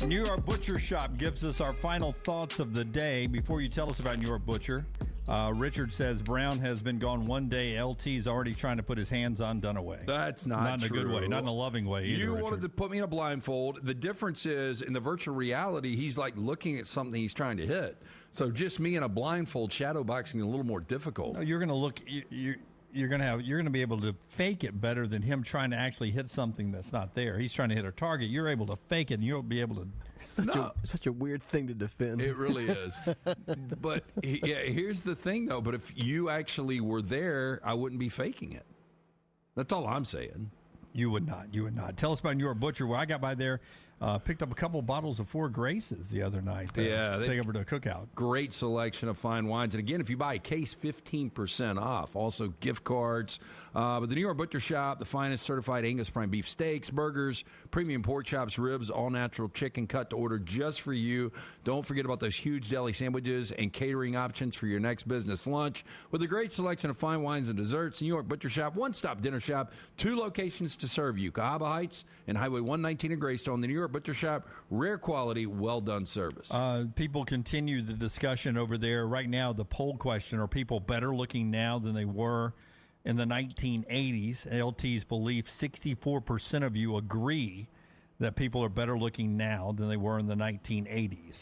New York Butcher Shop gives us our final thoughts of the day. Before you tell us about New York Butcher, Richard says Brown has been gone one day. LT's already trying to put his hands on Dunaway. That's not in true. a good way, not in a loving way either. You Richard wanted to put me in a blindfold. The difference is in the virtual reality, he's like looking at something he's trying to hit. So just me in a blindfold, shadow boxing a little more difficult. No, you're going to look. You're going to be able to fake it better than him trying to actually hit something that's not there. He's trying to hit a target. You're able to fake it, and you'll be able to. Such a weird thing to defend. It really is. But here's the thing, though. But if you actually were there, I wouldn't be faking it. That's all I'm saying. You would not. You would not. Tell us about New York Butcher. Well, I got by there, picked up a couple bottles of Four Graces the other night. Take over to a cookout. Great selection of fine wines. And again, if you buy a case, 15% off. Also gift cards. But the New York Butcher Shop, the finest certified Angus prime beef steaks, burgers, premium pork chops, ribs, all natural chicken cut to order just for you. Don't forget about those huge deli sandwiches and catering options for your next business lunch. With a great selection of fine wines and desserts, New York Butcher Shop, one-stop dinner shop, 2 locations to serve you. Cahaba Heights and Highway 119 in Greystone. The New York Butcher Shop, rare quality, well-done service. People continue the discussion over there. Right now, the poll question, are people better looking now than they were in the 1980s? LT's belief, 64% of you agree that people are better looking now than they were in the 1980s.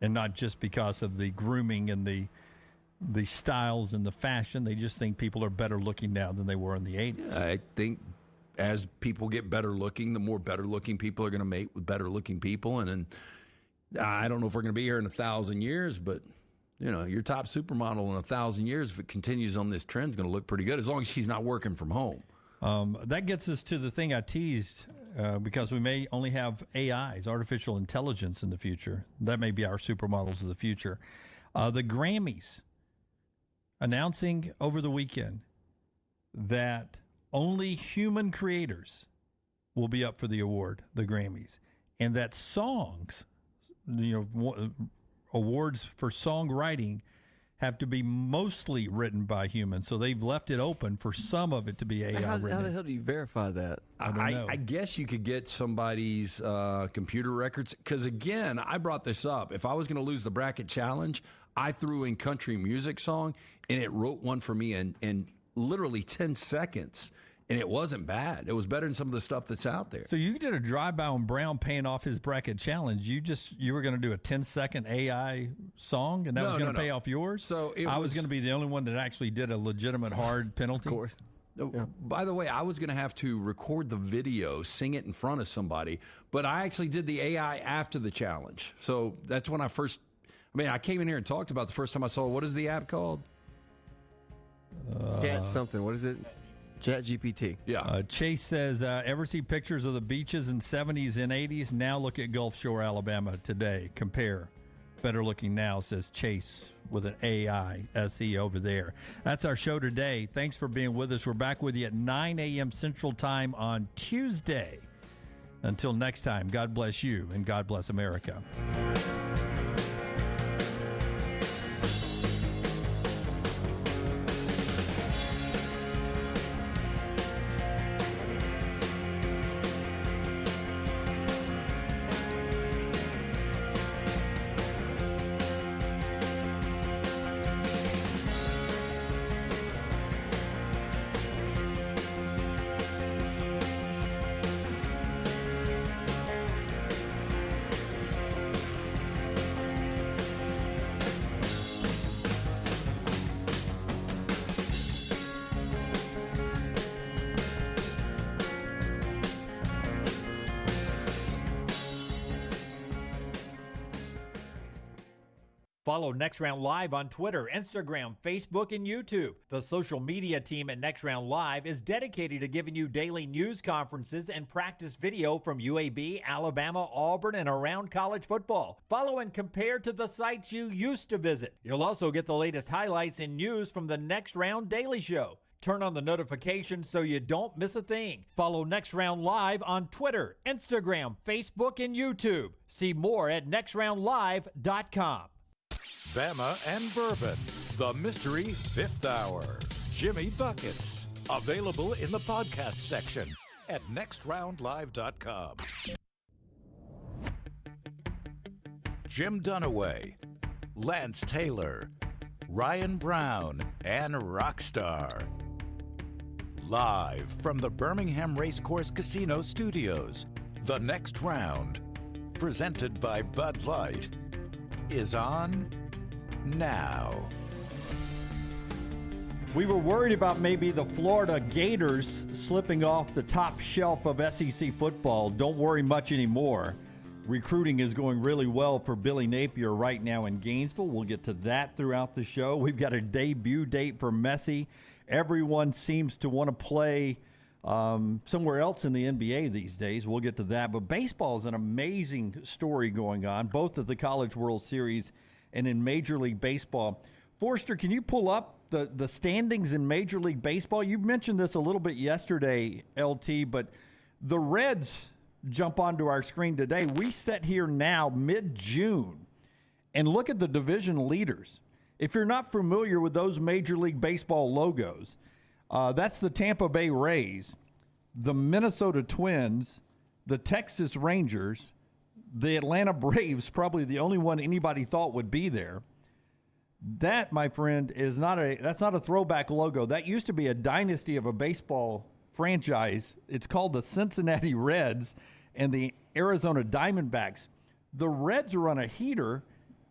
And not just because of the grooming and the styles and the fashion. They just think people are better looking now than they were in the 80s. I think as people get better looking, the more better looking people are going to mate with better looking people. And I don't know if we're going to be here in 1,000 years, but your top supermodel in 1,000 years, if it continues on this trend, is going to look pretty good as long as she's not working from home. That gets us to the thing I teased, because we may only have AIs, artificial intelligence, in the future. That may be our supermodels of the future. The Grammys announcing over the weekend that only human creators will be up for the award, the Grammys, and that songs, awards for songwriting have to be mostly written by humans. So they've left it open for some of it to be AI written. How the hell do you verify that? I don't know. I guess you could get somebody's computer records. Because, again, I brought this up. If I was going to lose the bracket challenge, I threw in country music song, and it wrote one for me in literally 10 seconds. And it wasn't bad. It was better than some of the stuff that's out there. So you did a drive-by on Brown paying off his bracket challenge. You were going to do a 10-second AI song, and that was going to pay off yours? So I was going to be the only one that actually did a legitimate hard penalty? Of course. Yeah. By the way, I was going to have to record the video, sing it in front of somebody, but I actually did the AI after the challenge. So that's when I came in here and talked about the first time I saw, what is the app called? Cat something. What is it? ChatGPT. Yeah. Chase says, ever see pictures of the beaches in 70s and 80s? Now look at Gulf Shore, Alabama today. Compare. Better looking now, says Chase with an AI SE over there. That's our show today. Thanks for being with us. We're back with you at 9 a.m. Central Time on Tuesday. Until next time, God bless you and God bless America. Follow Next Round Live on Twitter, Instagram, Facebook, and YouTube. The social media team at Next Round Live is dedicated to giving you daily news conferences and practice video from UAB, Alabama, Auburn, and around college football. Follow and compare to the sites you used to visit. You'll also get the latest highlights and news from the Next Round Daily Show. Turn on the notifications so you don't miss a thing. Follow Next Round Live on Twitter, Instagram, Facebook, and YouTube. See more at nextroundlive.com. Bama and Bourbon, the Mystery Fifth Hour. Jimmy Buckets, available in the podcast section at nextroundlive.com. Jim Dunaway, Lance Taylor, Ryan Brown, and Rockstar. Live from the Birmingham Racecourse Casino Studios, the next round, presented by Bud Light, is on now. We were worried about maybe the Florida Gators slipping off the top shelf of SEC football. Don't worry much anymore. Recruiting is going really well for Billy Napier right now in Gainesville. We'll get to that throughout the show. We've got a debut date for Messi. Everyone seems to want to play somewhere else in the NBA these days. We'll get to that. But baseball is an amazing story going on, both at the College World Series and in Major League Baseball. Forster, can you pull up the standings in Major League Baseball? You mentioned this a little bit yesterday, LT, but the Reds jump onto our screen today. We sit here now mid-June and look at the division leaders. If you're not familiar with those Major League Baseball logos, that's the Tampa Bay Rays, the Minnesota Twins, the Texas Rangers, the Atlanta Braves, probably the only one anybody thought would be there. That, my friend, that's not a throwback logo. That used to be a dynasty of a baseball franchise. It's called the Cincinnati Reds and the Arizona Diamondbacks. The Reds are on a heater,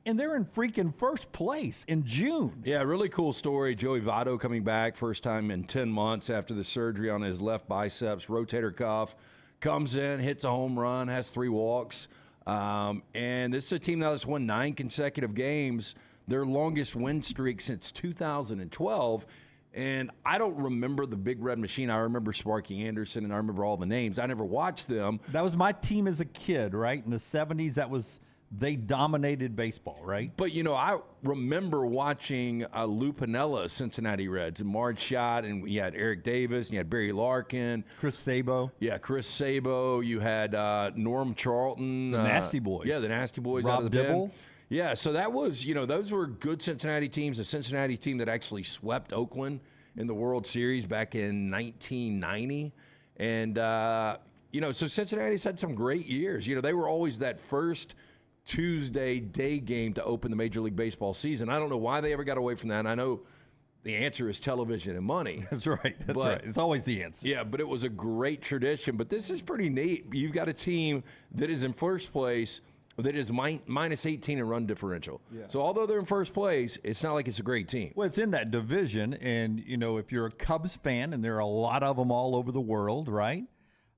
and they're in freaking first place in June. Yeah, really cool story. Joey Votto coming back, first time in 10 months after the surgery on his left biceps, rotator cuff. Comes in, hits a home run, has 3 walks. And this is a team that has won 9 consecutive games, their longest win streak since 2012. And I don't remember the Big Red Machine. I remember Sparky Anderson, and I remember all the names. I never watched them. That was my team as a kid, right? In the 70s, they dominated baseball, right? But, I remember watching Lou Piniella, Cincinnati Reds, and Marge Schott, and you had Eric Davis, and you had Barry Larkin. Chris Sabo. Yeah, Chris Sabo. You had Norm Charlton. The Nasty Boys. Yeah, the Nasty Boys Rob out of the Dibble. pen. Yeah, so that was, those were good Cincinnati teams. A Cincinnati team that actually swept Oakland in the World Series back in 1990. And, so Cincinnati's had some great years. They were always that first Tuesday day game to open the Major League Baseball season. I don't know why they ever got away from that. And I know the answer is television and money. That's right. That's right. It's always the answer. Yeah, but it was a great tradition. But this is pretty neat. You've got a team that is in first place that is minus 18 in run differential. Yeah. So although they're in first place, it's not like it's a great team. Well, it's in that division. And, if you're a Cubs fan, and there are a lot of them all over the world, right?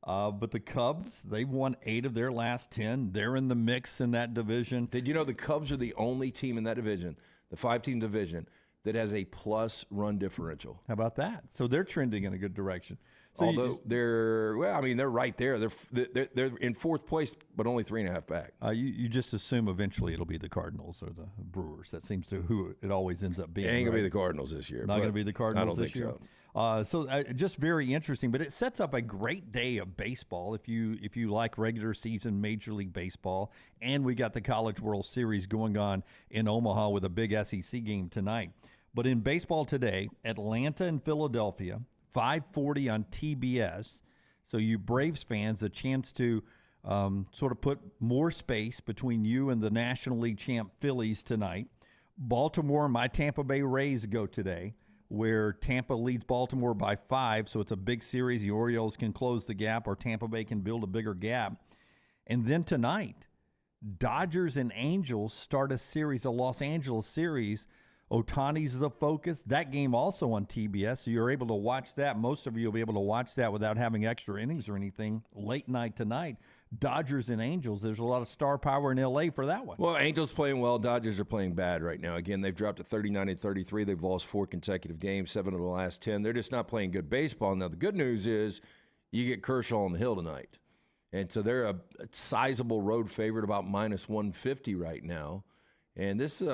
But the Cubs, they've won 8 of their last 10. They're in the mix in that division. Did you know the Cubs are the only team in that division, the 5-team division, that has a plus run differential? How about that? So they're trending in a good direction. So although they're right there. They're in fourth place, but only 3.5 back. You just assume eventually it'll be the Cardinals or the Brewers. That seems to who it always ends up being. It ain't going right? to be the Cardinals this year. Not going to be the Cardinals this year. So just very interesting, but it sets up a great day of baseball if you like regular season Major League Baseball, and we got the College World Series going on in Omaha with a big SEC game tonight. But in baseball today, Atlanta and Philadelphia, 5:40 on TBS. So you Braves fans, a chance to sort of put more space between you and the National League champ Phillies tonight. Baltimore, my Tampa Bay Rays go today, where Tampa leads Baltimore by 5, so it's a big series. The Orioles can close the gap, or Tampa Bay can build a bigger gap. And then tonight, Dodgers and Angels start a series, a Los Angeles series. Ohtani's the focus. That game also on TBS, so you're able to watch that. Most of you will be able to watch that without having extra innings or anything. Late night tonight, Dodgers and Angels. There's a lot of star power in L.A. for that one. Well, Angels playing well. Dodgers are playing bad right now. Again, they've dropped to 39 and 33. They've lost 4 consecutive games, 7 of the last 10. They're just not playing good baseball. Now, the good news is you get Kershaw on the hill tonight. And so they're a sizable road favorite, about minus 150 right now. And this is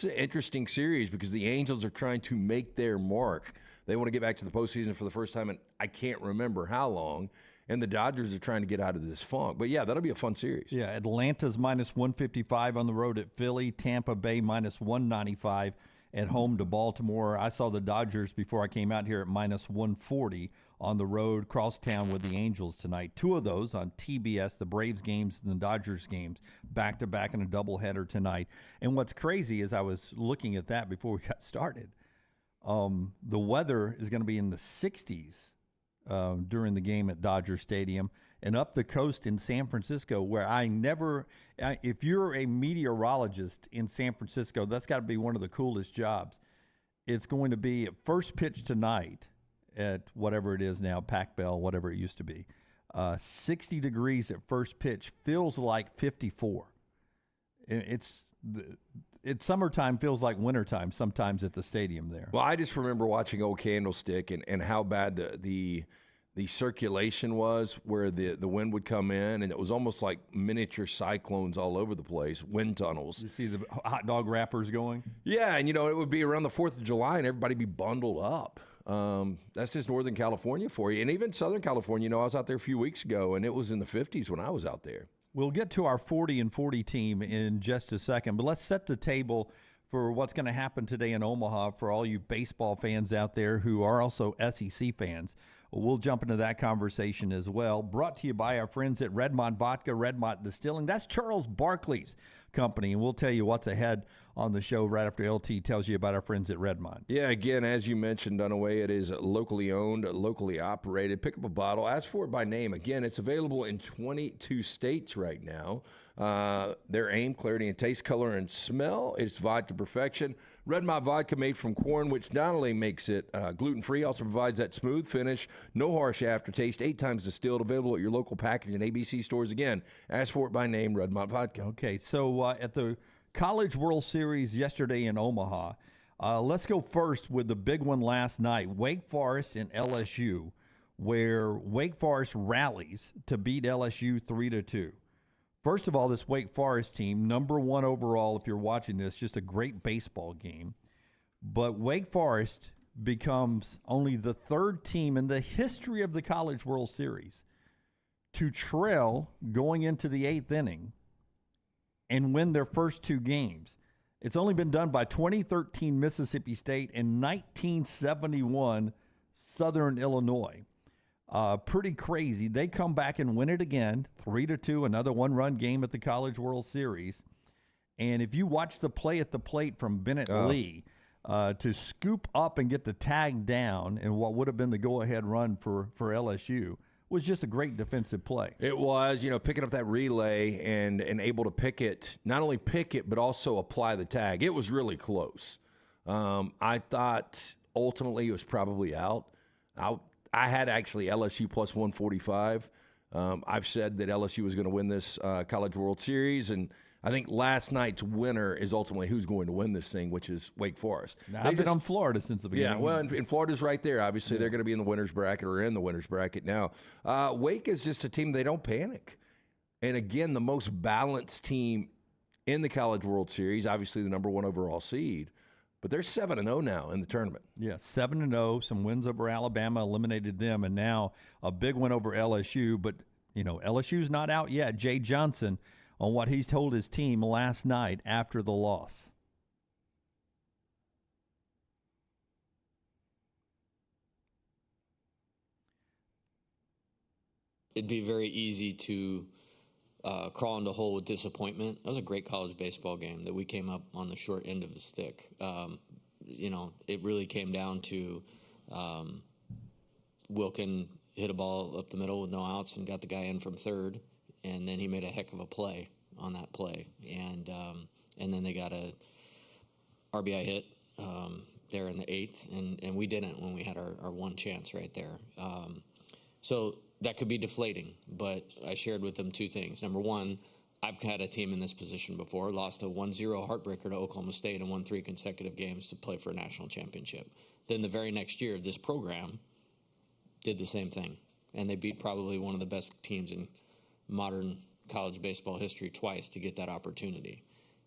an interesting series because the Angels are trying to make their mark. They want to get back to the postseason for the first time in I can't remember how long. And the Dodgers are trying to get out of this funk. But, yeah, that'll be a fun series. Yeah, Atlanta's minus 155 on the road at Philly. Tampa Bay minus 195 at home to Baltimore. I saw the Dodgers before I came out here at minus 140 on the road, crosstown with the Angels tonight. 2 of those on TBS, the Braves games and the Dodgers games, back-to-back in a doubleheader tonight. And what's crazy is I was looking at that before we got started. The weather is going to be in the 60s during the game at Dodger Stadium. And up the coast in San Francisco, where if you're a meteorologist in San Francisco, that's got to be one of the coolest jobs. It's going to be at first pitch tonight at whatever it is now, Pac Bell, whatever it used to be. 60 degrees at first pitch, feels like 54. It's summertime, feels like wintertime sometimes at the stadium there. Well, I just remember watching Old Candlestick and how bad the circulation was, where the wind would come in, and it was almost like miniature cyclones all over the place, wind tunnels. You see the hot dog wrappers going? Yeah, and, it would be around the 4th of July, and everybody be bundled up. That's just Northern California for you. And even Southern California, I was out there a few weeks ago, and it was in the 50s when I was out there. We'll get to our 40 and 40 team in just a second, but let's set the table for what's going to happen today in Omaha for all you baseball fans out there who are also SEC fans. We'll jump into that conversation as well. Brought to you by our friends at Redmont Vodka, Redmont Distilling. That's Charles Barkley's company, and we'll tell you what's ahead on the show right after LT tells you about our friends at Redmont. Yeah, again, as you mentioned, Dunaway, it is locally owned, locally operated. Pick up a bottle, ask for it by name. Again, it's available in 22 states right now. Their aim, clarity and taste, color and smell. It's vodka perfection. Redmont vodka made from corn, which not only makes it gluten-free, also provides that smooth finish, no harsh aftertaste, 8 times distilled, available at your local package and ABC stores. Again, ask for it by name, Redmont vodka. Okay, so at the College World Series yesterday in Omaha, let's go first with the big one last night, Wake Forest and LSU, where Wake Forest rallies to beat LSU 3-2. First of all, this Wake Forest team, number 1 overall, if you're watching this, just a great baseball game. But Wake Forest becomes only the 3rd team in the history of the College World Series to trail going into the 8th inning and win their first 2 games. It's only been done by 2013 Mississippi State and 1971 Southern Illinois. Pretty crazy. They come back and win it again, 3-2, another 1-run game at the College World Series. And if you watch the play at the plate from Bennett Lee to scoop up and get the tag down and what would have been the go-ahead run for LSU was just a great defensive play. It was, picking up that relay and able to pick it, not only pick it, but also apply the tag. It was really close. I thought ultimately it was probably out. I had actually LSU plus 145. I've said that LSU was going to win this College World Series, and I think last night's winner is ultimately who's going to win this thing, which is Wake Forest. Now, I've been on Florida since the beginning. Yeah, well, and Florida's right there. Obviously, they're going to be in the winner's bracket or in the winner's bracket now. Wake is just a team, they don't panic. And again, the most balanced team in the College World Series, obviously the number 1 overall seed. But they're 7-0 now in the tournament. Yeah, 7-0. Some wins over Alabama eliminated them, and now a big win over LSU. But, LSU's not out yet. Jay Johnson on what he's told his team last night after the loss. It'd be very easy to crawl into a hole with disappointment. That was a great college baseball game that we came up on the short end of the stick. It really came down to Wilkin hit a ball up the middle with no outs and got the guy in from third, and then he made a heck of a play on that play. And then they got a RBI hit there in the 8th, and we didn't when we had our one chance right there. So that could be deflating, but I shared with them 2 things. Number 1, I've had a team in this position before, lost a 1-0 heartbreaker to Oklahoma State and won 3 consecutive games to play for a national championship. Then the very next year, this program did the same thing, and they beat probably one of the best teams in modern college baseball history twice to get that opportunity.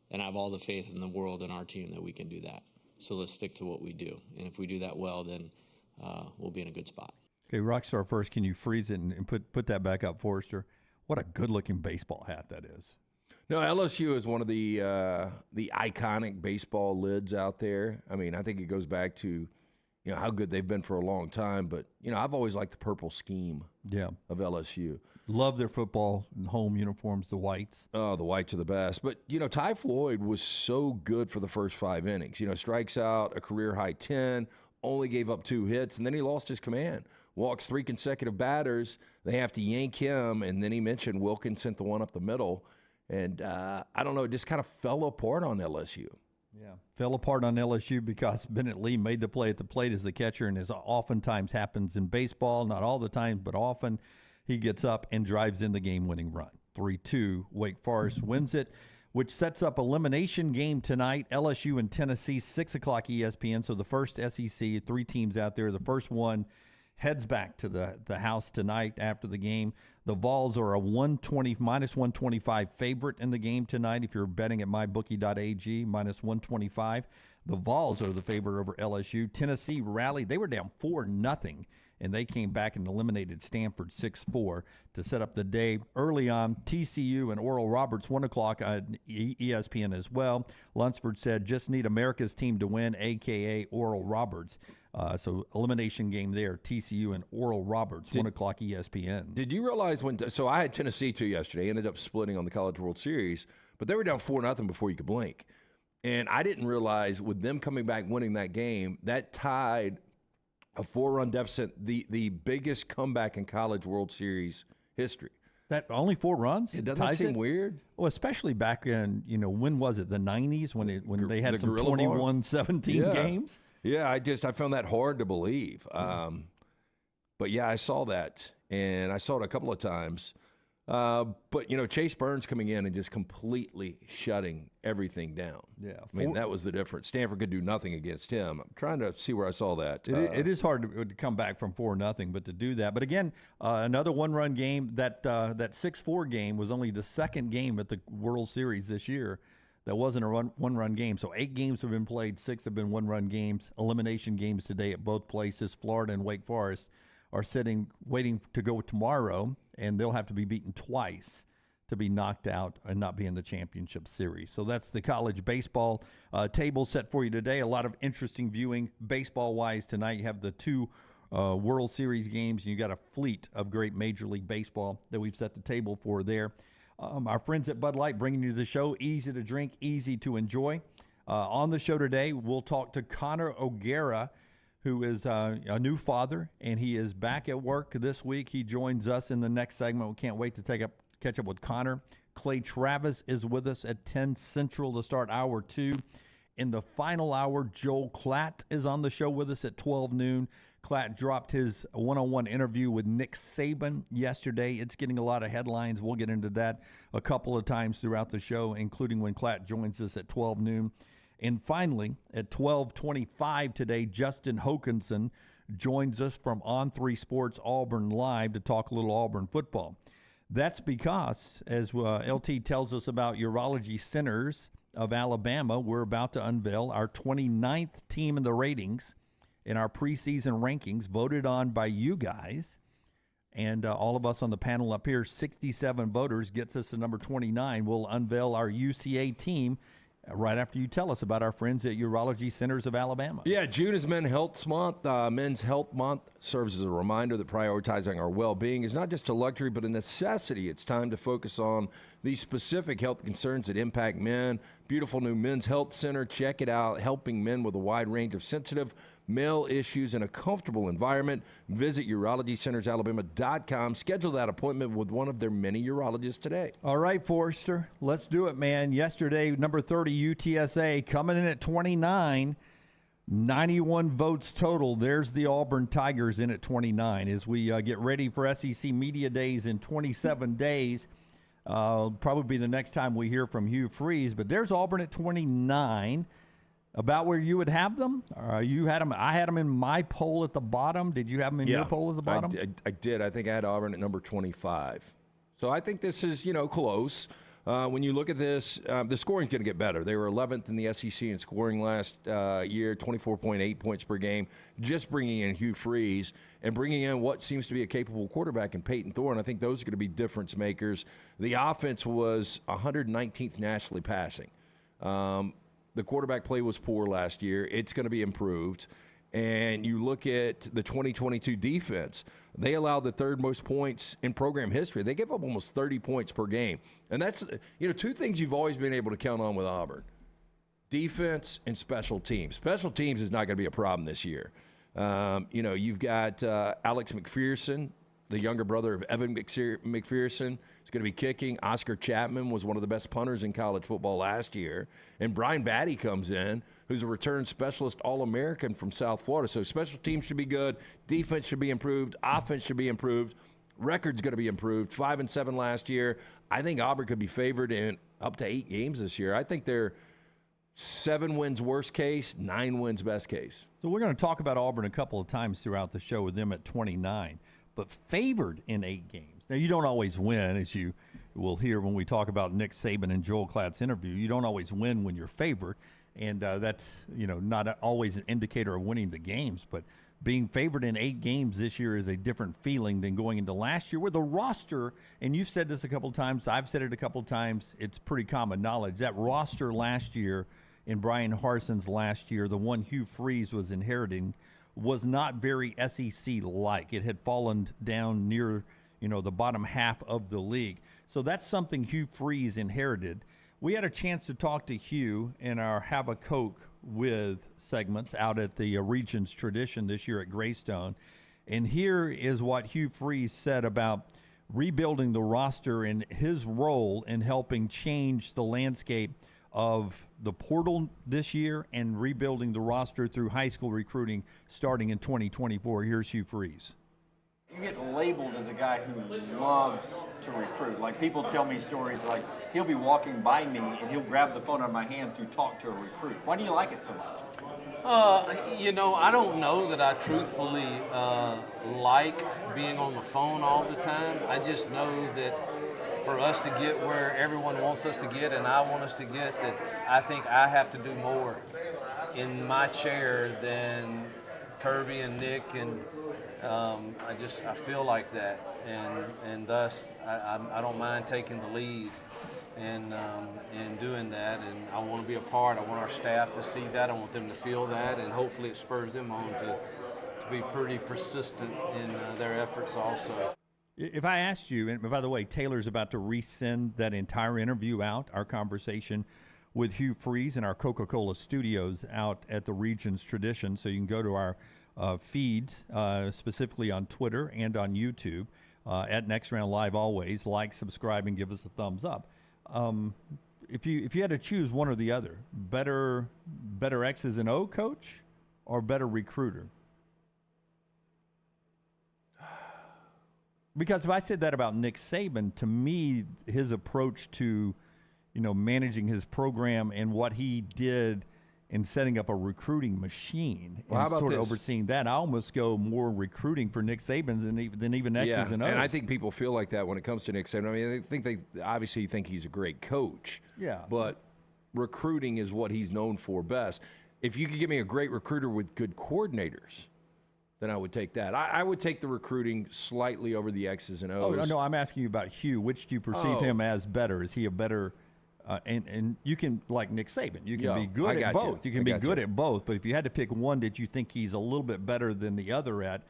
And I have all the faith in the world in our team that we can do that. So let's stick to what we do. And if we do that well, then we'll be in a good spot. Okay, Rockstar first, can you freeze it and put that back up, Forrester? What a good-looking baseball hat that is. No, LSU is one of the iconic baseball lids out there. I mean, I think it goes back to how good they've been for a long time. But, I've always liked the purple scheme Yeah. of LSU. Love their football and home uniforms, the whites. Oh, the whites are the best. But, Ty Floyd was so good for the first 5 innings. Strikes out a career-high 10, only gave up 2 hits, and then he lost his command. Walks 3 consecutive batters. They have to yank him, and then he mentioned Wilkins sent the one up the middle. And I don't know, it just kind of fell apart on LSU. Yeah, fell apart on LSU because Bennett Lee made the play at the plate as the catcher, and as oftentimes happens in baseball, not all the time, but often, he gets up and drives in the game-winning run. 3-2, Wake Forest wins it, which sets up elimination game tonight. LSU and Tennessee, 6 o'clock ESPN. So the first SEC, 3 teams out there. The first one heads back to the house tonight after the game. The Vols are a minus 125 favorite in the game tonight. If you're betting at mybookie.ag, minus 125. The Vols are the favorite over LSU. Tennessee rallied. They were down 4-0. And they came back and eliminated Stanford 6-4 to set up the day. Early on, TCU and Oral Roberts, 1 o'clock on ESPN as well. Lunsford said, just need America's team to win, a.k.a. Oral Roberts. So elimination game there, TCU and Oral Roberts, 1 o'clock ESPN. Did you realize so I had Tennessee too yesterday, ended up splitting on the College World Series, but they were down 4-0 before you could blink. And I didn't realize with them coming back winning that game, that tied a 4-run deficit, the biggest comeback in College World Series history. That only 4 runs? It doesn't seem weird. Well, especially back in, when was it, the 90s when they had some 21-17 games? Yeah, I found that hard to believe. But yeah, I saw that, and I saw it a couple of times. But, Chase Burns coming in and just completely shutting everything down. Yeah. I mean, that was the difference. Stanford could do nothing against him. I'm trying to see where I saw that. It is hard to come back from 4-0, but to do that. But again, another 1-run game. That 6-4 game was only the second game at the World Series this year that wasn't a one-run game. So 8 games have been played, 6 have been 1-run games. Elimination games today at both places. Florida and Wake Forest are waiting to go tomorrow, and they'll have to be beaten twice to be knocked out and not be in the championship series. So that's the college baseball table set for you today. A lot of interesting viewing baseball-wise tonight. You have the 2 World Series games, and you got a fleet of great Major League Baseball that we've set the table for there. Our friends at Bud Light bringing you the show. Easy to drink, easy to enjoy. On the show today, we'll talk to Connor O'Gara, who is a new father, and he is back at work this week. He joins us in the next segment. We can't wait to catch up with Connor. Clay Travis is with us at 10 Central to start hour 2. In the final hour, Joel Klatt is on the show with us at 12 noon. Klatt dropped his one-on-one interview with Nick Saban yesterday. It's getting a lot of headlines. We'll get into that a couple of times throughout the show, including when Klatt joins us at 12 noon. And finally, at 12:25 today, Justin Hokanson joins us from On3 Sports Auburn Live to talk a little Auburn football. That's because, as LT tells us about Urology Centers of Alabama, we're about to unveil our 29th team in the ratings in our preseason rankings, voted on by you guys. And all of us on the panel up here, 67 voters, gets us to number 29. We'll unveil our UCA team right after you tell us about our friends at Urology Centers of Alabama. Yeah, June is Men's Health Month. Men's Health Month serves as a reminder that prioritizing our well-being is not just a luxury but a necessity. It's time to focus on these specific health concerns that impact men. Beautiful new Men's Health Center. Check it out, helping men with a wide range of sensitive male issues in a comfortable environment. Visit UrologyCentersAlabama.com. Schedule that appointment with one of their many urologists today. All right, Forrester, let's do it, man. Yesterday, number 30, UTSA, coming in at 29, 91 votes total. There's the Auburn Tigers in at 29. As we get ready for SEC Media Days in 27 days, probably be the next time we hear from Hugh Freeze, but there's Auburn at 29. About where you would have them? You had them. I had them in my poll at the bottom. Did you have them in your poll at the bottom? I did. I think I had Auburn at number 25. So I think this is, close. When you look at this, the scoring's going to get better. They were 11th in the SEC in scoring last year, 24.8 points per game. Just bringing in Hugh Freeze and bringing in what seems to be a capable quarterback in Peyton Thorne. I think those are going to be difference makers. The offense was 119th nationally passing. The quarterback play was poor last year. It's going to be improved. And you look at the 2022 defense, they allow the third most points in program history. They give up almost 30 points per game. And that's, two things you've always been able to count on with Auburn: defense and special teams. Special teams is not going to be a problem this year. You've got Alex McPherson, the younger brother of Evan McPherson, is going to be kicking. Oscar Chapman was one of the best punters in college football last year. And Brian Batty comes in, who's a return specialist All-American from South Florida. So special teams should be good. Defense should be improved. Offense should be improved. Record's going to be improved. 5-7 last year. I think Auburn could be favored in up to 8 games this year. I think they're 7 wins worst case, 9 wins best case. So we're going to talk about Auburn a couple of times throughout the show with them at 29, but favored in 8 games. Now, you don't always win, as you will hear when we talk about Nick Saban and Joel Klatt's interview. You don't always win when you're favored, and that's not always an indicator of winning the games. But being favored in 8 games this year is a different feeling than going into last year, where the roster, and you've said this a couple of times, I've said it a couple of times, it's pretty common knowledge, that roster last year in Brian Harson's last year, the one Hugh Freeze was inheriting, was not very SEC-like. It had fallen down near, the bottom half of the league. So that's something Hugh Freeze inherited. We had a chance to talk to Hugh in our Have a Coke with segments out at the Regions Tradition this year at Greystone. And here is what Hugh Freeze said about rebuilding the roster and his role in helping change the landscape of the portal this year and rebuilding the roster through high school recruiting starting in 2024. Here's Hugh Freeze. You get labeled as a guy who loves to recruit. Like, people tell me stories like he'll be walking by me and he'll grab the phone out of my hand to talk to a recruit. Why do you like it so much? I don't know that I truthfully like being on the phone all the time. I just know that for us to get where everyone wants us to get and I want us to get, that I think I have to do more in my chair than Kirby and Nick, and I feel like that, and thus I don't mind taking the lead and doing that, and I want to be a part. I want our staff to see that. I want them to feel that, and hopefully it spurs them on to be pretty persistent in their efforts also. If I asked you, and by the way, Taylor's about to resend that entire interview out, our conversation with Hugh Freeze in our Coca-Cola studios out at the Regions Tradition, so you can go to our feeds, specifically on Twitter and on YouTube, at Next Round Live always. Like, subscribe, and give us a thumbs up. If you had to choose one or the other, better X's and O coach or better recruiter? Because if I said that about Nick Saban, to me, his approach to, managing his program and what he did in setting up a recruiting machine and sort of overseeing that, I almost go more recruiting for Nick Saban than even X's and O's. And I think people feel like that when it comes to Nick Saban. I mean, they obviously think he's a great coach. Yeah. But recruiting is what he's known for best. If you could give me a great recruiter with good coordinators, then I would take that. I would take the recruiting slightly over the X's and O's. Oh, no, I'm asking you about Hugh. Which do you perceive him as better? Is he a better and you can, like Nick Saban, you can be good at both. You can be good at both, but if you had to pick one that you think he's a little bit better than the other at,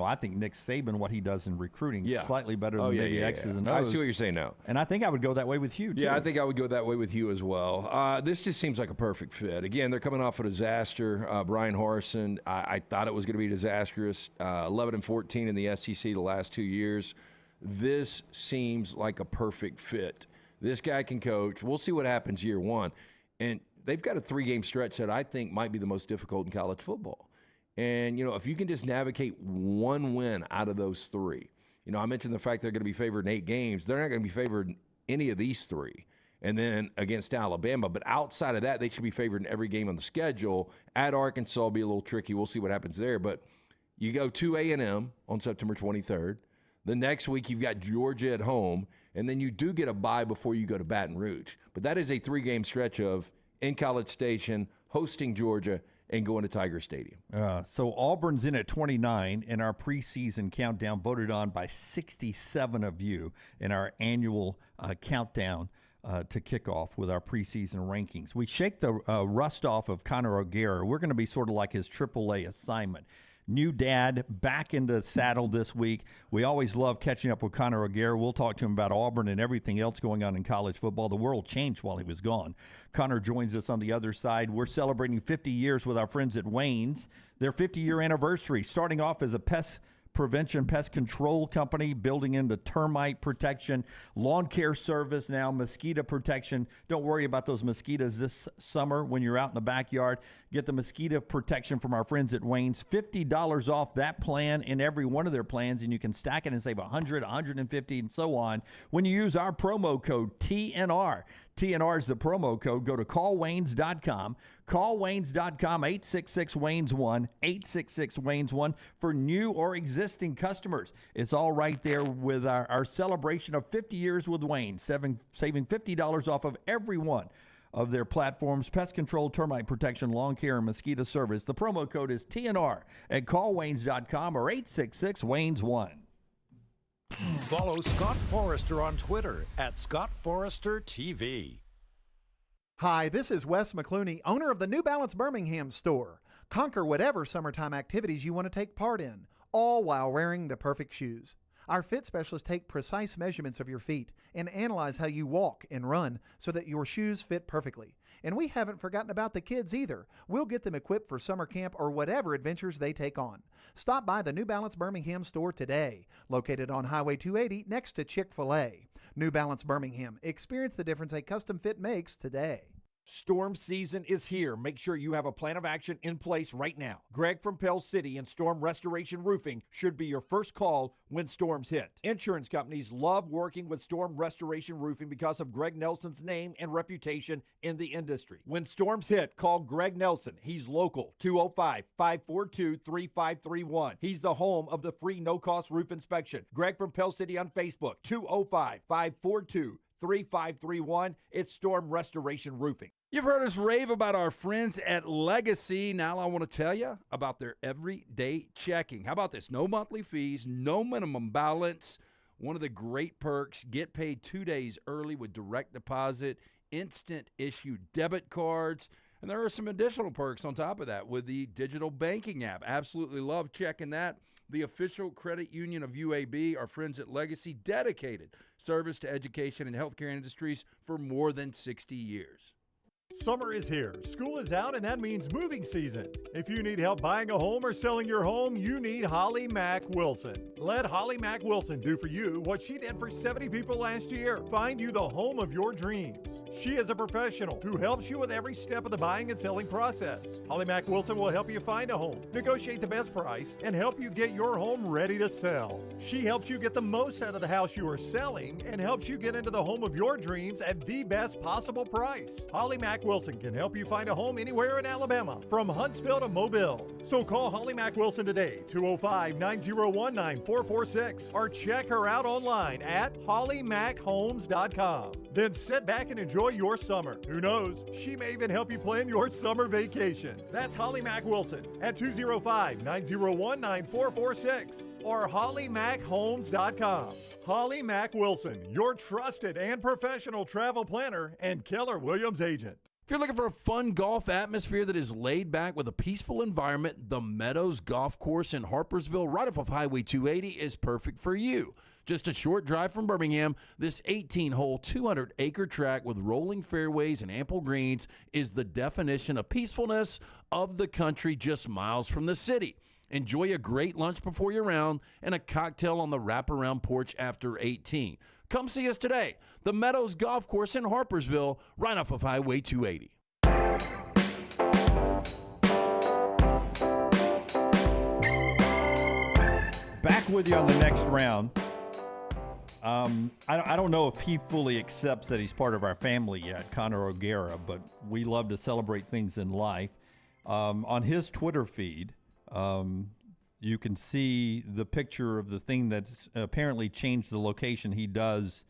I think Nick Saban, what he does in recruiting, is slightly better than maybe X's and O's. I see what you're saying now. And I think I would go that way with Hugh, too. Yeah, I think I would go that way with Hugh as well. This just seems like a perfect fit. Again, they're coming off a disaster. Brian Harsin, I thought it was going to be disastrous. 11-14 in the SEC the last 2 years. This seems like a perfect fit. This guy can coach. We'll see what happens year one. And they've got a 3-game stretch that I think might be the most difficult in college football. And, if you can just navigate one win out of those 3. I mentioned the fact they're going to be favored in 8 games. They're not going to be favored in any of these 3. And then against Alabama. But outside of that, they should be favored in every game on the schedule. At Arkansas will be a little tricky. We'll see what happens there. But you go to A&M on September 23rd. The next week, you've got Georgia at home. And then you do get a bye before you go to Baton Rouge. But that is a 3-game stretch of in College Station, hosting Georgia, and going to Tiger Stadium. So Auburn's in at 29 in our preseason countdown, voted on by 67 of you in our annual countdown to kick off with our preseason rankings. We shake the rust off of Connor O'Gara. We're going to be sort of like his AAA assignment. New dad, back in the saddle this week. We always love catching up with Connor O'Gara. We'll talk to him about Auburn and everything else going on in college football. The world changed while he was gone. Connor joins us on the other side. We're celebrating 50 years with our friends at Wayne's. Their 50-year anniversary, starting off as a pest control company, building into termite protection, lawn care service now, mosquito protection. Don't worry about those mosquitoes this summer when you're out in the backyard. Get the mosquito protection from our friends at Wayne's. $50 off that plan in every one of their plans, and you can stack it and save $100, $150, and so on when you use our promo code TNR. TNR is the promo code. Go to callwaynes.com. Callwaynes.com, 866-WAYNES-1, 866-WAYNES-1 for new or existing customers. It's all right there with our celebration of 50 years with Wayne, saving $50 off of every one of their platforms: pest control, termite protection, lawn care, and mosquito service. The promo code is TNR at callwaynes.com or 866-WAYNES-1. Follow Scott Forrester on Twitter at Scott Forrester TV. Hi, this is Wes McClooney, owner of the New Balance Birmingham store. Conquer whatever summertime activities you want to take part in, all while wearing the perfect shoes. Our fit specialists take precise measurements of your feet and analyze how you walk and run so that your shoes fit perfectly. And we haven't forgotten about the kids either. We'll get them equipped for summer camp or whatever adventures they take on. Stop by the New Balance Birmingham store today, located on Highway 280 next to Chick-fil-A. New Balance Birmingham. Experience the difference a custom fit makes today. Storm season is here. Make sure you have a plan of action in place right now. Greg from Pell City and Storm Restoration Roofing should be your first call when storms hit. Insurance companies love working with Storm Restoration Roofing because of Greg Nelson's name and reputation in the industry. When storms hit, call Greg Nelson. He's local, 205-542-3531. He's the home of the free no-cost roof inspection. Greg from Pell City on Facebook, 205-542-3531. It's Storm Restoration Roofing. You've heard us rave about our friends at Legacy. Now I want to tell you about their everyday checking. How about this? No monthly fees, no minimum balance. One of the great perks, get paid 2 days early with direct deposit, instant issue debit cards. And there are some additional perks on top of that with the digital banking app. Absolutely love checking that. The official credit union of UAB, our friends at Legacy, dedicated service to education and healthcare industries for more than 60 years. Summer is here, school is out, and that means moving season. If you need help buying a home or selling your home, you need Holly Mack Wilson. Let Holly Mack Wilson do for you what she did for 70 people last year. Find you the home of your dreams. She is a professional who helps you with every step of the buying and selling process. Holly Mack Wilson will help you find a home, negotiate the best price, and help you get your home ready to sell. She helps you get the most out of the house you are selling and helps you get into the home of your dreams at the best possible price. Holly Mack Wilson can help you find a home anywhere in Alabama, from Huntsville to Mobile. So call Holly Mack Wilson today, 205-901-9446, or check her out online at hollymackhomes.com. Then sit back and enjoy your summer. Who knows, she may even help you plan your summer vacation. That's Holly Mack Wilson at 205-901-9446 or hollymackhomes.com. Holly Mack Wilson, your trusted and professional travel planner and Keller Williams agent. If you're looking for a fun golf atmosphere that is laid back with a peaceful environment, the Meadows Golf Course in Harpersville, right off of Highway 280, is perfect for you. Just a short drive from Birmingham, this 18-hole, 200-acre track with rolling fairways and ample greens is the definition of peacefulness of the country just miles from the city. Enjoy a great lunch before your round and a cocktail on the wraparound porch after 18. Come see us today. The Meadows Golf Course in Harpersville, right off of Highway 280. Back with you on the next round. I don't know if he fully accepts that he's part of our family yet, Connor O'Gara, but we love to celebrate things in life. On his Twitter feed, you can see the picture of the thing that's apparently changed the location he does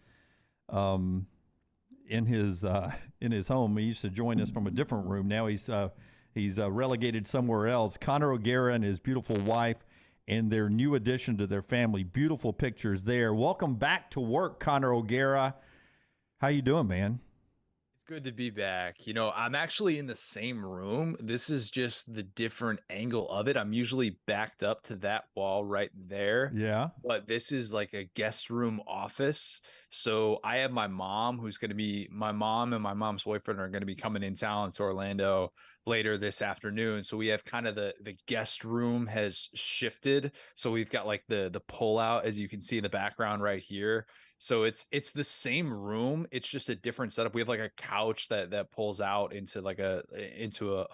in his home. He used to join us from a different room. Now he's relegated somewhere else. Connor O'Gara and his beautiful wife and their new addition to their family. Beautiful pictures there. Welcome back to work, Connor O'Gara. How you doing, man? good to be back. I'm actually in the same room. This is just the different angle of it. I'm usually backed up to that wall right there. Yeah. But this is like a guest room office. So I have my mom, my mom and my mom's boyfriend are going to be coming in town to Orlando later this afternoon. So we have kind of the guest room has shifted. So we've got like the pull out, as you can see in the background right here. So it's the same room. It's just a different setup. We have like a couch that pulls out into like a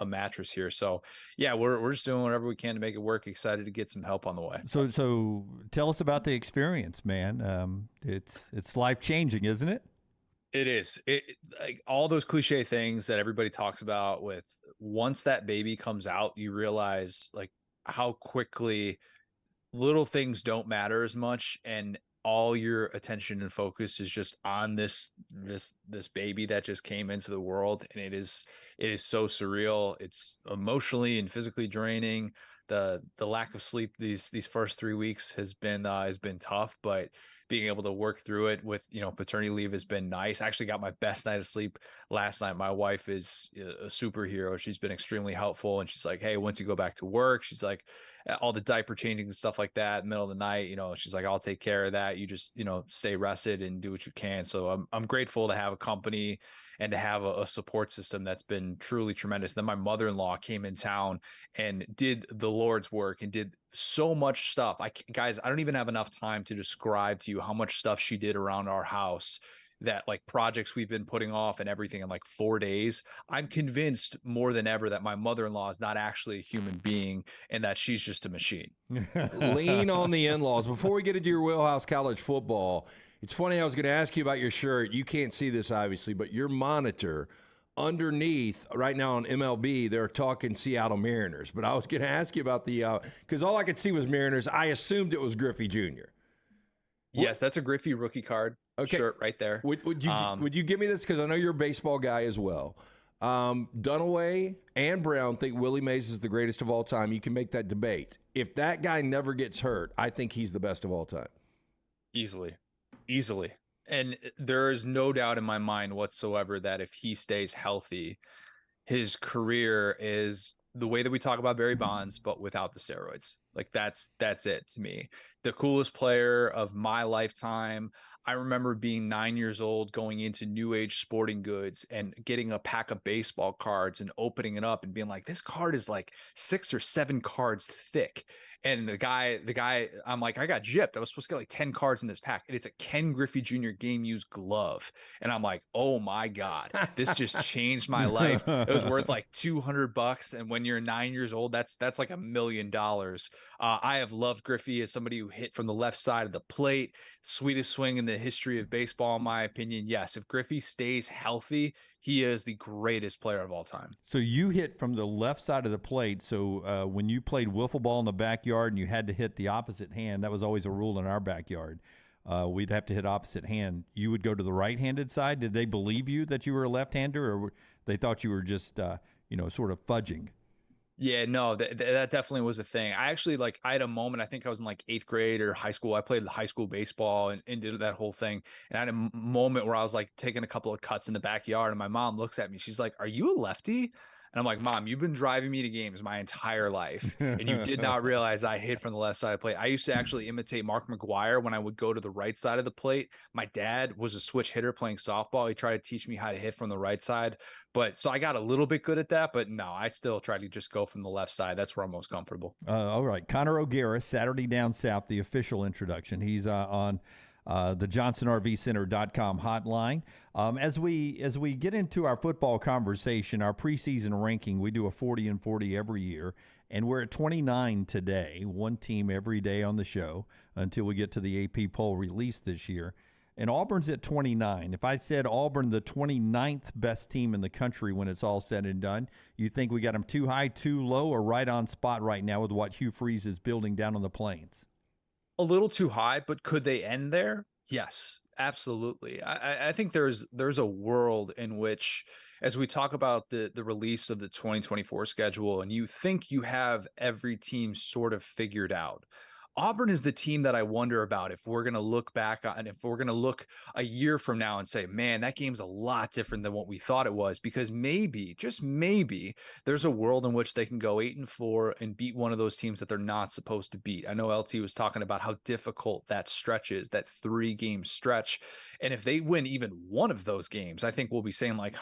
mattress here. So yeah, we're just doing whatever we can to make it work. Excited to get some help on the way. So tell us about the experience, man. It's life changing, isn't it? It is. Like all those cliche things that everybody talks about with once that baby comes out, you realize like how quickly little things don't matter as much, and all your attention and focus is just on this baby that just came into the world. And it is so surreal. It's emotionally and physically draining. The lack of sleep these first 3 weeks has been tough, but being able to work through it with paternity leave has been nice. I actually got my best night of sleep last night. My wife is a superhero. She's been extremely helpful, and she's like, hey, once you go back to work, she's like, all the diaper changing and stuff like that in the middle of the night, she's like, I'll take care of that. You just stay rested and do what you can. So I'm grateful to have a company and to have a support system that's been truly tremendous. Then my mother-in-law came in town and did the Lord's work and did so much stuff. Guys, I don't even have enough time to describe to you how much stuff she did around our house, that like projects we've been putting off and everything in like 4 days. I'm convinced more than ever that my mother-in-law is not actually a human being and that she's just a machine. Lean on the in-laws. Before we get into your wheelhouse, college football, it's funny, I was going to ask you about your shirt. You can't see this, obviously, but your monitor underneath right now on MLB, they're talking Seattle Mariners. But I was going to ask you about because all I could see was Mariners. I assumed it was Griffey Jr. Yes, that's a Griffey rookie card shirt right there. Would you give me this? Because I know you're a baseball guy as well. Dunaway and Brown think Willie Mays is the greatest of all time. You can make that debate. If that guy never gets hurt, I think he's the best of all time. Easily. And there is no doubt in my mind whatsoever that if he stays healthy, his career is the way that we talk about Barry Bonds, but without the steroids. Like that's it to me. The coolest player of my lifetime. I remember being 9 years old, going into New Age Sporting Goods and getting a pack of baseball cards and opening it up and being like, this card is like 6 or 7 cards thick. And the guy, I'm like, I got gypped. I was supposed to get like 10 cards in this pack. And it's a Ken Griffey Jr. game used glove. And I'm like, oh my God, this just changed my life. It was worth like $200. And when you're 9 years old, that's like $1 million. I have loved Griffey as somebody who hit from the left side of the plate. Sweetest swing in the history of baseball, in my opinion. Yes, if Griffey stays healthy, he is the greatest player of all time. So you hit from the left side of the plate. So when you played wiffle ball in the backyard and you had to hit the opposite hand, that was always a rule in our backyard. We'd have to hit opposite hand. You would go to the right-handed side. Did they believe you that you were a left-hander, or they thought you were just, sort of fudging? Yeah, no, that definitely was a thing. I actually I had a moment, I think I was in like 8th grade or high school. I played high school baseball and did that whole thing. And I had a moment where I was like taking a couple of cuts in the backyard, and my mom looks at me. She's like, are you a lefty? And I'm like, Mom, you've been driving me to games my entire life, and you did not realize I hit from the left side of the plate. I used to actually imitate Mark McGwire when I would go to the right side of the plate. My dad was a switch hitter playing softball. He tried to teach me how to hit from the right side. So I got a little bit good at that, but no, I still try to just go from the left side. That's where I'm most comfortable. All right. Connor O'Gara, Saturday Down South, the official introduction. He's on the JohnsonRVCenter.com hotline. As we get into our football conversation, our preseason ranking, we do a 40 and 40 every year, and we're at 29 today, one team every day on the show until we get to the AP poll release this year. And Auburn's at 29. If I said Auburn, the 29th best team in the country when it's all said and done, you think we got them too high, too low, or right on spot right now with what Hugh Freeze is building down on the plains? A little too high, but could they end there? Yes, absolutely. I think there's a world in which, as we talk about the release of the 2024 schedule, and you think you have every team sort of figured out, Auburn is the team that I wonder about if we're going to look back on, if we're going to look a year from now and say, man, that game's a lot different than what we thought it was, because maybe, just maybe, there's a world in which they can go 8-4 and beat one of those teams that they're not supposed to beat. I know LT was talking about how difficult that stretch is, that 3-game stretch. And if they win even one of those games, I think we'll be saying like,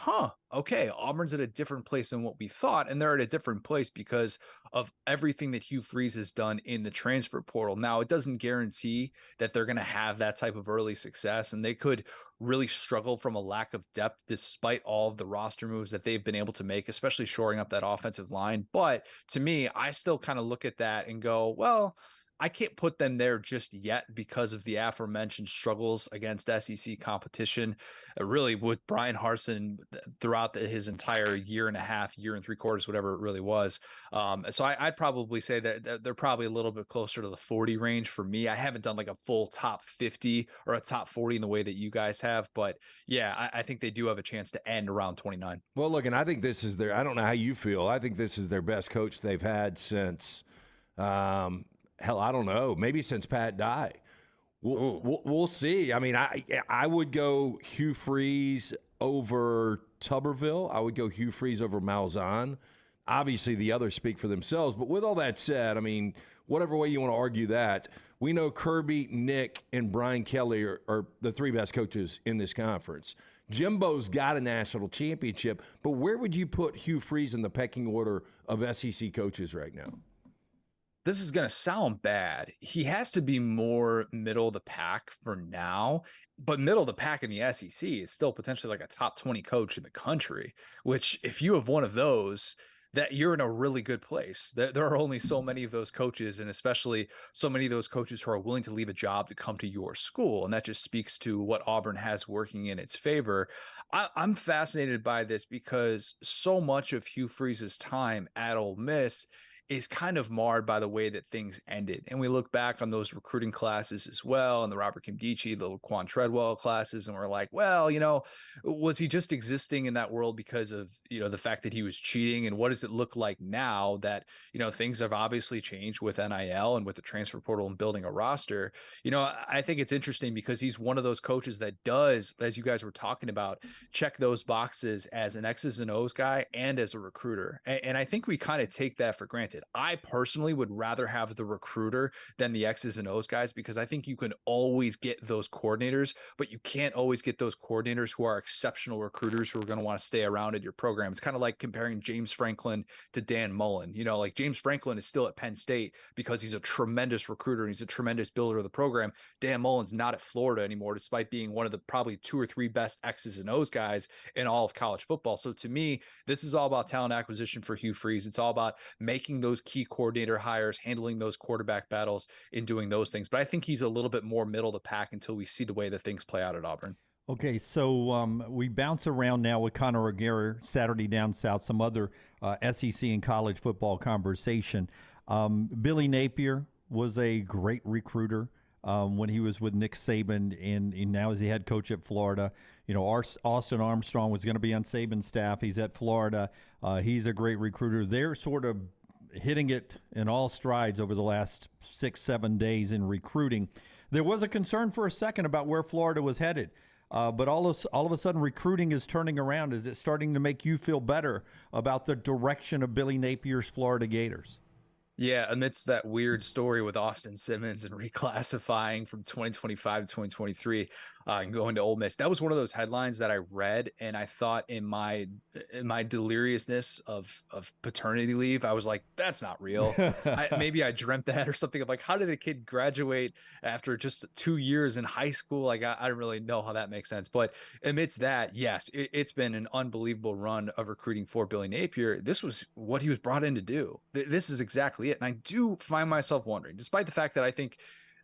okay, Auburn's at a different place than what we thought. And they're at a different place because of everything that Hugh Freeze has done in the transfer portal. Now, it doesn't guarantee that they're going to have that type of early success, and they could really struggle from a lack of depth despite all of the roster moves that they've been able to make, especially shoring up that offensive line. But to me, I still kind of look at that and go, well, I can't put them there just yet because of the aforementioned struggles against SEC competition. Really, with Brian Harsin throughout his entire year and a half, year and 3/4, whatever it really was. So I'd probably say that they're probably a little bit closer to the 40 range for me. I haven't done like a full top 50 or a top 40 in the way that you guys have, but yeah, I think they do have a chance to end around 29. Well, look, and I think this is I don't know how you feel. I think this is their best coach they've had since, hell, I don't know, maybe since Pat Dye. We'll see. I mean, I would go Hugh Freeze over Tuberville. I would go Hugh Freeze over Malzahn. Obviously, the others speak for themselves. But with all that said, I mean, whatever way you want to argue that, we know Kirby, Nick, and Brian Kelly are the 3 best coaches in this conference. Jimbo's got a national championship, but where would you put Hugh Freeze in the pecking order of SEC coaches right now? This is going to sound bad. He has to be more middle of the pack for now, but middle of the pack in the SEC is still potentially like a top 20 coach in the country, which if you have one of those, that you're in a really good place. There are only so many of those coaches, and especially so many of those coaches who are willing to leave a job to come to your school. And that just speaks to what Auburn has working in its favor. I'm fascinated by this because so much of Hugh Freeze's time at Ole Miss is kind of marred by the way that things ended. And we look back on those recruiting classes as well, and the Robert Kimdichie, the Laquan Treadwell classes, and we're like, well, was he just existing in that world because of, the fact that he was cheating? And what does it look like now that, things have obviously changed with NIL and with the transfer portal and building a roster? I think it's interesting because he's one of those coaches that does, as you guys were talking about, check those boxes as an X's and O's guy and as a recruiter. And I think we kind of take that for granted. I personally would rather have the recruiter than the X's and O's guys, because I think you can always get those coordinators, but you can't always get those coordinators who are exceptional recruiters who are going to want to stay around at your program. It's kind of like comparing James Franklin to Dan Mullen. Like James Franklin is still at Penn State because he's a tremendous recruiter and he's a tremendous builder of the program. Dan Mullen's not at Florida anymore, despite being one of the probably 2 or 3 best X's and O's guys in all of college football. So to me, this is all about talent acquisition for Hugh Freeze. It's all about making those key coordinator hires, handling those quarterback battles, and doing those things. But I think he's a little bit more middle of the pack until we see the way that things play out at Auburn. Okay, so we bounce around now with Connor O'Gara, Saturday Down South, some other SEC and college football conversation. Billy Napier was a great recruiter when he was with Nick Saban, and now is the head coach at Florida. Austin Armstrong was going to be on Saban's staff. He's at Florida. He's a great recruiter. They're sort of hitting it in all strides over the last 6-7 days in recruiting. There was a concern for a second about where Florida was headed, but all of a sudden recruiting is turning around. Is it starting to make you feel better about the direction of Billy Napier's Florida Gators? Yeah, amidst that weird story with Austin Simmons and reclassifying from 2025 to 2023 and going to Ole Miss, that was one of those headlines that I read, and I thought in my deliriousness of paternity leave, I was like, that's not real. Maybe I dreamt that or something. I'm like, how did a kid graduate after just 2 years in high school? Like, I don't really know how that makes sense. But amidst that, yes, it's been an unbelievable run of recruiting for Billy Napier. This was what he was brought in to do. This is exactly it. And I do find myself wondering, despite the fact that I think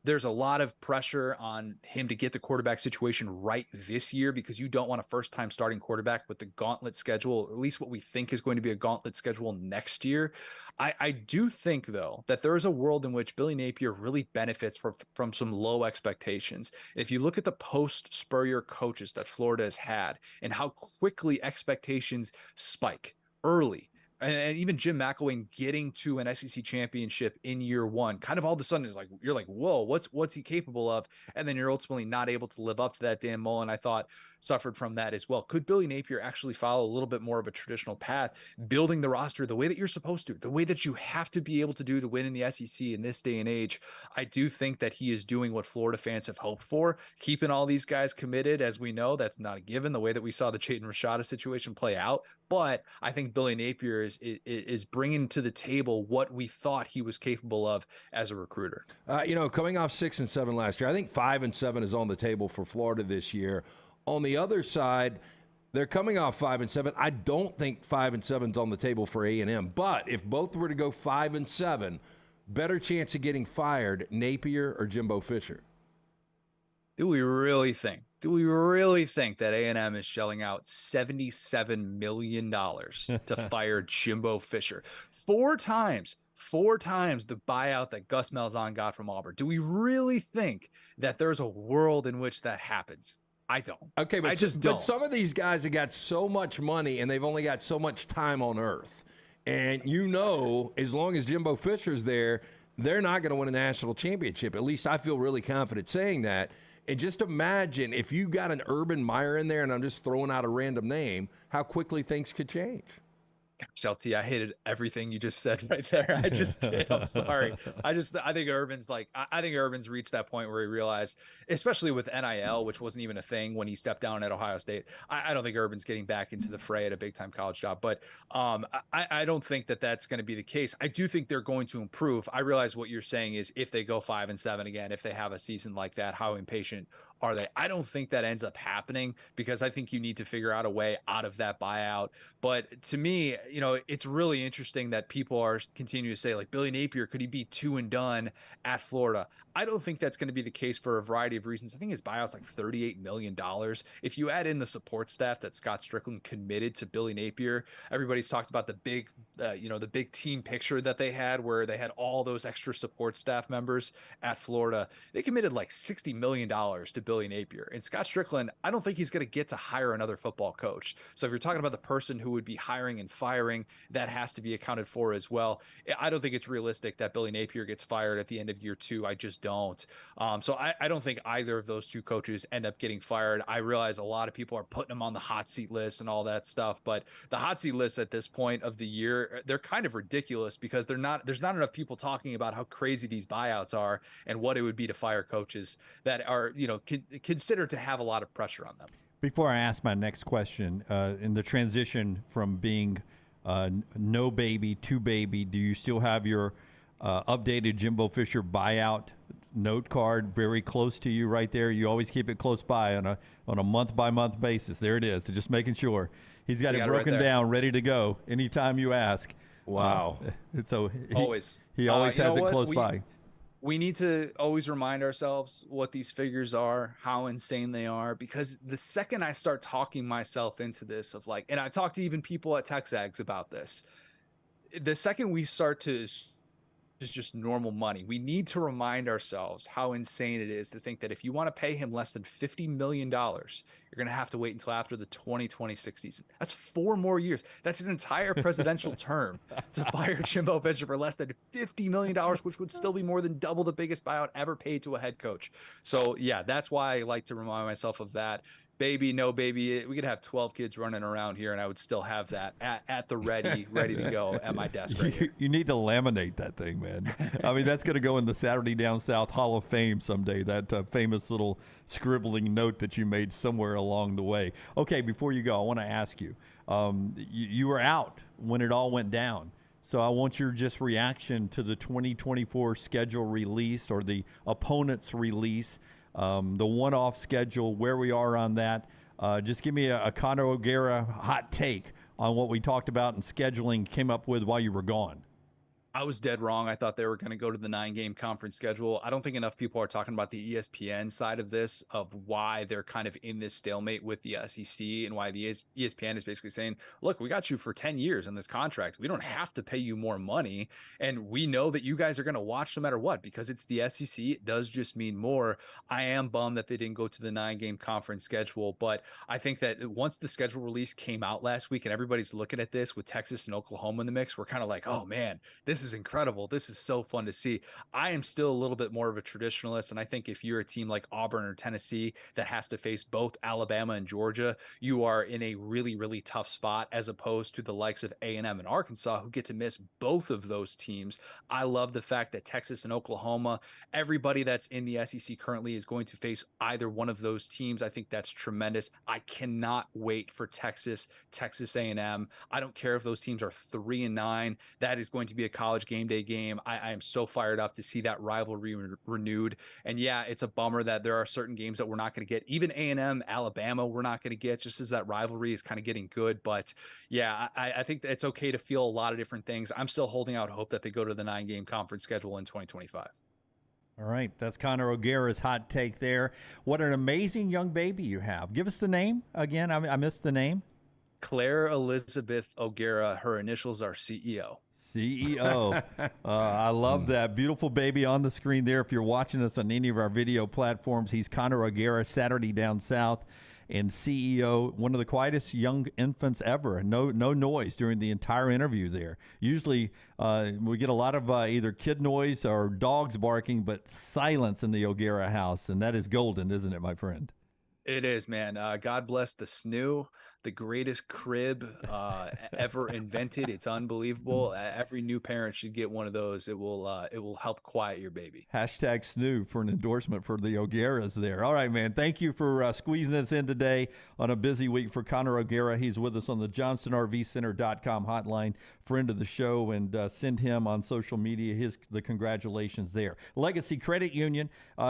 there's a lot of pressure on him to get the quarterback situation right this year, because you don't want a first-time starting quarterback with the gauntlet schedule, or at least what we think is going to be a gauntlet schedule next year. I do think, though, that there is a world in which Billy Napier really benefits from some low expectations. If you look at the post-Spurrier coaches that Florida has had and how quickly expectations spike early, and even Jim McElwain getting to an SEC championship in year one, kind of all of a sudden is like, you're like, whoa, what's he capable of? And then you're ultimately not able to live up to that. Dan Mullen, I thought, suffered from that as well. Could Billy Napier actually follow a little bit more of a traditional path, building the roster the way that you're supposed to, the way that you have to be able to do to win in the SEC in this day and age? I do think that he is doing what Florida fans have hoped for, keeping all these guys committed. As we know, that's not a given, the way that we saw the Chayton Rashada situation play out. But I think Billy Napier is bringing to the table what we thought he was capable of as a recruiter. Coming off 6 and 7 last year, I think 5 and 7 is on the table for Florida this year. On the other side, they're coming off 5 and 7. I don't think 5 and 7 is on the table for A&M. But if both were to go 5 and 7, better chance of getting fired, Napier or Jimbo Fisher? Do we really think that A&M is shelling out $77 million to fire Jimbo Fisher? Four times the buyout that Gus Malzahn got from Auburn. Do we really think that there's a world in which that happens? I don't. Okay, but don't. Some of these guys have got so much money and they've only got so much time on earth. And as long as Jimbo Fisher's there, they're not going to win a national championship. At least I feel really confident saying that. And just imagine if you got an Urban Meyer in there, and I'm just throwing out a random name, how quickly things could change. Gosh, LT, I hated everything you just said right there. I just did. I'm sorry. I think Urban's reached that point where he realized, especially with NIL, which wasn't even a thing when he stepped down at Ohio State. I don't think Urban's getting back into the fray at a big time college job, but I don't think that that's going to be the case. I do think they're going to improve. I realize what you're saying is if they go 5 and 7 again, if they have a season like that, how impatient are they? I don't think that ends up happening because I think you need to figure out a way out of that buyout. But to me, it's really interesting that people are continuing to say, like, Billy Napier, could he be 2 and done at Florida? I don't think that's going to be the case for a variety of reasons. I think his buyout's like $38 million. If you add in the support staff that Scott Strickland committed to Billy Napier, everybody's talked about the big team picture that they had where they had all those extra support staff members at Florida. They committed like $60 million to Billy Napier. And Scott Strickland, I don't think he's going to get to hire another football coach. So if you're talking about the person who would be hiring and firing, that has to be accounted for as well. I don't think it's realistic that Billy Napier gets fired at the end of year 2. I just don't. So I don't think either of those two coaches end up getting fired. I realize a lot of people are putting them on the hot seat list and all that stuff, but the hot seat list at this point of the year, they're kind of ridiculous because there's not enough people talking about how crazy these buyouts are and what it would be to fire coaches that are, considered to have a lot of pressure on them. Before I ask my next question, in the transition from being no baby to baby, do you still have your updated Jimbo Fisher buyout note card very close to you right there? You always keep it close by on a month by month basis. There it is. So just making sure he's got it broken down, ready to go anytime you ask. Wow. So he always has it close by. We need to always remind ourselves what these figures are, how insane they are, because the second I start talking myself into this of like, and I talk to even people at TexAgs about this, the second we start to is just normal money, we need to remind ourselves how insane it is to think that if you want to pay him less than $50 million, you're going to have to wait until after the 2026 season. That's 4 more years. That's an entire presidential term to fire Jimbo Fisher for less than $50 million, which would still be more than double the biggest buyout ever paid to a head coach. So yeah, that's why I like to remind myself of that. Baby, no baby, we could have 12 kids running around here and I would still have that at the ready to go at my desk right here. You need to laminate that thing, man. I mean, that's going to go in the Saturday Down South Hall of Fame someday, that famous little scribbling note that you made somewhere along the way. Okay, before you go, I want to ask you, you were out when it all went down. So I want your just reaction to the 2024 schedule release or the opponent's release. The one-off schedule, where we are on that. Just give me a Conor O'Gara hot take on what we talked about and scheduling came up with while you were gone. I was dead wrong. I thought they were going to go to the 9-game conference schedule. I don't think enough people are talking about the ESPN side of this, of why they're kind of in this stalemate with the SEC and why the ESPN is basically saying, look, we got you for 10 years in this contract. We don't have to pay you more money. And we know that you guys are going to watch no matter what, because it's the SEC. It does just mean more. I am bummed that they didn't go to the 9-game conference schedule, but I think that once the schedule release came out last week and everybody's looking at this with Texas and Oklahoma in the mix, we're kind of like, oh man, this is incredible. This is so fun to see. I am still a little bit more of a traditionalist, and I think if you're a team like Auburn or Tennessee that has to face both Alabama and Georgia, you are in a really, really tough spot, as opposed to the likes of A&M and Arkansas, who get to miss both of those teams. I love the fact that Texas and Oklahoma, everybody that's in the SEC currently is going to face either one of those teams. I think that's tremendous. I cannot wait for Texas A&M. I don't care if those teams are 3-9. That is going to be a college game day game. I am so fired up to see that rivalry renewed. And yeah, it's a bummer that there are certain games that we're not going to get. Even A&M, Alabama, we're not going to get, just as that rivalry is kind of getting good. But yeah, I think that it's okay to feel a lot of different things. I'm still holding out hope that they go to the 9-game conference schedule in 2025. All right, that's Connor O'Gara's hot take there. What an amazing young baby you have. Give us the name again. I missed the name. Claire Elizabeth O'Gara. Her initials are CEO. CEO. I love that. Beautiful baby on the screen there. If you're watching us on any of our video platforms, he's Connor O'Gara, Saturday Down South, and CEO, one of the quietest young infants ever. No noise during the entire interview there. Usually we get a lot of either kid noise or dogs barking, but silence in the O'Gara house, and that is golden, isn't it, my friend? It is, man. God bless the snoo, the greatest crib ever invented. It's unbelievable. Every new parent should get one of those. It will help quiet your baby. Hashtag snoo for an endorsement for the O'Garas there. All right, man. Thank you for squeezing us in today on a busy week for Connor O'Gara. He's with us on the JohnstonRVCenter.com hotline, friend of the show, and send him on social media the congratulations there. Legacy Credit Union,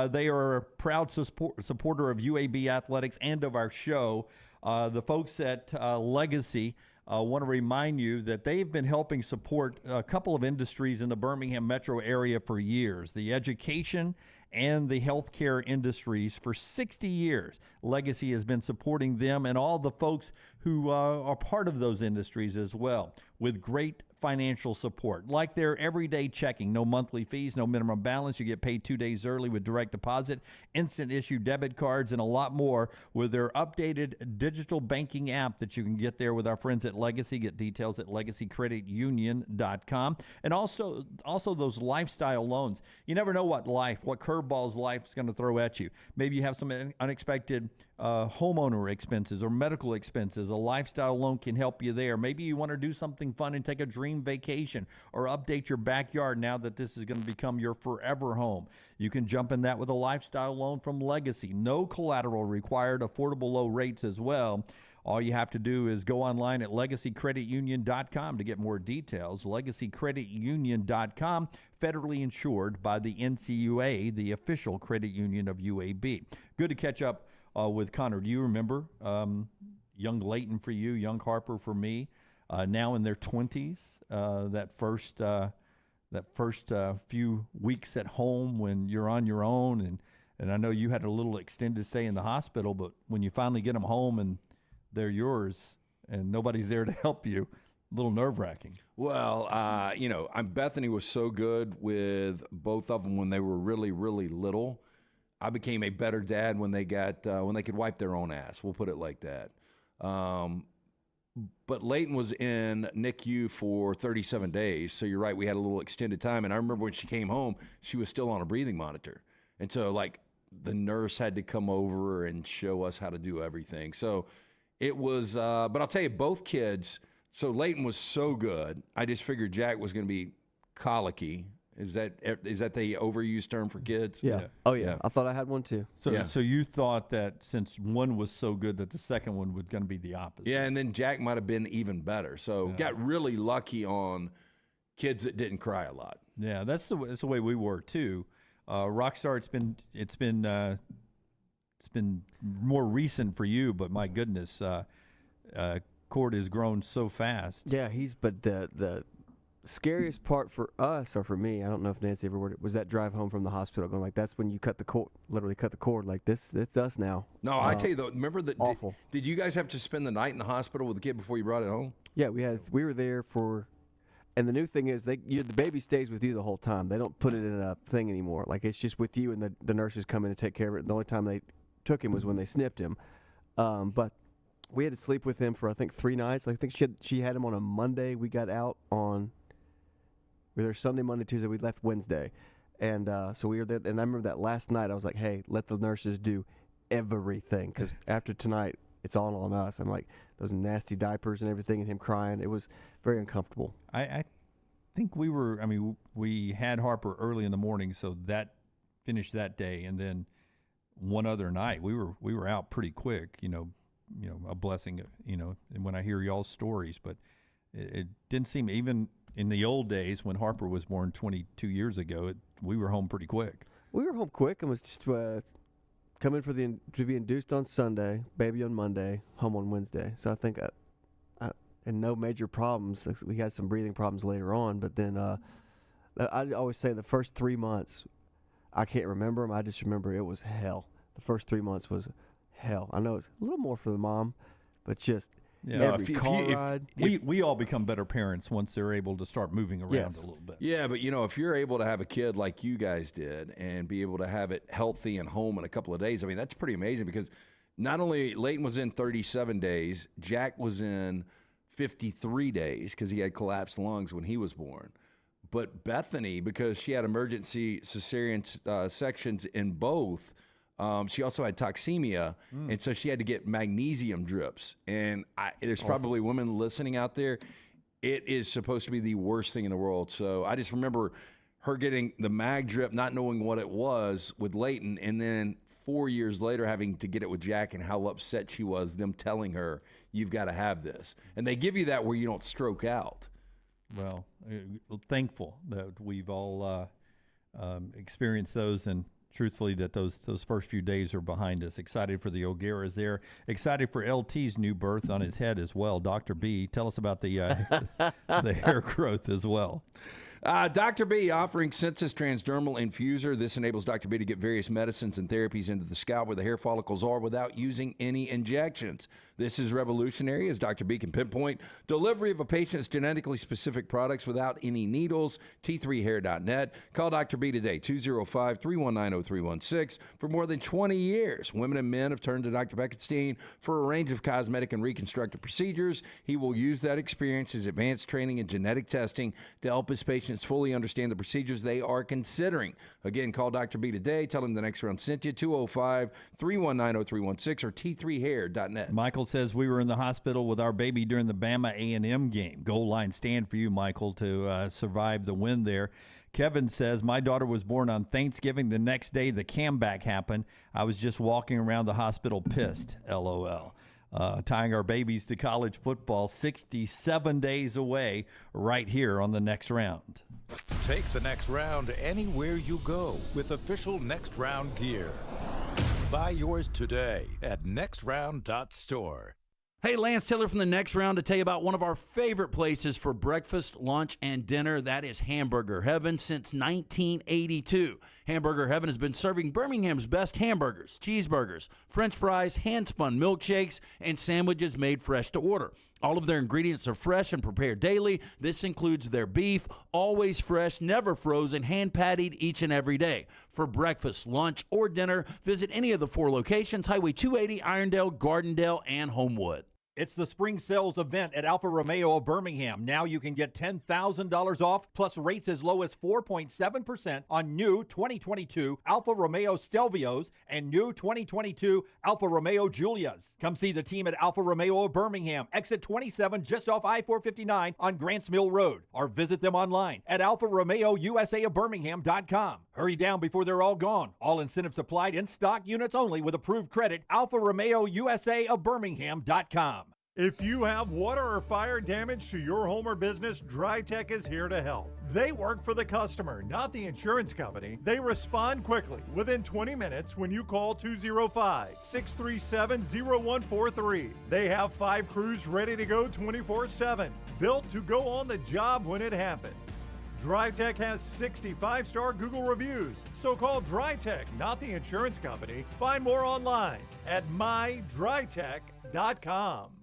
they are a proud supporter of UAB athletics and of our show. The folks at Legacy want to remind you that they've been helping support a couple of industries in the Birmingham metro area for years, the education and the healthcare industries for 60 years. Legacy has been supporting them and all the folks who are part of those industries as well, with great financial support, like their everyday checking, no monthly fees, no minimum balance. You get paid 2 days early with direct deposit, instant issue debit cards, and a lot more with their updated digital banking app that you can get there with our friends at Legacy. Get details at legacycreditunion.com. And also those lifestyle loans. You never know what curveballs life is going to throw at you. Maybe you have some unexpected homeowner expenses or medical expenses. A lifestyle loan can help you there. Maybe you want to do something fun and take a dream vacation or update your backyard now that this is going to become your forever home. You can jump in that with a lifestyle loan from Legacy. No collateral required, affordable low rates as well. All you have to do is go online at legacycreditunion.com to get more details. Legacycreditunion.com, federally insured by the NCUA, the official credit union of UAB. Good to catch up with Connor. Do you remember young Leighton for you, young Harper for me, now in their 20s, that first few weeks at home when you're on your own, and I know you had a little extended stay in the hospital, but when you finally get them home and they're yours and nobody's there to help you, a little nerve-wracking. Well, Bethany was so good with both of them when they were really, really little. I became a better dad when they could wipe their own ass. We'll put it like that. But Leighton was in NICU for 37 days. So you're right. We had a little extended time. And I remember when she came home, she was still on a breathing monitor. And so the nurse had to come over and show us how to do everything. So it was, but I'll tell you, both kids, so Leighton was so good. I just figured Jack was going to be colicky. Is that the overused term for kids? Yeah. Oh, yeah. I thought I had one, too. So you thought that since one was so good that the second one was going to be the opposite. Yeah, and then Jack might have been even better. So got really lucky on kids that didn't cry a lot. Yeah, that's the way we were, too. Rockstar, it's been more recent for you, but my goodness, Cord has grown so fast. Yeah, but the scariest part for us, or for me, I don't know if Nancy ever was that drive home from the hospital, going like, that's when you cut the cord, literally cut the cord. Like this, it's us now. No, I tell you though, remember that? Awful. Did you guys have to spend the night in the hospital with the kid before you brought it home? Yeah, we were there for, and the new thing is the baby stays with you the whole time. They don't put it in a thing anymore. Like it's just with you, and the nurses come in and take care of it. The only time they took him was when they snipped him, but we had to sleep with him for I think 3 nights. Like, I think she had him on a Monday. We got out on. We were there Sunday, Monday, Tuesday. We left Wednesday, and so we were there. And I remember that last night. I was like, "Hey, let the nurses do everything, because after tonight, it's all on us." I'm like, those nasty diapers and everything, and him crying. It was very uncomfortable. I think we were. I mean, we had Harper early in the morning, so that finished that day, and then one other night we were out pretty quick. A blessing. And when I hear y'all's stories, but it didn't seem, even in the old days when Harper was born 22 years ago, we were home pretty quick. We were home quick and was just coming to be induced on Sunday, baby on Monday, home on Wednesday. So I think and no major problems. We had some breathing problems later on, but then I always say the first 3 months, I can't remember them. I just remember it was hell. The first 3 months was hell. I know it's a little more for the mom, but just every car ride. We all become better parents once they're able to start moving around a little bit. Yeah, but if you're able to have a kid like you guys did and be able to have it healthy and home in a couple of days, I mean, that's pretty amazing, because not only Leighton was in 37 days, Jack was in 53 days because he had collapsed lungs when he was born. But Bethany, because she had emergency cesarean sections in both, she also had toxemia, and so she had to get magnesium drips. And there's probably women listening out there. It is supposed to be the worst thing in the world. So I just remember her getting the mag drip, not knowing what it was with Leighton, and then 4 years later having to get it with Jack, and how upset she was, them telling her, you've got to have this. And they give you that where you don't stroke out. Well, thankful that we've all experienced those, and truthfully that those first few days are behind us. Excited for the O'Garas there. Excited for LT's new birth on his head as well. Dr. B, tell us about the hair growth as well. Dr. B offering Sensus Transdermal Infuser. This enables Dr. B to get various medicines and therapies into the scalp where the hair follicles are without using any injections. This is revolutionary, as Dr. B can pinpoint delivery of a patient's genetically specific products without any needles. T3hair.net. Call Dr. B today, 205-319-0316. For more than 20 years, women and men have turned to Dr. Beckenstein for a range of cosmetic and reconstructive procedures. He will use that experience, his advanced training in genetic testing, to help his patients fully understand the procedures they are considering. Again, call Dr. B today. Tell him the next round sent you, 205-319-0316 or T3hair.net. Michael says we were in the hospital with our baby during the Bama A&M game. Goal line stand for you, Michael, to survive the win there. Kevin says, my daughter was born on Thanksgiving. The next day, the comeback happened. I was just walking around the hospital pissed, LOL. Tying our babies to college football, 67 days away, right here on the Next Round. Take the Next Round anywhere you go with official Next Round gear. Buy yours today at nextround.store. Hey, Lance Taylor from the Next Round to tell you about one of our favorite places for breakfast, lunch, and dinner. That is Hamburger Heaven since 1982. Hamburger Heaven has been serving Birmingham's best hamburgers, cheeseburgers, French fries, hand-spun milkshakes, and sandwiches made fresh to order. All of their ingredients are fresh and prepared daily. This includes their beef, always fresh, never frozen, hand-pattied each and every day. For breakfast, lunch, or dinner, visit any of the 4 locations, Highway 280, Irondale, Gardendale, and Homewood. It's the spring sales event at Alfa Romeo of Birmingham. Now you can get $10,000 off, plus rates as low as 4.7% on new 2022 Alfa Romeo Stelvios and new 2022 Alfa Romeo Giulias. Come see the team at Alfa Romeo of Birmingham, exit 27 just off I-459 on Grants Mill Road, or visit them online at alfaromeousaofbirmingham.com. Hurry down before they're all gone. All incentives applied, in stock units only with approved credit. Alfa Romeo USA of Birmingham.com. If you have water or fire damage to your home or business, DryTech is here to help. They work for the customer, not the insurance company. They respond quickly, within 20 minutes when you call 205-637-0143. They have 5 crews ready to go 24/7, built to go on the job when it happens. DryTech has 65-star Google reviews, so call DryTech, not the insurance company. Find more online at mydrytech.com.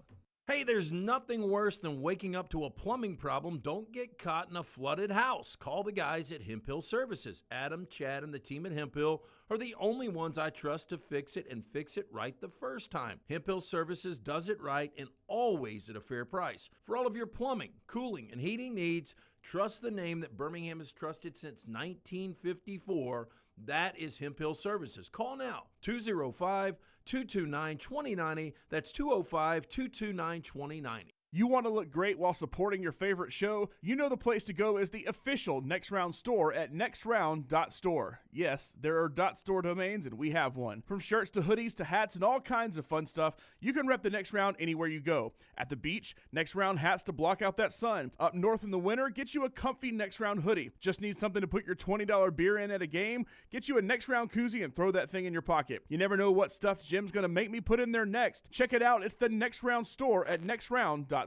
Hey, there's nothing worse than waking up to a plumbing problem. Don't get caught in a flooded house. Call the guys at Hemp Hill Services. Adam, Chad, and the team at Hemp Hill are the only ones I trust to fix it and fix it right the first time. Hemp Hill Services does it right and always at a fair price. For all of your plumbing, cooling, and heating needs, trust the name that Birmingham has trusted since 1954. That is Hemp Hill Services. Call now, 205-229-2090. That's 205-229-2090. You want to look great while supporting your favorite show? You know the place to go is the official Next Round store at nextround.store. Yes, there are .store domains, and we have one. From shirts to hoodies to hats and all kinds of fun stuff, you can rep the Next Round anywhere you go. At the beach, Next Round hats to block out that sun. Up north in the winter, get you a comfy Next Round hoodie. Just need something to put your $20 beer in at a game? Get you a Next Round koozie and throw that thing in your pocket. You never know what stuff Jim's going to make me put in there next. Check it out. It's the Next Round store at nextround.store.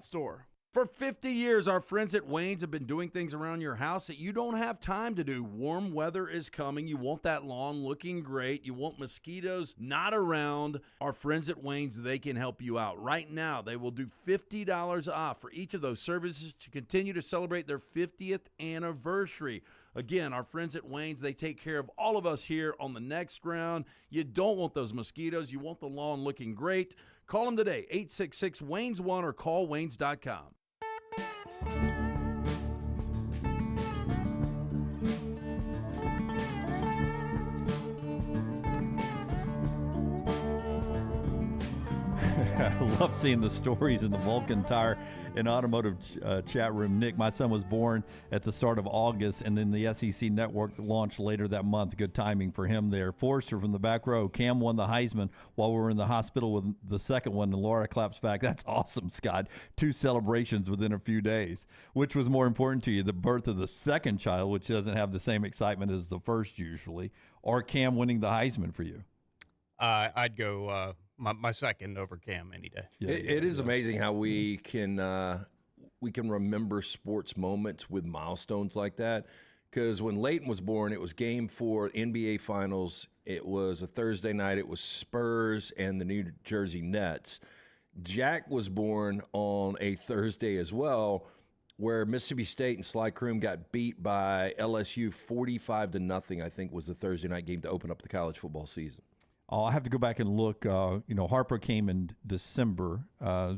For 50 years, our friends at Wayne's have been doing things around your house that you don't have time to do. Warm weather is coming. You want that lawn looking great. You want mosquitoes not around. Our friends at Wayne's, they can help you out. Right now, they will do $50 off for each of those services to continue to celebrate their 50th anniversary. Again, our friends at Wayne's, they take care of all of us here on the Next Round. You don't want those mosquitoes. You want the lawn looking great. Call them today, 866-WAYNES1 or call waynes.com. I love seeing the stories in the Vulcan Tire and Automotive chat room. Nick, my son was born at the start of August, and then the SEC Network launched later that month. Good timing for him there. Forrester from the back row. Cam won the Heisman while we were in the hospital with the second one, and Laura claps back. That's awesome, Scott. 2 celebrations within a few days. Which was more important to you, the birth of the second child, which doesn't have the same excitement as the first usually, or Cam winning the Heisman for you? I'd go my second over Cam any day. It is amazing how we can remember sports moments with milestones like that. Because when Leighton was born, it was Game 4 NBA Finals. It was a Thursday night. It was Spurs and the New Jersey Nets. Jack was born on a Thursday as well, where Mississippi State and Sly Kroom got beat by LSU 45-0. I think was the Thursday night game to open up the college football season. Oh, I have to go back and look. Harper came in December,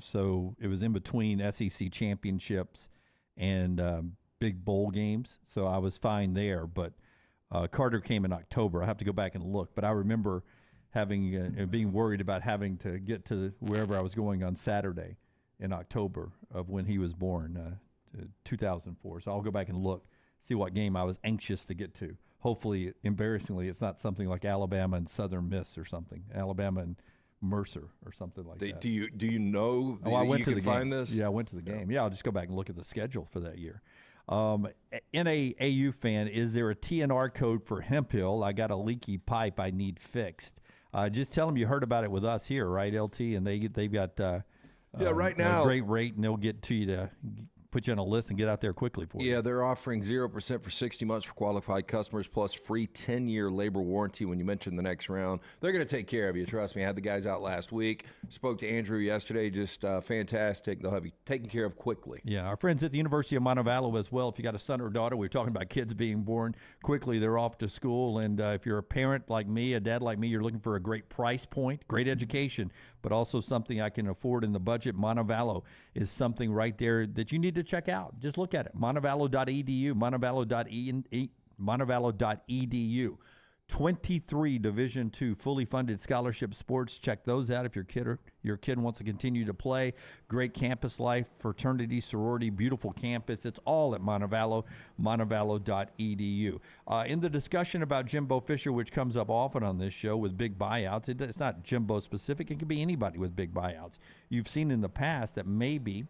so it was in between SEC championships and big bowl games, so I was fine there. But Carter came in October. I have to go back and look. But I remember being worried about having to get to wherever I was going on Saturday in October of when he was born, 2004. So I'll go back and look, see what game I was anxious to get to. Hopefully, embarrassingly, it's not something like Alabama and Southern Miss or something. Alabama and Mercer or something like that. Do you know? I went to the game. Find this? Yeah, I went to the game. Yeah, I'll just go back and look at the schedule for that year. NAAU fan, is there a TNR code for Hemp Hill? I got a leaky pipe I need fixed. Just tell them you heard about it with us here, right, LT? And they've got right now a great rate, and they'll get to you to put you on a list and get out there quickly for you. Yeah, they're offering 0% for 60 months for qualified customers, plus free 10-year labor warranty when you mention the Next Round. They're going to take care of you. Trust me. I had the guys out last week. Spoke to Andrew yesterday. Just fantastic. They'll have you taken care of quickly. Yeah, our friends at the University of Montevallo as well. If you got a son or daughter, we were talking about kids being born quickly. They're off to school. And if you're a parent like me, a dad like me, you're looking for a great price point, great education, but also something I can afford in the budget. Montevallo is something right there that you need to check out. Just look at it. Montevallo.edu, Montevallo.edu. 23 Division II fully funded scholarship sports. Check those out if your kid wants to continue to play. Great campus life, fraternity, sorority, beautiful campus. It's all at Montevallo, montevallo.edu. In the discussion about Jimbo Fisher, which comes up often on this show with big buyouts, it's not Jimbo specific. It can be anybody with big buyouts. You've seen in the past that maybe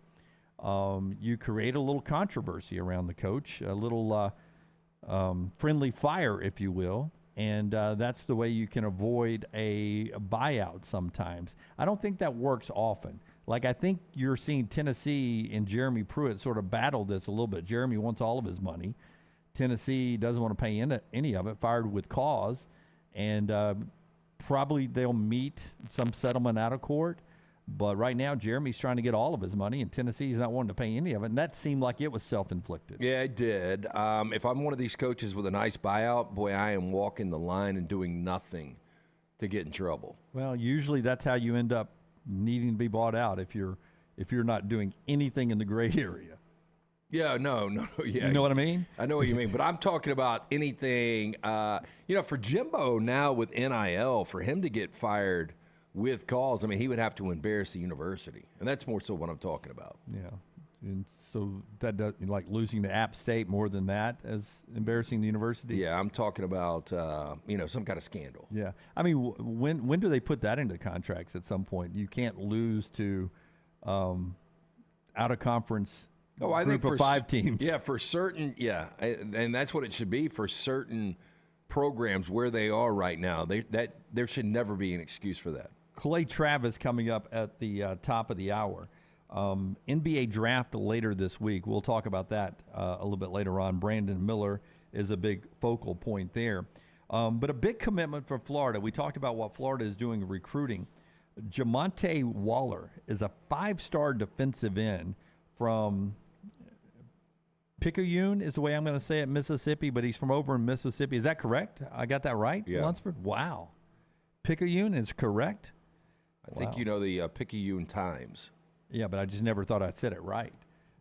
you create a little controversy around the coach, a little friendly fire, if you will. And that's the way you can avoid a buyout sometimes. I don't think that works often. Like, I think you're seeing Tennessee and Jeremy Pruitt sort of battle this a little bit. Jeremy wants all of his money. Tennessee doesn't want to pay any of it, fired with cause. And probably they'll meet some settlement out of court. But right now, Jeremy's trying to get all of his money, and Tennessee's not wanting to pay any of it. And that seemed like it was self-inflicted. Yeah, it did. If I'm one of these coaches with a nice buyout, boy, I am walking the line and doing nothing to get in trouble. Well, usually that's how you end up needing to be bought out if you're not doing anything in the gray area. Yeah, no, yeah. You know what I mean? I know what you mean, but I'm talking about anything, for Jimbo now with NIL, for him to get fired with calls, I mean, he would have to embarrass the university, and that's more so what I'm talking about. Yeah, and so that does, like losing to App State more than that as embarrassing the university. Yeah, I'm talking about some kind of scandal. Yeah, I mean, when do they put that into contracts? At some point, you can't lose to out of conference. I think for 5 teams. Yeah, for certain. Yeah, and that's what it should be for certain programs where they are right now. There should never be an excuse for that. Clay Travis coming up at the top of the hour. NBA draft later this week. We'll talk about that a little bit later on. Brandon Miller is a big focal point there. But a big commitment for Florida. We talked about what Florida is doing recruiting. Jamonte Waller is a 5-star defensive end from Picayune is the way I'm going to say it, Mississippi, but he's from over in Mississippi. Is that correct? I got that right? Yeah. Lunsford? Wow. Picayune is correct? I think you know the Picayune Times. Yeah, but I just never thought I'd said it right.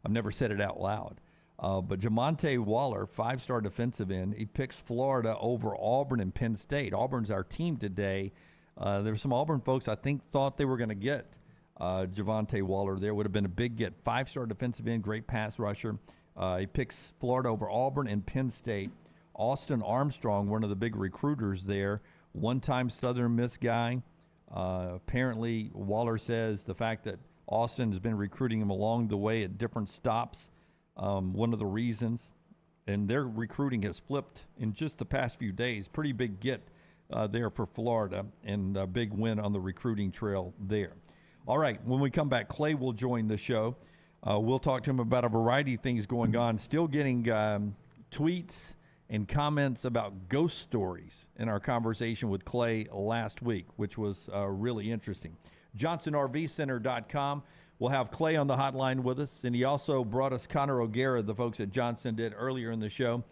I've never said it out loud. But Jamonte Waller, 5-star defensive end, he picks Florida over Auburn and Penn State. Auburn's our team today. There were some Auburn folks I think thought they were going to get Jamonte Waller there. Would have been a big get. 5-star defensive end, great pass rusher. He picks Florida over Auburn and Penn State. Austin Armstrong, one of the big recruiters there, one-time Southern Miss guy. Apparently, Waller says the fact that Austin has been recruiting him along the way at different stops, one of the reasons. And their recruiting has flipped in just the past few days. Pretty big get there for Florida, and a big win on the recruiting trail there. All right, when we come back, Clay will join the show. We'll talk to him about a variety of things going on. Still getting tweets and comments about ghost stories in our conversation with Clay last week, which was really interesting. JohnsonRVCenter.com. We'll have Clay on the hotline with us, and he also brought us Connor O'Gara, the folks at Johnston did earlier in the show.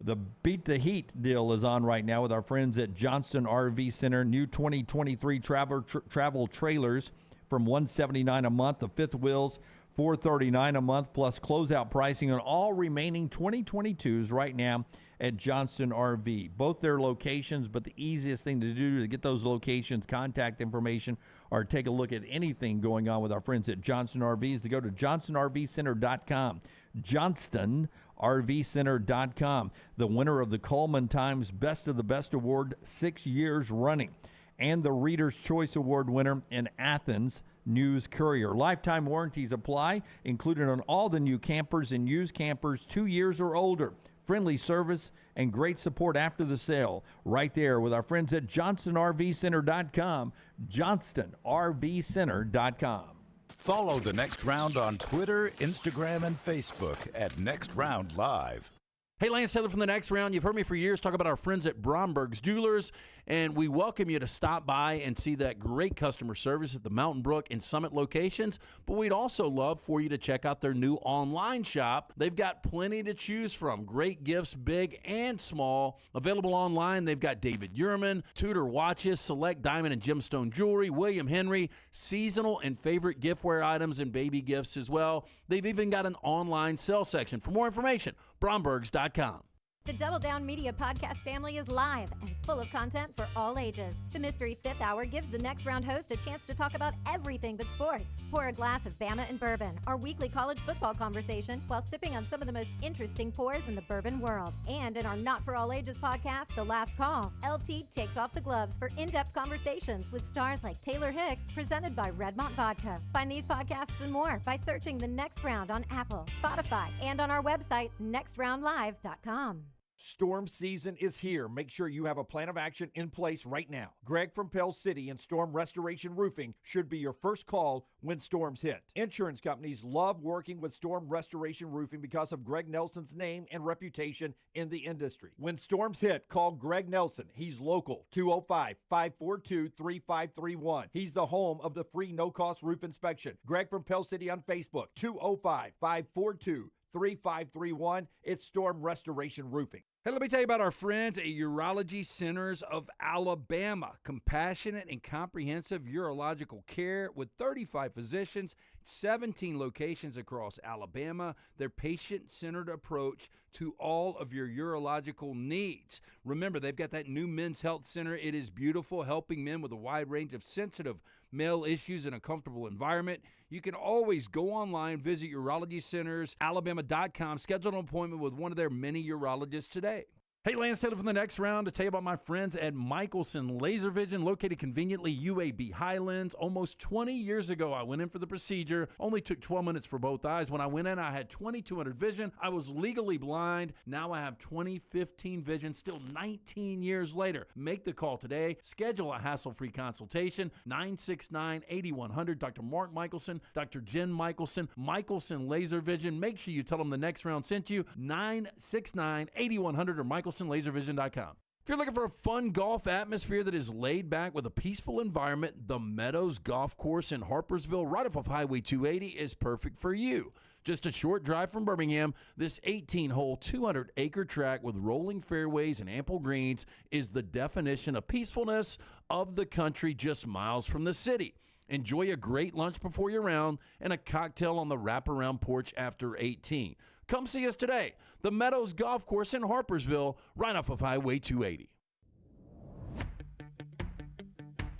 The Beat the Heat deal is on right now with our friends at Johnston RV Center. New 2023 travel trailers from $179 a month. The fifth wheels, $439 a month, plus closeout pricing on all remaining 2022s right now at Johnston RV. Both their locations, but the easiest thing to do to get those locations, contact information, or take a look at anything going on with our friends at Johnston RV is to go to johnstonrvcenter.com. johnstonrvcenter.com. The winner of the Coleman Times Best of the Best Award 6 years running, and the Reader's Choice Award winner in Athens News Courier. Lifetime warranties apply, included on all the new campers and used campers 2 years or older. Friendly service and great support after the sale. Right there with our friends at johnstonrvcenter.com. johnstonrvcenter.com. Follow The Next Round on Twitter, Instagram, and Facebook at Next Round Live. Hey, Lance Taylor from The Next Round. You've heard me for years talk about our friends at Bromberg's Jewelers, and we welcome you to stop by and see that great customer service at the Mountain Brook and Summit locations. But we'd also love for you to check out their new online shop. They've got plenty to choose from. Great gifts, big and small. Available online, they've got David Yurman, Tudor watches, select diamond and gemstone jewelry, William Henry, seasonal and favorite giftware items, and baby gifts as well. They've even got an online sale section. For more information, Brombergs.com. The Double Down Media podcast family is live and full of content for all ages. The Mystery Fifth Hour gives the Next Round host a chance to talk about everything but sports. Pour a glass of Bama and bourbon, our weekly college football conversation, while sipping on some of the most interesting pours in the bourbon world. And in our Not For All Ages podcast, The Last Call, LT takes off the gloves for in-depth conversations with stars like Taylor Hicks, presented by Redmont Vodka. Find these podcasts and more by searching The Next Round on Apple, Spotify, and on our website, nextroundlive.com. Storm season is here. Make sure you have a plan of action in place right now. Greg from Pell City and Storm Restoration Roofing should be your first call when storms hit. Insurance companies love working with Storm Restoration Roofing because of Greg Nelson's name and reputation in the industry. When storms hit, call Greg Nelson. He's local, 205-542-3531. He's the home of the free no-cost roof inspection. Greg from Pell City on Facebook, 205-542-3531. It's Storm Restoration Roofing. Hey, let me tell you about our friends at Urology Centers of Alabama. Compassionate and comprehensive urological care with 35 physicians, 17 locations across Alabama. Their patient-centered approach to all of your urological needs. Remember, they've got that new men's health center. It is beautiful, helping men with a wide range of sensitive male issues in a comfortable environment. You can always go online, visit urologycentersalabama.com, schedule an appointment with one of their many urologists today. Hey, Lance Taylor from the Next Round to tell you about my friends at Michelson Laser Vision, located conveniently UAB Highlands. Almost 20 years ago, I went in for the procedure. Only took 12 minutes for both eyes. When I went in, I had 20/200 vision. I was legally blind. Now I have 20/15 vision, still 19 years later. Make the call today. Schedule a hassle-free consultation, 969-8100. Dr. Mark Michelson, Dr. Jen Michelson, Michelson Laser Vision. Make sure you tell them the Next Round sent you, 969-8100 or MichelsonLaserVision.com. If you're looking for a fun golf atmosphere that is laid back with a peaceful environment, the Meadows Golf Course in Harpersville, right off of Highway 280, is perfect for you. Just a short drive from Birmingham, this 18-hole, 200-acre track with rolling fairways and ample greens is the definition of peacefulness of the country just miles from the city. Enjoy a great lunch before your round and a cocktail on the wraparound porch after 18. Come see us today. The Meadows Golf Course in Harpersville, right off of Highway 280.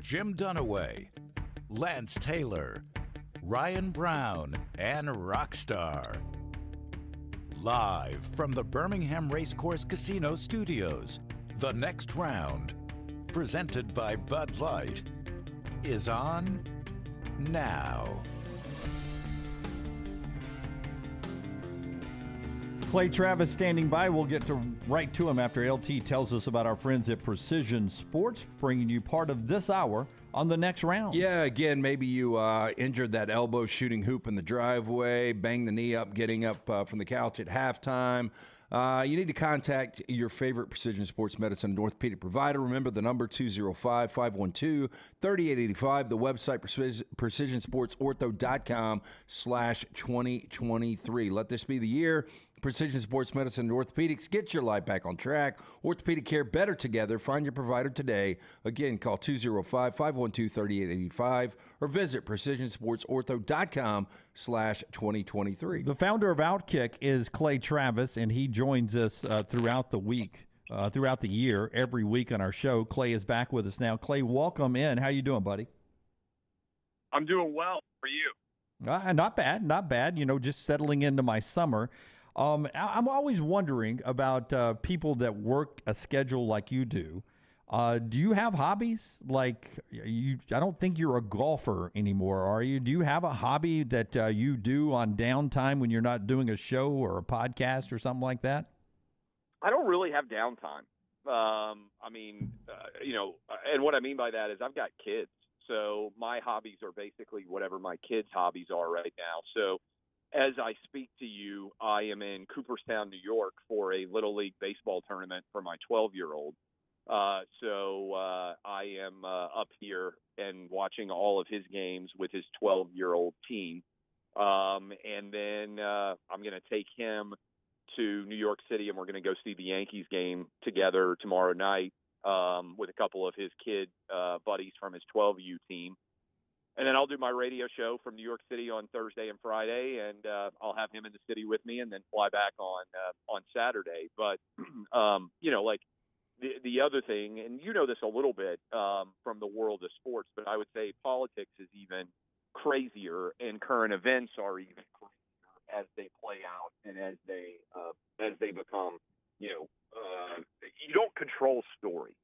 Jim Dunaway, Lance Taylor, Ryan Brown, and Rockstar. Live from the Birmingham Racecourse Casino Studios, The Next Round, presented by Bud Light, is on now. Clay Travis standing by. We'll get right to him after LT tells us about our friends at Precision Sports, bringing you part of this hour on The Next Round. Yeah, again, maybe you injured that elbow shooting hoop in the driveway, banged the knee up getting up from the couch at halftime. You need to contact your favorite Precision Sports Medicine and orthopedic provider. Remember the number 205-512-3885, the website precisionsportsortho.com/2023. Let this be the year Precision Sports Medicine and Orthopedics get your life back on track. Orthopedic care better together. Find your provider today. Again, call 205-512-3885 or visit precisionsportsortho.com/2023. The founder of Outkick is Clay Travis, and he joins us throughout the week, throughout the year, every week on our show. Clay is back with us now. Clay, welcome in. How you doing, buddy? I'm doing well. How are you? Not bad, not bad. You know, just settling into my summer. I'm always wondering about people that work a schedule like you do. Do you have hobbies? Like I don't think you're a golfer anymore, are you? Do you have a hobby that you do on downtime when you're not doing a show or a podcast or something like that? I don't really have downtime. And what I mean by that is I've got kids. So my hobbies are basically whatever my kids' hobbies are right now. So as I speak to you, I am in Cooperstown, New York for a Little League baseball tournament for my 12-year-old. So I am up here and watching all of his games with his 12-year-old team. And then I'm going to take him to New York City, and we're going to go see the Yankees game together tomorrow night with a couple of his kid buddies from his 12U team. and then I'll do my radio show from New York City on Thursday and Friday, and I'll have him in the city with me, and then fly back on Saturday. But like the other thing, and you know this a little bit from the world of sports, but I would say politics is even crazier, and current events are even crazier as they play out and as they become, you don't control story.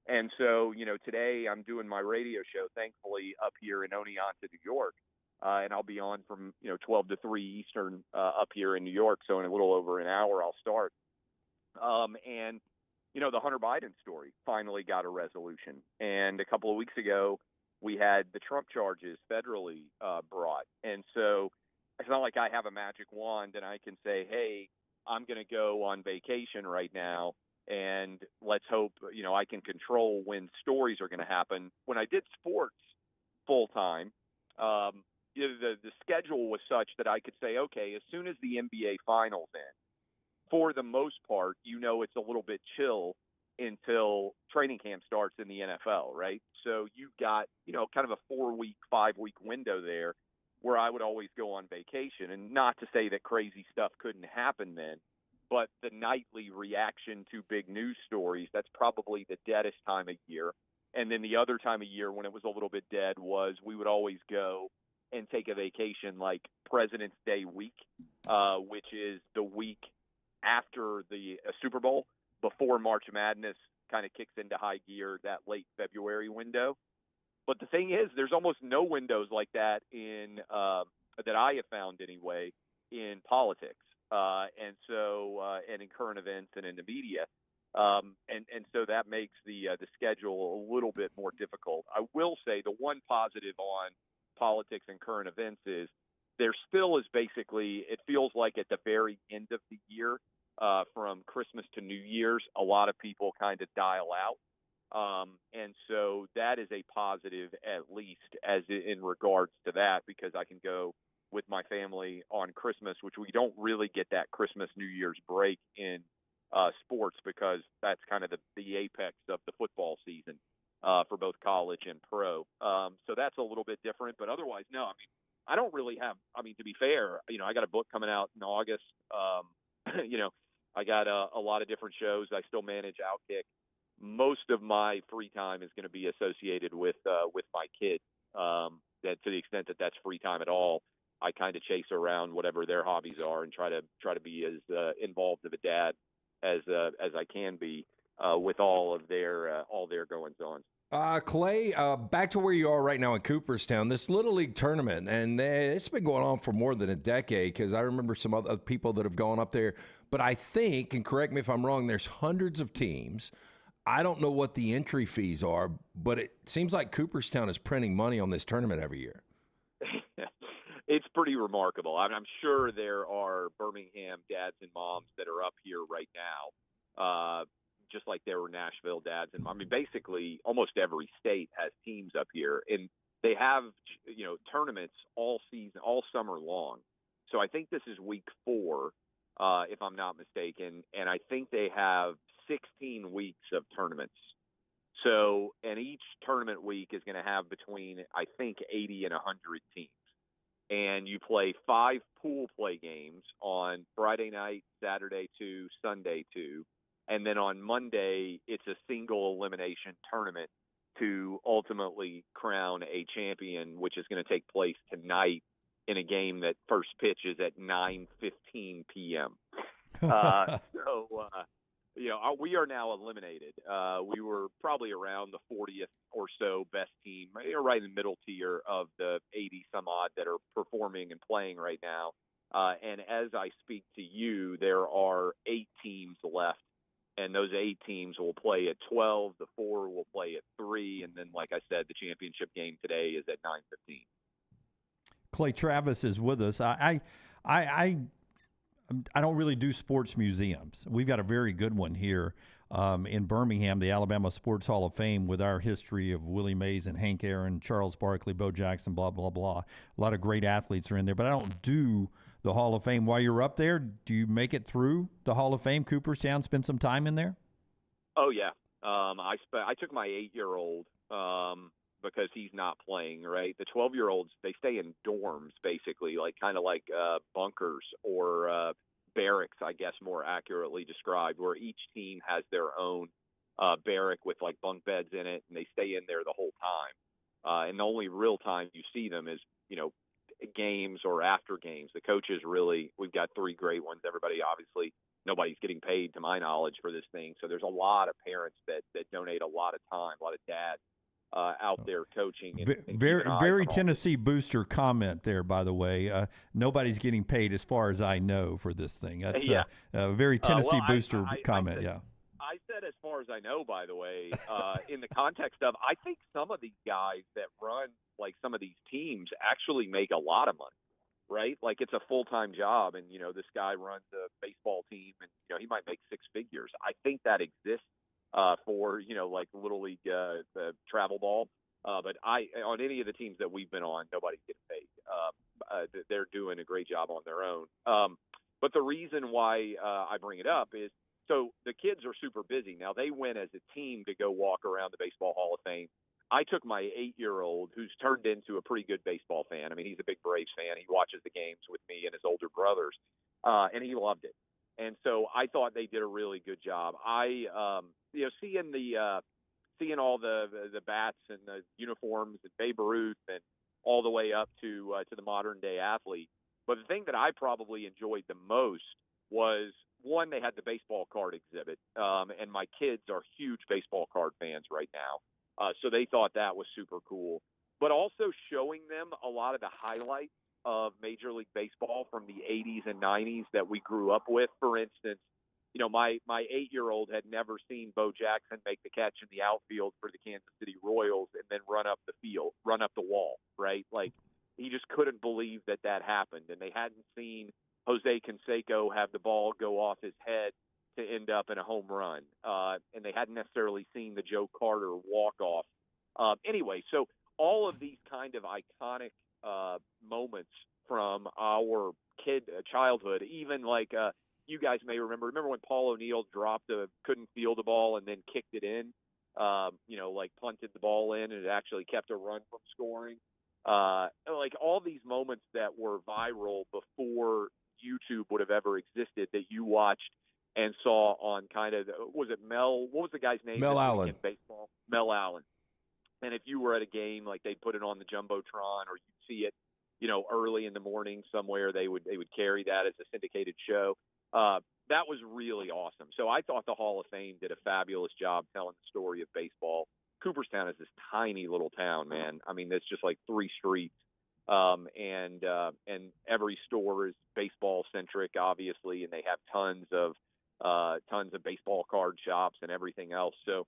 And so, today I'm doing my radio show, thankfully, up here in Oneonta, New York, and I'll be on from 12 to 3 Eastern up here in New York. So in a little over an hour, I'll start. And the Hunter Biden story finally got a resolution. And a couple of weeks ago, we had the Trump charges federally brought. And so it's not like I have a magic wand and I can say, hey, I'm going to go on vacation right now, and let's hope, I can control when stories are going to happen. When I did sports full time, the schedule was such that I could say, okay, as soon as the NBA finals end, for the most part, it's a little bit chill until training camp starts in the NFL, right? So you've got, kind of a 4-week, 5-week window there where I would always go on vacation. And not to say that crazy stuff couldn't happen then, but the nightly reaction to big news stories, that's probably the deadest time of year. And then the other time of year when it was a little bit dead was we would always go and take a vacation like President's Day week, which is the week after the Super Bowl, before March Madness kind of kicks into high gear, that late February window. But the thing is, there's almost no windows like that in that I have found anyway in politics, and in current events and in the media, and so that makes the schedule a little bit more difficult. I will say the one positive on politics and current events is there still is basically, it feels like at the very end of the year, from Christmas to New Year's, a lot of people kind of dial out. And so that is a positive, at least as in regards to that, because I can go with my family on Christmas, which we don't really get that Christmas, New Year's break in sports, because that's kind of the apex of the football season for both college and pro. So that's a little bit different, but otherwise, no, I mean, I don't really have, to be fair, I got a book coming out in August. I got a lot of different shows. I still manage Outkick. Most of my free time is going to be associated with my kids. That to the extent that that's free time at all, I kind of chase around whatever their hobbies are and try to be as involved of a dad as I can be with all their goings on. Clay, back to where you are right now in Cooperstown, this Little League tournament, and it's been going on for more than a decade, because I remember some other people that have gone up there. But I think, and correct me if I'm wrong, there's hundreds of teams. I don't know what the entry fees are, but it seems like Cooperstown is printing money on this tournament every year. It's pretty remarkable. I'm sure there are Birmingham dads and moms that are up here right now, just like there were Nashville dads. And basically almost every state has teams up here, and they have, tournaments all season, all summer long. So I think this is week 4, if I'm not mistaken. And I think they have 16 weeks of tournaments. So, and each tournament week is going to have between, I think, 80 and 100 teams. And you play 5 pool play games on Friday night, Saturday 2, Sunday 2. And then on Monday, it's a single elimination tournament to ultimately crown a champion, which is going to take place tonight in a game that first pitch is at 9:15 p.m. We are now eliminated. We were probably around the 40th or so best team, right in the middle tier of the 80 some odd that are performing and playing right now. And as I speak to you, there are 8 teams left. And those 8 teams will play at 12. The 4 will play at 3. And then, like I said, the championship game today is at 9:15. Clay Travis is with us. I don't really do sports museums. We've got a very good one here in Birmingham, the Alabama Sports Hall of Fame, with our history of Willie Mays and Hank Aaron, Charles Barkley, Bo Jackson, blah, blah, blah. A lot of great athletes are in there, but I don't do the Hall of Fame. While you're up there, do you make it through the Hall of Fame, Cooperstown, spend some time in there? Oh, yeah. I took my 8-year-old because he's not playing, right? The 12-year-olds, they stay in dorms, basically, like kind of like bunkers or barracks, I guess more accurately described, where each team has their own barrack with like bunk beds in it, and they stay in there the whole time. And the only real time you see them is, games or after games. The coaches really, we've got 3 great ones. Everybody, obviously, nobody's getting paid, to my knowledge, for this thing. So there's a lot of parents that donate a lot of time, a lot of dads out there coaching. And very Tennessee booster comment there, by the way. Nobody's getting paid, as far as I know, for this thing. That's a very Tennessee booster comment. I said, as far as I know, by the way, in the context of, I think some of these guys that run like some of these teams actually make a lot of money, right? Like it's a full-time job, and this guy runs a baseball team, and he might make 6 figures. I think that exists for like Little League travel ball, but on any of the teams that we've been on, nobody's getting paid. They're doing a great job on their own. But the reason why I bring it up is, so the kids are super busy now. They went as a team to go walk around the Baseball Hall of Fame. I took my 8-year-old, who's turned into a pretty good baseball fan. I mean, he's a big Braves fan. He watches the games with me and his older brothers, and he loved it. And so I thought they did a really good job. Seeing all the bats and the uniforms and Babe Ruth and all the way up to the modern day athlete. But the thing that I probably enjoyed the most was, one, they had the baseball card exhibit, and my kids are huge baseball card fans right now. So they thought that was super cool. But also showing them a lot of the highlights of Major League Baseball from the 80s and 90s that we grew up with. For instance, my 8-year-old had never seen Bo Jackson make the catch in the outfield for the Kansas City Royals and then run up the wall, right? Like, he just couldn't believe that happened. And they hadn't seen Jose Canseco have the ball go off his head to end up in a home run. And they hadn't necessarily seen the Joe Carter walk-off. Anyway, so all of these kind of iconic moments from our childhood, even like you guys may remember when Paul O'Neill couldn't field the ball and then kicked it in, like punted the ball in, and it actually kept a run from scoring. Like all these moments that were viral before YouTube would have ever existed, that you watched and saw on kind of, what was the guy's name? Mel Allen. In baseball? Mel Allen. And if you were at a game, like they'd put it on the Jumbotron, or you'd see it, early in the morning somewhere, they would carry that as a syndicated show. That was really awesome. So I thought the Hall of Fame did a fabulous job telling the story of baseball. Cooperstown is this tiny little town, man. I mean, it's just like 3 streets. And every store is baseball centric, obviously, and they have tons of baseball card shops and everything else. So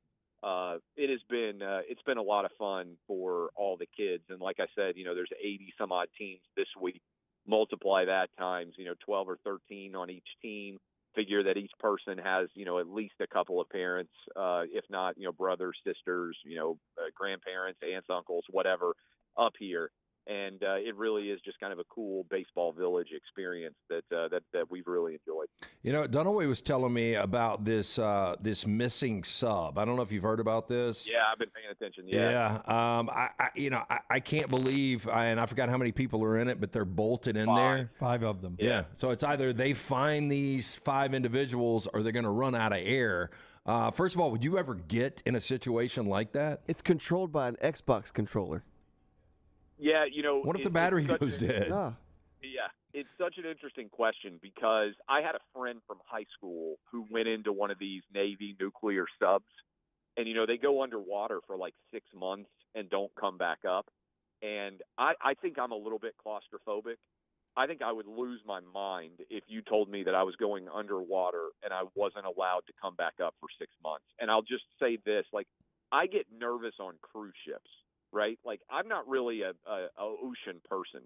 it's been a lot of fun for all the kids. And like I said, there's 80 some odd teams this week. Multiply that times 12 or 13 on each team. Figure that each person has at least a couple of parents, if not brothers, sisters, grandparents, aunts, uncles, whatever, up here. And it really is just kind of a cool baseball village experience that we've really enjoyed. Dunaway was telling me about this missing sub. I don't know if you've heard about this. Yeah, I've been paying attention. I can't believe, and I forgot how many people are in it, but they're bolted in there. 5 of them. Yeah. So it's either they find these 5 individuals or they're going to run out of air. First of all, would you ever get in a situation like that? It's controlled by an Xbox controller. Yeah, what if the battery goes dead? Yeah, it's such an interesting question, because I had a friend from high school who went into one of these Navy nuclear subs, and they go underwater for like 6 months and don't come back up. And I think I'm a little bit claustrophobic. I think I would lose my mind if you told me that I was going underwater and I wasn't allowed to come back up for 6 months. And I'll just say this, like, I get nervous on cruise ships. Right? Like, I'm not really a ocean person.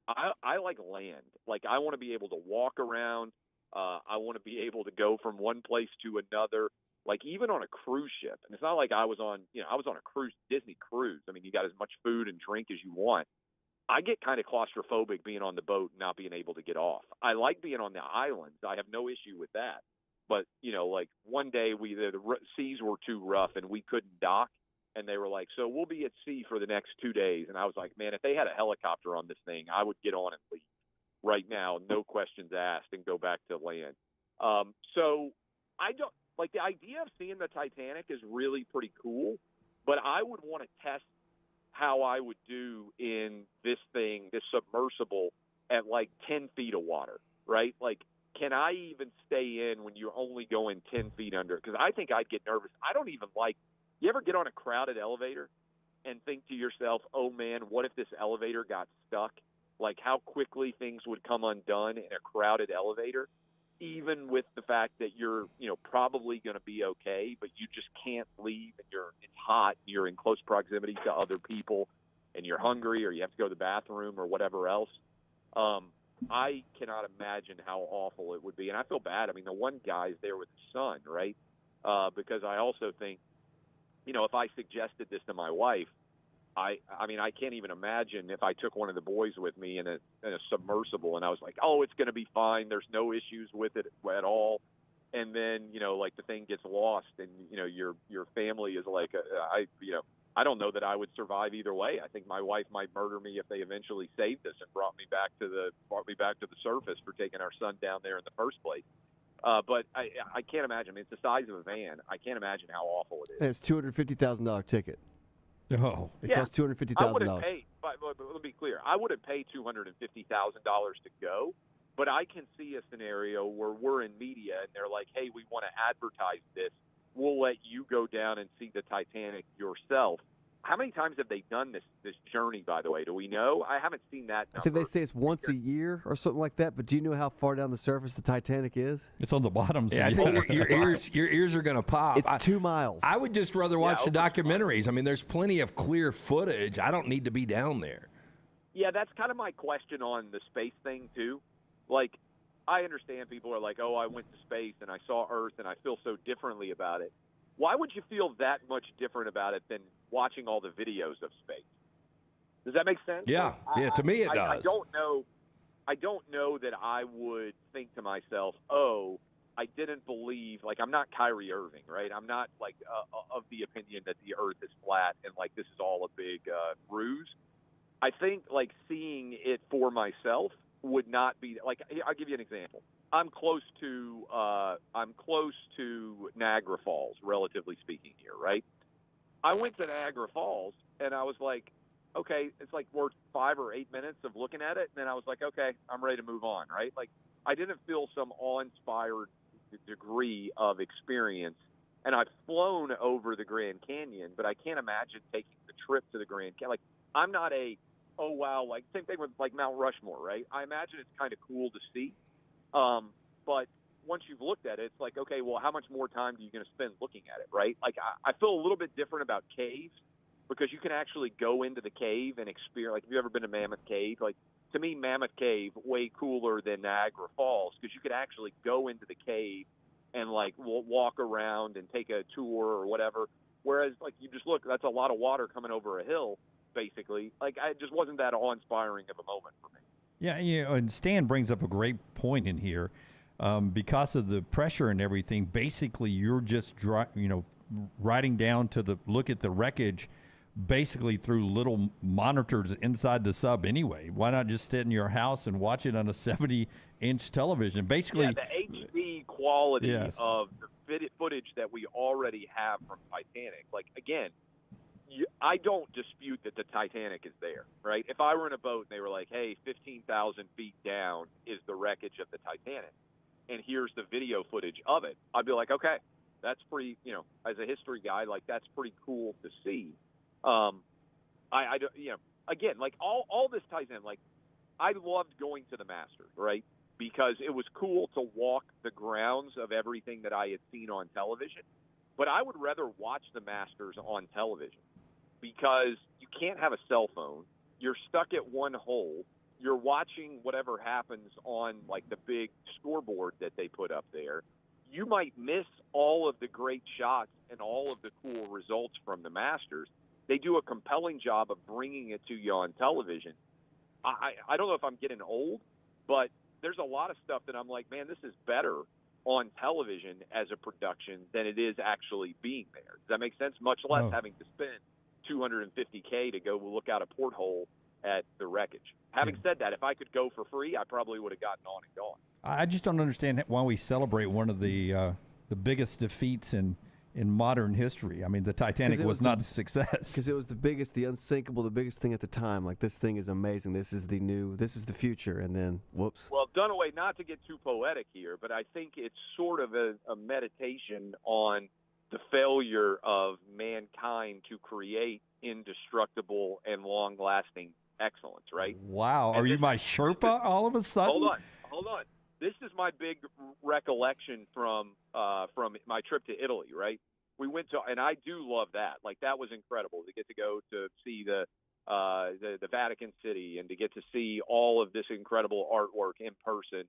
I like land. Like, I want to be able to walk around. I want to be able to go from one place to another. Like, even on a cruise ship. And it's not like I was on a Disney cruise. I mean, you got as much food and drink as you want. I get kind of claustrophobic being on the boat and not being able to get off. I like being on the islands. I have no issue with that. But, like one day the seas were too rough and we couldn't dock. and they were like, so we'll be at sea for the next 2 days. And I was like, man, if they had a helicopter on this thing, I would get on and leave right now, no questions asked, and go back to land. So I don't like the idea of seeing the Titanic is really pretty cool, but I would want to test how I would do in this thing, this submersible at like 10 feet of water, right? Like, can I even stay in when you're only going 10 feet under? Because I think I'd get nervous. I don't even like, you ever get on a crowded elevator and think to yourself, oh man, what if this elevator got stuck? Like how quickly things would come undone in a crowded elevator, even with the fact that you're, probably going to be okay, but you just can't leave and it's hot, you're in close proximity to other people and you're hungry or you have to go to the bathroom or whatever else. I cannot imagine how awful it would be. And I feel bad. I mean, the one guy's there with his son, right? Because I also think, if I suggested this to my wife, I mean, I can't even imagine if I took one of the boys with me in a submersible and I was like, oh, it's going to be fine. There's no issues with it at all. And then, like the thing gets lost and, your family is like, I don't know that I would survive either way. I think my wife might murder me if they eventually saved us and brought me back to the surface for taking our son down there in the first place. But I can't imagine. I mean, it's the size of a van. I can't imagine how awful it is. And it's $250,000 ticket. Oh, it costs $250,000. I wouldn't pay. But let me be clear. I wouldn't pay $250,000 to go. But I can see a scenario where we're in media and they're like, "Hey, we want to advertise this. We'll let you go down and see the Titanic yourself." How many times have they done this journey, by the way? Do we know? I haven't seen that number. I think they say it's once a year or something like that, but do you know how far down the surface the Titanic is? It's on the bottom. So yeah, I think your ears are going to pop. It's 2 miles. I would just rather watch the documentaries. I mean, there's plenty of clear footage. I don't need to be down there. Yeah, that's kind of my question on the space thing, too. Like, I understand people are like, oh, I went to space and I saw Earth and I feel so differently about it. Why would you feel that much different about it than watching all the videos of space? Does that make sense? Yeah, to me it does. I don't know that I would think to myself, oh, I didn't believe, like I'm not Kyrie Irving, right? I'm not like of the opinion that the Earth is flat and like this is all a big ruse. I think like seeing it for myself would not be like, I'll give you an example. I'm close to Niagara Falls, relatively speaking here, right? I went to Niagara Falls and I was like, okay, it's like worth 5 or 8 minutes of looking at it, and then I was like, okay, I'm ready to move on, right? Like I didn't feel some awe-inspired degree of experience, and I've flown over the Grand Canyon, but I can't imagine taking the trip to the Grand Canyon. Like I'm not oh wow, like same thing with like Mount Rushmore, right? I imagine it's kind of cool to see, but once you've looked at it, it's like, okay, well, how much more time are you going to spend looking at it, right? Like I feel a little bit different about caves because you can actually go into the cave and experience. Like, have you ever been to Mammoth Cave? Like to me, Mammoth Cave way cooler than Niagara Falls because you could actually go into the cave and like walk around and take a tour or whatever. Whereas like you just look, that's a lot of water coming over a hill. Basically, like it just wasn't that awe-inspiring of a moment for me. Yeah, and Stan brings up a great point in here. Because of the pressure and everything, basically you're just riding down to look at the wreckage basically through little monitors inside the sub anyway. Why not just sit in your house and watch it on a 70-inch television? Basically, the HD quality yes. of the footage that we already have from Titanic. Like, again, I don't dispute that the Titanic is there, right? If I were in a boat and they were like, hey, 15,000 feet down is the wreckage of the Titanic, and here's the video footage of it, I'd be like, okay, that's pretty, as a history guy, like that's pretty cool to see. Again, like all this ties in. Like, I loved going to the Masters, right? Because it was cool to walk the grounds of everything that I had seen on television. But I would rather watch the Masters on television because you can't have a cell phone. You're stuck at one hole. You're watching whatever happens on like the big scoreboard that they put up there. You might miss all of the great shots and all of the cool results from the Masters. They do a compelling job of bringing it to you on television. I don't know if I'm getting old, but there's a lot of stuff that I'm like, man, this is better on television as a production than it is actually being there. Does that make sense? Much less having to spend $250K to go look out a porthole at the wreckage. Having said that, if I could go for free, I probably would have gotten on and gone. I just don't understand why we celebrate one of the biggest defeats in modern history. I mean, the Titanic was not a success. Because it was the biggest, the unsinkable, the biggest thing at the time. Like, this thing is amazing. This is the future. And then, whoops. Well, Dunaway, not to get too poetic here, but I think it's sort of a meditation on the failure of mankind to create indestructible and long-lasting excellence, right? Wow. Are you my Sherpa all of a sudden? Hold on. This is my big recollection from my trip to Italy, right? We went to, and I do love that. Like, that was incredible to get to go to see the Vatican City and to get to see all of this incredible artwork in person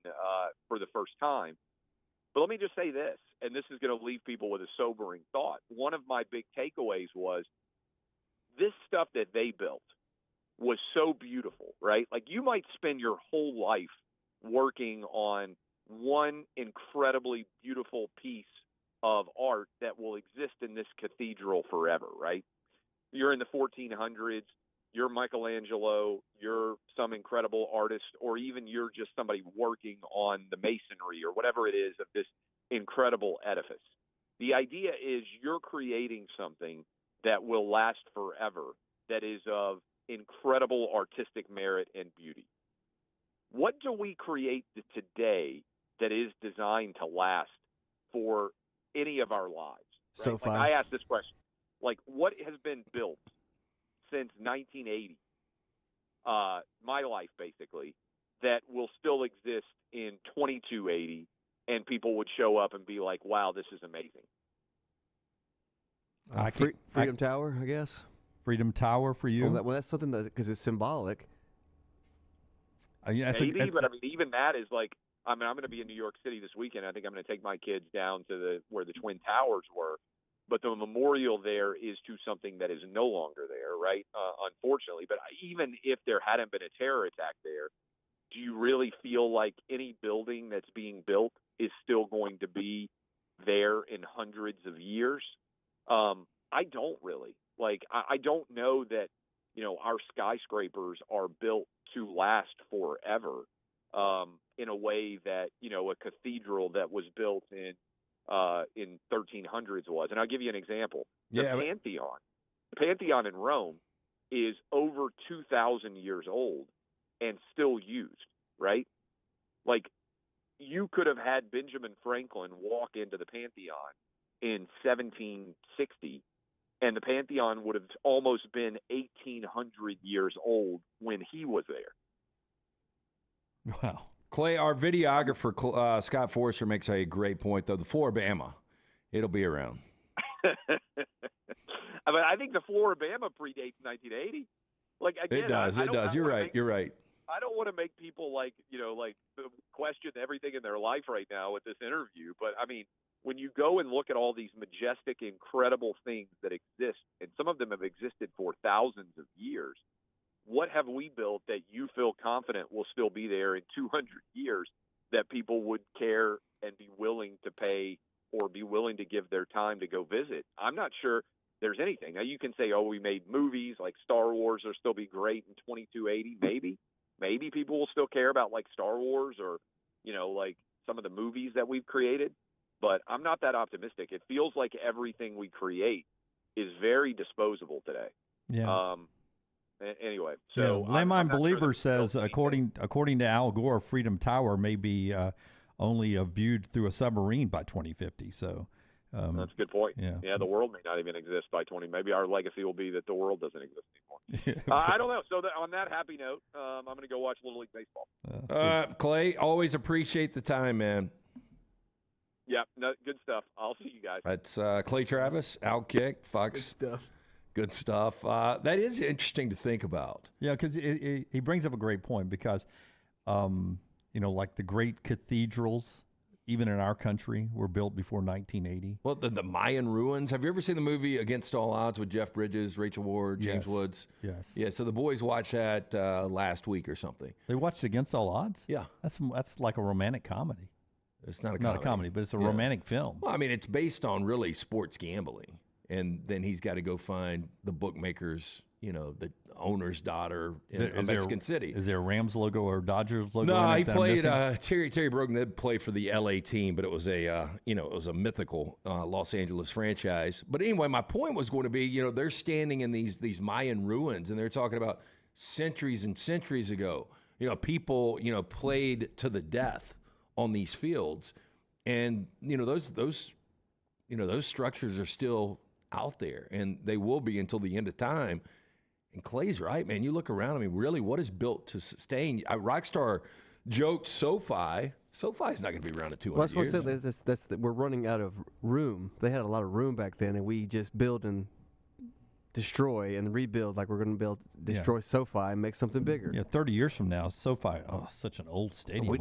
for the first time. But let me just say this, and this is going to leave people with a sobering thought. One of my big takeaways was this stuff that they built was so beautiful, right? Like, you might spend your whole life working on one incredibly beautiful piece of art that will exist in this cathedral forever, right? You're in the 1400s, you're Michelangelo, you're some incredible artist, or even you're just somebody working on the masonry or whatever it is of this incredible edifice. The idea is you're creating something that will last forever, that is of incredible artistic merit and beauty. What do we create today that is designed to last for any of our lives? Right? So far. Like, I asked this question. Like, what has been built since 1980, my life basically, that will still exist in 2280 and people would show up and be like, wow, this is amazing? Freedom Tower, I guess. Freedom Tower for you? Well, that's something that, because it's symbolic. Maybe, but I mean, even that is like, I mean, I'm going to be in New York City this weekend. I think I'm going to take my kids down to where the Twin Towers were. But the memorial there is to something that is no longer there, right? Unfortunately. But even if there hadn't been a terror attack there, do you really feel like any building that's being built is still going to be there in hundreds of years? I don't really. Like, I don't know that, our skyscrapers are built to last forever in a way that, a cathedral that was built in 1300s was. And I'll give you an example. The Pantheon in Rome is over 2,000 years old and still used, right? Like, you could have had Benjamin Franklin walk into the Pantheon in 1760, and the Pantheon would have almost been 1,800 years old when he was there. Wow. Clay, our videographer, Scott Forster, makes a great point, though. The Floribama, it'll be around. I mean, I think the Floribama predates 1980. Like, again, it does. You're right. I don't want to make people question everything in their life right now with this interview. But I mean, when you go and look at all these majestic, incredible things that exist, and some of them have existed for thousands of years, what have we built that you feel confident will still be there in 200 years that people would care and be willing to pay or be willing to give their time to go visit? I'm not sure there's anything. Now, you can say, oh, we made movies like Star Wars will still be great in 2280. Maybe people will still care about like Star Wars or, like some of the movies that we've created. But I'm not that optimistic. It feels like everything we create is very disposable today. Yeah. Anyway, so Layman Believer says, according to Al Gore, Freedom Tower may be only viewed through a submarine by 2050. So that's a good point. Yeah, the world may not even exist by 20. Maybe our legacy will be that the world doesn't exist anymore. I don't know. So on that happy note, I'm going to go watch Little League Baseball. Clay, always appreciate the time, man. Yeah, good stuff. I'll see you guys. That's Clay Travis, Outkick, Fox. Good stuff. That is interesting to think about. Yeah, because he brings up a great point because, like the great cathedrals, even in our country, were built before 1980. Well, the Mayan ruins. Have you ever seen the movie Against All Odds with Jeff Bridges, Rachel Ward, James Woods? Yes. Yeah, so the boys watched that last week or something. They watched Against All Odds? Yeah. That's like a romantic comedy. It's not a Not a comedy, but it's a romantic film. Well, I mean, it's based on really sports gambling. And then he's got to go find the bookmakers, the owner's daughter in Mexican City. Is there a Rams logo or Dodgers logo? No, he played Terry Brogan did play for the LA team, but it was a mythical Los Angeles franchise. But anyway, my point was going to be, they're standing in these Mayan ruins, and they're talking about centuries and centuries ago. People played to the death on these fields, and those structures are still out there, and they will be until the end of time. And Clay's right, man. You look around. I mean, really, what is built to sustain? Rockstar joked SoFi. SoFi's not going to be around in 200 years. That's we're running out of room. They had a lot of room back then, and we just build and destroy and rebuild like we're going to destroy SoFi and make something bigger. Yeah, 30 years from now, SoFi, such an old stadium.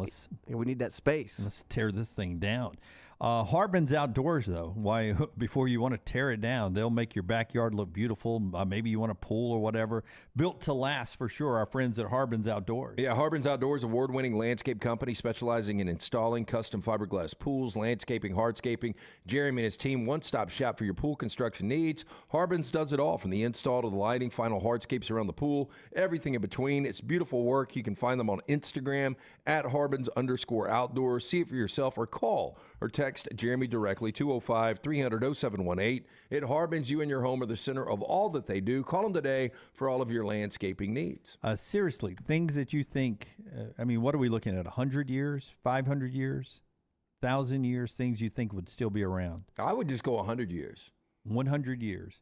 We need that space. Let's tear this thing down. Harbin's Outdoors, though. Why? Before you want to tear it down, they'll make your backyard look beautiful. Maybe you want a pool or whatever. Built to last for sure. Our friends at Harbin's Outdoors. Yeah, Harbin's Outdoors, award-winning landscape company specializing in installing custom fiberglass pools, landscaping, hardscaping. Jeremy and his team, one-stop shop for your pool construction needs. Harbin's does it all, from the install to the lighting, final hardscapes around the pool, everything in between. It's beautiful work. You can find them on Instagram at Harbins_outdoors. See it for yourself, or call or text Jeremy directly, 205-300-0718. At Harbin's, you and your home are the center of all that they do. Call them today for all of your landscaping needs. Seriously, things that you think, what are we looking at, 100 years, 500 years, 1,000 years, things you think would still be around? I would just go 100 years. 100 years.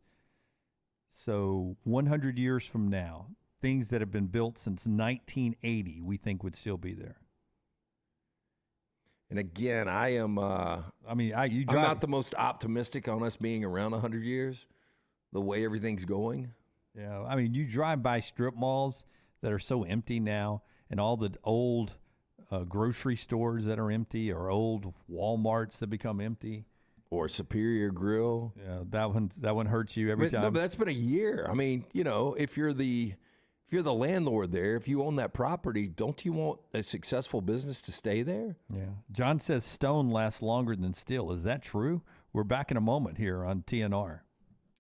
So 100 years from now, things that have been built since 1980 we think would still be there. And again, I am. I'm not the most optimistic on us being around 100 years, the way everything's going. Yeah, you drive by strip malls that are so empty now, and all the old grocery stores that are empty, or old Walmarts that become empty, or Superior Grill. Yeah, that one hurts you every time. No, but that's been a year. If you're the landlord there, if you own that property, don't you want a successful business to stay there? Yeah. John says stone lasts longer than steel. Is that true? We're back in a moment here on TNR.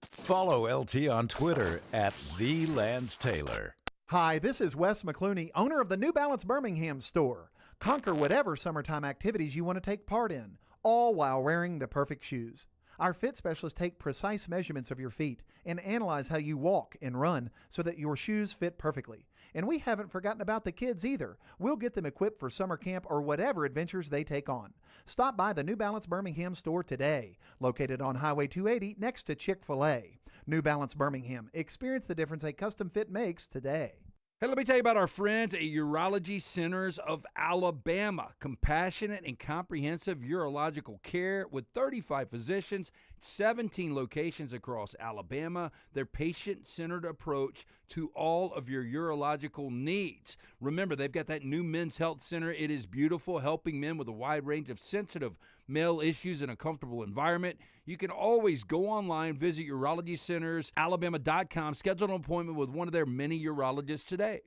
Follow LT on Twitter at @TheLanceTaylor. Hi, this is Wes McClooney, owner of the New Balance Birmingham store. Conquer whatever summertime activities you want to take part in, all while wearing the perfect shoes. Our fit specialists take precise measurements of your feet and analyze how you walk and run so that your shoes fit perfectly. And we haven't forgotten about the kids either. We'll get them equipped for summer camp or whatever adventures they take on. Stop by the New Balance Birmingham store today, located on Highway 280 next to Chick-fil-A. New Balance Birmingham. Experience the difference a custom fit makes today. Hey, let me tell you about our friends at Urology Centers of Alabama. Compassionate and comprehensive urological care with 35 physicians, 17 locations across Alabama. Their patient-centered approach to all of your urological needs. Remember, they've got that new men's health center. It is beautiful, helping men with a wide range of sensitive male issues in a comfortable environment. You can always go online, visit urologycentersalabama.com, schedule an appointment with one of their many urologists today.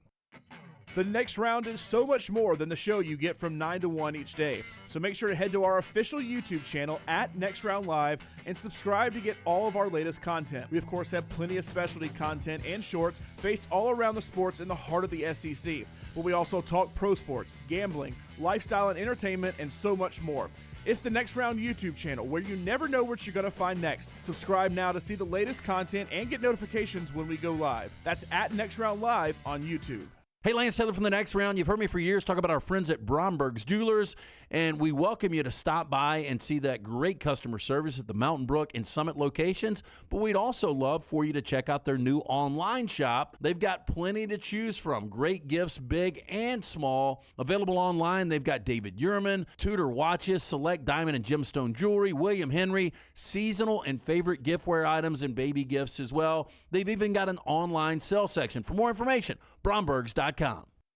The Next Round is so much more than the show you get from 9 to 1 each day. So make sure to head to our official YouTube channel at Next Round Live and subscribe to get all of our latest content. We, of course, have plenty of specialty content and shorts based all around the sports in the heart of the SEC. But we also talk pro sports, gambling, lifestyle and entertainment, and so much more. It's the Next Round YouTube channel, where you never know what you're going to find next. Subscribe now to see the latest content and get notifications when we go live. That's at Next Round Live on YouTube. Hey, Lance Taylor from The Next Round. You've heard me for years talk about our friends at Bromberg's Jewelers, and we welcome you to stop by and see that great customer service at the Mountain Brook and Summit locations. But we'd also love for you to check out their new online shop. They've got plenty to choose from. Great gifts, big and small. Available online, they've got David Yurman, Tudor watches, select diamond and gemstone jewelry, William Henry, seasonal and favorite giftware items, and baby gifts as well. They've even got an online sale section. For more information, Brombergs.com.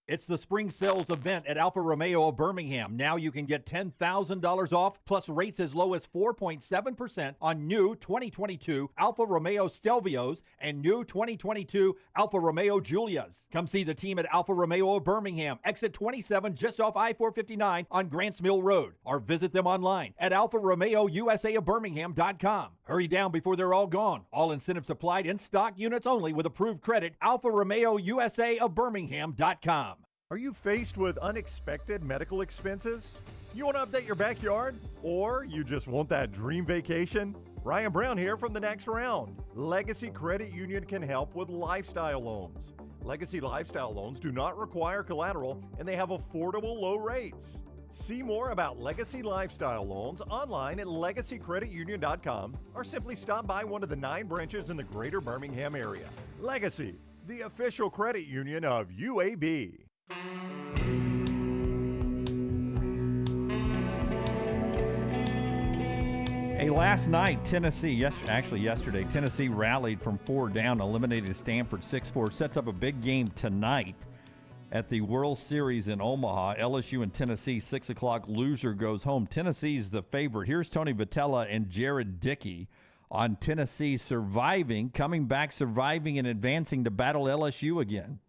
It's the spring sales event at Alfa Romeo of Birmingham. Now you can get $10,000 off, plus rates as low as 4.7% on new 2022 Alfa Romeo Stelvios and new 2022 Alfa Romeo Giulias. Come see the team at Alfa Romeo of Birmingham, exit 27 just off I-459 on Grants Mill Road, or visit them online at alfaromeousaofbirmingham.com. Hurry down before they're all gone. All incentives applied, in stock units only with approved credit. alfaromeousaofbirmingham.com. Are you faced with unexpected medical expenses? You want to update your backyard? Or you just want that dream vacation? Ryan Brown here from The Next Round. Legacy Credit Union can help with lifestyle loans. Legacy Lifestyle loans do not require collateral, and they have affordable low rates. See more about Legacy Lifestyle loans online at legacycreditunion.com, or simply stop by one of the 9 branches in the greater Birmingham area. Legacy, the official credit union of UAB. Hey, last night, yesterday, Tennessee rallied from 4 down, eliminated Stanford 6-4, sets up a big game tonight at the World Series in Omaha. LSU and Tennessee, 6 o'clock, loser goes home. Tennessee's the favorite. Here's Tony Vitello and Jared Dickey on Tennessee coming back, surviving, and advancing to battle LSU again.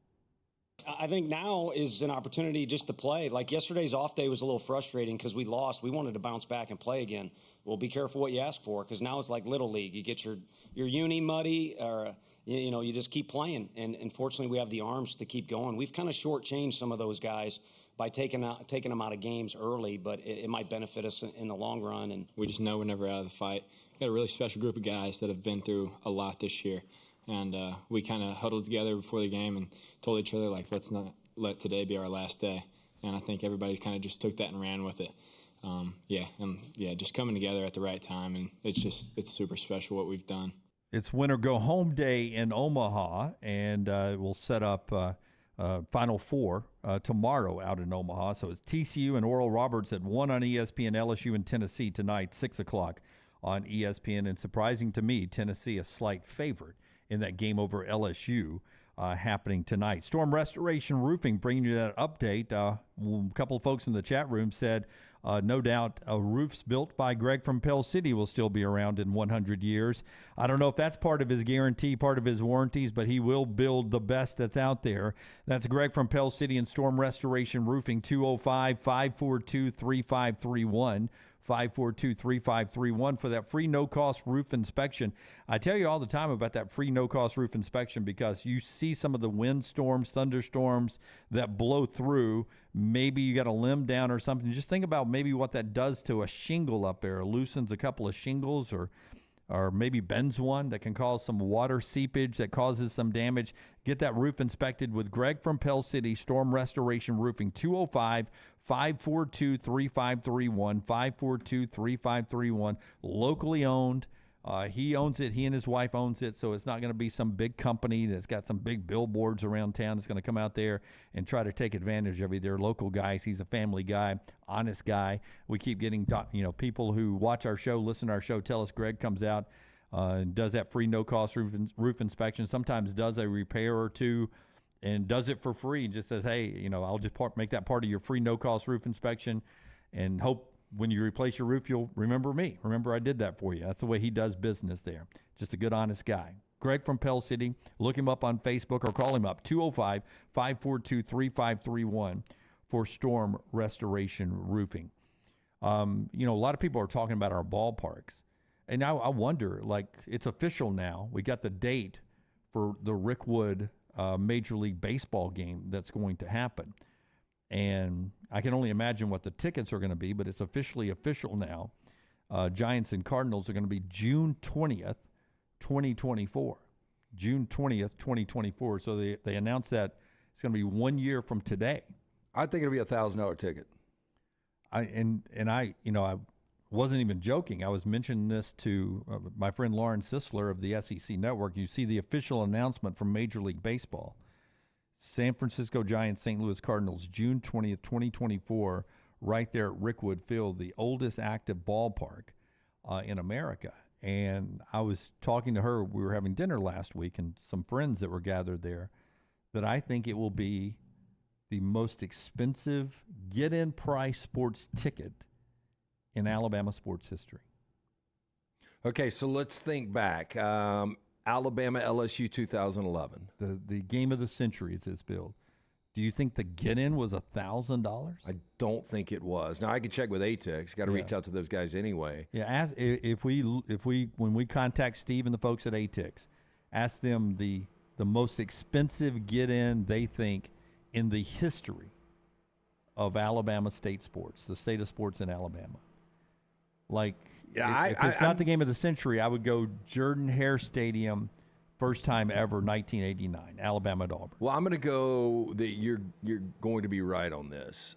I think now is an opportunity just to play. Like yesterday's off day was a little frustrating because we lost. We wanted to bounce back and play again. Well, be careful what you ask for, because now it's like Little League. You get your uni muddy, or you just keep playing. And unfortunately, we have the arms to keep going. We've kind of shortchanged some of those guys by taking them out of games early, but it might benefit us in the long run. And we just know we're never out of the fight. We've got a really special group of guys that have been through a lot this year. And we kind of huddled together before the game and told each other, like, let's not let today be our last day. And I think everybody kind of just took that and ran with it. Just coming together at the right time. And it's super special what we've done. It's Winter Go Home Day in Omaha, and we'll set up Final Four tomorrow out in Omaha. So it's TCU and Oral Roberts at 1 on ESPN, LSU and Tennessee tonight, 6 o'clock on ESPN. And surprising to me, Tennessee a slight favorite in that game over LSU happening tonight. Storm Restoration Roofing bringing you that update. A couple of folks in the chat room said, no doubt, roofs built by Greg from Pell City will still be around in 100 years. I don't know if that's part of his guarantee, part of his warranties, but he will build the best that's out there. That's Greg from Pell City and Storm Restoration Roofing, 205-542-3531. 542-3531 for that free no-cost roof inspection. I tell you all the time about that free no-cost roof inspection because you see some of the windstorms, thunderstorms that blow through. Maybe you got a limb down or something. Just think about maybe what that does to a shingle up there. It loosens a couple of shingles or maybe bends one that can cause some water seepage that causes some damage. Get that roof inspected with Greg from Pell City, Storm Restoration Roofing, 205-542-3531, 542-3531, locally owned. He owns it. He and his wife owns it, so it's not going to be some big company that's got some big billboards around town that's going to come out there and try to take advantage of you. They're local guys. He's a family guy, honest guy. We keep getting people who watch our show, listen to our show, tell us Greg comes out and does that free no-cost roof inspection, sometimes does a repair or two, and does it for free and just says, hey, I'll just make that part of your free no-cost roof inspection and hope when you replace your roof, you'll remember me. Remember I did that for you. That's the way he does business there. Just a good, honest guy. Greg from Pell City. Look him up on Facebook or call him up, 205-542-3531 for Storm Restoration Roofing. A lot of people are talking about our ballparks. And now I wonder, it's official now. We got the date for the Rickwood Major League Baseball game that's going to happen. And I can only imagine what the tickets are going to be, but it's officially official now. Giants and Cardinals are going to be June 20th, 2024. June 20th, 2024. So they announced that it's going to be 1 year from today. I think it'll be $1,000 ticket. I wasn't even joking. I was mentioning this to my friend Lauren Sisler of the SEC Network. You see the official announcement from Major League Baseball. San Francisco Giants, St. Louis Cardinals, June 20th, 2024, right there at Rickwood Field, the oldest active ballpark in America. And I was talking to her, we were having dinner last week, and some friends that were gathered there, that I think it will be the most expensive get-in price sports ticket in Alabama sports history? Okay, so let's think back. Alabama LSU 2011. The game of the century is this build. Do you think the get-in was $1,000? I don't think it was. Now I can check with ATEX. Got to reach out to those guys anyway. Yeah, if we when we contact Steve and the folks at ATEX, ask them the most expensive get-in they think in the history of Alabama state sports, the state of sports in Alabama. Like, if it's not the game of the century, I would go Jordan-Hare Stadium. First time ever, 1989, Alabama at Auburn. Well, I'm going to go that you're going to be right on this,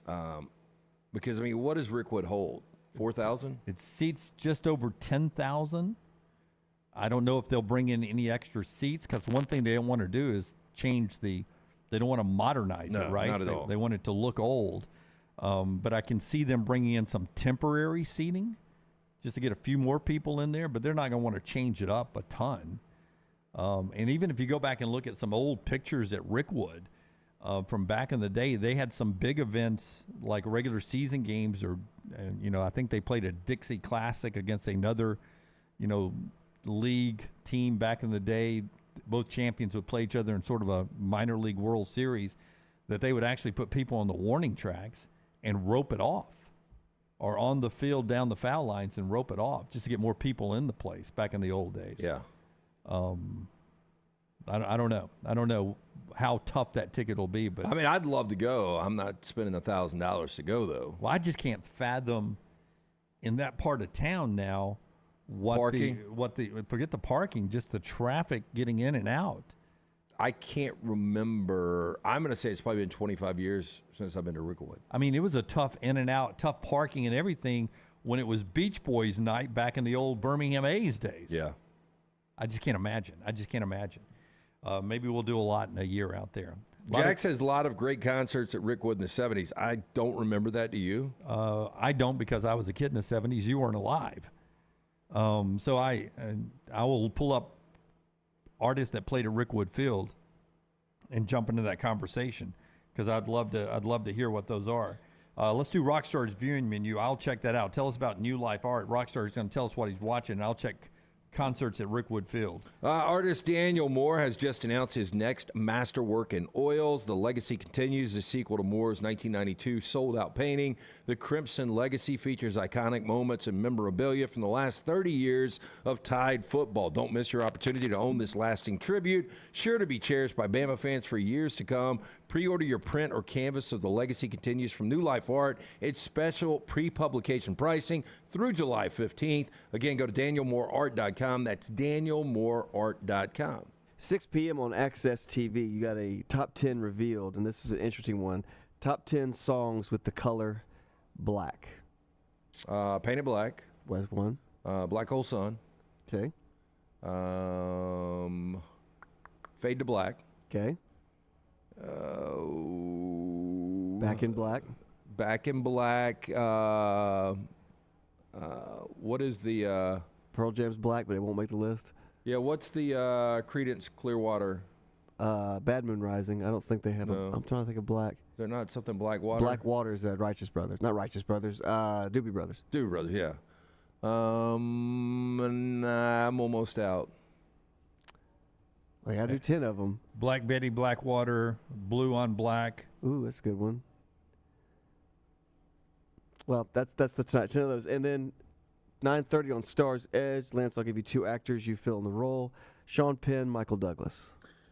because I mean, what does Rickwood hold? 4,000? It seats just over 10,000. I don't know if they'll bring in any extra seats, because one thing they don't want to do is change they don't want to modernize it, right? Not at all. They want it to look old, but I can see them bringing in some temporary seating just to get a few more people in there. But they're not going to want to change it up a ton. And even if you go back and look at some old pictures at Rickwood from back in the day, they had some big events like regular season games, or I think they played a Dixie Classic against another, league team back in the day. Both champions would play each other in sort of a minor league World Series, that they would actually put people on the warning tracks and rope it off, or on the field down the foul lines and rope it off, just to get more people in the place back in the old days. Yeah. I don't know. I don't know how tough that ticket will be, but I mean, I'd love to go. I'm not spending $1,000 to go though. Well, I just can't fathom in that part of town now Parking? Forget the parking, just the traffic getting in and out. I can't remember. I'm going to say it's probably been 25 years since I've been to Rickwood. I mean, it was a tough in and out, tough parking and everything when it was Beach Boys night back in the old Birmingham A's days. Yeah. I just can't imagine. Maybe we'll do a lot in a year out there. Jack says a lot of great concerts at Rickwood in the 70s. I don't remember that. Do you? I don't, because I was a kid in the 70s. You weren't alive. So I will pull up artists that played at Rickwood Field and jump into that conversation, because I'd love to hear what those are. Let's do Rockstar's viewing menu. I'll check that out. Tell us about New Life Art. Rockstar is going to tell us what he's watching, and I'll check concerts at Rickwood Field. Artist Daniel Moore has just announced his next masterwork in oils. The Legacy continues, the sequel to Moore's 1992 sold-out painting. The Crimson Legacy features iconic moments and memorabilia from the last 30 years of Tide football. Don't miss your opportunity to own this lasting tribute, sure to be cherished by Bama fans for years to come. Pre-order your print or canvas of The Legacy Continues from New Life Art. It's special pre-publication pricing through July 15th. Again, go to DanielMooreArt.com. That's DanielMooreArt.com. 6 p.m. on Access TV, you got a top 10 revealed, and this is an interesting one. Top 10 songs with the color black. Painted Black. Was one. Black Hole Sun. Okay. Fade to Black. Okay. Back in Black. Back in Black. What is the Pearl Jam's Black, but it won't make the list. Yeah, what's the Creedence Clearwater? Bad Moon Rising. I don't think they have I'm trying to think of Black. Is there not something Blackwater? Blackwater's Righteous Brothers. Not Righteous Brothers. Doobie Brothers. Doobie Brothers, yeah. Nah, I'm almost out. I gotta do 10 of them. Black Betty, Blackwater, Blue on Black. Ooh, that's a good one. Well, that's the tonight. 10 of those. And then 9:30 on Star's Edge. Lance, I'll give you 2 actors you fill in the role. Sean Penn, Michael Douglas.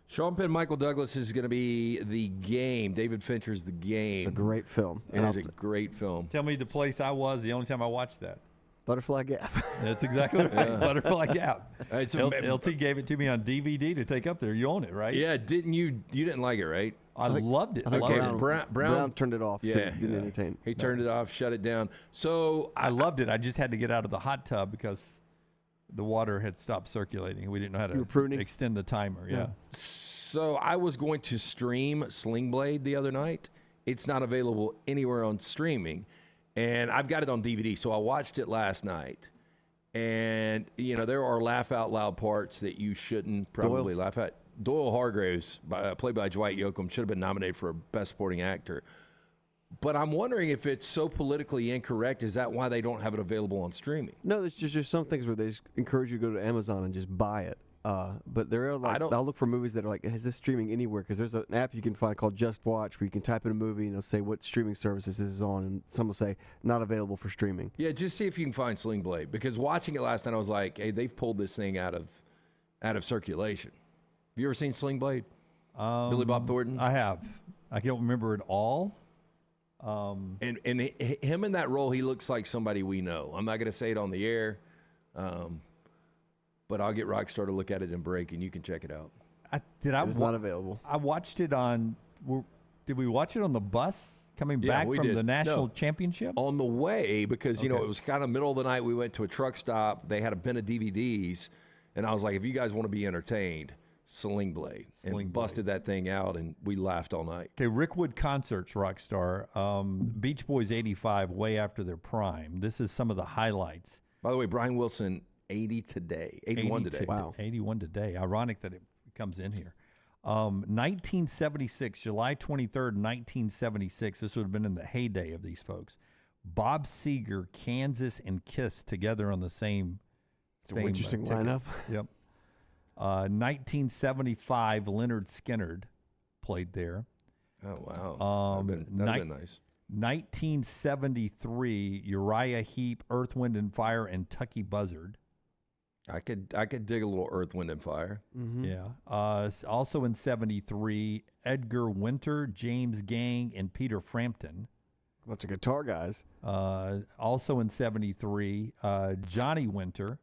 Sean Penn, Michael Douglas is going to be The Game. David Fincher's The Game. It's a great film. It is a great film. Tell me the place I was the only time I watched that. Butterfly Gap. That's exactly right. Yeah. Butterfly Gap. LT gave it to me on DVD to take up there. You own it, right? Yeah, didn't you? You didn't like it, right? I loved it. Brown turned it off. Yeah, So it didn't entertain. He turned it off, shut it down. So I loved it. I just had to get out of the hot tub because the water had stopped circulating. We didn't know how to extend the timer. Yeah. So I was going to stream Sling Blade the other night. It's not available anywhere on streaming, and I've got it on DVD. So I watched it last night, and there are laugh out loud parts that you shouldn't probably laugh at. Doyle Hargraves, played by Dwight Yoakam, should have been nominated for Best Supporting Actor. But I'm wondering if it's so politically incorrect, is that why they don't have it available on streaming? No, there's just some things where they just encourage you to go to Amazon and just buy it. But there are I'll look for movies that are like, is this streaming anywhere? Because there's an app you can find called Just Watch where you can type in a movie and it'll say what streaming services this is on, and some will say not available for streaming. Yeah, just see if you can find Sling Blade, because watching it last night, I was like, hey, they've pulled this thing out of circulation. Have you ever seen Sling Blade? Billy Bob Thornton? I have. I don't remember it all. And him in that role, he looks like somebody we know. I'm not going to say it on the air, but I'll get Rockstar to look at it in break, and you can check it out. It's not available. I watched it on. Did we watch it on the bus coming back from the national championship? On the way, because it was kind of middle of the night. We went to a truck stop. They had a bin of DVDs, and I was like, if you guys want to be entertained, Sling Blade. And busted that thing out, and we laughed all night. Okay, Rickwood Concerts, Rockstar. Beach Boys 85, way after their prime. This is some of the highlights. By the way, Brian Wilson, 80 today. 81 today. Wow. 81 today. Ironic that it comes in here. 1976, July 23rd, 1976. This would have been in the heyday of these folks. Bob Seger, Kansas, and Kiss together on the same interesting ticket. lineup. Yep. 1975, Leonard Skinnard played there. Oh, wow. That'd been nice. 1973, Uriah Heep, Earth, Wind, and Fire, and Tucky Buzzard. I could dig a little Earth, Wind, and Fire. Mm-hmm. Yeah. Also in 73, Edgar Winter, James Gang, and Peter Frampton. Bunch of guitar guys. Also in 73, Johnny Winter,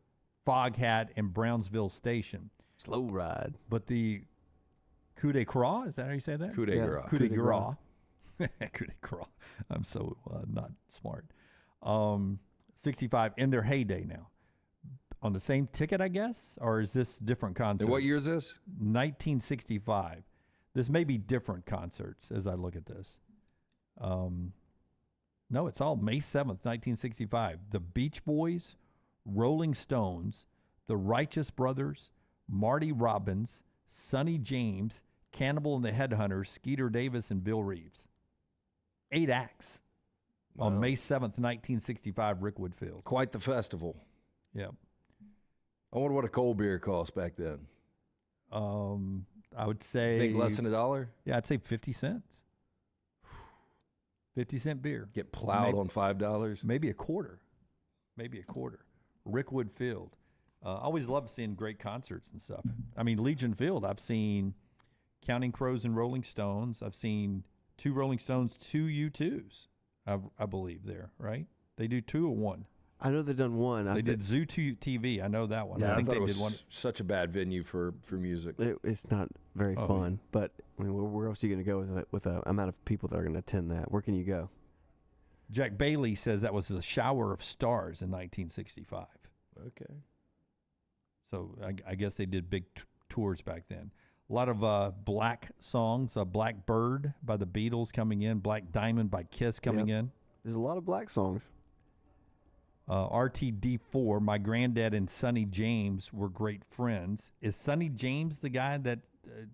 Foghat, and Brownsville Station. Slow Ride. But the coup de grace, is that how you say that? Coup de grace. Coup de grace. Coup de grace. I'm so not smart. 65, in their heyday now. On the same ticket, I guess? Or is this different concerts? And what year is this? 1965. This may be different concerts as I look at this. No, it's all May 7th, 1965. The Beach Boys, Rolling Stones, the Righteous Brothers, Marty Robbins, Sonny James, Cannibal and the Headhunters, Skeeter Davis, and Bill Reeves. 8 acts on May 7th, 1965, Rickwood Field. Quite the festival. Yep. I wonder what a cold beer cost back then. I would say... You think less than $1? Yeah, I'd say 50 cents. 50-cent beer. Get plowed on $5? Maybe a quarter. Rickwood Field. I always love seeing great concerts and stuff. I mean, Legion Field, I've seen Counting Crows and Rolling Stones. I've seen 2 Rolling Stones, 2 U2s, I believe there, right? They do 2 or 1. I know they've done 1. They did Zoo TV. I know that one. Yeah, I think thought they it was did one. such a bad venue for music. It's not very fun, but I mean, where else are you going to go with the amount of people that are going to attend that? Where can you go? Jack Bailey says that was the Shower of Stars in 1965. Okay. So I guess they did big tours back then. A lot of black songs. Black Bird by the Beatles coming in. Black Diamond by Kiss coming in. There's a lot of black songs. RTD4, my granddad and Sonny James were great friends. Is Sonny James the guy that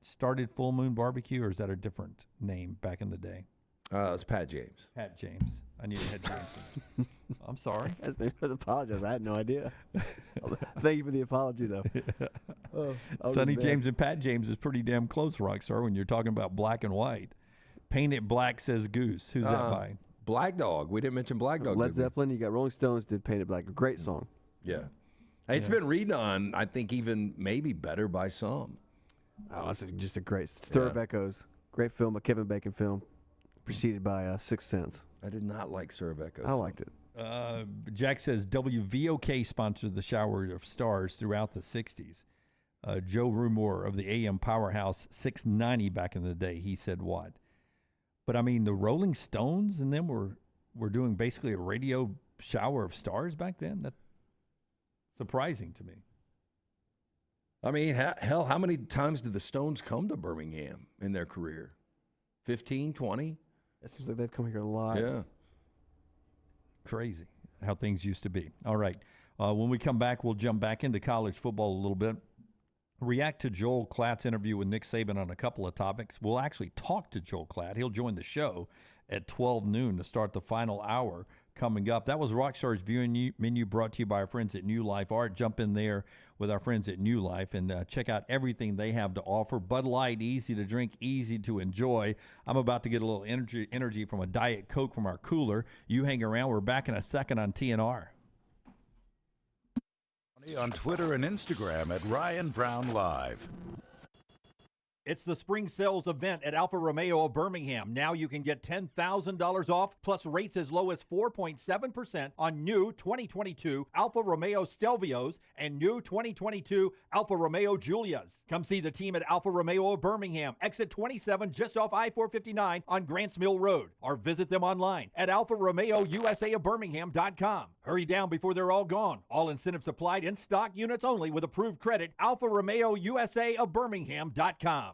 started Full Moon Barbecue, or is that a different name back in the day? It's Pat James. Pat James. I knew it had James. I'm sorry. I apologize. I had no idea. Thank you for the apology, though. Sonny James and Pat James is pretty damn close, Rockstar, when you're talking about black and white. Paint It Black, says Goose. Who's that by? Black Dog. We didn't mention Black Dog. Led Zeppelin. You got Rolling Stones did Paint It Black. A great song. Yeah. It's been redone, I think, even maybe better by some. Oh, that's just a great Stir of Echoes. Great film, a Kevin Bacon film, preceded by Sixth Sense. I did not like Stir of Echoes. I liked it. Jack says WVOK sponsored the Shower of Stars throughout the 60s. Joe Rumor of the AM Powerhouse 690 back in the day, he said what? But I mean, the Rolling Stones and them were doing basically a radio Shower of Stars back then. That's surprising to me. I mean, hell, how many times did the Stones come to Birmingham in their career? 15, 20? It seems like they've come here a lot. Yeah. Crazy how things used to be. All right. When we come back, we'll jump back into college football a little bit. react to Joel Klatt's interview with Nick Saban on a couple of topics. We'll actually talk to Joel Klatt. He'll join the show at 12 noon to start the final hour coming up. That was Rockstar's viewing menu brought to you by our friends at New Life Art. Jump in there with our friends at New Life and check out everything they have to offer. Bud Light, easy to drink, easy to enjoy. I'm about to get a little energy from a Diet Coke from our cooler. You hang around. We're back in a second on TNR. On Twitter and Instagram at Ryan Brown Live. It's the spring sales event at Alfa Romeo of Birmingham. Now you can get $10,000 off plus rates as low as 4.7% on new 2022 Alfa Romeo Stelvios and new 2022 Alfa Romeo Giulias. Come see the team at Alfa Romeo of Birmingham, exit 27 just off I-459 on Grants Mill Road, or visit them online at alfaromeousa.birmingham.com. Hurry down before they're all gone. All incentives applied, in stock units only with approved credit. Alfa Romeo USA of Birmingham.com.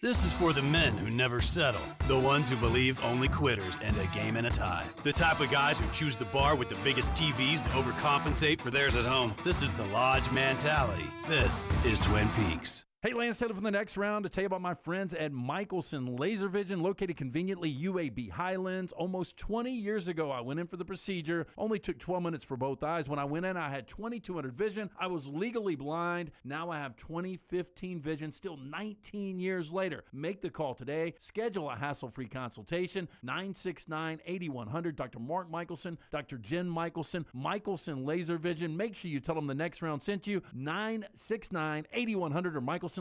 This is for the men who never settle, the ones who believe only quitters end a game in a tie, the type of guys who choose the bar with the biggest TVs to overcompensate for theirs at home. This is the Lodge mentality. This is Twin Peaks. Hey, Lance Taylor from the next round to tell you about my friends at Michelson Laser Vision, located conveniently UAB Highlands. Almost 20 years ago, I went in for the procedure. Only took 12 minutes for both eyes. When I went in, I had 20/200 vision. I was legally blind. Now I have 20/15 vision, still 19 years later. Make the call today. Schedule a hassle-free consultation. 969-8100. Dr. Mark Michelson, Dr. Jen Michelson, Michelson Laser Vision. Make sure you tell them the next round sent you. 969-8100 or MichelsonLaserVision.com.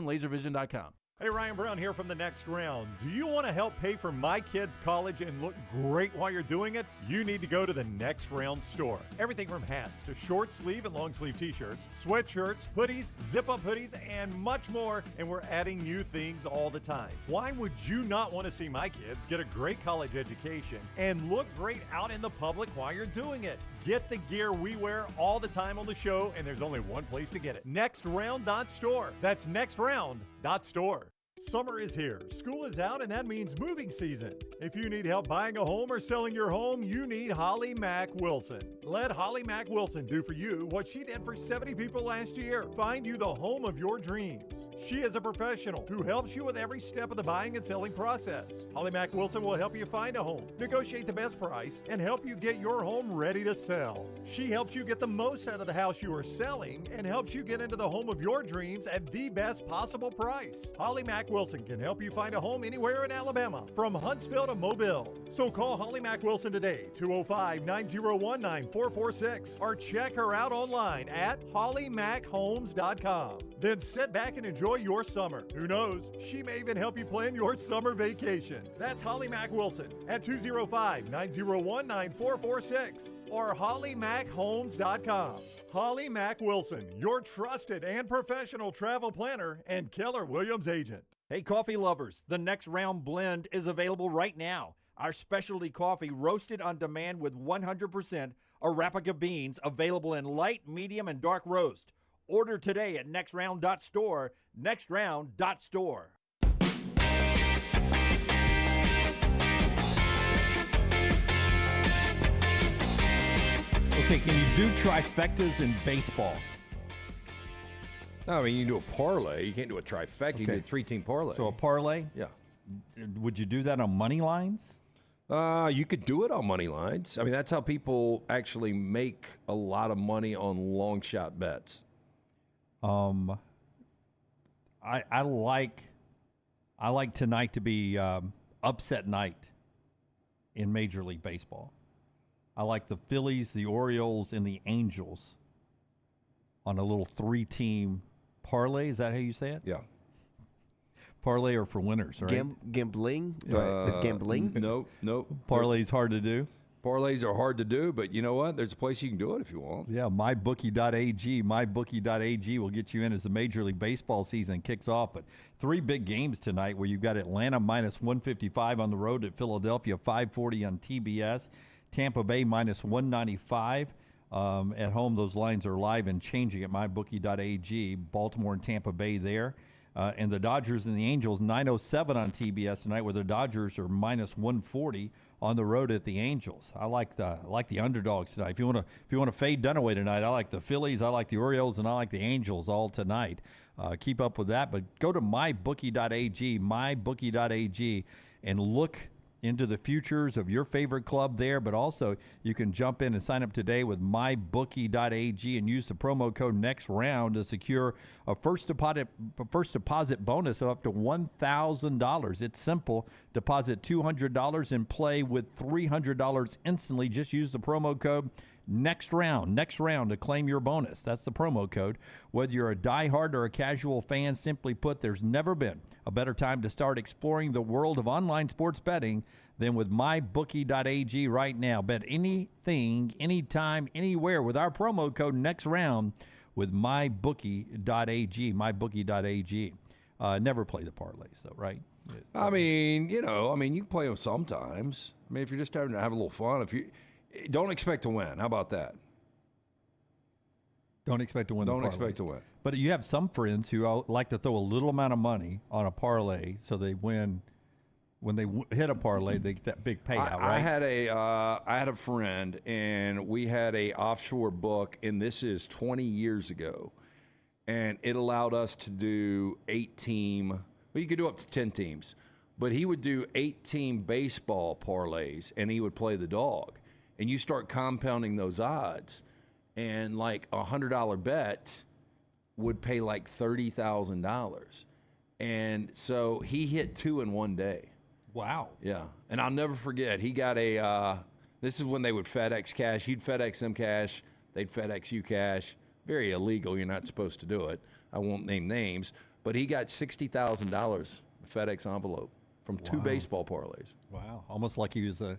Hey, Ryan Brown here from the next round. Do you want to help pay for my kids' college and look great while you're doing it? You need to go to the Next Round store. Everything from hats to short sleeve and long sleeve t-shirts, sweatshirts, hoodies, zip-up hoodies, and much more. And we're adding new things all the time. Why would you not want to see my kids get a great college education and look great out in the public while you're doing it? Get the gear we wear all the time on the show, and there's only one place to get it. NextRound.store. That's NextRound.store. Summer is here, school is out, and that means moving season. If you need help buying a home or selling your home, you need Holly Mack Wilson. Let Holly Mack Wilson do for you what she did for 70 people last year. Find you the home of your dreams. She is a professional who helps you with every step of the buying and selling process. Holly Mack Wilson will help you find a home, negotiate the best price, and help you get your home ready to sell. She helps you get the most out of the house you are selling and helps you get into the home of your dreams at the best possible price. Holly Mack Wilson can help you find a home anywhere in Alabama, from Huntsville to Mobile. So call Holly Mack Wilson today, 205-901-9446, or check her out online at hollymachomes.com. Then sit back and enjoy your summer. Who knows? She may even help you plan your summer vacation. That's Holly Mack Wilson at 205-901-9446 or hollymachomes.com. Holly Mack Wilson, your trusted and professional travel planner and Keller Williams agent. Hey, coffee lovers, the Next Round blend is available right now. Our specialty coffee roasted on demand with 100% Arabica beans, available in light, medium, and dark roast. Order today at nextround.store, nextround.store. Okay, can you do trifectas in baseball? No, I mean, you can do a parlay. You can't do a trifecta. You can do a three-team parlay. So a parlay? Yeah. Would you do that on money lines? You could do it on money lines. I mean, that's how people actually make a lot of money on long shot bets. I like tonight to be upset night in Major League Baseball. I like the Phillies, the Orioles, and the Angels on a little three-team parlay. Is that how you say it? Yeah. Parlay are for winners, right? Gambling? Is gambling? No. Parlay's hard to do. Parlays are hard to do, but you know what? There's a place you can do it if you want. Yeah, mybookie.ag. Mybookie.ag will get you in as the Major League Baseball season kicks off. But three big games tonight where you've got Atlanta minus 155 on the road at Philadelphia, 540 on TBS. Tampa Bay minus 195. At home, those lines are live and changing at mybookie.ag. Baltimore and Tampa Bay there. and the Dodgers and the Angels, 9:07 on TBS tonight, where the Dodgers are minus 140 on the road at the Angels. I like the underdogs tonight. If you want to fade Dunaway tonight, I like the Phillies, I like the Orioles, and I like the Angels all tonight. Keep up with that, but go to mybookie.ag, and look into the futures of your favorite club there, but also you can jump in and sign up today with mybookie.ag and use the promo code NEXTROUND to secure a first deposit bonus of up to $1,000. It's simple. Deposit $200 and play with $300 instantly. Just use the promo code next round to claim your bonus. That's the promo code. Whether you're a diehard or a casual fan, simply put, there's never been a better time to start exploring the world of online sports betting than with mybookie.ag right now. Bet anything, anytime, anywhere with our promo code next round with mybookie.ag. Mybookie.ag. Never play the parlays though, right? I mean, you can play them sometimes. I mean, if you're just having to have a little fun, don't expect to win. How about that? Don't expect to win. Don't expect to win. But you have some friends who like to throw a little amount of money on a parlay so they win. When they hit a parlay, they get that big payout, right? I had a friend, and we had a offshore book, and this is 20 years ago, and it allowed us to do 8-team. Well, you could do up to 10 teams, but he would do 8-team baseball parlays, and he would play the dog. And you start compounding those odds, and like a $100 bet would pay like $30,000. And so he hit 2 in one day. Wow. Yeah. And I'll never forget, he got this is when they would FedEx cash. He'd FedEx them cash. They'd FedEx you cash. Very illegal. You're not supposed to do it. I won't name names. But he got $60,000 FedEx envelope from 2 baseball parlays. Wow. Almost like he was a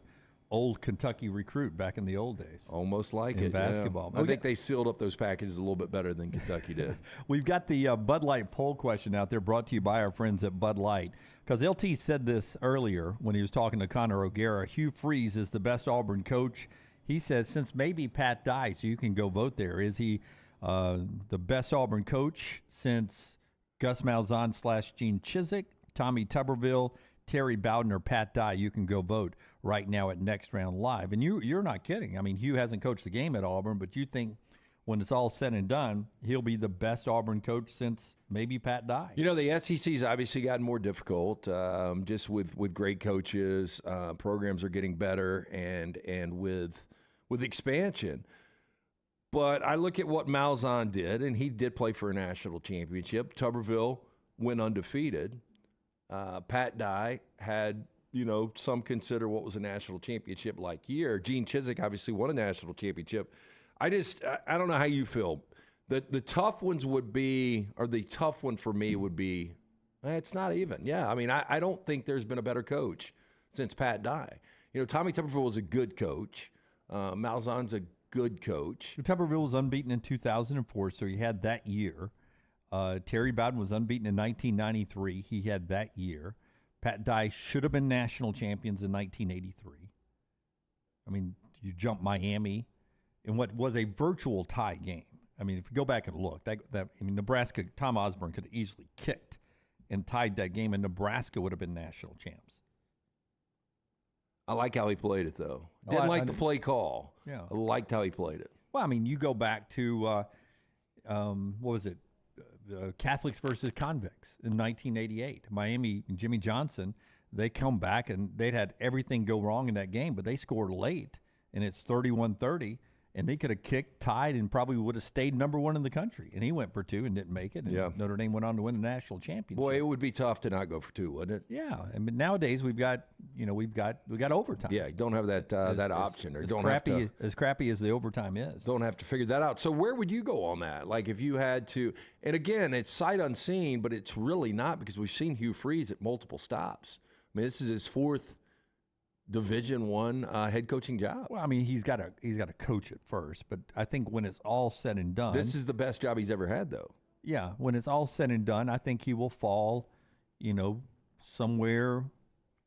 old Kentucky recruit back in the old days. Almost like in it. basketball. Yeah. I think they sealed up those packages a little bit better than Kentucky did. We've got the Bud Light poll question out there brought to you by our friends at Bud Light. Because LT said this earlier when he was talking to Connor O'Gara. Hugh Freeze is the best Auburn coach. He says since maybe Pat Dye, so you can go vote there. Is he the best Auburn coach since Gus Malzahn / Gene Chizik, Tommy Tuberville, Terry Bowden, or Pat Dye? You can go vote right now at Next Round Live. And you're not kidding. I mean, Hugh hasn't coached the game at Auburn, but you think when it's all said and done, he'll be the best Auburn coach since maybe Pat Dye. You know, the SEC's obviously gotten more difficult just with great coaches. Programs are getting better and with expansion. But I look at what Malzahn did, and he did play for a national championship. Tuberville went undefeated. Pat Dye had, some consider what was a national championship-like year. Gene Chizik obviously won a national championship. I don't know how you feel. The tough ones would be, or the tough one for me would be, it's not even. Yeah, I mean, I don't think there's been a better coach since Pat Dye. Tommy Tuberville was a good coach. Malzahn's a good coach. Tuberville was unbeaten in 2004, so he had that year. Terry Bowden was unbeaten in 1993. He had that year. Pat Dye should have been national champions in 1983. I mean, you jump Miami in what was a virtual tie game. I mean, if you go back and look, Nebraska, Tom Osborne could have easily kicked and tied that game, and Nebraska would have been national champs. I like how he played it, though. Didn't like the play call. Yeah. I liked how he played it. Well, I mean, you go back to, what was it? Catholics versus convicts in 1988. Miami and Jimmy Johnson, they come back, and they'd had everything go wrong in that game, but they scored late, and it's 31-30. And they could have kicked, tied, and probably would have stayed number 1 in the country. And he went for 2 and didn't make it. And Notre Dame went on to win the national championship. Boy, it would be tough to not go for 2, wouldn't it? Yeah. I mean, nowadays we've got overtime. Yeah, you don't have that option, or don't have to. As crappy as the overtime is, don't have to figure that out. So where would you go on that? Like if you had to, and again, it's sight unseen, but it's really not, because we've seen Hugh Freeze at multiple stops. I mean, this is his 4th Division I head coaching job. Well, I mean, he's got to coach it first, but I think when it's all said and done, this is the best job he's ever had, though. Yeah, when it's all said and done, I think he will fall, somewhere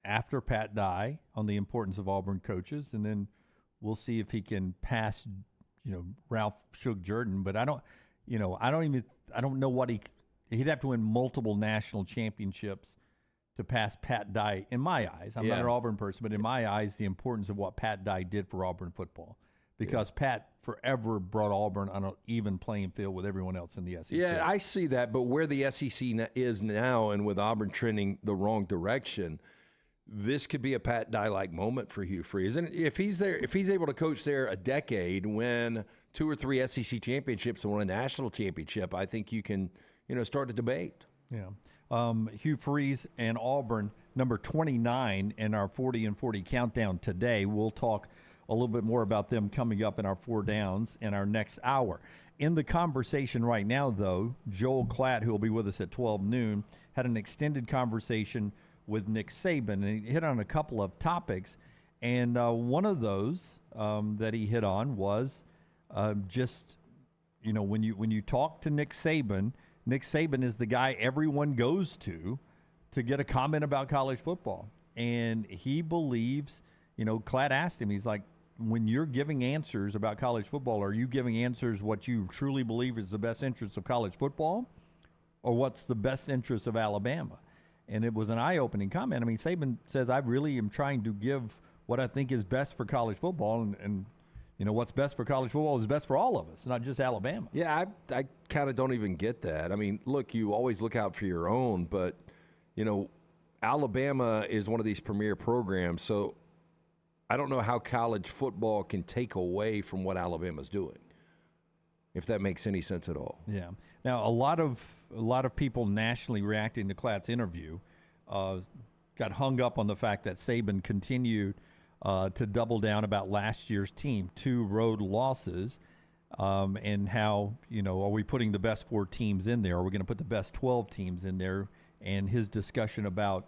after Pat Dye on the importance of Auburn coaches, and then we'll see if he can pass, Ralph Shug Jordan. But I don't know what he'd have to win multiple national championships to pass Pat Dye, in my eyes. I'm not an Auburn person, but in my eyes, the importance of what Pat Dye did for Auburn football. Because Pat forever brought Auburn on an even playing field with everyone else in the SEC. Yeah, I see that. But where the SEC is now, and with Auburn trending the wrong direction, this could be a Pat Dye-like moment for Hugh Freeze. And if he's there, if he's able to coach there a decade, win 2 or 3 SEC championships and win a national championship, I think you can, start a debate. Yeah. Hugh Freeze and Auburn, number 29 in our 40 and 40 countdown today. We'll talk a little bit more about them coming up in our 4 downs in our next hour. In the conversation right now, though, Joel Klatt, who will be with us at 12 noon, had an extended conversation with Nick Saban, and he hit on a couple of topics. And one of those that he hit on was just, when you talk to Nick Saban is the guy everyone goes to get a comment about college football. And he believes, Klatt asked him, he's like, when you're giving answers about college football, are you giving answers what you truly believe is the best interest of college football, or what's the best interest of Alabama? And it was an eye-opening comment. I mean, Saban says, I really am trying to give what I think is best for college football, and what's best for college football is best for all of us, not just Alabama. Yeah, I kind of don't even get that. I mean, look, you always look out for your own, but, Alabama is one of these premier programs, so I don't know how college football can take away from what Alabama's doing, if that makes any sense at all. Yeah. Now, a lot of people nationally reacting to Klatt's interview got hung up on the fact that Saban continued to double down about last year's team, 2 road losses, and how, are we putting the best 4 teams in there? Are we going to put the best 12 teams in there? And his discussion about,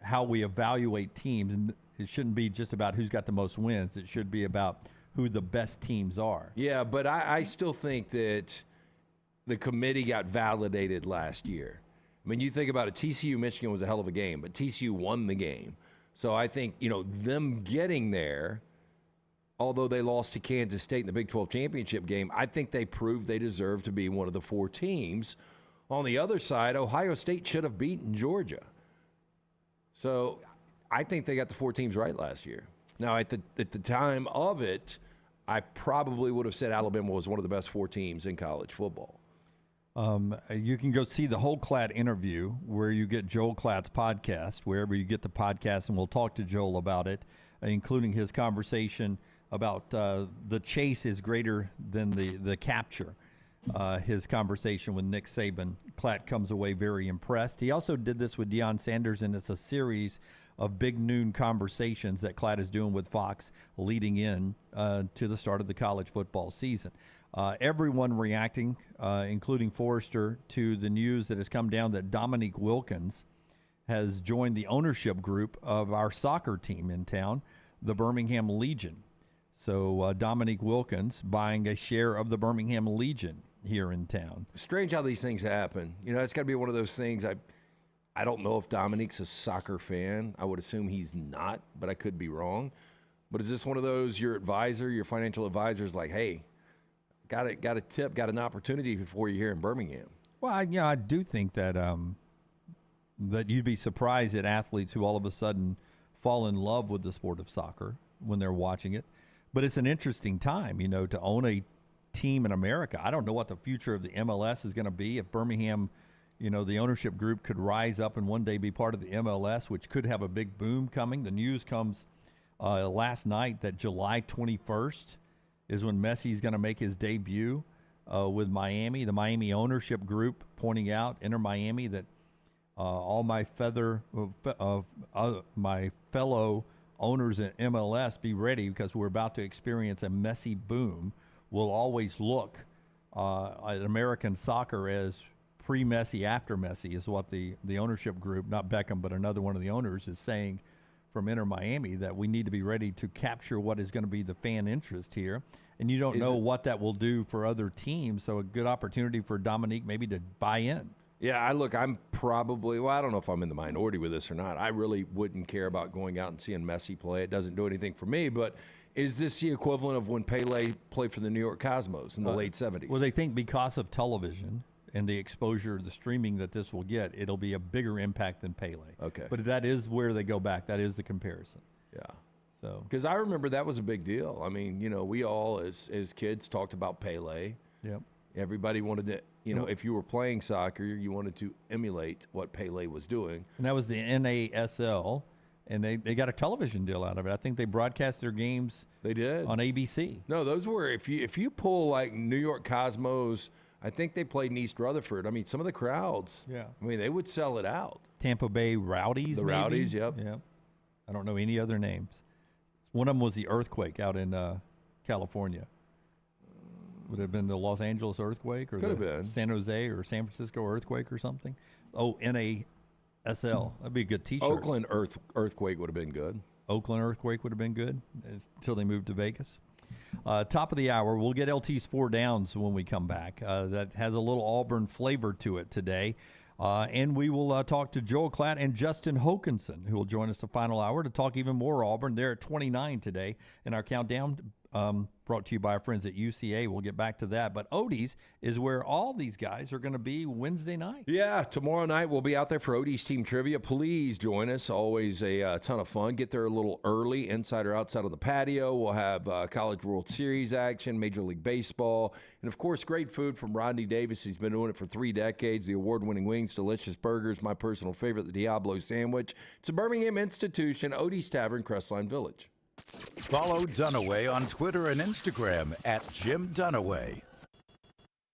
how we evaluate teams. And it shouldn't be just about who's got the most wins. It should be about who the best teams are. Yeah, but I still think that the committee got validated last year. I mean, you think about it, TCU-Michigan was a hell of a game, but TCU won the game. So I think, them getting there, although they lost to Kansas State in the Big 12 championship game, I think they proved they deserve to be one of the 4 teams. On the other side, Ohio State should have beaten Georgia. So I think they got the 4 teams right last year. Now, at the time of it, I probably would have said Alabama was one of the best 4 teams in college football. You can go see the whole Klatt interview where you get Joel Klatt's podcast, wherever you get the podcast, and we'll talk to Joel about it, including his conversation about the chase is greater than the capture. His conversation with Nick Saban. Klatt comes away very impressed. He also did this with Deion Sanders, and it's a series of big noon conversations that Klatt is doing with Fox leading in to the start of the college football season. Everyone reacting, including Forrester, to the news that has come down that Dominique Wilkins has joined the ownership group of our soccer team in town, the Birmingham Legion. So Dominique Wilkins buying a share of the Birmingham Legion here in town. Strange how these things happen. It's got to be one of those things. I don't know if Dominique's a soccer fan. I would assume he's not, but I could be wrong. But is this one of those, your financial advisor is like, hey, got a tip, got an opportunity for you here in Birmingham? Well, I do think that that you'd be surprised at athletes who all of a sudden fall in love with the sport of soccer when they're watching it. But it's an interesting time, to own a team in America. I don't know what the future of the MLS is going to be. If Birmingham, the ownership group could rise up and one day be part of the MLS, which could have a big boom coming. The news comes last night that July 21st is when Messi's going to make his debut with Miami. The Miami ownership group pointing out, Inter Miami, that all my fellow owners in MLS, be ready because we're about to experience a Messi boom. We'll always look at American soccer as pre-Messi, after Messi is what the ownership group, not Beckham, but another one of the owners is saying from Inter Miami, that we need to be ready to capture what is going to be the fan interest here. And you don't know what that will do for other teams. So a good opportunity for Dominique maybe to buy in. Yeah, I'm probably, I don't know if I'm in the minority with this or not. I really wouldn't care about going out and seeing Messi play. It doesn't do anything for me. But is this the equivalent of when Pele played for the New York Cosmos in the late 70s? Well, they think because of television, and the exposure, the streaming that this will get, it'll be a bigger impact than Pele. Okay. But that is where they go back. That is the comparison. Yeah. So, because I remember that was a big deal. I mean, we all as kids talked about Pele. Yep. Everybody wanted to, if you were playing soccer, you wanted to emulate what Pele was doing. And that was the NASL, and they got a television deal out of it. I think they broadcast their games. They did on ABC. No, those were if you pull like New York Cosmos. I think they played in East Rutherford. I mean, some of the crowds. Yeah. I mean, they would sell it out. Tampa Bay Rowdies. The maybe? Rowdies. Yep. Yep. I don't know any other names. One of them was the earthquake out in California. Would it have been the Los Angeles earthquake or Could the have been. San Jose or San Francisco earthquake or something? Oh, NASL. That'd be a good T-shirt. Oakland earthquake would have been good. Oakland earthquake would have been good until they moved to Vegas. Top of the hour, we'll get LT's Four Downs when we come back. That has a little Auburn flavor to it today. And we will talk to Joel Klatt and Justin Hokanson, who will join us the final hour to talk even more Auburn. They're at 29 today in our countdown, brought to you by our friends at UCA. We'll get back to that. But Odie's is where all these guys are going to be Wednesday night. Yeah, tomorrow night we'll be out there for Odie's Team Trivia. Please join us. Always a ton of fun. Get there a little early, inside or outside on the patio. We'll have College World Series action, Major League Baseball, and, of course, great food from Rodney Davis. He's been doing it for 3 decades. The award-winning wings, delicious burgers, my personal favorite, the Diablo sandwich. It's a Birmingham institution, Odie's Tavern, Crestline Village. Follow Dunaway on Twitter and Instagram at Jim Dunaway.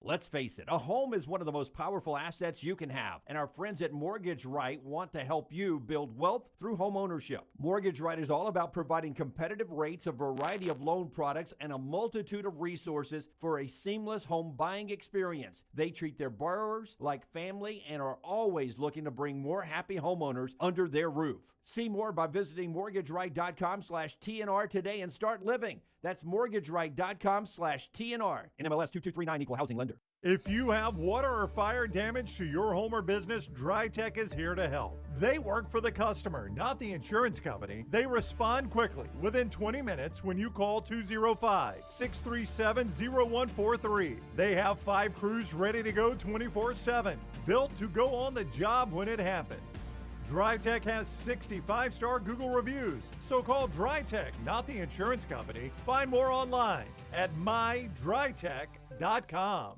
Let's face it, a home is one of the most powerful assets you can have, and our friends at Mortgage Right want to help you build wealth through home ownership. Mortgage Right is all about providing competitive rates, a variety of loan products, and a multitude of resources for a seamless home buying experience. They treat their borrowers like family and are always looking to bring more happy homeowners under their roof. See more by visiting mortgageright.com/TNR today and start living. That's mortgageright.com/TNR. NMLS 2239, Equal Housing Lender. If you have water or fire damage to your home or business, DryTech is here to help. They work for the customer, not the insurance company. They respond quickly, within 20 minutes when you call 205-637-0143. They have 5 crews ready to go 24/7, built to go on the job when it happens. DryTech has 65-star Google reviews, so call DryTech, not the insurance company. Find more online at mydrytech.com.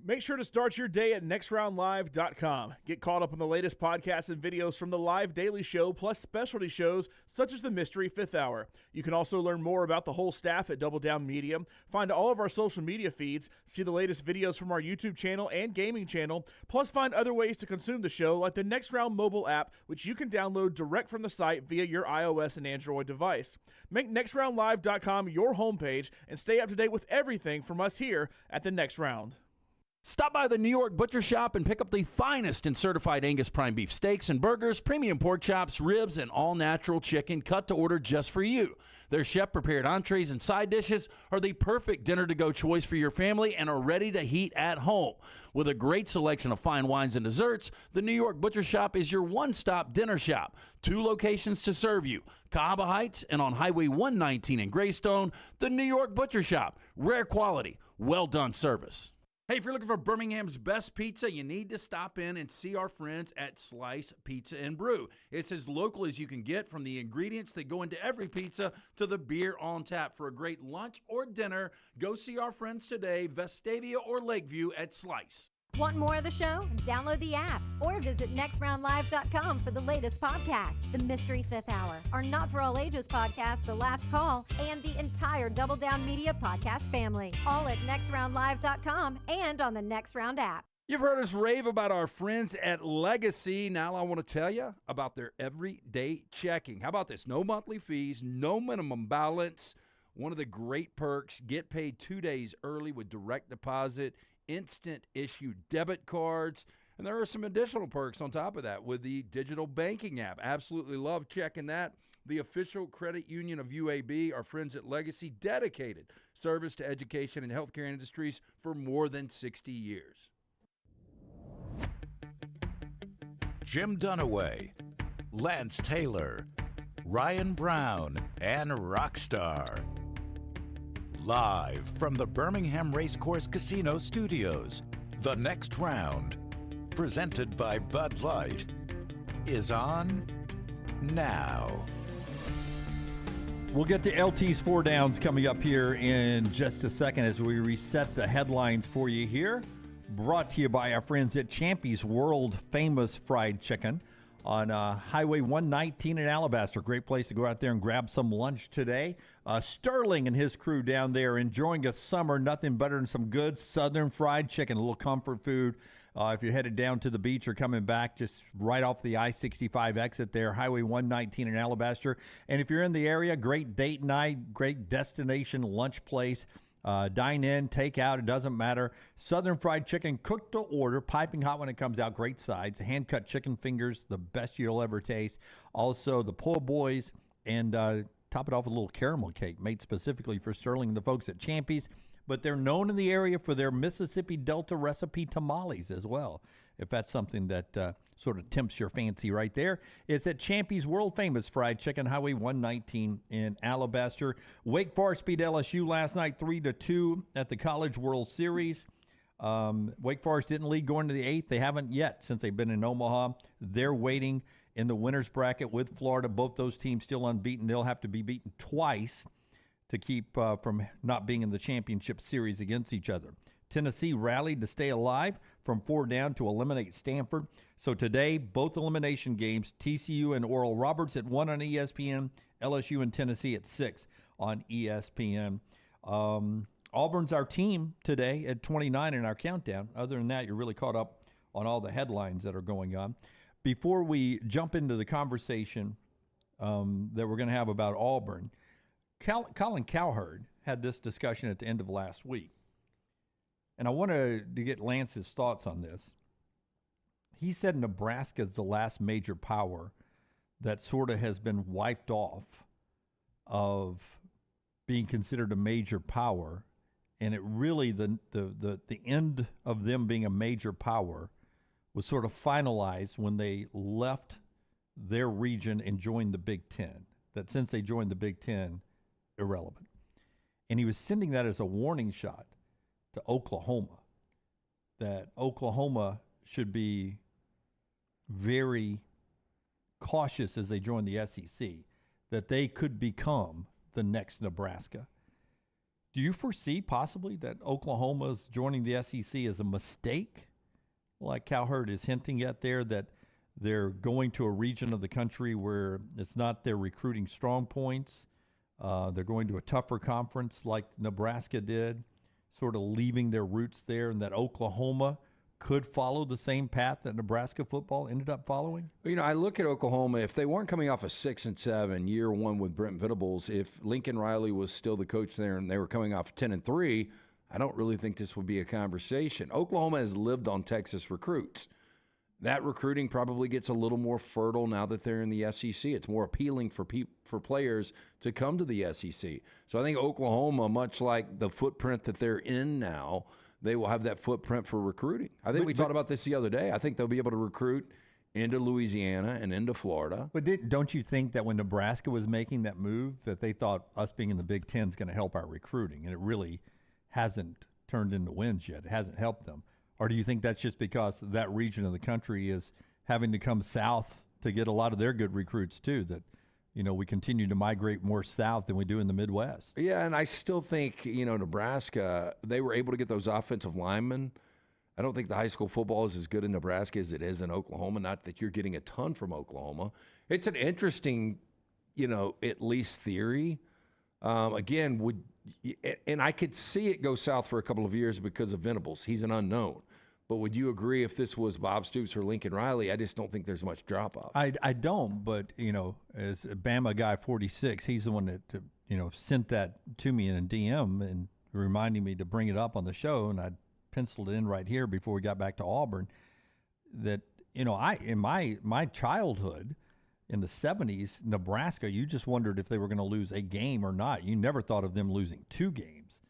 Make sure to start your day at nextroundlive.com. Get caught up on the latest podcasts and videos from the live daily show, plus specialty shows such as the Mystery Fifth Hour. You can also learn more about the whole staff at Double Down Media, find all of our social media feeds, see the latest videos from our YouTube channel and gaming channel, plus find other ways to consume the show like the Next Round mobile app, which you can download direct from the site via your iOS and Android device. Make nextroundlive.com your homepage and stay up to date with everything from us here at the Next Round. Stop by the New York Butcher Shop and pick up the finest in certified Angus prime beef steaks and burgers, premium pork chops, ribs, and all-natural chicken cut to order just for you. Their chef-prepared entrees and side dishes are the perfect dinner-to-go choice for your family and are ready to heat at home. With a great selection of fine wines and desserts, the New York Butcher Shop is your one-stop dinner shop. 2 locations to serve you, Cahaba Heights and on Highway 119 in Greystone, the New York Butcher Shop. Rare quality, well-done service. Hey, if you're looking for Birmingham's best pizza, you need to stop in and see our friends at Slice Pizza and Brew. It's as local as you can get, from the ingredients that go into every pizza to the beer on tap. For a great lunch or dinner, go see our friends today, Vestavia or Lakeview at Slice. Want more of the show? Download the app or visit nextroundlive.com for the latest podcast, The Mystery Fifth Hour, our Not For All Ages podcast, The Last Call, and the entire Double Down Media podcast family. All at nextroundlive.com and on the Next Round app. You've heard us rave about our friends at Legacy. Now I want to tell you about their everyday checking. How about this? No monthly fees, no minimum balance. One of the great perks, get paid 2 days early with direct deposit, instant issue debit cards, and there are some additional perks on top of that with the digital banking app. Absolutely love checking that. The official credit union of UAB, our friends at Legacy, dedicated service to education and healthcare industries for more than 60 years. Jim Dunaway, Lance Taylor, Ryan Brown, and Rockstar. Live from the Birmingham Racecourse Casino Studios, The next round, presented by Bud Light, is on now. We'll get to LT's Four Downs coming up here in just a second as we reset the headlines for you here. Brought to you by our friends at Champy's World Famous Fried Chicken on Highway 119 in Alabaster. Great place to go out there and grab some lunch today. Sterling and his crew down there enjoying a summer. Nothing better than some good Southern fried chicken, a little comfort food. If you're headed down to the beach or coming back, just right off the I-65 exit there, Highway 119 in Alabaster. And if you're in the area, great date night, great destination lunch place. Dine in, take out, it doesn't matter. Southern fried chicken, cooked to order, piping hot when it comes out, great sides. Hand-cut chicken fingers, the best you'll ever taste. Also, the po' boys, and top it off with a little caramel cake made specifically for Sterling and the folks at Champy's. But they're known in the area for their Mississippi Delta recipe tamales as well, if that's something that sort of tempts your fancy right there. It's at Champy's World Famous Fried Chicken, Highway 119 in Alabaster. Wake Forest beat LSU last night 3-2 at the College World Series. Wake Forest didn't lead going to the 8th. They haven't yet since they've been in Omaha. They're waiting in the winner's bracket with Florida. Both those teams still unbeaten. They'll have to be beaten twice to keep from not being in the championship series against each other. Tennessee rallied to stay alive from 4 down to eliminate Stanford. So today, both elimination games, TCU and Oral Roberts at 1 on ESPN, LSU and Tennessee at 6 on ESPN. Auburn's our team today at 29 in our countdown. Other than that, you're really caught up on all the headlines that are going on. Before we jump into the conversation that we're going to have about Auburn, Colin Cowherd had this discussion at the end of last week. And I wanted to get Lance's thoughts on this. He said Nebraska is the last major power that sort of has been wiped off of being considered a major power. And it really, the end of them being a major power was sort of finalized when they left their region and joined the Big Ten. That since they joined the Big Ten, irrelevant. And he was sending that as a warning shot to Oklahoma, that Oklahoma should be very cautious as they join the SEC, that they could become the next Nebraska. Do you foresee possibly that Oklahoma's joining the SEC as a mistake, like Cowherd is hinting at there, that they're going to a region of the country where it's not their recruiting strong points? They're going to a tougher conference like Nebraska did, sort of leaving their roots there, and that Oklahoma could follow the same path that Nebraska football ended up following? You know, I look at Oklahoma. If they weren't coming off a 6-7 year one with Brent Venables, if Lincoln Riley was still the coach there and they were coming off 10-3, I don't really think this would be a conversation. Oklahoma has lived on Texas recruits. That recruiting probably gets a little more fertile now that they're in the SEC. It's more appealing for players to come to the SEC. So I think Oklahoma, much like the footprint that they're in now, they will have that footprint for recruiting. I think we talked about this the other day. I think they'll be able to recruit into Louisiana and into Florida. But don't you think that when Nebraska was making that move, that they thought us being in the Big Ten is going to help our recruiting, and it really hasn't turned into wins yet? It hasn't helped them. Or do you think that's just because that region of the country is having to come south to get a lot of their good recruits too, that, you know, we continue to migrate more south than we do in the Midwest? Yeah, and I still think, you know, Nebraska, they were able to get those offensive linemen. I don't think the high school football is as good in Nebraska as it is in Oklahoma. Not that you're getting a ton from Oklahoma. It's an interesting, you know, at least theory. Again, and I could see it go south for a couple of years because of Venables. He's an unknown. But would you agree if this was Bob Stoops or Lincoln Riley? I just don't think there's much drop-off. I don't, but, you know, as a Bama guy 46, he's the one that, you know, sent that to me in a DM and reminding me to bring it up on the show, and I penciled it in right here before we got back to Auburn, that, you know, in my childhood in the 70s, Nebraska, you just wondered if they were going to lose a game or not. You never thought of them losing 2 games.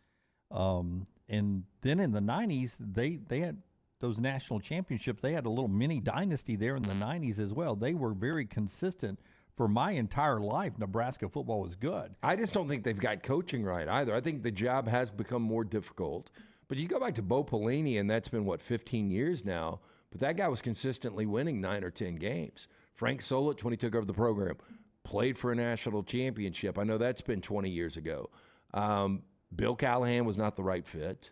And then in the 90s, they had those national championships. They had a little mini dynasty there in the 90s as well. They were very consistent. For my entire life, Nebraska football was good. I just don't think they've got coaching right either. I think the job has become more difficult. But you go back to Bo Pelini, and that's been, 15 years now. But that guy was consistently winning 9 or 10 games. Frank Solich, when he took over the program, played for a national championship. I know that's been 20 years ago. Bill Callahan was not the right fit.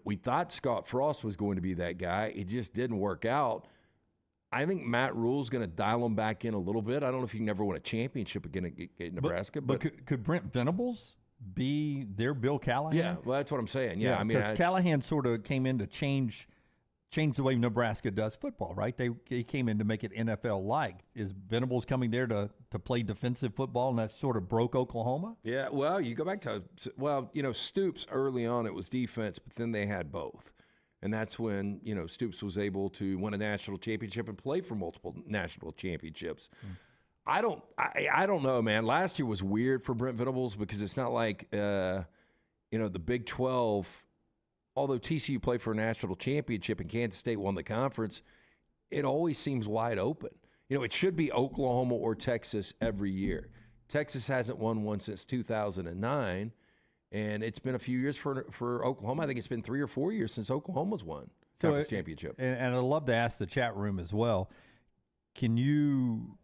We thought Scott Frost was going to be that guy. It just didn't work out. I think Matt Rule's going to dial him back in a little bit. I don't know if he can never win a championship again at Nebraska. But could Brent Venables be their Bill Callahan? Yeah, well, that's what I'm saying. Yeah, I mean, because Callahan sort of came in to change the way Nebraska does football, right? He came in to make it NFL-like. Is Venables coming there to play defensive football, and that sort of broke Oklahoma? Yeah, well, you go back to, Stoops early on, it was defense, but then they had both. And that's when, Stoops was able to win a national championship and play for multiple national championships. I don't know, man. Last year was weird for Brent Venables because it's not like, the Big 12, although TCU played for a national championship and Kansas State won the conference, it always seems wide open. It should be Oklahoma or Texas every year. Texas hasn't won one since 2009. And it's been a few years for Oklahoma. I think it's been 3 or 4 years since Oklahoma's won conference championship. And I'd love to ask the chat room as well. Can you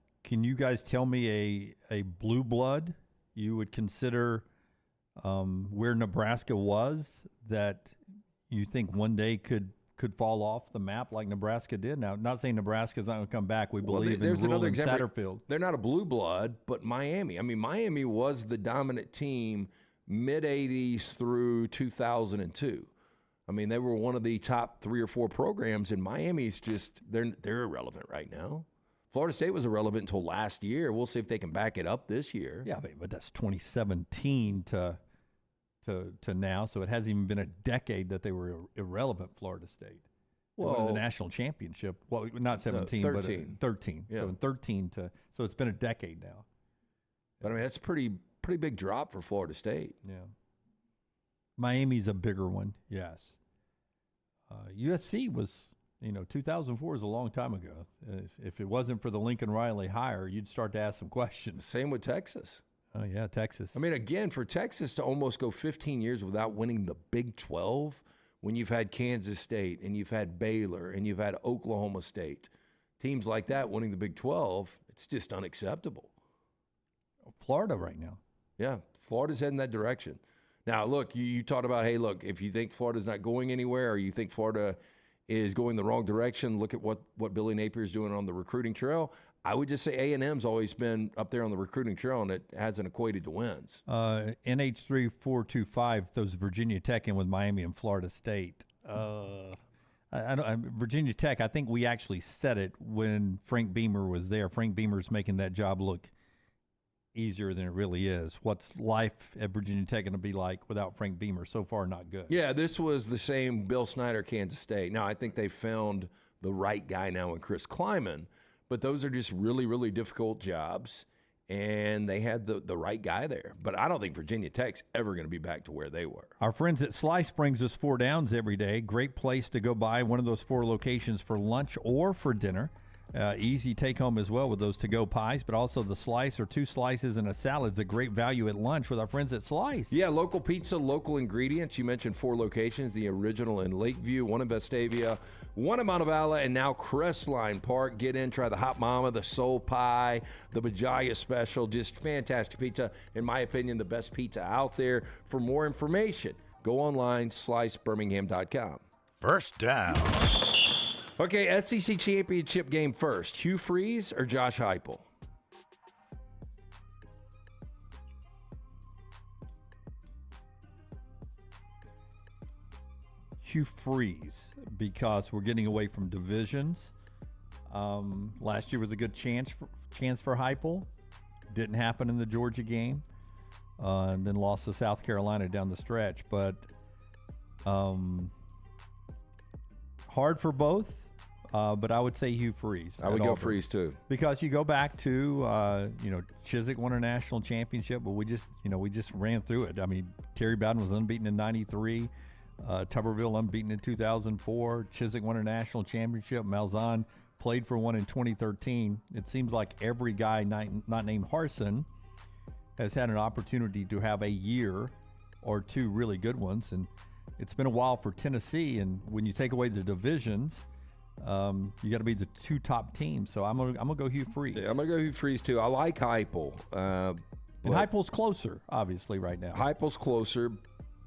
guys tell me a blue blood you would consider where Nebraska was that you think one day could fall off the map like Nebraska did? Now, not saying Nebraska's not going to come back. We believe in Rule and Satterfield. They're not a blue blood, but Miami. I mean, Miami was the dominant team mid-'80s through 2002. I mean, they were one of the top 3 or 4 programs, and Miami's just they're irrelevant right now. Florida State was irrelevant until last year. We'll see if they can back it up this year. Yeah, but that's 2017 to now, so it hasn't even been a decade that they were irrelevant, Florida State. Well, the national championship. Well, not 17, 13. But 13. Yeah. So in 13 so it's been a decade now. But I mean, that's a pretty big drop for Florida State. Yeah. Miami's a bigger one, yes. USC was, 2004 is a long time ago. If it wasn't for the Lincoln Riley hire, you'd start to ask some questions. Same with Texas. Oh, yeah, Texas. I mean, again, for Texas to almost go 15 years without winning the Big 12, when you've had Kansas State and you've had Baylor and you've had Oklahoma State, teams like that winning the Big 12, it's just unacceptable. Florida right now. Yeah, Florida's heading that direction. Now, look, you talked about, hey, look, if you think Florida's not going anywhere or you think Florida is going the wrong direction, look at what Billy Napier's doing on the recruiting trail. I would just say A&M's always been up there on the recruiting trail, and it hasn't equated to wins. NH3425 throws Virginia Tech in with Miami and Florida State. Virginia Tech, I think we actually said it when Frank Beamer was there. Frank Beamer's making that job look easier than it really is. What's life at Virginia Tech going to be like without Frank Beamer? So far, not good. Yeah, this was the same Bill Snyder, Kansas State. Now, I think they found the right guy now in Chris Kleiman, but those are just really, really difficult jobs, and they had the right guy there. But I don't think Virginia Tech's ever going to be back to where they were. Our friends at Slice brings us 4 Downs every day. Great place to go by one of those 4 locations for lunch or for dinner. Easy take home as well with those to-go pies, but also the slice or 2 slices and a salad is a great value at lunch with our friends at Slice. Yeah, local pizza, local ingredients. You mentioned 4 locations, the original in Lakeview, one in Vestavia, one in Montevallo, and now Crestline Park. Get in, try the Hot Mama, the Soul Pie, the Bajaya Special. Just fantastic pizza. In my opinion, the best pizza out there. For more information, go online, slicebirmingham.com. First down. Okay, SEC championship game first. Hugh Freeze or Josh Heupel? Hugh Freeze, because we're getting away from divisions. Last year was a good chance for Heupel. Didn't happen in the Georgia game. And then lost to South Carolina down the stretch. But hard for both. But I would say Hugh Freeze. I would go Freeze too, because you go back to Chiswick won a national championship, but we just ran through it. I mean, Terry Bowden was unbeaten in '93, Tuberville unbeaten in 2004. Chiswick won a national championship. Malzahn played for one in 2013. It seems like every guy not named Harsin has had an opportunity to have a year or 2 really good ones, and it's been a while for Tennessee, and when you take away the divisions, you got to be the 2 top teams. So I'm gonna go Hugh Freeze. Yeah, I'm gonna go Hugh Freeze too. I like Heupel. And Heupel's closer, obviously, right now. Heupel's closer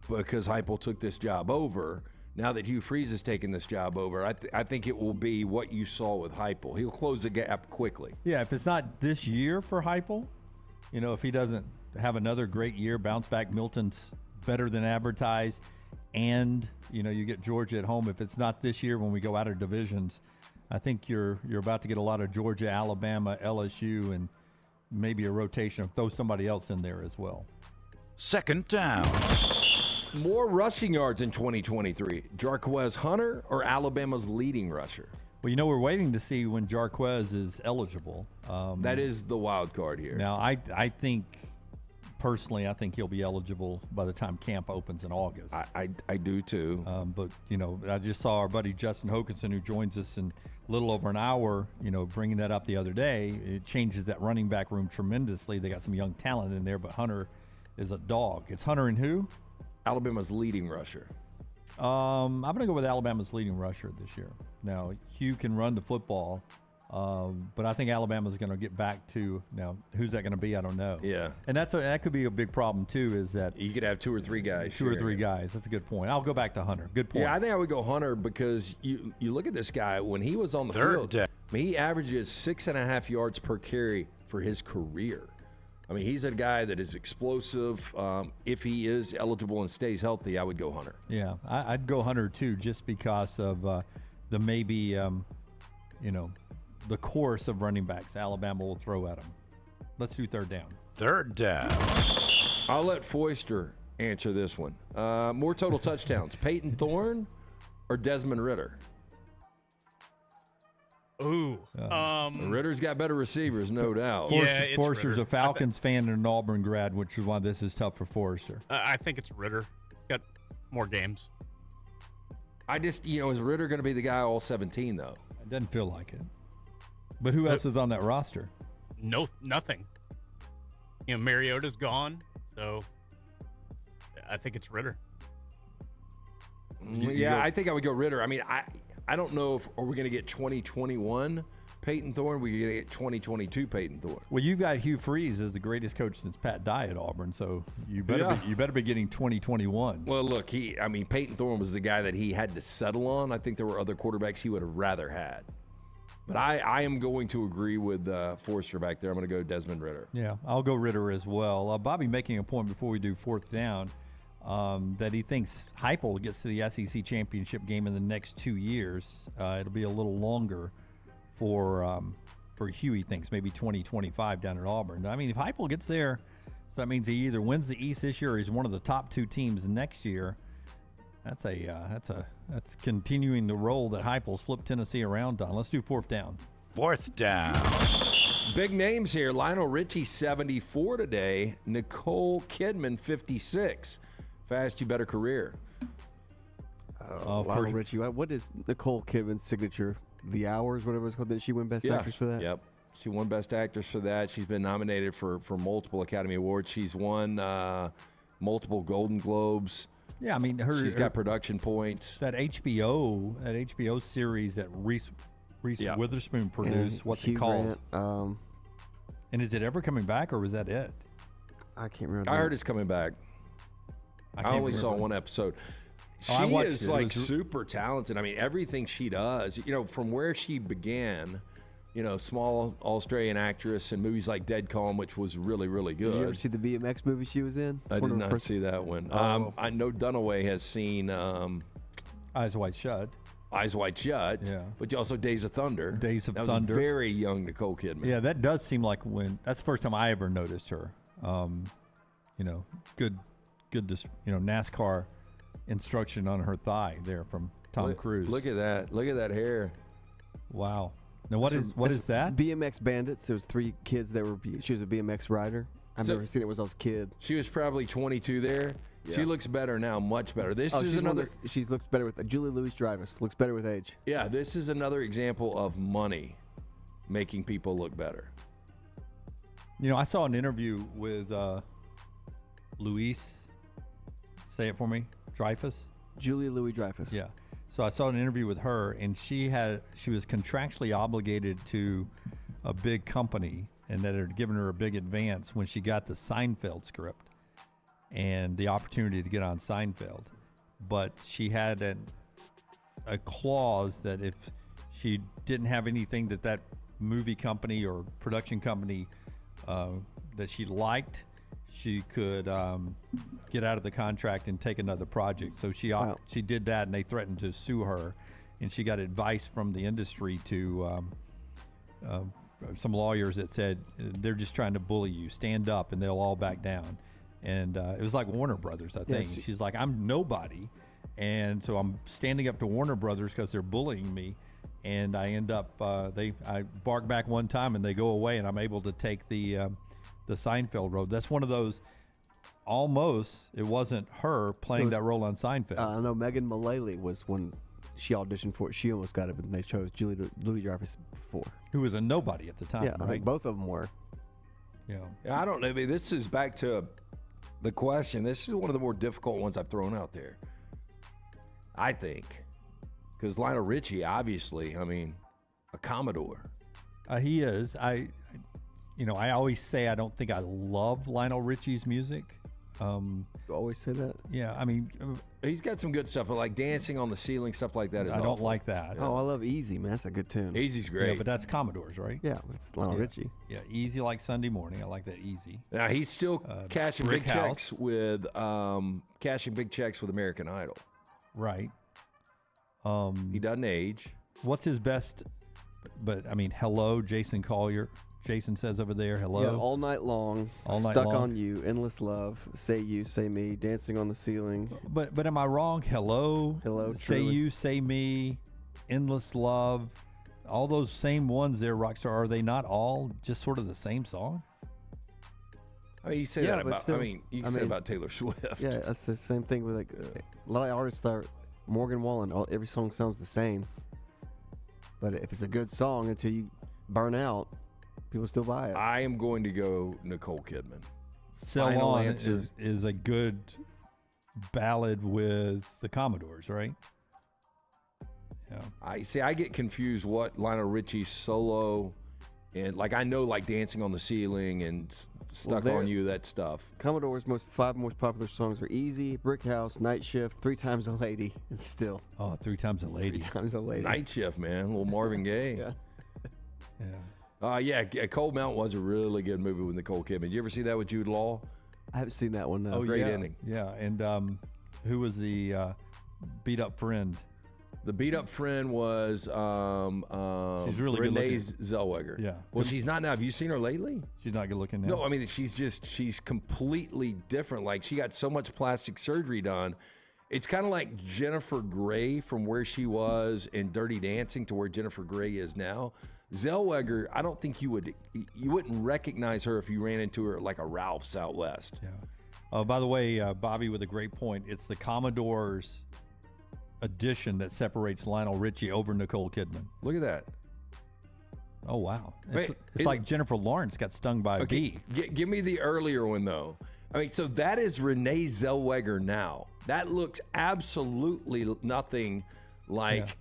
because Heupel took this job over. Now that Hugh Freeze has taken this job over, I think it will be what you saw with Heupel. He'll close the gap quickly. Yeah, if it's not this year for Heupel, if he doesn't have another great year, bounce back, Milton's better than advertised, and you get Georgia at home. If it's not this year when we go out of divisions, I think you're about to get a lot of Georgia, Alabama, LSU, and maybe a rotation of throw somebody else in there as well. Second down. More rushing yards in 2023. Jarquez Hunter or Alabama's leading rusher? Well, we're waiting to see when Jarquez is eligible. That is the wild card here. Now, I think, personally, I think he'll be eligible by the time camp opens in August. I do too. But, I just saw our buddy Justin Hokanson, who joins us in a little over an hour, bringing that up the other day. It changes that running back room tremendously. They got some young talent in there, but Hunter is a dog. It's Hunter and who? Alabama's leading rusher. I'm going to go with Alabama's leading rusher this year. Now, Hugh can run the football, but I think Alabama's going to get back to, now, who's that going to be? I don't know. Yeah. And that could be a big problem, too, is that you could have 2 or 3 guys. 2 or 3 guys. That's a good point. I'll go back to Hunter. Good point. Yeah, I think I would go Hunter because you look at this guy, when he was on the field, he averages 6.5 yards per carry for his career. I mean, he's a guy that is explosive. If he is eligible and stays healthy, I would go Hunter. Yeah, I'd go Hunter too, just because of the maybe, the course of running backs Alabama will throw at him. Let's do third down. Third down. I'll let Foister answer this one. More total touchdowns, Peyton Thorne or Desmond Ridder? Ooh. Ritter's got better receivers, no doubt. Forrester's a Falcons fan and an Auburn grad, which is why this is tough for Forrester. I think it's Ridder. Got more games. I just, is Ridder going to be the guy all 17, though? It doesn't feel like it. But who else is on that roster? No, nothing. Mariota's gone, so I think it's Ridder. I think I would go Ridder. I mean, I don't know if are we going to get 2021 Peyton Thorne. We're going to get 2022 Peyton Thorne. Well, you've got Hugh Freeze as the greatest coach since Pat Dye at Auburn, so you better be getting 2021. Well, look, Peyton Thorne was the guy that he had to settle on. I think there were other quarterbacks he would have rather had. But I am going to agree with Forrester back there. I'm going to go Desmond Ridder. Yeah, I'll go Ridder as well. Bobby making a point before we do fourth down. That he thinks Heupel gets to the SEC championship game in the next 2 years. It'll be a little longer for Hugh, he thinks, maybe 2025 down at Auburn. I mean, if Heupel gets there, so that means he either wins the East this year or he's one of the top 2 teams next year. That's continuing the role that Heupel's flipped Tennessee around on. Let's do fourth down. Fourth down. Big names here. Lionel Richie, 74 today. Nicole Kidman, 56. Fast, you better career. Lionel Richie. What is Nicole Kidman's signature? The Hours, whatever it's called. Did she win Best Actress for that? Yep. She won Best Actress for that. She's been nominated for multiple Academy Awards. She's won multiple Golden Globes. Yeah, I mean, she's got production points. That HBO series that Reese Witherspoon produced. What's it called? Grant, and is it ever coming back, or was that it? I can't remember. I heard it's coming back. I only saw one episode. She is super talented. I mean, everything she does, from where she began, small Australian actress in movies like Dead Calm, which was really, really good. Did you ever see the BMX movie she was in? I did not see that one. I know Dunaway has seen Eyes Wide Shut. Eyes Wide Shut. Yeah. But also Days of Thunder. That was Thunder. A very young Nicole Kidman. Yeah, that does seem like that's the first time I ever noticed her. Good, NASCAR instruction on her thigh there from Tom Cruise. Look at that. Look at that hair. Wow. Now what is that? BMX Bandits. There was 3 kids she was a BMX rider. I've never seen it when I was a kid. She was probably 22 there. Yeah. She looks better now, much better. She looks better with Julie Louis-Dreyfus. Looks better with age. Yeah, this is another example of money making people look better. I saw an interview with Luis. Say it for me. Dreyfus. Julia Louis-Dreyfus. Yeah. So I saw an interview with her, and she was contractually obligated to a big company, and that had given her a big advance when she got the Seinfeld script and the opportunity to get on Seinfeld. But she had a clause that if she didn't have anything that movie company or production company that she liked, she could get out of the contract and take another project. So she did that, and they threatened to sue her. And she got advice from the industry to some lawyers that said they're just trying to bully you. Stand up, and they'll all back down. And it was like Warner Brothers, I think. Yeah, she's like, I'm nobody, and so I'm standing up to Warner Brothers because they're bullying me. And I end up I bark back one time, and they go away, and I'm able to take the Seinfeld road. That's one of those. Almost, it wasn't her playing that role on Seinfeld. I know Megan Mullally was when she auditioned for it. She almost got it, but they chose Julia Louis-Dreyfus before. Who was a nobody at the time, Yeah, right? I think both of them were. Yeah. I don't know. I mean, this is back to the question. This is one of the more difficult ones I've thrown out there, I think. Because Lionel Richie, obviously, I mean, a Commodore. He is. I always say I don't think I love Lionel Richie's music. You always say that? Yeah, I mean, he's got some good stuff, but like Dancing on the Ceiling, stuff like that is I don't awful. like that. Oh, I love Easy, man. That's a good tune. Easy's great. Yeah, but that's Commodores, right? Yeah, but it's Lionel Richie. Yeah, Easy like Sunday Morning. I like that Easy. Now he's still cashing Brick big House. checks with American Idol. Right. He doesn't age. What's his best? But I mean, Hello, Jason Collier. Jason says over there, hello. Yeah, All Night Long, All Night Stuck Long. on You, Endless Love, Say You, Say Me, Dancing on the Ceiling. But am I wrong? Hello, Say Truly. You, Say Me, Endless Love, all those same ones there, Rockstar. Are they not all just sort of the same song? I mean, you say Yeah, that but about. still, I mean, you can say about Taylor Swift. Yeah, that's the same thing with like a lot of artists are Morgan Wallen. Every song sounds the same, but if it's a good song, until you burn out, people still buy it. I am going to go Nicole Kidman. Sell Final On answer. is a good ballad with the Commodores, right? Yeah. I get confused what Lionel Richie's solo and like I know like Dancing on the Ceiling and Stuck on You, that stuff. Commodore's five most popular songs are Easy, Brick House, Night Shift, Three Times a Lady, and Still. Oh, Three Times a Lady. Three Times a Lady. Night Shift, man. Little Marvin Gaye. Yeah. Yeah, Cold Mountain was a really good movie with Nicole Kidman. Did you ever see that with Jude Law? I haven't seen that one. No. Oh, Great yeah. ending. Yeah, and who was the beat up friend? The beat up friend was She's really good Renee looking. Zellweger. Yeah. Well, she's not now. Have you seen her lately? She's not good looking now. No, I mean she's completely different. Like she got so much plastic surgery done. It's kind of like Jennifer Grey from where she was in Dirty Dancing to where Jennifer Grey is now. Zellweger, I don't think you wouldn't recognize her if you ran into her at like a Ralph's out west. Yeah. By the way, Bobby with a great point. It's the Commodores edition that separates Lionel Richie over Nicole Kidman. Look at that. Oh, wow. Wait, It's like Jennifer Lawrence got stung by a bee. Give me the earlier one though. I mean, so that is Renee Zellweger now. That looks absolutely nothing like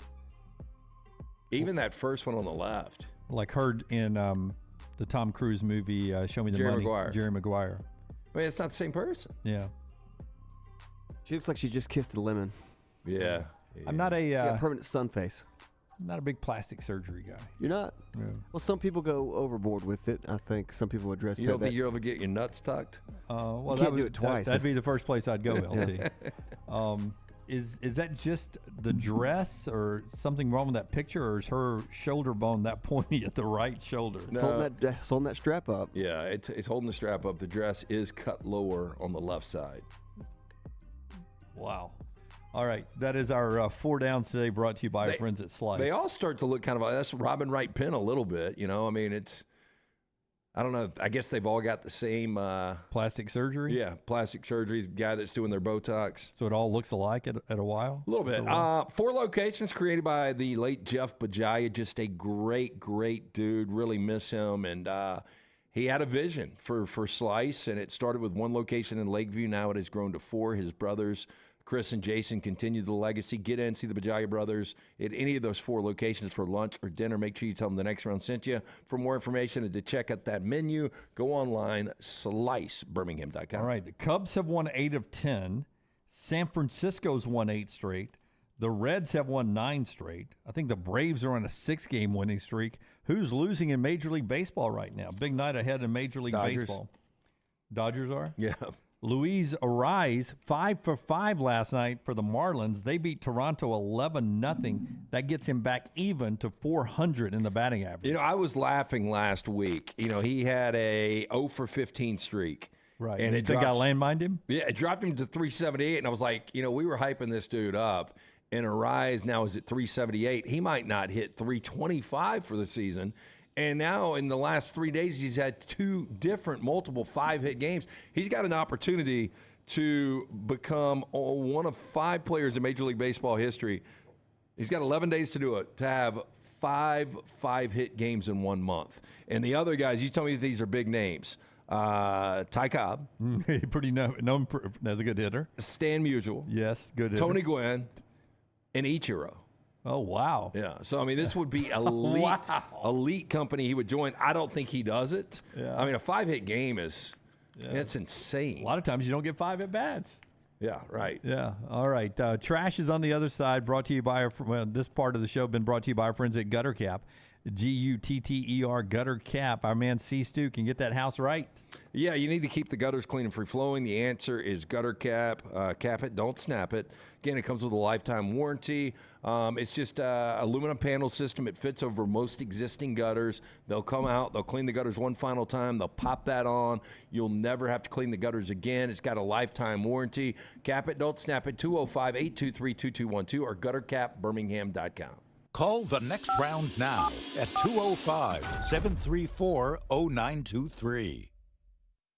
even that first one on the left. Like her in the Tom Cruise movie, Show Me the Jerry Money. Maguire. Jerry Maguire. I mean, it's not the same person. Yeah. She looks like she just kissed a lemon. Yeah. I'm not a She got permanent sun face. I'm not a big plastic surgery guy. You're not? Yeah. Well, some people go overboard with it. I think some people address You that. don't think you'll ever get your nuts tucked? Well, You can't do it twice. That'd be the first place I'd go, Yeah. LT. Is that just the dress or something wrong with that picture, or is her shoulder bone that pointy at the right shoulder? It's holding that strap up. Yeah, it's holding the strap up. The dress is cut lower on the left side. Wow. All right, that is our 4 downs today, brought to you by our friends at Slice. They all start to look kind of like that's Robin Wright Penn a little bit. You know, I mean, I don't know. I guess they've all got the same plastic surgery. Yeah, plastic surgery. Guy that's doing their Botox. So it all looks alike at a while. A little bit. 4 locations created by the late Jeff Bajaya. Just a great, great dude. Really miss him. And he had a vision for Slice, and it started with 1 location in Lakeview. Now it has grown to 4. His brothers, Chris and Jason continue the legacy. Get in, see the Bajaga brothers at any of those 4 locations for lunch or dinner. Make sure you tell them the Next Round sent you. For more information and to check out that menu, go online, slicebirmingham.com. All right, the Cubs have won 8 of 10. San Francisco's won 8 straight. The Reds have won 9 straight. I think the Braves are on a 6-game winning streak. Who's losing in Major League Baseball right now? Big night ahead in Major League Baseball. Dodgers are? Yeah. Luis Ariz, 5 for 5 last night for the Marlins. They beat Toronto 11-0. That gets him back even to 400 in the batting average. You know, I was laughing last week. You know, he had a 0 for 15 streak. Right. And it got landmined him? Yeah, it dropped him to 378. And I was like, you know, we were hyping this dude up. And Ariz now is at 378. He might not hit 325 for the season. And now in the last 3 days, he's had 2 different multiple 5-hit games. He's got an opportunity to become one of 5 players in Major League Baseball history. He's got 11 days to do it, to have 5 5-hit games in 1 month. And the other guys, you tell me these are big names. Ty Cobb. Pretty known as a good hitter. Stan Musial. Yes, good hitter. Tony Gwynn. And Ichiro. Oh, wow. Yeah. So, I mean, this would be elite, elite company he would join. I don't think he does it. Yeah. I mean, a 5-hit game is, it's insane. A lot of times you don't get 5 at-bats. Yeah, right. Yeah. All right. Trash is on the other side, brought to you by, this part of the show been brought to you by our friends at Gutter Cap. Gutter Gutter Cap. Our man C-Stu can get that house right. Yeah, you need to keep the gutters clean and free-flowing. The answer is Gutter Cap. Cap it, don't snap it. Again, it comes with a lifetime warranty. It's just aluminum panel system. It fits over most existing gutters. They'll come out. They'll clean the gutters one final time. They'll pop that on. You'll never have to clean the gutters again. It's got a lifetime warranty. Cap it, don't snap it. 205-823-2212 or guttercapbirmingham.com. Call the Next Round now at 205-734-0923.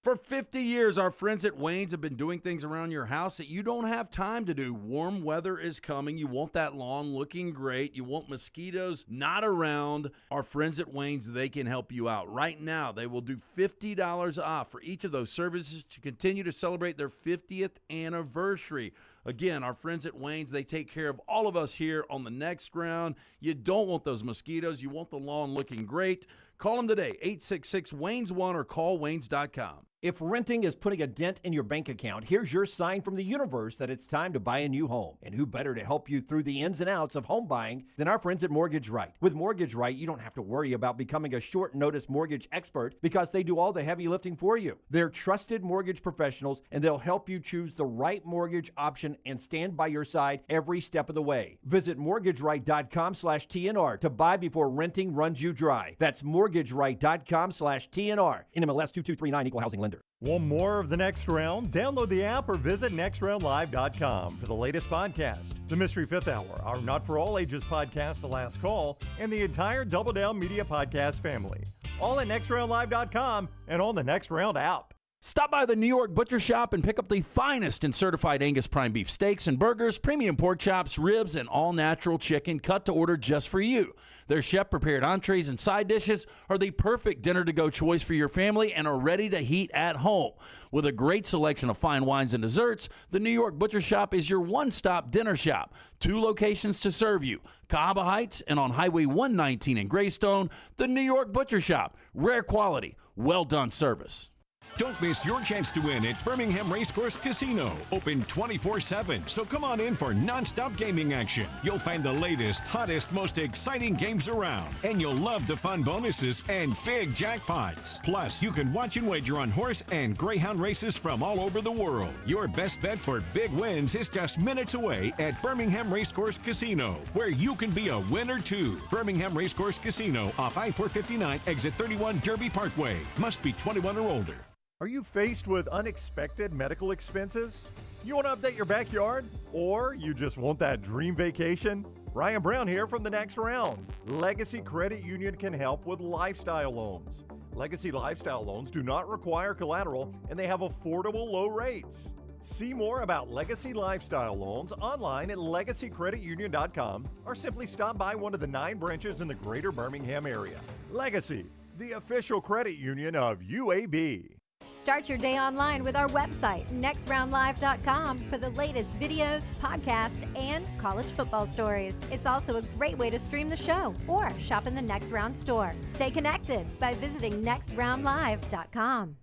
For 50 years, our friends at Wayne's have been doing things around your house that you don't have time to do. Warm weather is coming. You want that lawn looking great. You want mosquitoes not around. Our friends at Wayne's, they can help you out. Right now, they will do $50 off for each of those services to continue to celebrate their 50th anniversary. Again, our friends at Wayne's, they take care of all of us here on the Next Round. You don't want those mosquitoes. You want the lawn looking great. Call them today, 866-WAYNES1 or call Waynes.com. If renting is putting a dent in your bank account, here's your sign from the universe that it's time to buy a new home. And who better to help you through the ins and outs of home buying than our friends at Mortgage Right. With Mortgage Right, you don't have to worry about becoming a short notice mortgage expert because they do all the heavy lifting for you. They're trusted mortgage professionals and they'll help you choose the right mortgage option and stand by your side every step of the way. Visit mortgageright.com/TNR to buy before renting runs you dry. That's mortgageright.com/TNR. NMLS 2239 Equal Housing Lender. Want more of The Next Round? Download the app or visit nextroundlive.com for the latest podcast. The Mystery Fifth Hour, our Not For All Ages podcast, The Last Call, and the entire Double Down Media podcast family. All at nextroundlive.com and on the Next Round app. Stop by the New York Butcher Shop and pick up the finest in certified Angus prime beef steaks and burgers, premium pork chops, ribs, and all-natural chicken cut to order just for you. Their chef-prepared entrees and side dishes are the perfect dinner-to-go choice for your family and are ready to heat at home. With a great selection of fine wines and desserts, the New York Butcher Shop is your one-stop dinner shop. 2 locations to serve you, Cahaba Heights and on Highway 119 in Greystone. The New York Butcher Shop, rare quality, well-done service. Don't miss your chance to win at Birmingham Racecourse Casino. Open 24/7, so come on in for non-stop gaming action. You'll find the latest, hottest, most exciting games around. And you'll love the fun bonuses and big jackpots. Plus, you can watch and wager on horse and greyhound races from all over the world. Your best bet for big wins is just minutes away at Birmingham Racecourse Casino, where you can be a winner too. Birmingham Racecourse Casino off I-459, exit 31 Derby Parkway. Must be 21 or older. Are you faced with unexpected medical expenses? You want to update your backyard? Or you just want that dream vacation? Ryan Brown here from the Next Round. Legacy Credit Union can help with lifestyle loans. Legacy Lifestyle loans do not require collateral and they have affordable low rates. See more about Legacy Lifestyle loans online at legacycreditunion.com or simply stop by one of the 9 branches in the greater Birmingham area. Legacy, the official credit union of UAB. Start your day online with our website, nextroundlive.com, for the latest videos, podcasts, and college football stories. It's also a great way to stream the show or shop in the Next Round store. Stay connected by visiting nextroundlive.com.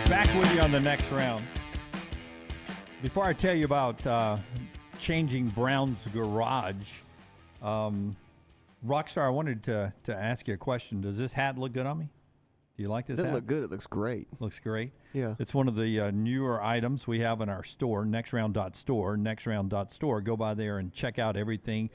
Back with you on the next round. Before I tell you about changing Brown's garage, Rockstar, I wanted to ask you a question. Does this hat look good on me? Do you like this hat? It doesn't look good. It looks great. Looks great. Yeah. It's one of the newer items we have in our store, nextround.store, nextround.store. Go by there and check out everything.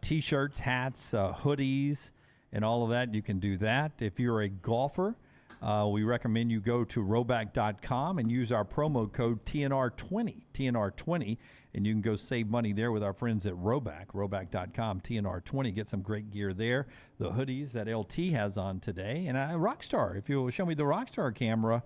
T-shirts, hats, hoodies, and all of that. You can do that. If you're a golfer, we recommend you go to roback.com and use our promo code TNR20, and you can go save money there with our friends at roback.com, TNR20. Get some great gear there. The hoodies that LT has on today. And Rockstar, if you'll show me the Rockstar camera,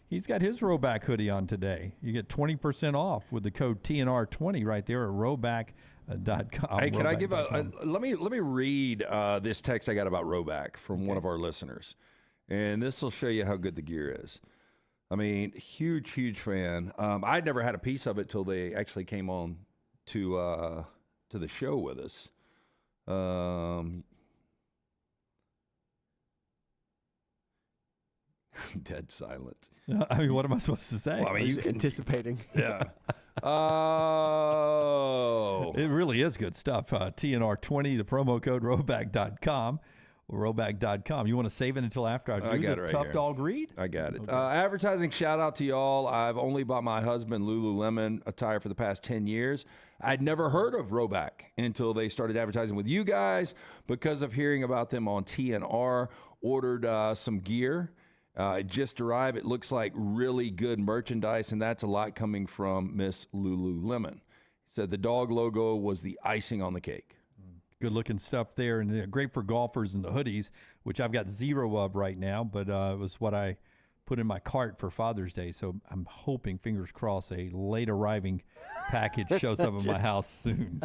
he's got his Roback hoodie on today. You get 20% off with the code TNR20 right there at roback.com. Hey, can I give let me read this text I got about Roback from one of our listeners. And this will show you how good the gear is. I mean, huge fan. I'd never had a piece of it till they actually came on to the show with us. Dead silence. I mean, what am I supposed to say? Well, I mean, you anticipating. Yeah. Oh. It really is good stuff. TNR20, the promo code, roback.com. Roback.com. You want to save it until after I do got the it right Tough here. Dog read? I got it. Okay. Advertising shout out to y'all. I've only bought my husband Lululemon attire for the past 10 years. I'd never heard of Roback until they started advertising with you guys. Because of hearing about them on TNR, ordered some gear. It just arrived. It looks like really good merchandise, and that's a lot coming from Miss Lululemon. He said the dog logo was the icing on the cake. Good looking stuff there, and great for golfers and the hoodies, which I've got 0 of right now, but it was what I put in my cart for Father's Day. So I'm hoping, fingers crossed, a late arriving package shows up at my house soon.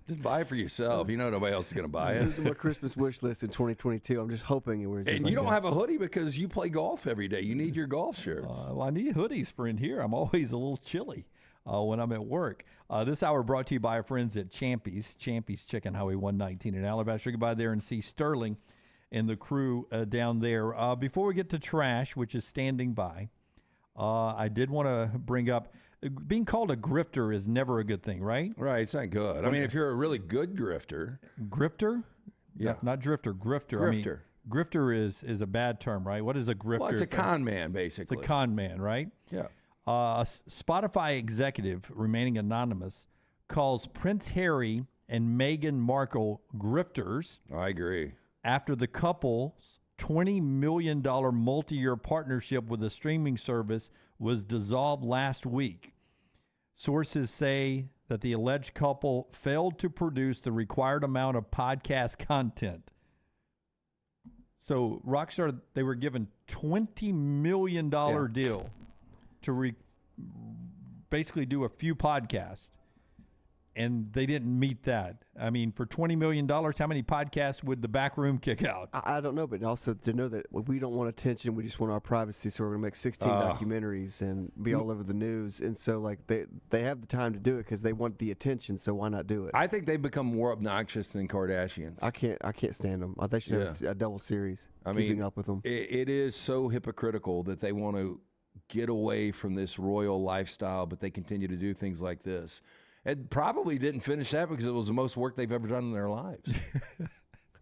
Just buy it for yourself. You know nobody else is going to buy it. This is my Christmas wish list in 2022. I'm just hoping it was. And you don't have a hoodie because you play golf every day. You need your golf shirts. Well, I need hoodies for in here. I'm always a little chilly when I'm at work. This hour brought to you by our friends at Champy's Chicken, Highway 119 in Alabaster. You can go by there and see Sterling and the crew down there. Before we get to trash, which is standing by, I did want to bring up, being called a grifter is never a good thing, right? Right, it's not good. I mean, if you're a really good grifter. Grifter? Yeah. Not drifter, grifter. Grifter. I mean, grifter is a bad term, right? What is a grifter? Well, it's a con man, basically. It's a con man, right? Yeah. A Spotify executive, remaining anonymous, calls Prince Harry and Meghan Markle grifters. I agree. After the couple's $20 million multi-year partnership with a streaming service was dissolved last week. Sources say that the alleged couple failed to produce the required amount of podcast content. So Rockstar, they were given $20 million deal to basically do a few podcasts, and they didn't meet that. I mean, for $20 million, how many podcasts would the back room kick out? I don't know, but also to know that we don't want attention, we just want our privacy, so we're going to make 16 documentaries and be all over the news. And so, like, they have the time to do it because they want the attention, so why not do it? I think they've become more obnoxious than Kardashians. I can't stand them. They should have a double series, keeping up with them. It is so hypocritical that they want to get away from this royal lifestyle, but they continue to do things like this. And probably didn't finish that because it was the most work they've ever done in their lives.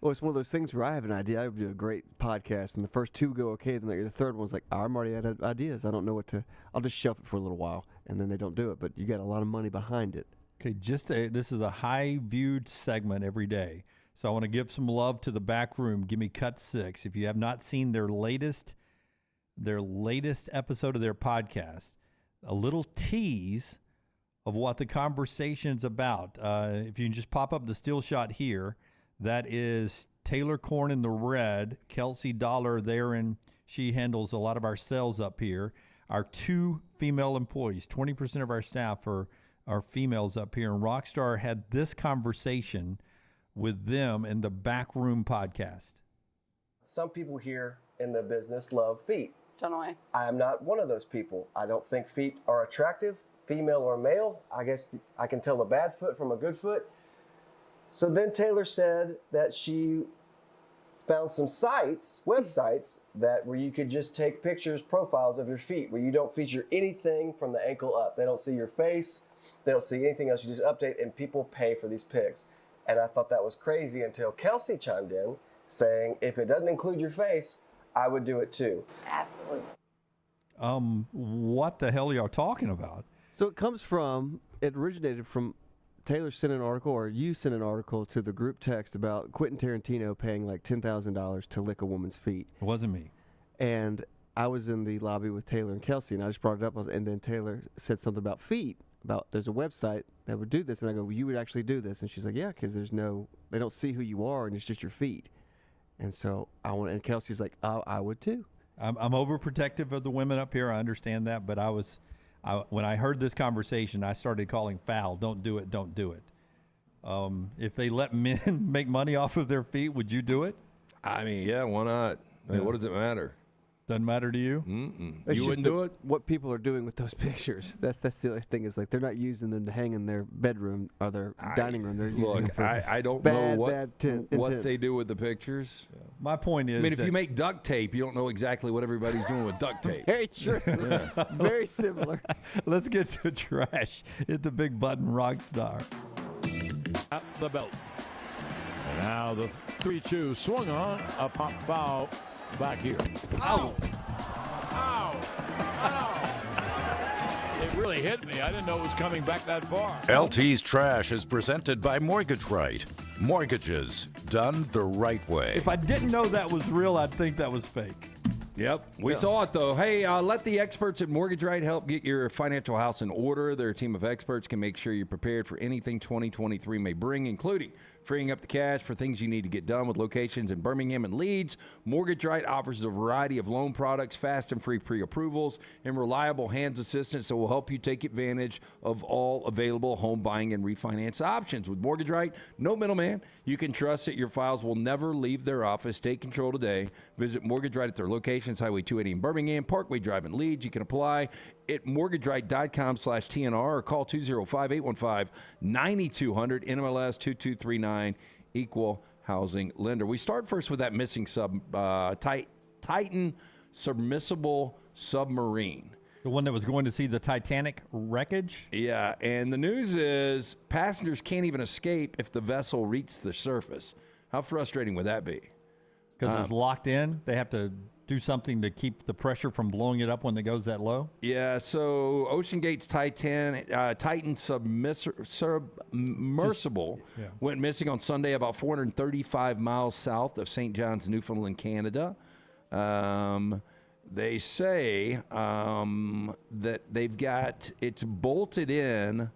Well, it's one of those things where I have an idea. I would do a great podcast, and the first two go okay. Then the third one's like, I'm already out of ideas. I don't know what to. I'll just shelf it for a little while, and then they don't do it. But you got a lot of money behind it. Okay, this is a high-viewed segment every day. So I want to give some love to the back room. Give me cut 6. If you have not seen their latest episode of their podcast, a little tease of what the conversation's about. If you can just pop up the still shot here, that is Taylor Corn in the red, Kelsey Dollar there, and she handles a lot of our sales up here. Our 2 female employees, 20% of our staff are females up here, and Rockstar had this conversation with them in the Backroom Podcast. Some people here in the business love feet. Don't know why. I am not one of those people. I don't think feet are attractive, female or male. I guess I can tell a bad foot from a good foot. So then Taylor said that she found some websites where you could just take pictures, profiles of your feet, where you don't feature anything from the ankle up. They don't see your face. They don't see anything else. You just update, and people pay for these pics. And I thought that was crazy until Kelsey chimed in saying, if it doesn't include your face, I would do it too. Absolutely. What the hell are y'all talking about? So it originated from Taylor sent an article, or you sent an article to the group text about Quentin Tarantino paying like $10,000 to lick a woman's feet. It wasn't me. And I was in the lobby with Taylor and Kelsey, and I just brought it up, and then Taylor said something about feet, about there's a website that would do this, and I go, well, you would actually do this? And she's like, yeah, because they don't see who you are, and it's just your feet. And so and Kelsey's like, oh, I would too. I'm overprotective of the women up here. I understand that, but when I heard this conversation, I started calling foul. Don't do it. Don't do it. If they let men make money off of their feet, would you do it? I mean, yeah, why not? I mean, what does it matter? Doesn't matter to you? You wouldn't do it? What people are doing with those pictures. That's the other thing, is like they're not using them to hang in their bedroom or their dining room. They're using them for I don't know what they do with the pictures. Yeah. My point is, I mean, if you make duct tape, you don't know exactly what everybody's doing with duct tape. Very true. Very similar. Let's get to trash. Hit the big button, rock star. At the belt. And now the 3-2 swung on, a pop foul back here. Ow! Ow! Ow! It really hit me. I didn't know it was coming back that far. LT's Trash is presented by Mortgage Right. Mortgages done the right way. If I didn't know that was real, I'd think that was fake. Yep, we saw it though. Hey, let the experts at Mortgage Right help get your financial house in order. Their team of experts can make sure you're prepared for anything 2023 may bring, including freeing up the cash for things you need to get done with locations in Birmingham and Leeds. Mortgage Right offers a variety of loan products, fast and free pre-approvals, and reliable hands assistance that will help you take advantage of all available home buying and refinance options. With Mortgage Right, no middleman. You can trust that your files will never leave their office. Take control today. Visit Mortgage Right at their locations, Highway 280 in Birmingham, Parkway Drive in Leeds. You can apply at mortgageright.com/TNR or call 205-815-9200, NMLS 2239, equal housing lender. We start first with that missing Titan submersible submarine. The one that was going to see the Titanic wreckage? Yeah, and the news is passengers can't even escape if the vessel reaches the surface. How frustrating would that be? Because it's locked in? They have to do something to keep the pressure from blowing it up when it goes that low? Yeah, so OceanGate's Titan submersible went missing on Sunday about 435 miles south of St. John's, Newfoundland, Canada. They say that it's bolted in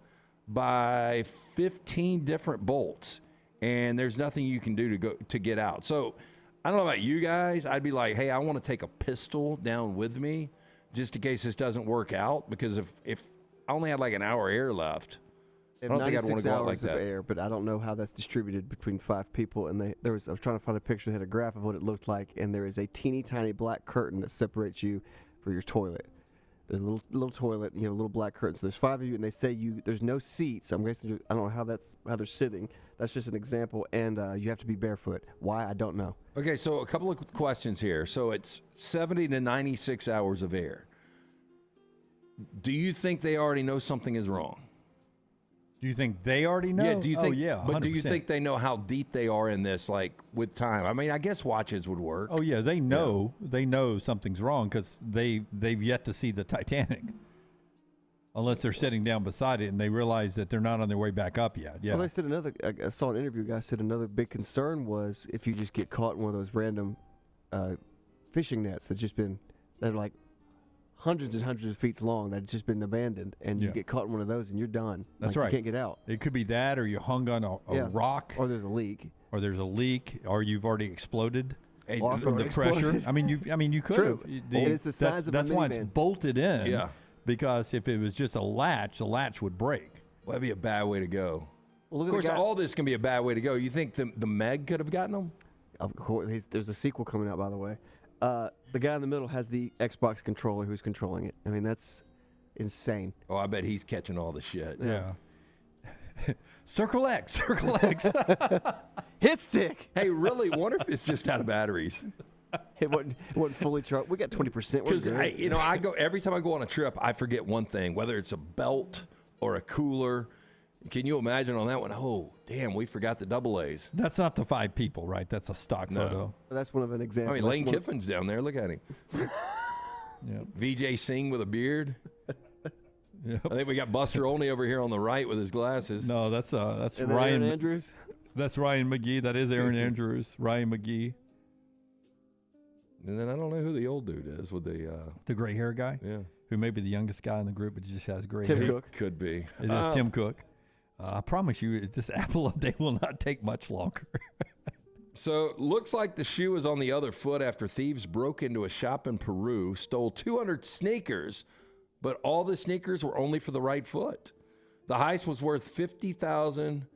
by 15 different bolts, and there's nothing you can do to get out. So I don't know about you guys. I'd be like, hey, I want to take a pistol down with me just in case this doesn't work out, because if I only had like an hour air left, I don't think I'd want to go out like that. Air, but I don't know how that's distributed between 5 people. And I was trying to find a picture that had a graph of what it looked like, and there is a teeny tiny black curtain that separates you for your toilet. There's a little toilet, and you have a little black curtain. So there's 5 of you, and they say there's no seats. I'm guessing, I don't know how they're sitting. That's just an example, and you have to be barefoot. Why? I don't know. Okay, so a couple of questions here. So it's 70 to 96 hours of air. Do you think they already know something is wrong? Do you think they already know? Yeah, do you think? Oh, yeah, 100%. But do you think they know how deep they are in this, like with time? I mean, I guess watches would work. Oh yeah, they know. Yeah. They know something's wrong because they've yet to see the Titanic, unless they're sitting down beside it and they realize that they're not on their way back up yet. Yeah. Well, they said I saw an interview. A guy said another big concern was if you just get caught in one of those random fishing nets that are like hundreds and hundreds of feet long that had just been abandoned, and you get caught in one of those and you're done. That's right. You can't get out. It could be that, or you hung on a rock, or there's a leak, or you've already exploded from the pressure. I mean, you could have. It's the size of a minivan. That's why it's bolted in. Yeah. Because if it was just a latch, the latch would break. Well, that'd be a bad way to go. Well, of course, all this can be a bad way to go. You think the Meg could have gotten him? Of course, there's a sequel coming out, by the way. The guy in the middle has the Xbox controller who's controlling it. I mean, that's insane. Oh, I bet he's catching all the shit. Yeah. Circle X. Hit stick. Hey, really? What if it's just out of batteries? It wasn't fully charged. We got 20%. Because I go every time I go on a trip, I forget one thing, whether it's a belt or a cooler. Can you imagine on that one? Oh, damn, we forgot the double A's. That's not the 5 people, right? That's a stock photo. That's one of an example. I mean, Lane Kiffin's down there. Look at him. VJ Singh with a beard. Yep. I think we got Buster Olney over here on the right with his glasses. No, that's And Ryan Aaron Andrews. That's Ryan McGee. That is Aaron Andrews. Ryan McGee. And then I don't know who the old dude is with the gray hair guy. Yeah, who may be the youngest guy in the group, but just has gray Tim hair. Cook could be. It is Tim Cook. I promise you, this Apple update will not take much longer. So looks like the shoe is on the other foot after thieves broke into a shop in Peru, stole 200 sneakers, but all the sneakers were only for the right foot. The heist was worth 50,000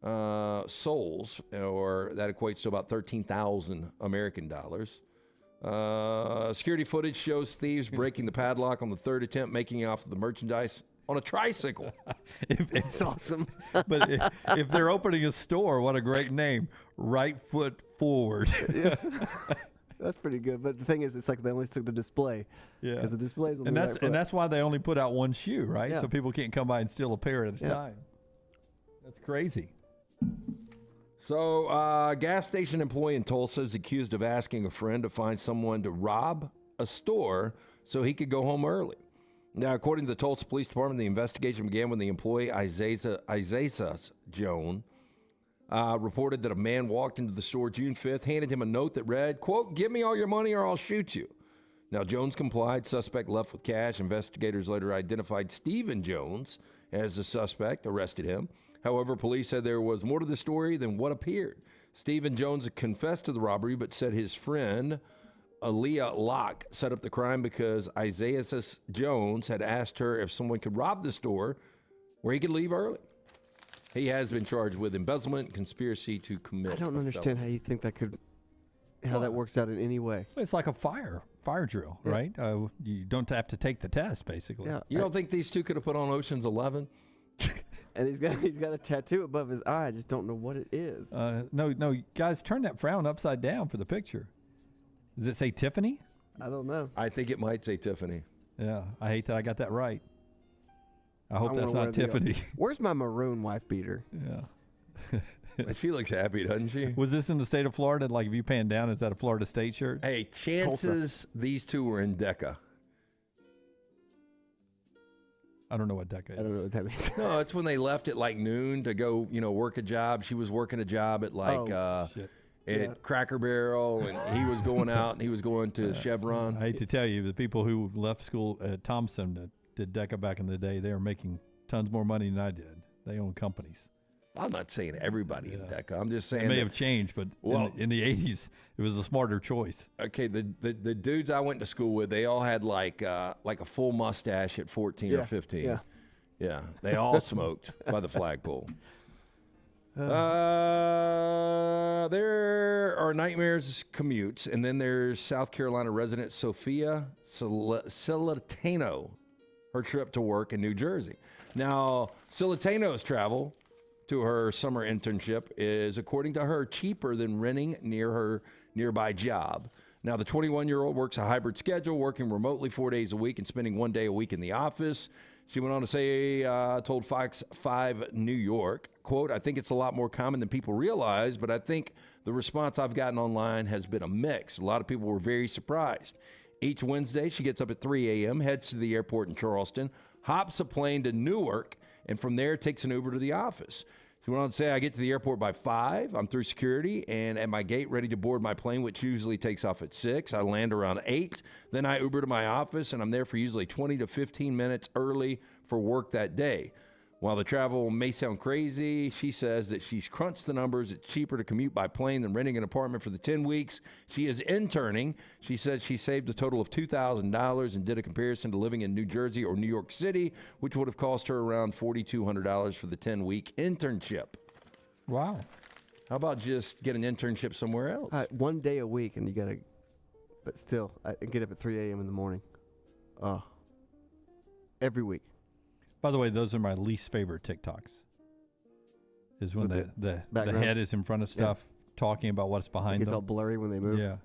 sols, or that equates to about 13,000 American dollars. Security footage shows thieves breaking the padlock on the third attempt, making off the merchandise on a tricycle. It's awesome. But if they're opening a store, what a great name. Right foot forward. Yeah. That's pretty good. But the thing is, it's like they only took the display. Yeah. Because the display's on and the that's right foot. and that's why they only put out one shoe, right? Yeah. So people can't come by and steal a pair at a Yeah. time. That's crazy. So, a gas station employee in Tulsa is accused of asking a friend to find someone to rob a store so he could go home early. Now, according to the Tulsa Police Department, the investigation began when the employee, Isaiah Jones, reported that a man walked into the store June 5th, handed him a note that read, quote, "Give me all your money or I'll shoot you." Now, Jones complied. Suspect left with cash. Investigators later identified Stephen Jones as the suspect, arrested him. However, police said there was more to the story than what appeared. Stephen Jones confessed to the robbery, but said his friend, Aaliyah Locke, set up the crime because Isaiah Jones had asked her if someone could rob the store where he could leave early. He has been charged with embezzlement and conspiracy to commit. I don't understand how you think that could, how that works out in any way. It's like a fire drill, Yeah. right? You don't have to take the test, basically. Yeah. You don't think these two could have put on Ocean's 11? And he's got a tattoo above his eye. I just don't know what it is. No, guys, turn that frown upside down for the picture. Does it say Tiffany? I don't know. I think it might say Tiffany. Yeah, I hate that I got that right. I hope I that's wanna not wear the, Tiffany. Where's my maroon wife beater? Yeah. She looks happy, doesn't she? Was this in the state of Florida? Like, if you pan down, is that a Florida State shirt? Hey, chances these two were in DECA. I don't know what DECA is. I don't know what that means. No, it's when they left at like noon to go, work a job. She was working a job at like at Cracker Barrel, and he was going out and he was going to Chevron. I hate to tell you, the people who left school at Thompson that did DECA back in the day, they were making tons more money than I did. They own companies. I'm not saying everybody in DECA. I'm just saying It may have changed, but in the 80s, it was a smarter choice. Okay, the dudes I went to school with, they all had like a full mustache at 14 or 15. Yeah, they all smoked by the flagpole. There are Nightmares commutes, and then there's South Carolina resident Sophia Silitano, her trip to work in New Jersey. Now, Silitano's travel to her summer internship is, according to her, cheaper than renting near her nearby job. Now, the 21-year-old works a hybrid schedule, working remotely 4 days a week and spending 1 day a week in the office. She went on to say, told Fox 5 New York, quote, "I think it's a lot more common than people realize, but I think the response I've gotten online has been a mix. A lot of people were very surprised. Each Wednesday, she gets up at 3 a.m., heads to the airport in Charleston, hops a plane to Newark, and from there takes an Uber to the office. She went on to say, I get to the airport by 5. I'm through security and at my gate ready to board my plane, which usually takes off at 6. I land around 8. Then I Uber to my office, and I'm there for usually 20 to 15 minutes early for work that day. While the travel may sound crazy, she says that she's crunched the numbers. It's cheaper to commute by plane than renting an apartment for the 10 weeks. She is interning. She said she saved a total of $2,000 and did a comparison to living in New Jersey or New York City, which would have cost her around $4,200 for the 10-week internship. Wow. How about just get an internship somewhere else? 1 day a week, and you got to, but still, I get up at 3 a.m. in the morning. Every week. By the way, those are my least favorite TikToks. Is when the head is in front of stuff, talking about what's behind It's them. all blurry when they move. Yeah.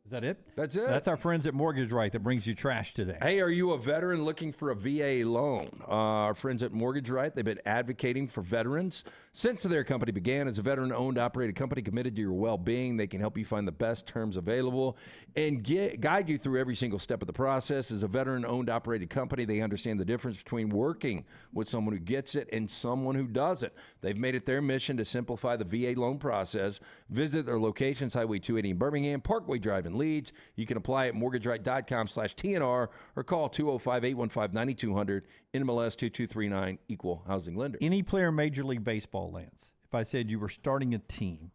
Is that it? That's it. That's our friends at Mortgage Right that brings you trash today. Hey, are you a veteran looking for a VA loan? Our friends at Mortgage Right, they've been advocating for veterans since their company began. As a veteran-owned, operated company committed to your well-being, they can help you find the best terms available and guide you through every single step of the process. As a veteran-owned, operated company, they understand the difference between working with someone who gets it and someone who doesn't. They've made it their mission to simplify the VA loan process. Visit their locations, Highway 280 in Birmingham, Parkway Drive in Leeds. You can apply at mortgageright.com/TNR or call 205-815-9200, NMLS 2239, Equal Housing Lender. Any player Major League Baseball, Lance, if I said you were starting a team,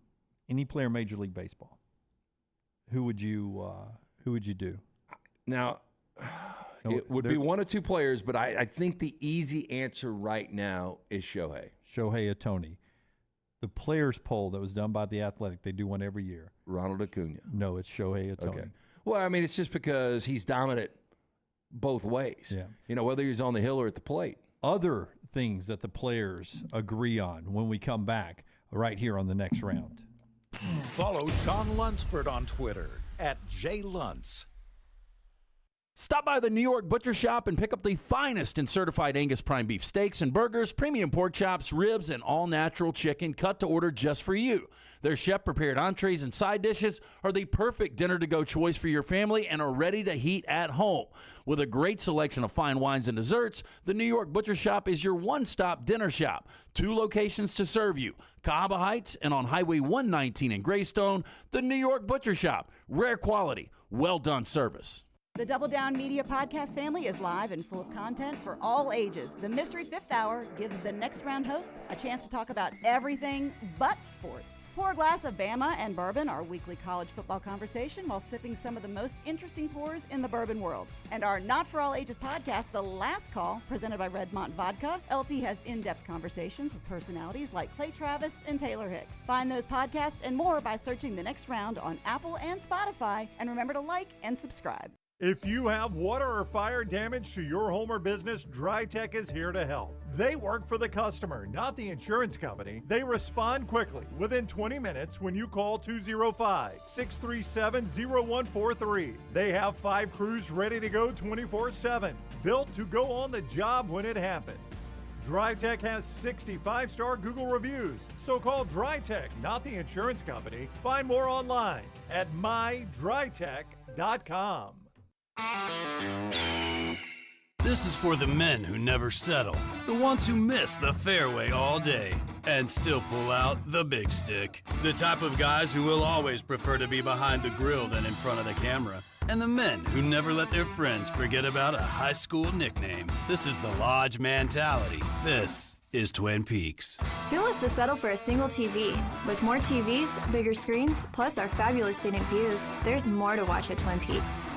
any player Major League Baseball, who would you do? Now, it would be one of two players, but I think the easy answer right now is Shohei Ohtani. The players poll that was done by The Athletic, they do one every year. Ronald Acuna. No, it's Shohei Ohtani. Okay. Well, I mean, it's just because he's dominant both ways. Yeah. You know, whether he's on the hill or at the plate. Other things that the players agree on when we come back right here on the next round. Follow Sean Lunsford on Twitter @JLuntz. Stop by the New York Butcher Shop and pick up the finest in certified Angus prime beef steaks and burgers, premium pork chops, ribs, and all-natural chicken cut to order just for you. Their chef-prepared entrees and side dishes are the perfect dinner-to-go choice for your family and are ready to heat at home. With a great selection of fine wines and desserts, the New York Butcher Shop is your one-stop dinner shop. 2 locations to serve you, Cahaba Heights and on Highway 119 in Greystone. The New York Butcher Shop, rare quality, well-done service. The Double Down Media podcast family is live and full of content for all ages. The Mystery Fifth Hour gives the next round hosts a chance to talk about everything but sports. Pour a glass of Bama and bourbon, our weekly college football conversation, while sipping some of the most interesting pours in the bourbon world. And our Not For All Ages podcast, The Last Call, presented by Redmont Vodka. LT has in-depth conversations with personalities like Clay Travis and Taylor Hicks. Find those podcasts and more by searching The Next Round on Apple and Spotify. And remember to like and subscribe. If you have water or fire damage to your home or business, DryTech is here to help. They work for the customer, not the insurance company. They respond quickly, within 20 minutes when you call 205-637-0143. They have 5 crews ready to go 24/7, built to go on the job when it happens. DryTech has 65-star Google reviews, so call DryTech, not the insurance company. Find more online at mydrytech.com. This is for the men who never settle, the ones who miss the fairway all day and still pull out the big stick, the type of guys who will always prefer to be behind the grill than in front of the camera, and the men who never let their friends forget about a high school nickname. This is the Lodge mentality. This is Twin Peaks. Who wants to settle for a single TV? With more TVs, bigger screens, plus our fabulous scenic views, there's more to watch at Twin Peaks.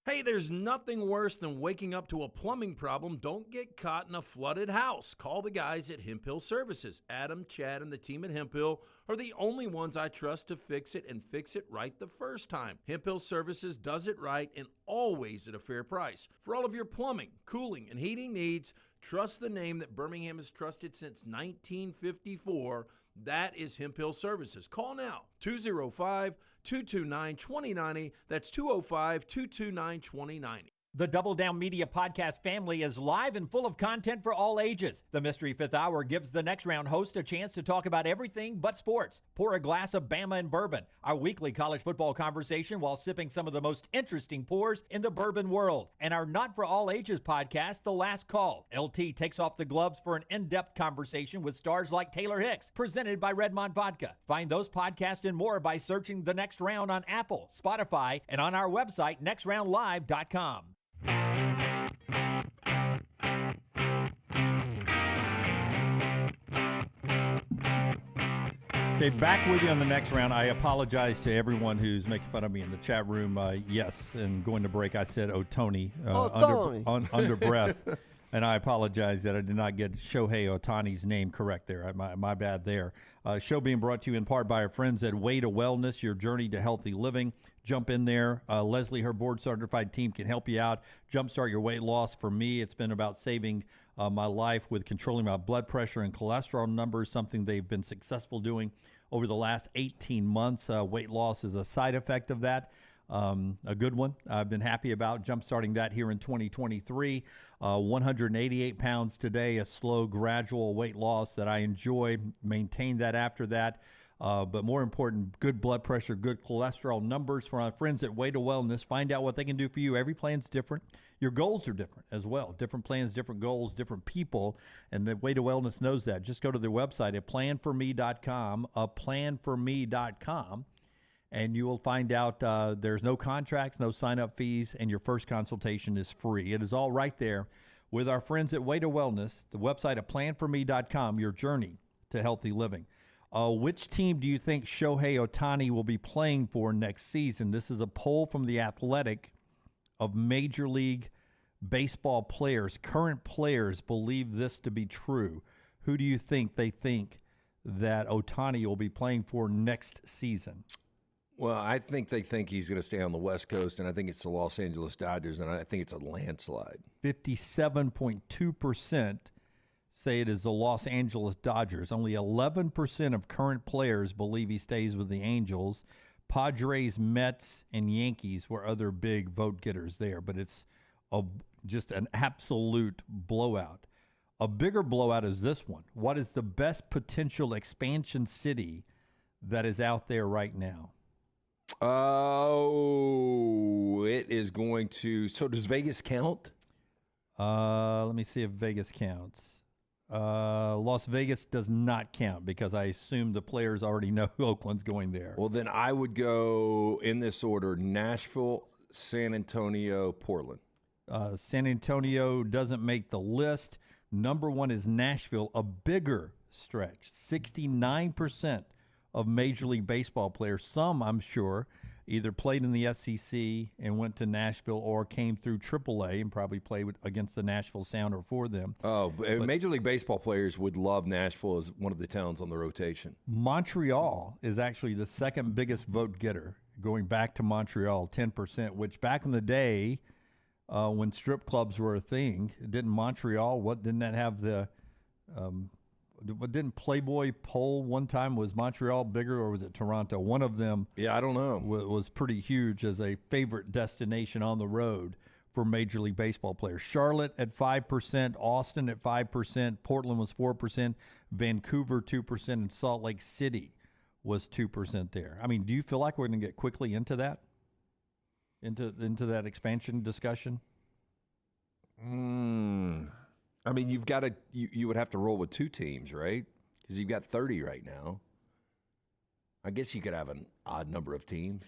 Hey, there's nothing worse than waking up to a plumbing problem. Don't get caught in a flooded house. Call the guys at Hemp Hill Services. Adam, Chad, and the team at Hemp Hill are the only ones I trust to fix it and fix it right the first time. Hemp Hill Services does it right and always at a fair price. For all of your plumbing, cooling, and heating needs, trust the name that Birmingham has trusted since 1954. That is Hemp Hill Services. Call now, 205-229-2090. That's 205-229-2090. The Double Down Media podcast family is live and full of content for all ages. The Mystery Fifth Hour gives the next round host a chance to talk about everything but sports. Pour a glass of Bama and bourbon, our weekly college football conversation while sipping some of the most interesting pours in the bourbon world. And our Not For All Ages podcast, The Last Call. LT takes off the gloves for an in-depth conversation with stars like Taylor Hicks, presented by Redmont Vodka. Find those podcasts and more by searching The Next Round on Apple, Spotify, and on our website, nextroundlive.com. Okay, back with you on the next round. I apologize to everyone who's making fun of me in the chat room. Yes, and going to break, I said Ohtani under breath. And I apologize that I did not get Shohei Ohtani's name correct there. My bad there. Show being brought to you in part by our friends at Way to Wellness, your journey to healthy living. Jump in there. Leslie, her board-certified team can help you out. Jumpstart your weight loss. For me, it's been about saving my life with controlling my blood pressure and cholesterol numbers, something they've been successful doing over the last 18 months. Weight loss is a side effect of that. A good one. I've been happy about jumpstarting that here in 2023. 188 pounds today, a slow, gradual weight loss that I enjoy. Maintain that after that. But more important, good blood pressure, good cholesterol numbers for our friends at Way to Wellness. Find out what they can do for you. Every plan's different. Your goals are different as well. Different plans, different goals, different people. And the Way to Wellness knows that. Just go to their website at planforme.com, planforme.com. And you will find out there's no contracts, no sign-up fees, and your first consultation is free. It is all right there with our friends at Way to Wellness, the website at planforme.com, your journey to healthy living. Which team do you think Shohei Ohtani will be playing for next season? This is a poll from The Athletic of Major League Baseball players. Current players believe this to be true. Who do you think that Ohtani will be playing for next season? Well, I think they think he's going to stay on the West Coast, and I think it's the Los Angeles Dodgers, and I think it's a landslide. 57.2% say it is the Los Angeles Dodgers. Only 11% of current players believe he stays with the Angels. Padres, Mets, and Yankees were other big vote getters there, but it's just an absolute blowout. A bigger blowout is this one. What is the best potential expansion city that is out there right now? Oh, it is going to. So does Vegas count? Let me see if Vegas counts. Las Vegas does not count because I assume the players already know Oakland's going there. Well, then I would go in this order: Nashville, San Antonio, Portland. San Antonio doesn't make the list. Number one is Nashville, a bigger stretch. 69% of Major League Baseball players, some I'm sure, either played in the SEC and went to Nashville or came through AAA and probably played against the Nashville Sounder for them. Oh, but Major League Baseball players would love Nashville as one of the towns on the rotation. Montreal is actually the second biggest vote getter, going back to Montreal, 10%, which back in the day when strip clubs were a thing, didn't that have the didn't Playboy poll one time, was Montreal bigger or was it Toronto? One of them, yeah, I don't know, was pretty huge as a favorite destination on the road for Major League Baseball players. Charlotte at 5%, Austin at 5%, Portland was 4%, Vancouver 2%, and Salt Lake City was 2% there. I mean, do you feel like we're going to get quickly into that? Into that expansion discussion? I mean, you've got to you would have to roll with two teams, right? Because you've got 30 right now. I guess you could have an odd number of teams.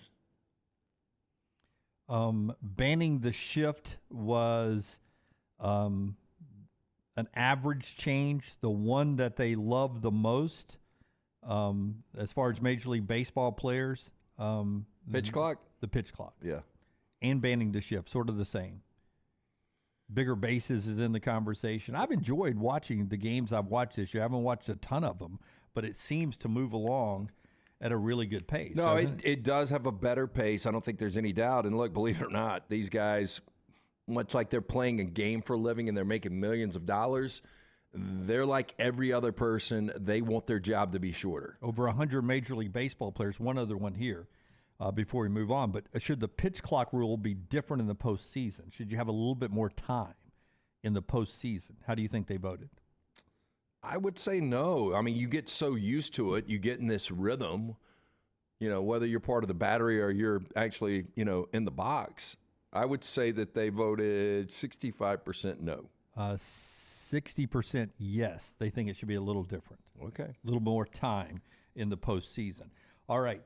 Banning the shift was an average change. The one that they love the most, as far as Major League Baseball players, pitch clock. The pitch clock, yeah, and banning the shift, sort of the same. Bigger bases is in the conversation. I've enjoyed watching the games I've watched this year. I haven't watched a ton of them, but it seems to move along at a really good pace. No, it does have a better pace. I don't think there's any doubt. And look, believe it or not, these guys, much like they're playing a game for a living and they're making millions of dollars, they're like every other person. They want their job to be shorter. Over 100 Major League Baseball players, one other one here. Before we move on, but should the pitch clock rule be different in the postseason? Should you have a little bit more time in the postseason? How do you think they voted? I would say no. I mean, you get so used to it. You get in this rhythm, whether you're part of the battery or you're actually, in the box. I would say that they voted 65% no. 60% yes. They think it should be a little different. Okay. A little more time in the postseason. All right.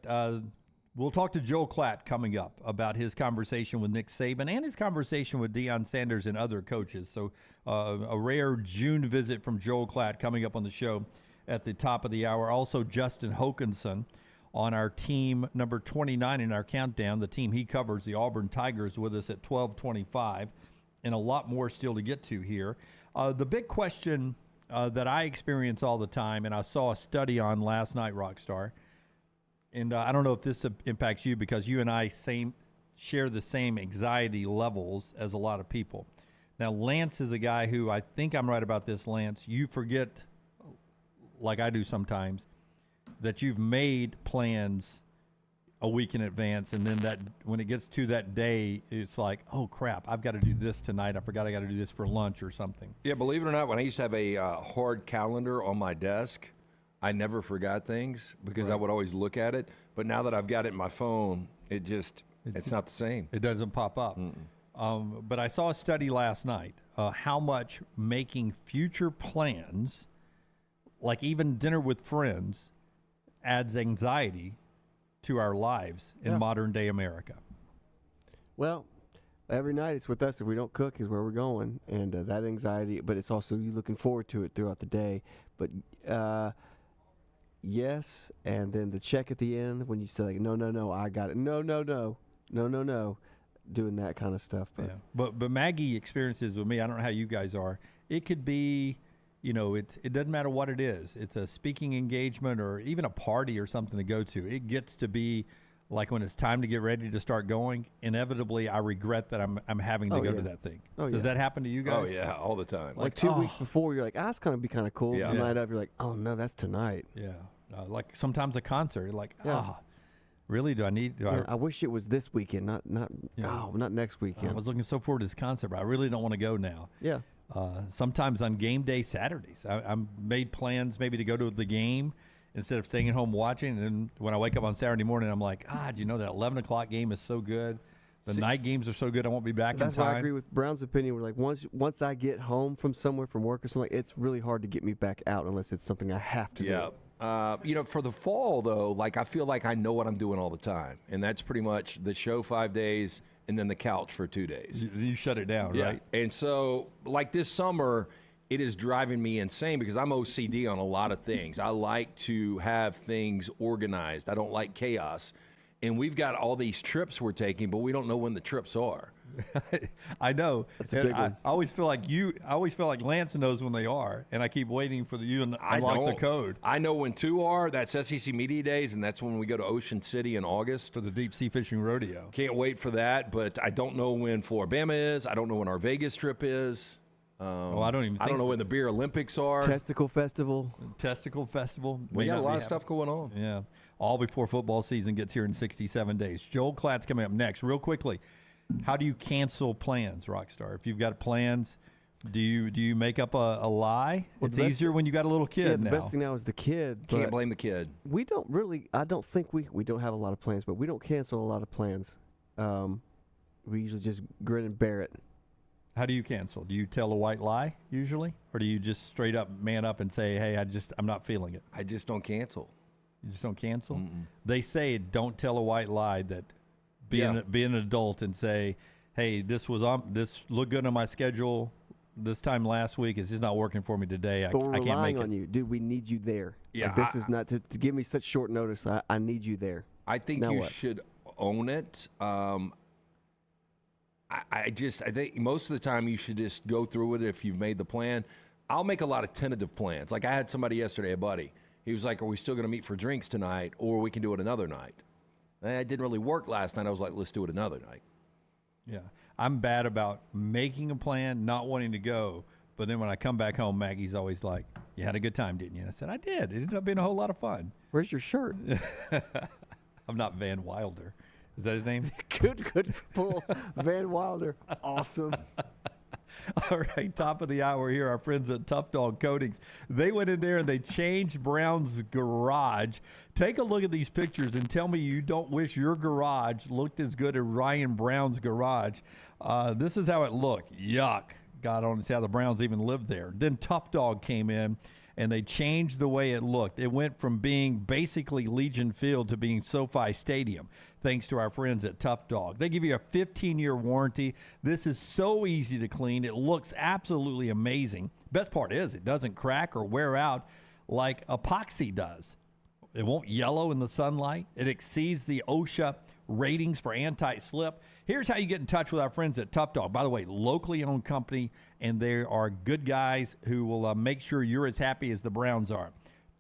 We'll talk to Joel Klatt coming up about his conversation with Nick Saban and his conversation with Deion Sanders and other coaches. So a rare June visit from Joel Klatt coming up on the show at the top of the hour. Also, Justin Hokanson on our team number 29 in our countdown, the team he covers, the Auburn Tigers, with us at 12:25, and a lot more still to get to here. The big question that I experience all the time, and I saw a study on last night, Rockstar, and I don't know if this impacts you because you and I share the same anxiety levels as a lot of people. Now, Lance is a guy who, I think I'm right about this, Lance, you forget, like I do sometimes, that you've made plans a week in advance, and then that when it gets to that day, it's like, oh crap, I've got to do this tonight. I forgot I got to do this for lunch or something. Yeah, believe it or not, when I used to have a hard calendar on my desk, I never forgot things because I would always look at it. But now that I've got it in my phone, it's not the same. It doesn't pop up. But I saw a study last night, how much making future plans, like even dinner with friends, adds anxiety to our lives in modern day America. Well, every night it's with us. If we don't cook is where we're going, and that anxiety, but it's also you looking forward to it throughout the day. But yes, and then the check at the end when you say like, no, I got it. No, doing that kind of stuff. But Maggie experiences with me, I don't know how you guys are. It could be, it doesn't matter what it is. It's a speaking engagement or even a party or something to go to. It gets to be like when it's time to get ready to start going, inevitably I regret that I'm having to go to that thing. Does that happen to you guys? Oh, yeah, all the time. Like 2 weeks before, you're like, that's going to be kind of cool. The night of, you're like, oh, no, that's tonight. Yeah. Like sometimes a concert, you're like, really? I wish it was this weekend, not next weekend. I was looking so forward to this concert, but I really don't want to go now. Yeah. Sometimes on game day Saturdays, I made plans maybe to go to the game instead of staying at home watching. And then when I wake up on Saturday morning, I'm like, do you know that 11 o'clock game is so good? The night games are so good, I won't be back in time. That's why I agree with Brown's opinion. We're like, once I get home from somewhere, from work or something, it's really hard to get me back out unless it's something I have to do. For the fall, though, like I feel like I know what I'm doing all the time. And that's pretty much the show 5 days and then the couch for 2 days. You shut it down, right? And so, like this summer, it is driving me insane because I'm OCD on a lot of things. I like to have things organized. I don't like chaos. And we've got all these trips we're taking, but we don't know when the trips are. I know. That's a big one. I always feel like Lance knows when they are, and I keep waiting for you to unlock the code. I know when 2 are. That's SEC Media Days, and that's when we go to Ocean City in August. For the Deep Sea Fishing Rodeo. Can't wait for that, but I don't know when Floribama is. I don't know when our Vegas trip is. I don't know when the Beer Olympics are. Testicle Festival. We got a lot of stuff going on. Yeah. All before football season gets here in 67 days. Joel Klatt's coming up next. Real quickly, how do you cancel plans, Rockstar? If you've got plans, do you make up a lie? Well, it's easier when you got a little kid the now. best thing now is the kid. Can't blame the kid. We don't really, I don't think we don't have a lot of plans, but we don't cancel a lot of plans. We usually just grin and bear it. How do you cancel? Do you tell a white lie usually? Or do you just straight up man up and say, hey, I'm not feeling it? I just don't cancel. You just don't cancel? They say don't tell a white lie, that be an adult and say, hey, this looked good on my schedule this time last week. It's just not working for me today. But we're I can't relying make on you. Dude, we need you there. Yeah, like, this is not to give me such short notice. I need you there. I think now you what? should own it. I think most of the time you should just go through it if you've made the plan. I'll make a lot of tentative plans. Like I had somebody yesterday, a buddy. He was like, are we still going to meet for drinks tonight, or we can do it another night? It didn't really work last night. I was like, let's do it another night. Yeah. I'm bad about making a plan, not wanting to go. But then when I come back home, Maggie's always like, you had a good time, didn't you? And I said, I did. It ended up being a whole lot of fun. Where's your shirt? I'm not Van Wilder. Is that his name? Good pull. Van Wilder. Awesome. All right, top of the hour here, our friends at Tough Dog Coatings. They went in there and they changed Brown's garage. Take a look at these pictures and tell me you don't wish your garage looked as good as Ryan Brown's garage. This is how it looked. Yuck. God only see how the Browns even lived there. Then Tough Dog came in and they changed the way it looked. It went from being basically Legion Field to being SoFi Stadium, thanks to our friends at Tough Dog. They give you a 15-year warranty. This is so easy to clean. It looks absolutely amazing. Best part is it doesn't crack or wear out like epoxy does. It won't yellow in the sunlight. It exceeds the OSHA ratings for anti-slip. Here's how you get in touch with our friends at Tough Dog. By the way, locally owned company, and they are good guys who will make sure you're as happy as the Browns are.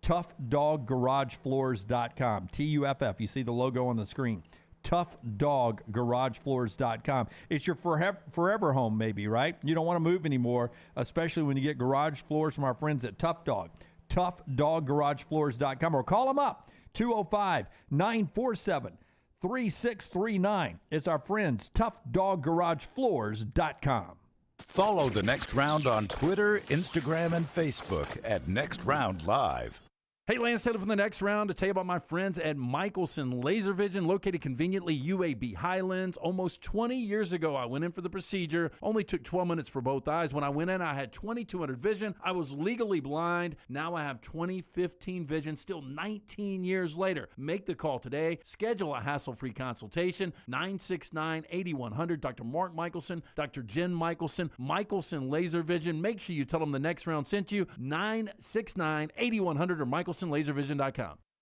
ToughDogGarageFloors.com. TUFF. You see the logo on the screen. ToughDogGarageFloors.com. It's your forever home, maybe, right? You don't want to move anymore, especially when you get garage floors from our friends at Tough Dog. ToughDogGarageFloors.com, or call them up, 205-947-3639. It's our friends, ToughDogGarageFloors.com. Follow The Next Round on Twitter, Instagram, and Facebook at Next Round Live. Hey, Lance Taylor from The Next Round to tell you about my friends at Michelson Laser Vision, located conveniently UAB Highlands. Almost 20 years ago, I went in for the procedure. Only took 12 minutes for both eyes. When I went in, I had 20/200 vision. I was legally blind. Now I have 20/15 vision, still 19 years later. Make the call today. Schedule a hassle-free consultation, 969-8100. Dr. Mark Michelson, Dr. Jen Michelson, Michelson Laser Vision. Make sure you tell them The Next Round sent you, 969-8100 or MichelsonLaserVision.com.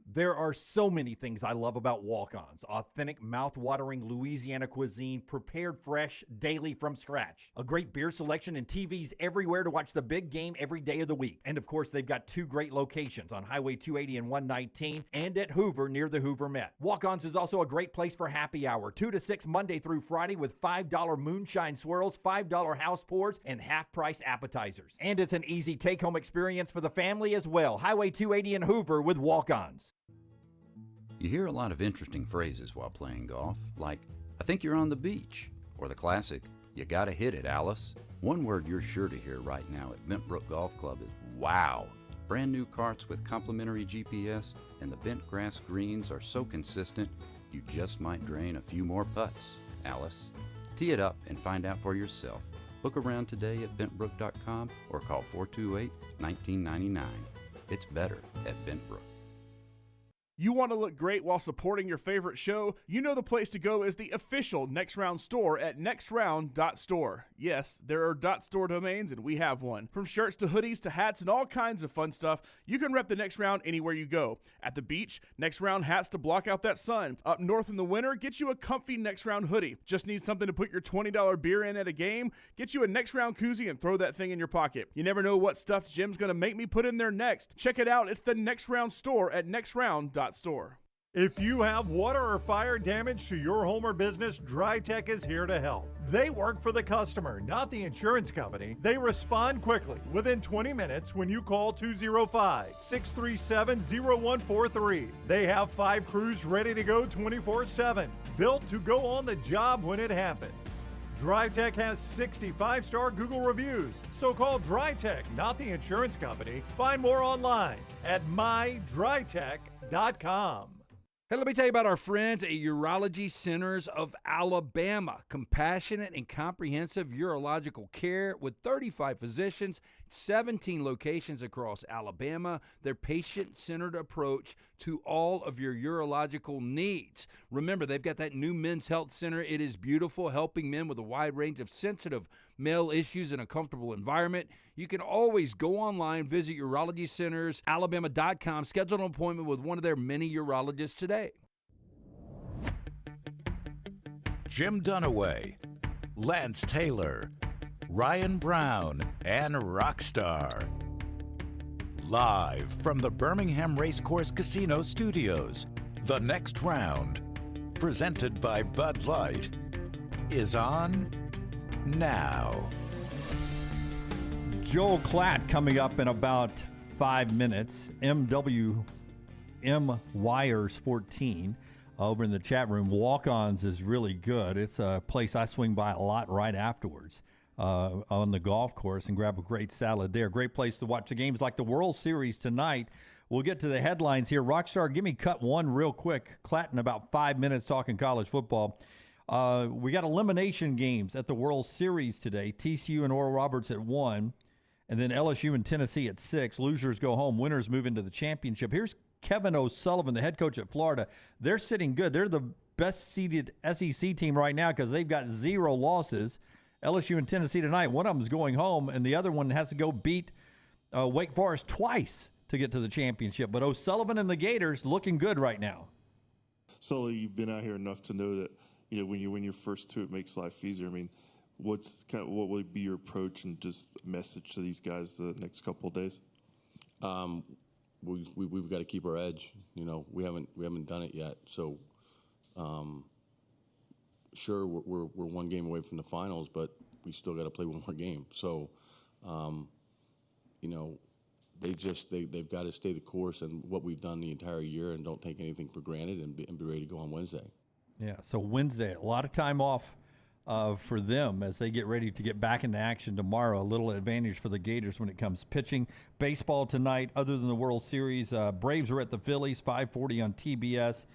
There are so many things I love about Walk-Ons. Authentic, mouth-watering Louisiana cuisine, prepared fresh, daily from scratch. A great beer selection and TVs everywhere to watch the big game every day of the week. And of course, they've got two great locations on Highway 280 and 119 and at Hoover near the Hoover Met. Walk-Ons is also a great place for happy hour, 2 to 6 Monday through Friday with $5 moonshine swirls, $5 house pours, and half-price appetizers. And it's an easy take-home experience for the family as well. Highway 280 and Hoover with Walk-Ons. You hear a lot of interesting phrases while playing golf, like, I think you're on the beach, or the classic, you gotta hit it, Alice. One word you're sure to hear right now at Bent Brook Golf Club is wow. Brand new carts with complimentary GPS, and the bent grass greens are so consistent, you just might drain a few more putts, Alice. Tee it up and find out for yourself. Book around today at bentbrook.com or call 428-1999. It's better at Bent Brook. You want to look great while supporting your favorite show? You know the place to go is the official Next Round store at nextround.store. Yes, there are .store domains, and we have one. From shirts to hoodies to hats and all kinds of fun stuff, you can rep the Next Round anywhere you go. At the beach, Next Round hats to block out that sun. Up north in the winter, get you a comfy Next Round hoodie. Just need something to put your $20 beer in at a game? Get you a Next Round koozie and throw that thing in your pocket. You never know what stuff Jim's going to make me put in there next. Check it out. It's the Next Round store at nextround.store. If you have water or fire damage to your home or business, DryTech is here to help. They work for the customer, not the insurance company. They respond quickly, within 20 minutes when you call 205-637-0143. They have 5 crews ready to go 24/7, built to go on the job when it happens. DryTech has 65-star Google reviews, so call DryTech, not the insurance company. Find more online at mydrytech.com. Hey, let me tell you about our friends at Urology Centers of Alabama. Compassionate and comprehensive urological care with 35 physicians, 17 locations across Alabama. Their patient-centered approach to all of your urological needs. Remember, they've got that new men's health center. It is beautiful, helping men with a wide range of sensitive male issues in a comfortable environment. You can always go online, visit urologycentersalabama.com, schedule an appointment with one of their many urologists today. Jim Dunaway, Lance Taylor, Ryan Brown, and Rockstar. Live from the Birmingham Racecourse Casino Studios, The Next Round, presented by Bud Light, is on now. Joel Klatt coming up in about 5 minutes. MWM Wires 14 over in the chat room. Walk-Ons is really good. It's a place I swing by a lot right afterwards on the golf course and grab a great salad there. Great place to watch the games like the World Series tonight. We'll get to the headlines here. Rockstar, give me cut one real quick. Klatt in about 5 minutes talking college football. We got elimination games at the World Series today. TCU and Oral Roberts at 1, and then LSU and Tennessee at 6. Losers go home. Winners move into the championship. Here's Kevin O'Sullivan, the head coach at Florida. They're sitting good. They're the best-seeded SEC team right now because they've got 0 losses. LSU and Tennessee tonight. One of them is going home, and the other one has to go beat Wake Forest twice to get to the championship. But O'Sullivan and the Gators looking good right now. So you've been out here enough to know that, you know, when you win your first two, it makes life easier. I mean, what would be your approach and just message to these guys the next couple of days? We've got to keep our edge. You know, we haven't done it yet. So, sure, we're one game away from the finals, but we still got to play one more game. So, you know, they've got to stay the course and what we've done the entire year, and don't take anything for granted, and be ready to go on Wednesday. Yeah. So Wednesday, a lot of time off for them as they get ready to get back into action tomorrow. A little advantage for the Gators when it comes to pitching. Baseball tonight, other than the World Series, Braves are at the Phillies, 5:40 on TBS.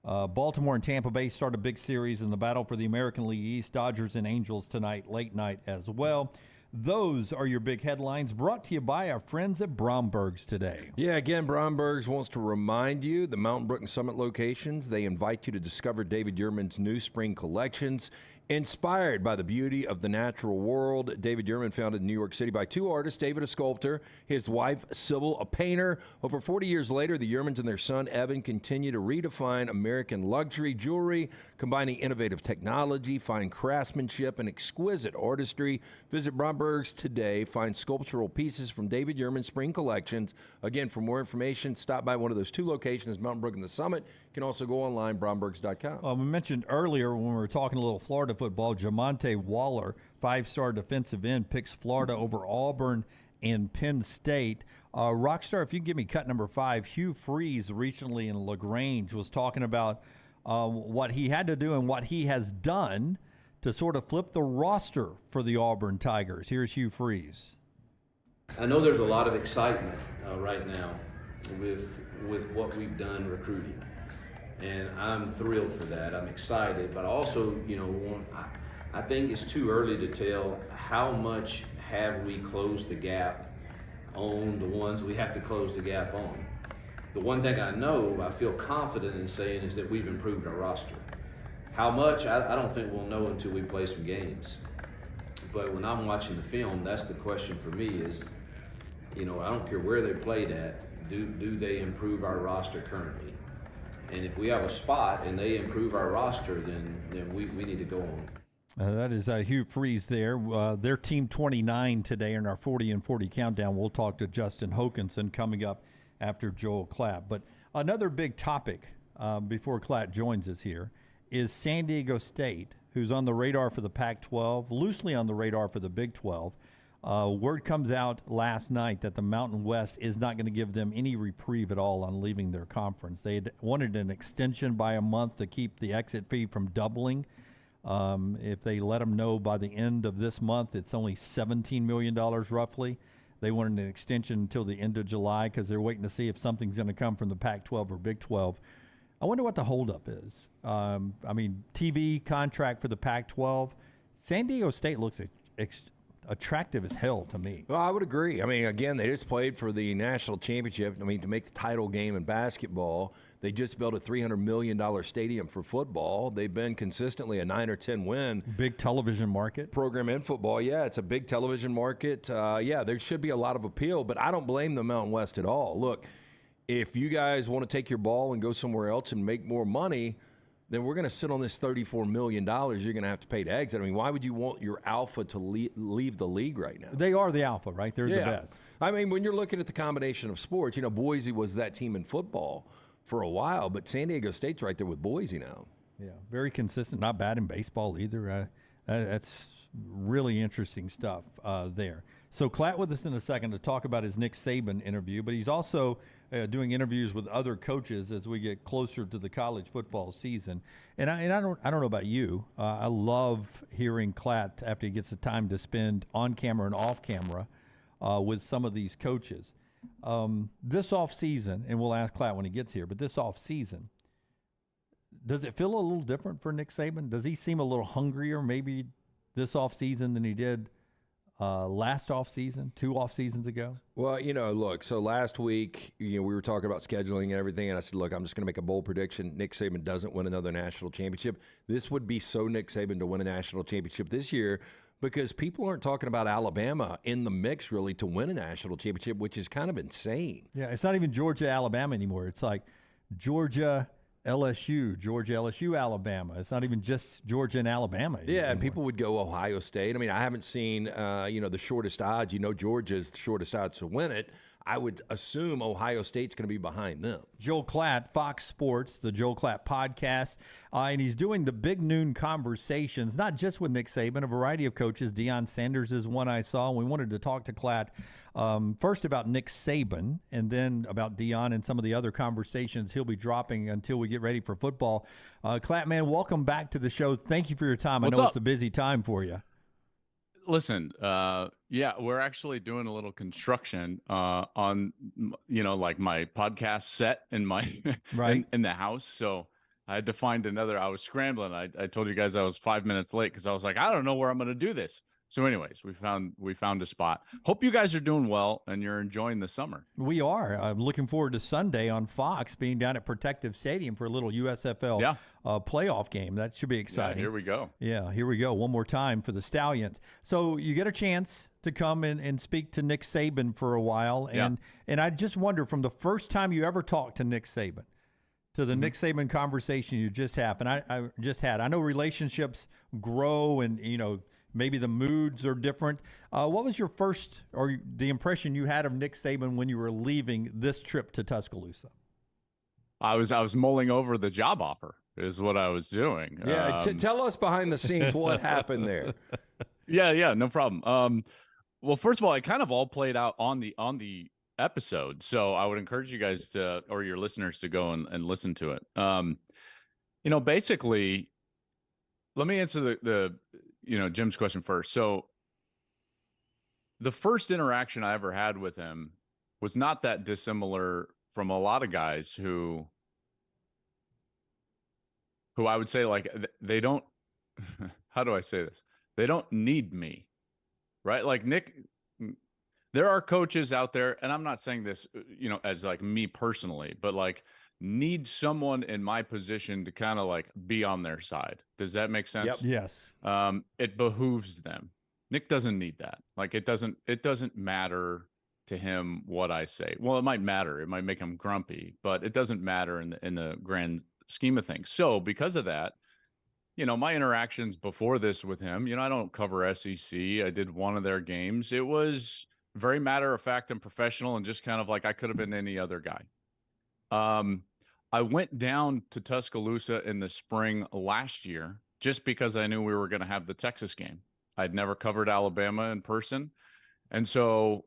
Baltimore and Tampa Bay start a big series in the battle for the American League East. Dodgers and Angels tonight, late night as well. Those are your big headlines, brought to you by our friends at Bromberg's today. Yeah, again, Bromberg's wants to remind you, the Mountain Brook and Summit locations, they invite you to discover David Yurman's new spring collections. Inspired by the beauty of the natural world, David Yurman founded in New York City by two artists, David a sculptor, his wife Sybil a painter. Over 40 years later, the Yurmans and their son Evan continue to redefine American luxury jewelry, combining innovative technology, fine craftsmanship, and exquisite artistry. Visit Bromberg's today. Find sculptural pieces from David Yurman's spring collections. Again, for more information, stop by one of those two locations, Mountain Brook and the Summit. You can also go online, brombergs.com. We mentioned earlier when we were talking a little Florida football, Jamonte Waller, 5-star defensive end, picks Florida over Auburn and Penn State. Rockstar, if you give me cut number 5, Hugh Freeze recently in LaGrange was talking about what he had to do and what he has done to sort of flip the roster for the Auburn Tigers. Here's Hugh Freeze. I know there's a lot of excitement right now with what we've done recruiting. And I'm thrilled for that. I'm excited, but also, you know, I think it's too early to tell how much have we closed the gap on the ones we have to close the gap on. The one thing I know, I feel confident in saying, is that we've improved our roster. How much, I don't think we'll know until we play some games. But when I'm watching the film, that's the question for me is, you know, I don't care where they played at, do they improve our roster currently? And if we have a spot and they improve our roster, then we need to go on. That is Hugh Freeze there. Their team 29 today in our 40 and 40 countdown. We'll talk to Justin Hokanson coming up after Joel Klatt. But another big topic before Klatt joins us here is San Diego State, who's on the radar for the Pac-12, loosely on the radar for the Big 12. Word comes out last night that the Mountain West is not going to give them any reprieve at all on leaving their conference. They had wanted an extension by a month to keep the exit fee from doubling. If they let them know by the end of this month, it's only $17 million roughly. They wanted an extension until the end of July because they're waiting to see if something's going to come from the Pac-12 or Big 12. I wonder what the holdup is. I mean, TV contract for the Pac-12. San Diego State looks attractive as hell to me. Well, I would agree. I mean, again, they just played for the national championship. I mean, to make the title game in basketball, they just built a $300 million stadium for football. They've been consistently a 9 or 10 win. Big television market. Program in football. Yeah, it's a big television market. Yeah, there should be a lot of appeal, but I don't blame the Mountain West at all. Look, if you guys want to take your ball and go somewhere else and make more money, then we're going to sit on this $34 million you're going to have to pay to exit. I mean, why would you want your alpha to leave the league right now? They are the alpha, right? They're the best. I mean, when you're looking at the combination of sports, you know, Boise was that team in football for a while, but San Diego State's right there with Boise now. Yeah, very consistent. Not bad in baseball either. That's really interesting stuff there. So Klatt with us in a second to talk about his Nick Saban interview, but he's also doing interviews with other coaches as we get closer to the college football season. And I don't know about you. I love hearing Klatt after he gets the time to spend on camera and off camera with some of these coaches. This off season, and we'll ask Klatt when he gets here, but this off season, does it feel a little different for Nick Saban? Does he seem a little hungrier maybe this off season than he did last off season, 2 off seasons ago? Well, you know, look, so last week, you know, we were talking about scheduling and everything, and I said, look, I'm just going to make a bold prediction. Nick Saban doesn't win another national championship. This would be so Nick Saban to win a national championship this year, because people aren't talking about Alabama in the mix really to win a national championship, which is kind of insane. Yeah, it's not even Georgia, Alabama anymore. It's like Georgia, LSU, Alabama. It's not even just Georgia and Alabama anymore. Yeah, and people would go Ohio State. I mean, I haven't seen, the shortest odds. Georgia's the shortest odds to win it. I would assume Ohio State's going to be behind them. Joel Klatt, Fox Sports, the Joel Klatt podcast, and he's doing the Big Noon Conversations, not just with Nick Saban, a variety of coaches. Deion Sanders is one I saw, and we wanted to talk to Klatt first about Nick Saban and then about Deion and some of the other conversations he'll be dropping until we get ready for football. Klatt, man, welcome back to the show. Thank you for your time. What's I know up? It's a busy time for you. Listen, we're actually doing a little construction on, like my podcast set in my Right. in the house. So I had to find another. I was scrambling. I told you guys I was 5 minutes late because I was like, I don't know where I'm going to do this. So, anyways, we found a spot. Hope you guys are doing well and you're enjoying the summer. We are. I'm looking forward to Sunday on Fox, being down at Protective Stadium for a little USFL playoff game. That should be exciting. Yeah, here we go. Yeah, here we go. One more time for the Stallions. So you get a chance to come and speak to Nick Saban for a while. And I just wonder, from the first time you ever talked to Nick Saban to the Nick Saban conversation you just had, I know relationships grow and, maybe the moods are different. What was your first, or the impression you had of Nick Saban when you were leaving this trip to Tuscaloosa? I was mulling over the job offer is what I was doing. Yeah, tell us behind the scenes what happened there. Yeah, no problem. Well, first of all, it kind of all played out on the episode, so I would encourage you guys to, or your listeners, to go and listen to it. Basically, let me answer the Jim's question first. So the first interaction I ever had with him was not that dissimilar from a lot of guys who I would say, like, they don't, how do I say this? They don't need me, right? Like Nick, there are coaches out there, and I'm not saying this, as like me personally, but like need someone in my position to kind of like be on their side. Does that make sense? Yep. Yes. It behooves them. Nick doesn't need that. Like it doesn't matter to him what I say. Well, it might matter. It might make him grumpy, but it doesn't matter in the grand scheme of things. So because of that, my interactions before this with him, I don't cover SEC. I did one of their games. It was very matter of fact and professional, and just kind of like I could have been any other guy. I went down to Tuscaloosa in the spring last year just because I knew we were going to have the Texas game. I'd never covered Alabama in person. And so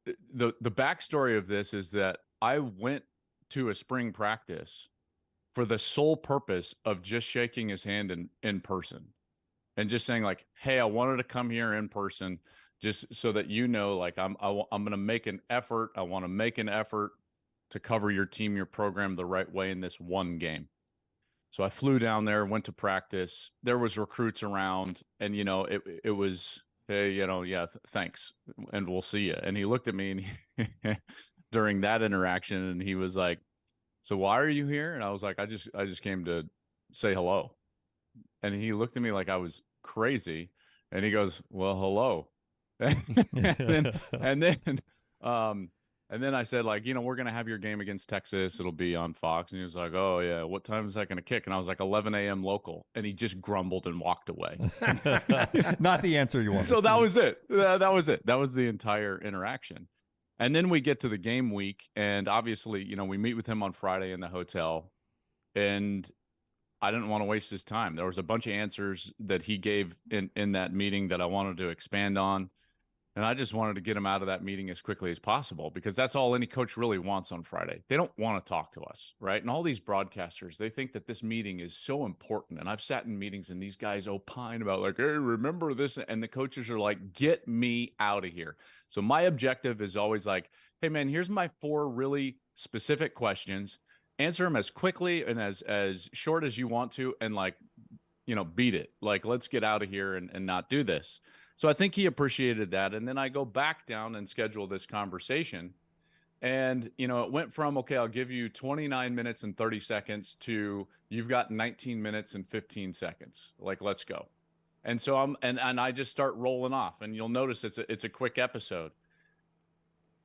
the backstory of this is that I went to a spring practice for the sole purpose of just shaking his hand in person and just saying like, hey, I wanted to come here in person just so that, like I'm going to make an effort. I want to make an effort to cover your team, your program the right way in this one game. So I flew down there, went to practice. There was recruits around, and it was, hey, thanks, and we'll see you. And he looked at me and during that interaction, and he was like, so why are you here? And I was like, I just came to say hello. And he looked at me like I was crazy, and he goes, well, hello. And then I said, like, we're going to have your game against Texas. It'll be on Fox. And he was like, oh, yeah, what time is that going to kick? And I was like, 11 a.m. local. And he just grumbled and walked away. Not the answer you wanted. So that was it. That was it. That was the entire interaction. And then we get to the game week. And obviously, we meet with him on Friday in the hotel. And I didn't want to waste his time. There was a bunch of answers that he gave in that meeting that I wanted to expand on. And I just wanted to get him out of that meeting as quickly as possible, because that's all any coach really wants on Friday. They don't want to talk to us, right? And all these broadcasters, they think that this meeting is so important. And I've sat in meetings and these guys opine about like, hey, remember this? And the coaches are like, get me out of here. So my objective is always like, hey, man, here's my 4 really specific questions. Answer them as quickly and as short as you want to, and like, beat it. Like, let's get out of here and not do this. So I think he appreciated that. And then I go back down and schedule this conversation. And, it went from, okay, I'll give you 29 minutes and 30 seconds to you've got 19 minutes and 15 seconds. Like, let's go. And so and I just start rolling off, and you'll notice it's a quick episode.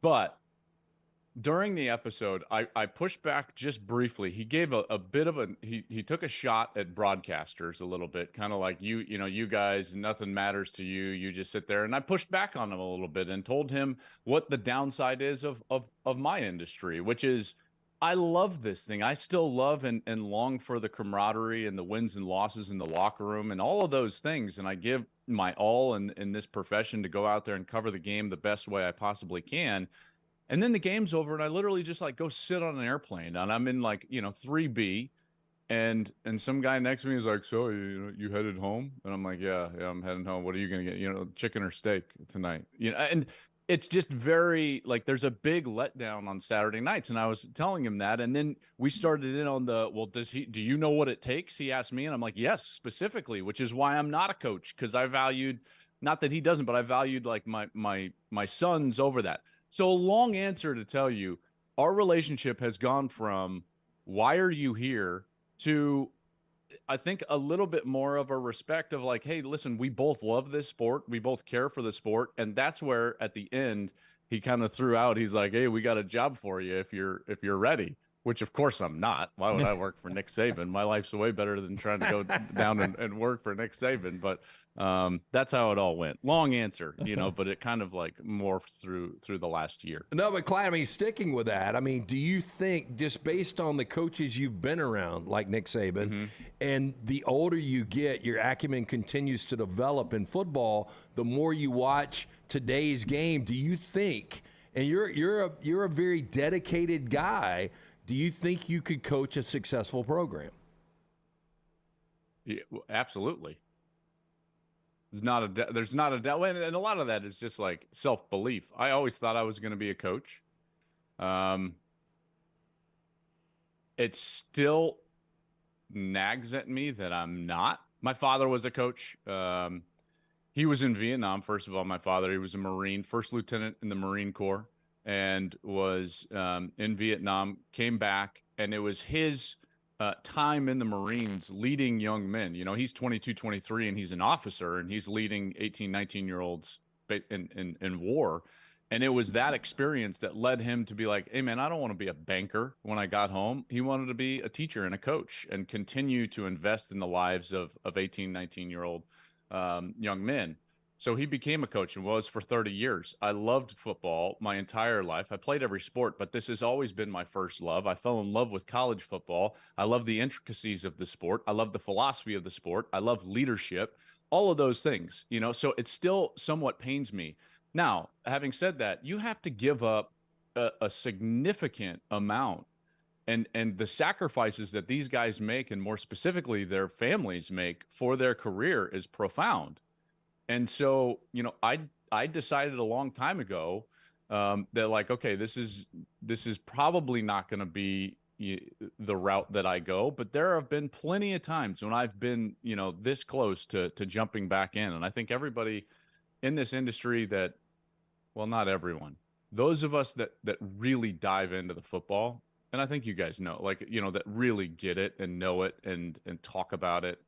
But during the episode, I pushed back just briefly. He gave a bit of he took a shot at broadcasters a little bit, kind of like you guys, nothing matters to you. You just sit there. And I pushed back on him a little bit and told him what the downside is of my industry, which is I love this thing. I still love and long for the camaraderie and the wins and losses in the locker room and all of those things. And I give my all in this profession to go out there and cover the game the best way I possibly can. And then the game's over, and I literally just like go sit on an airplane, and I'm in 3B, and some guy next to me is like, "So you headed home?" And I'm like, "Yeah, I'm heading home. What are you gonna get? Chicken or steak tonight?" And it's just very there's a big letdown on Saturday nights, and I was telling him that, and then we started in on do you know what it takes? He asked me, and I'm like, yes, specifically, which is why I'm not a coach, because I valued, not that he doesn't, but I valued my sons over that. So a long answer to tell you, our relationship has gone from why are you here to, I think, a little bit more of a respect of hey, listen, we both love this sport. We both care for the sport. And that's where at the end, he kind of threw out, he's like, hey, we got a job for you if you're ready, which of course I'm not. Why would I work for Nick Saban? My life's way better than trying to go down and work for Nick Saban. But that's how it all went. Long answer, but it kind of morphed through the last year. No, but Klatt, sticking with that, do you think, just based on the coaches you've been around, like Nick Saban, and the older you get, your acumen continues to develop in football, the more you watch today's game, do you think, and you're a very dedicated guy, do you think you could coach a successful program? Yeah, absolutely. There's not a doubt, and a lot of that is just self-belief. I always thought I was going to be a coach. It still nags at me that I'm not. My father was a coach. He was in Vietnam. First of all, my father, he was a Marine, first lieutenant in the Marine Corps, and was in Vietnam, came back, and it was his time in the Marines leading young men. He's 22, 23, and he's an officer, and he's leading 18, 19-year-olds in war. And it was that experience that led him to be like, hey, man, I don't want to be a banker when I got home. He wanted to be a teacher and a coach and continue to invest in the lives of 18, 19-year-old young men. So he became a coach and was for 30 years. I loved football my entire life. I played every sport, but this has always been my first love. I fell in love with college football. I love the intricacies of the sport. I love the philosophy of the sport. I love leadership, all of those things, so it still somewhat pains me. Now, having said that, you have to give up a significant amount, and the sacrifices that these guys make, and more specifically their families make for their career, is profound. And so, I decided a long time ago that okay, this is probably not going to be the route that I go, but there have been plenty of times when I've been, this close to jumping back in. And I think everybody in this industry that, well, not everyone, those of us that really dive into the football, and I think you guys know, that really get it and know it and talk about it.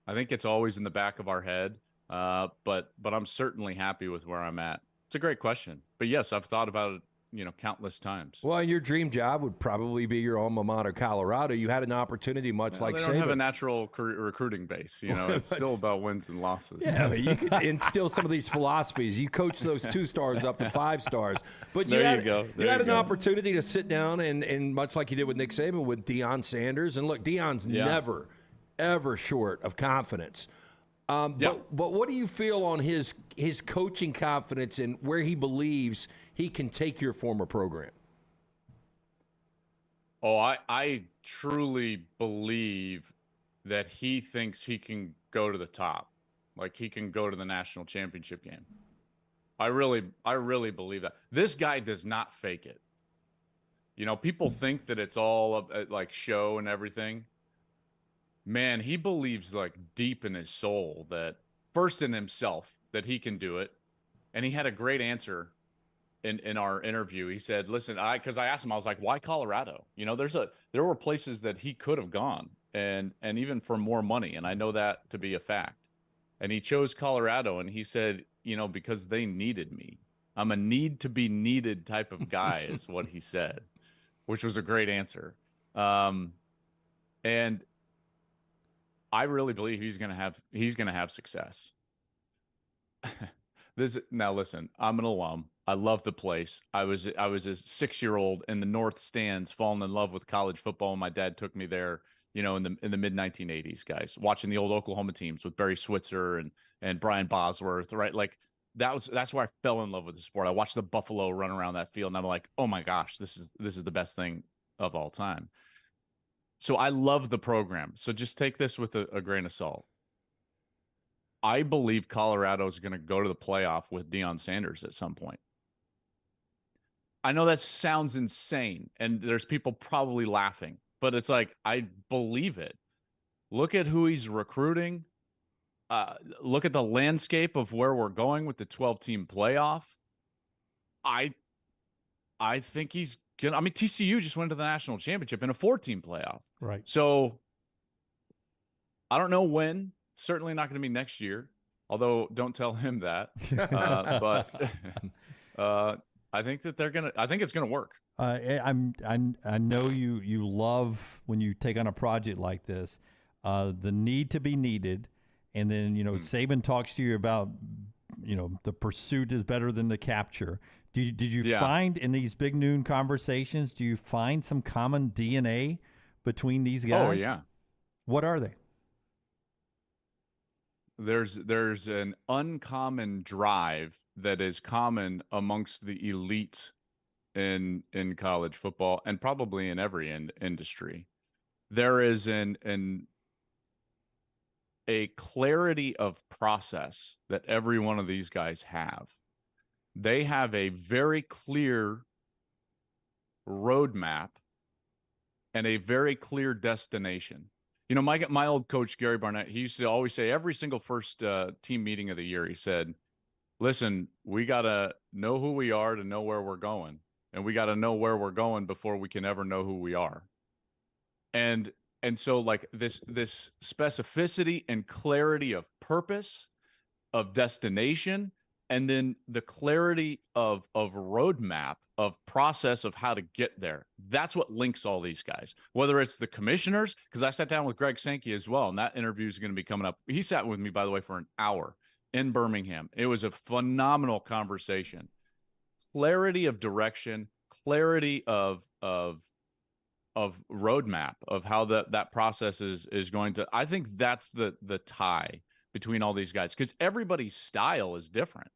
I think it's always in the back of our head. But I'm certainly happy with where I'm at. It's a great question, but yes, I've thought about it, countless times. Well, your dream job would probably be your alma mater, Colorado. You had an opportunity, much like they don't have a natural recruiting base. It's still about wins and losses. Yeah, but you could instill some of these philosophies. You coach those 2 stars up to 5 stars. But you had an opportunity to sit down and much like you did with Nick Saban, with Deion Sanders. And look, Deion's never, ever short of confidence. But what do you feel on his coaching confidence and where he believes he can take your former program? Oh, I truly believe that he thinks he can go to the top, he can go to the national championship game. I really believe that. This guy does not fake it. People think that it's all show and everything. Man, he believes deep in his soul that, first in himself, that he can do it. And he had a great answer in our interview. He said, listen, because I asked him, I was like, why Colorado? There were places that he could have gone and even for more money. And I know that to be a fact. And he chose Colorado, and he said, because they needed me. I'm a need to be needed type of guy is what he said, which was a great answer. And I really believe he's going to have success. Now listen, I'm an alum. I love the place. I was a 6-year-old in the North Stands, falling in love with college football. And my dad took me there, in the mid 1980s, guys, watching the old Oklahoma teams with Barry Switzer and Brian Bosworth, right? Like that's where I fell in love with the sport. I watched the Buffalo run around that field, and I'm like, oh my gosh, this is the best thing of all time. So I love the program. So just take this with a grain of salt. I believe Colorado is going to go to the playoff with Deion Sanders at some point. I know that sounds insane, and there's people probably laughing, but it's like, I believe it. Look at who he's recruiting. Look at the landscape of where we're going with the 12-team playoff. I think he's going to, TCU just went to the national championship in a 4-team playoff. Right. So I don't know when. Certainly not going to be next year, although don't tell him that. But I think that I think it's going to work. I know you love when you take on a project like this, the need to be needed, and then Saban talks to you about the pursuit is better than the capture. Did you find in these Big Noon conversations? Do you find some common DNA between these guys? Oh yeah. What are they? There's an uncommon drive that is common amongst the elites in college football and probably in every industry. There is a clarity of process that every one of these guys have. They have a very clear roadmap and a very clear destination. My old coach, Gary Barnett, he used to always say every single first team meeting of the year, he said, listen, we got to know who we are to know where we're going. And we got to know where we're going before we can ever know who we are. And so like this specificity and clarity of purpose, of destination, and then the clarity of roadmap, of process of how to get there. That's what links all these guys, whether it's the commissioners, because I sat down with Greg Sankey as well, and that interview is going to be coming up. He sat with me, by the way, for an hour in Birmingham. It was a phenomenal conversation. Clarity of direction, clarity of roadmap of how that process is going to. I think that's the tie between all these guys, because everybody's style is different.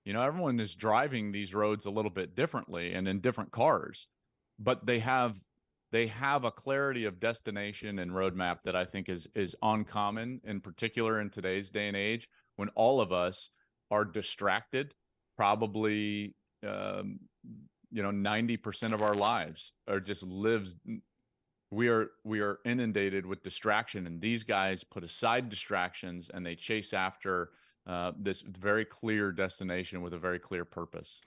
Everyone is driving these roads a little bit differently and in different cars, but they have a clarity of destination and roadmap that I think is uncommon, in particular in today's day and age, when all of us are distracted. Probably 90% of our lives are just lives. We are inundated with distraction, and these guys put aside distractions and they chase after this very clear destination with a very clear purpose.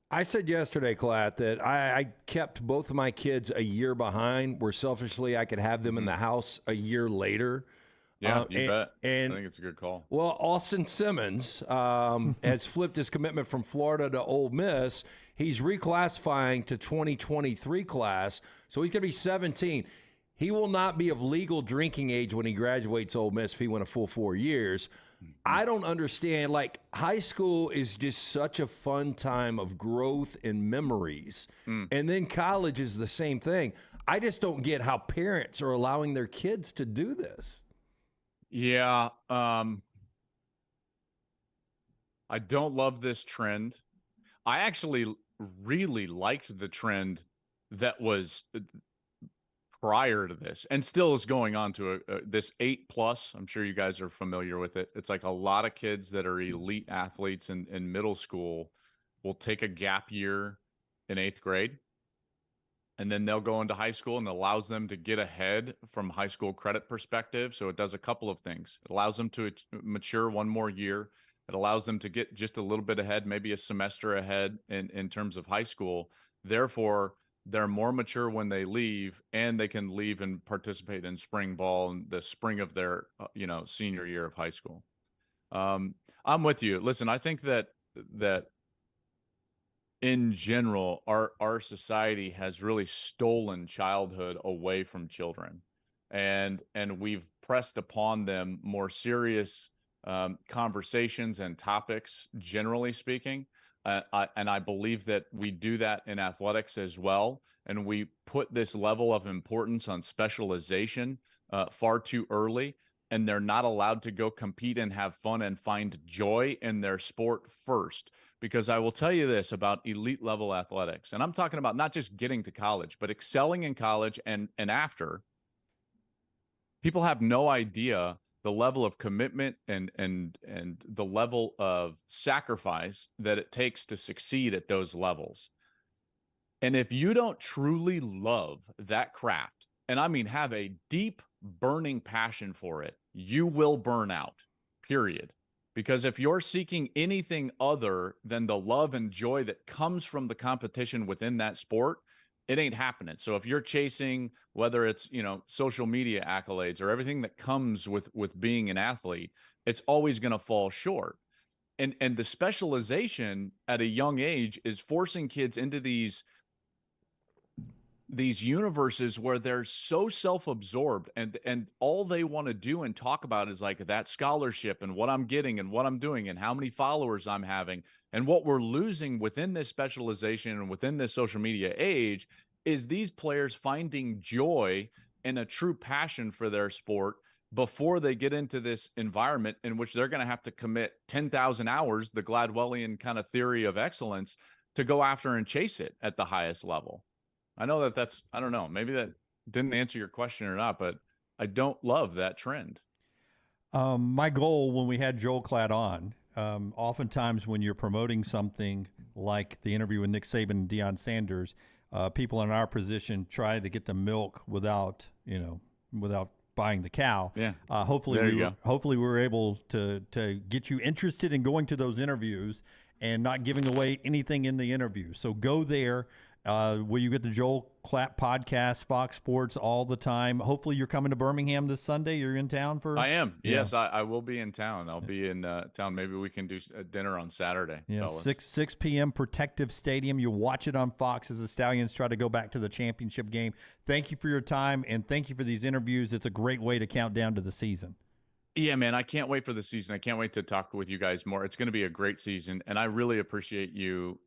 I said yesterday, Klatt, that I kept both of my kids a year behind, where selfishly I could have them in the house a year later. Yeah, you bet. And I think it's a good call. Well, Austin Simmons has flipped his commitment from Florida to Ole Miss. He's reclassifying to 2023 class, so he's going to be 17. He will not be of legal drinking age when he graduates Ole Miss if he went a full 4 years. I don't understand. Like, high school is just such a fun time of growth and memories. And then college is the same thing. I just don't get how parents are allowing their kids to do this. Yeah. I don't love this trend. I actually really liked the trend that was prior to this, and still is going on to this 8+. I'm sure you guys are familiar with it. It's like a lot of kids that are elite athletes in middle school will take a gap year in 8th grade, and then they'll go into high school, and it allows them to get ahead from high school credit perspective. So it does a couple of things. It allows them to mature one more year. It allows them to get just a little bit ahead, maybe a semester ahead in terms of high school. Therefore, they're more mature when they leave, and they can leave and participate in spring ball in the spring of their, senior year of high school. I'm with you. Listen, I think that in general, our society has really stolen childhood away from children, and we've pressed upon them more serious conversations and topics, generally speaking. And I believe that we do that in athletics as well. And we put this level of importance on specialization far too early. And they're not allowed to go compete and have fun and find joy in their sport first. Because I will tell you this about elite level athletics. And I'm talking about not just getting to college, but excelling in college and after. People have no idea the level of commitment and the level of sacrifice that it takes to succeed at those levels. And if you don't truly love that craft, and I mean have a deep, burning passion for it, you will burn out, period. Because if you're seeking anything other than the love and joy that comes from the competition within that sport, it ain't happening. So if you're chasing, whether it's, social media accolades or everything that comes with being an athlete, it's always going to fall short. And the specialization at a young age is forcing kids into these universes where they're so self-absorbed and all they want to do and talk about is like that scholarship and what I'm getting and what I'm doing and how many followers I'm having. And what we're losing within this specialization and within this social media age is these players finding joy and a true passion for their sport before they get into this environment in which they're going to have to commit 10,000 hours, the Gladwellian kind of theory of excellence, to go after and chase it at the highest level. I know that's, I don't know, maybe that didn't answer your question or not, but I don't love that trend. My goal when we had Joel Klatt on, oftentimes when you're promoting something like the interview with Nick Saban and Deion Sanders, people in our position try to get the milk without buying the cow. Yeah. Hopefully we were able to get you interested in going to those interviews and not giving away anything in the interview. So go there. Will you get the Joel Klatt podcast, Fox Sports, all the time? Hopefully you're coming to Birmingham this Sunday. You're in town for? I am. Yeah. Yes, I will be in town. I'll be in town. Maybe we can do a dinner on Saturday. Yeah, fellas. 6 p.m. Protective Stadium. You'll watch it on Fox as the Stallions try to go back to the championship game. Thank you for your time, and thank you for these interviews. It's a great way to count down to the season. Yeah, man, I can't wait for the season. I can't wait to talk with you guys more. It's going to be a great season, and I really appreciate you,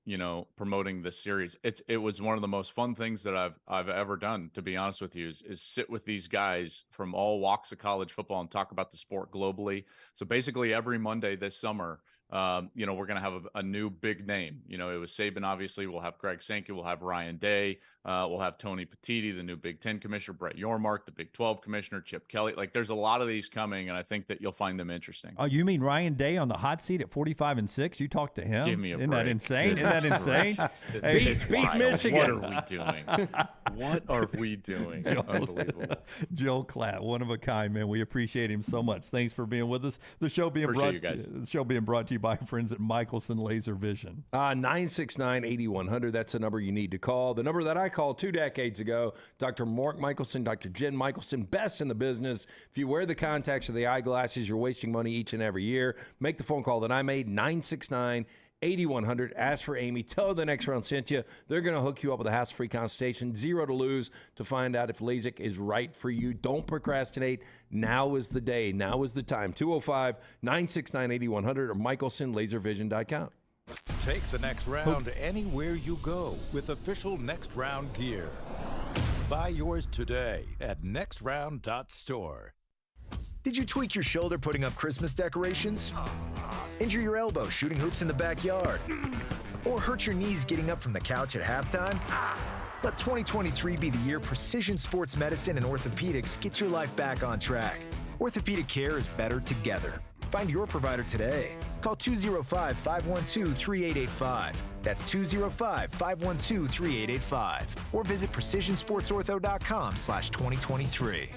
promoting this series. It was one of the most fun things that I've ever done, to be honest with you, is sit with these guys from all walks of college football and talk about the sport globally. So basically every Monday this summer, we're going to have a new big name. It was Saban, obviously. We'll have Greg Sankey. We'll have Ryan Day. We'll have Tony Petitti, the new Big Ten commissioner, Brett Yormark, the Big 12 commissioner, Chip Kelly. Like, there's a lot of these coming, and I think that you'll find them interesting. Oh, you mean Ryan Day on the hot seat at 45-6? You talked to him? Give me a Isn't break. that insane? Isn't that insane? Beat Michigan. What are we doing? What are we doing? Unbelievable. Joel Klatt, one of a kind, man. We appreciate him so much. Thanks for being with us. The show being brought to you by friends at Michelson Laser Vision. 969-8100. That's the number you need to call. The number that I called 2 decades ago. Dr. Mark Michelson, Dr. Jen Michelson, best in the business. If you wear the contacts or the eyeglasses, you're wasting money each and every year. Make the phone call that I made, 969-8100. Ask for Amy. Tell her the next round sent you. They're going to hook you up with a hassle-free consultation, 0 to lose, to find out if LASIK is right for you. Don't procrastinate. Now is the day. Now is the time. 205-969-8100 or michelsonlaservision.com. Take the next round anywhere you go with official Next Round gear. Buy yours today at nextround.store. Did you tweak your shoulder putting up Christmas decorations? Injure your elbow shooting hoops in the backyard? Or hurt your knees getting up from the couch at halftime? Let 2023 be the year precision sports medicine and orthopedics gets your life back on track. Orthopedic care is better together. Find your provider today. Call 205-512-3885. That's 205-512-3885. Or visit precisionsportsortho.com/2023.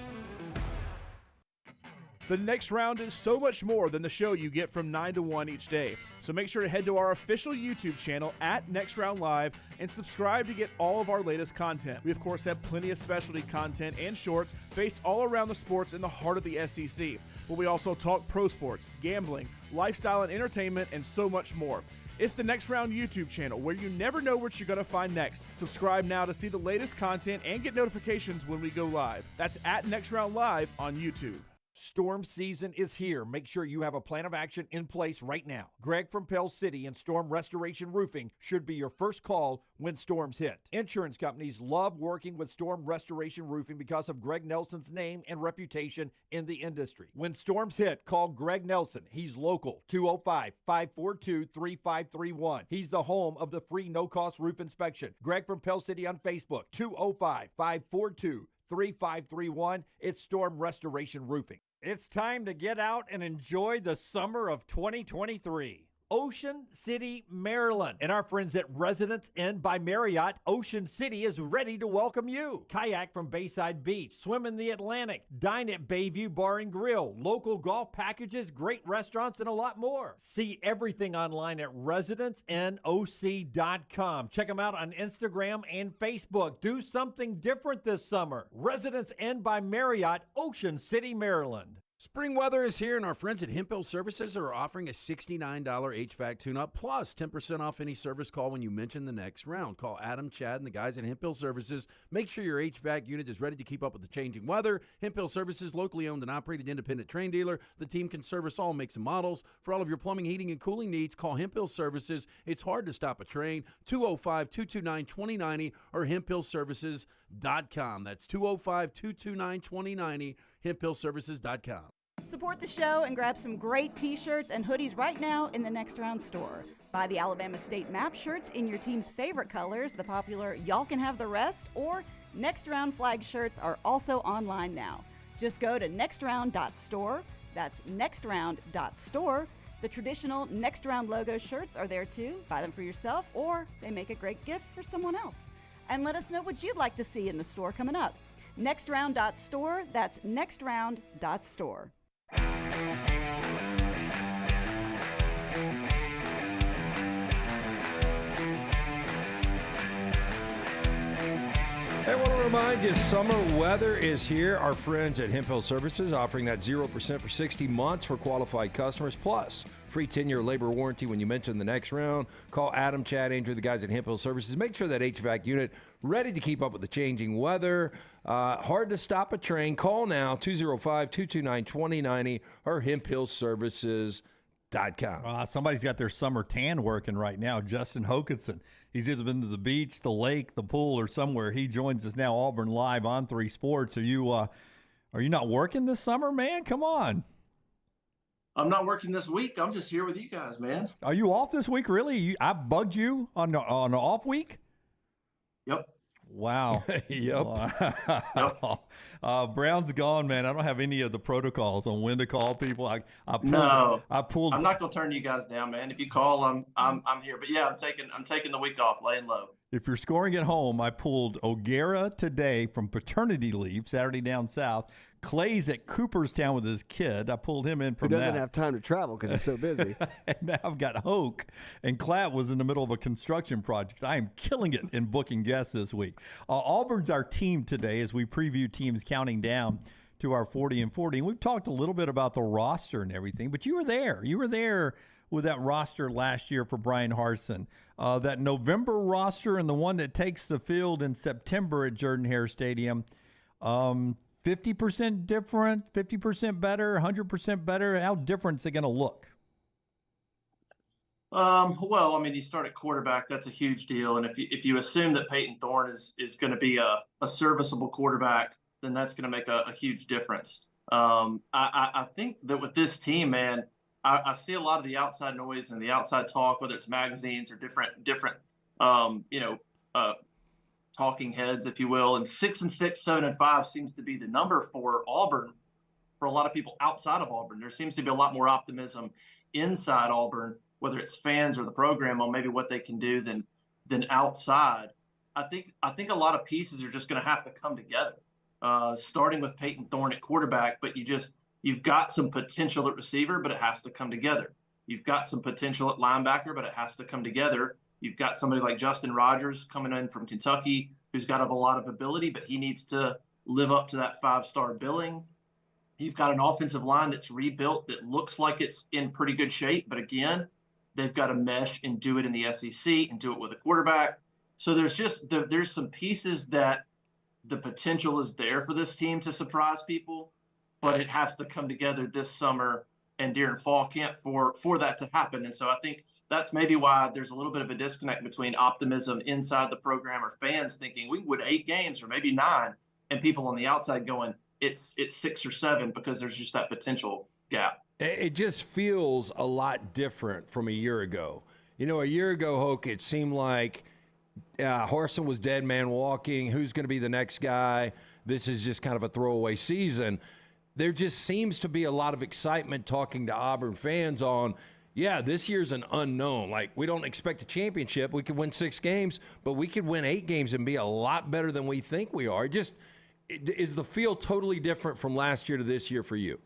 The next round is so much more than the show you get from 9 to 1 each day. So make sure to head to our official YouTube channel at Next Round Live and subscribe to get all of our latest content. We, of course, have plenty of specialty content and shorts based all around the sports in the heart of the SEC. But we also talk pro sports, gambling, lifestyle and entertainment, and so much more. It's the Next Round YouTube channel where you never know what you're going to find next. Subscribe now to see the latest content and get notifications when we go live. That's at Next Round Live on YouTube. Storm season is here. Make sure you have a plan of action in place right now. Greg from Pell City and Storm Restoration Roofing should be your first call when storms hit. Insurance companies love working with Storm Restoration Roofing because of Greg Nelson's name and reputation in the industry. When storms hit, call Greg Nelson. He's local, 205-542-3531. He's the home of the free no-cost roof inspection. Greg from Pell City on Facebook, 205-542-3531. It's Storm Restoration Roofing. It's time to get out and enjoy the summer of 2023. Ocean City, Maryland. And our friends at Residence Inn by Marriott, Ocean City is ready to welcome you. Kayak from Bayside Beach, swim in the Atlantic, dine at Bayview Bar and Grill, local golf packages, great restaurants, and a lot more. See everything online at residencenoc.com. Check them out on Instagram and Facebook. Do something different this summer. Residence Inn by Marriott, Ocean City, Maryland. Spring weather is here, and our friends at Hemp Hill Services are offering a $69 HVAC tune-up plus 10% off any service call when you mention the Next Round. Call Adam, Chad, and the guys at Hemp Hill Services. Make sure your HVAC unit is ready to keep up with the changing weather. Hemp Hill Services, locally owned and operated independent train dealer. The team can service all makes and models. For all of your plumbing, heating, and cooling needs, call Hemp Hill Services. It's hard to stop a train. 205-229-2090 or hemphillservices.com. That's 205-229-2090, hemphillservices.com. Support the show and grab some great t-shirts and hoodies right now in the Next Round store. Buy the Alabama State map shirts in your team's favorite colors, the popular Y'all Can Have the Rest, or Next Round flag shirts are also online now. Just go to nextround.store. That's nextround.store. The traditional Next Round logo shirts are there too. Buy them for yourself, or they make a great gift for someone else. And let us know what you'd like to see in the store coming up. Nextround.store. That's nextround.store. I want to remind you, summer weather is here. Our friends at Hemp Hill Services offering that 0% for 60 months for qualified customers, plus free 10-year labor warranty when you mention the Next Round. Call Adam, Chad, Andrew, the guys at Hemp Hill Services. Make sure that HVAC unit ready to keep up with the changing weather. Hard to stop a train. Call now, 205-229-2090 or hemphillservices.com. Somebody's got their summer tan working right now. Justin Hokanson. He's either been to the beach, the lake, the pool, or somewhere. He joins us now, Auburn Live on 3 Sports. Are you not working this summer, man? Come on. I'm not working this week. I'm just here with you guys, man. Are you off this week, really? I bugged you on an off week? Yep. Wow. Yep. Brown's gone, man. I don't have any of the protocols on when to call people. I pulled. I'm not gonna turn you guys down, man. If you call, I'm here. But yeah, I'm taking the week off, laying low. If you're scoring at home, I pulled O'Gara today from paternity leave, Saturday down south. Clay's at Cooperstown with his kid. I pulled him in from Who doesn't have time to travel because he's so busy. And now I've got Hoke. And Klatt was in the middle of a construction project. I am killing it in booking guests this week. Auburn's our team today as we preview teams counting down to our 40 and 40. And we've talked a little bit about the roster and everything, but you were there. You were there with that roster last year for Brian Harsin. That November roster and the one that takes the field in September at Jordan-Hare Stadium. 50% different, 50% better, 100% better? How different is it going to look? Well, I mean, you start at quarterback. That's a huge deal. And if you assume that Peyton Thorne is going to be a serviceable quarterback, then that's going to make a huge difference. I think that with this team, man, I see a lot of the outside noise and the outside talk, whether it's magazines or different talking heads, if you will. And 6-6, 7-5 seems to be the number for Auburn. For a lot of people outside of Auburn, there seems to be a lot more optimism inside Auburn, whether it's fans or the program, on maybe what they can do than outside. I think a lot of pieces are just going to have to come together, starting with Peyton Thorne at quarterback. But you've got some potential at receiver, but it has to come together. You've got some potential at linebacker, but it has to come together. You've got somebody like Justin Rogers coming in from Kentucky, who's got a lot of ability, but he needs to live up to that 5-star billing. You've got an offensive line that's rebuilt that looks like it's in pretty good shape. But again, they've got to mesh and do it in the SEC and do it with a quarterback. So there's some pieces that the potential is there for this team to surprise people, but it has to come together this summer and during fall camp for that to happen. And so I think that's maybe why there's a little bit of a disconnect between optimism inside the program or fans thinking we can win 8 games or maybe 9, and people on the outside going, it's 6 or 7, because there's just that potential gap. It just feels a lot different from a year ago. You know, a year ago, Hoke, it seemed like Hokanson was dead man walking. Who's going to be the next guy? This is just kind of a throwaway season. There just seems to be a lot of excitement talking to Auburn fans on, yeah, this year's an unknown. Like, we don't expect a championship. We could win 6 games, but we could win 8 games and be a lot better than we think we are. Is the feel totally different from last year to this year for you?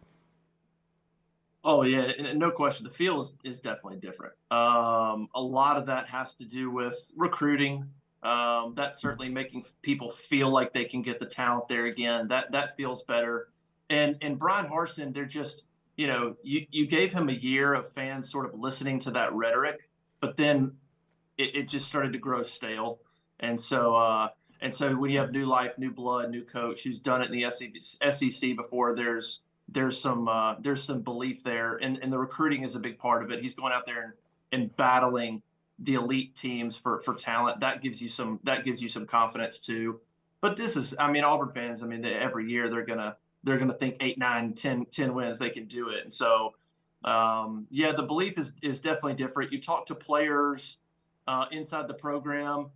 Oh, yeah, no question. The feel is definitely different. A lot of that has to do with recruiting. That's certainly making people feel like they can get the talent there again. That feels better. And Brian Harsin, they're just, you know, you gave him a year of fans sort of listening to that rhetoric, but then it just started to grow stale. And so when you have new life, new blood, new coach who's done it in the SEC before, there's some belief there, and the recruiting is a big part of it. He's going out there and battling the elite teams for talent. That gives you some confidence too. But this is, I mean, Auburn fans, I mean, every year they're gonna think 8, 9, 10 wins, they can do it. And so yeah, the belief is definitely different. You talk to players inside the program,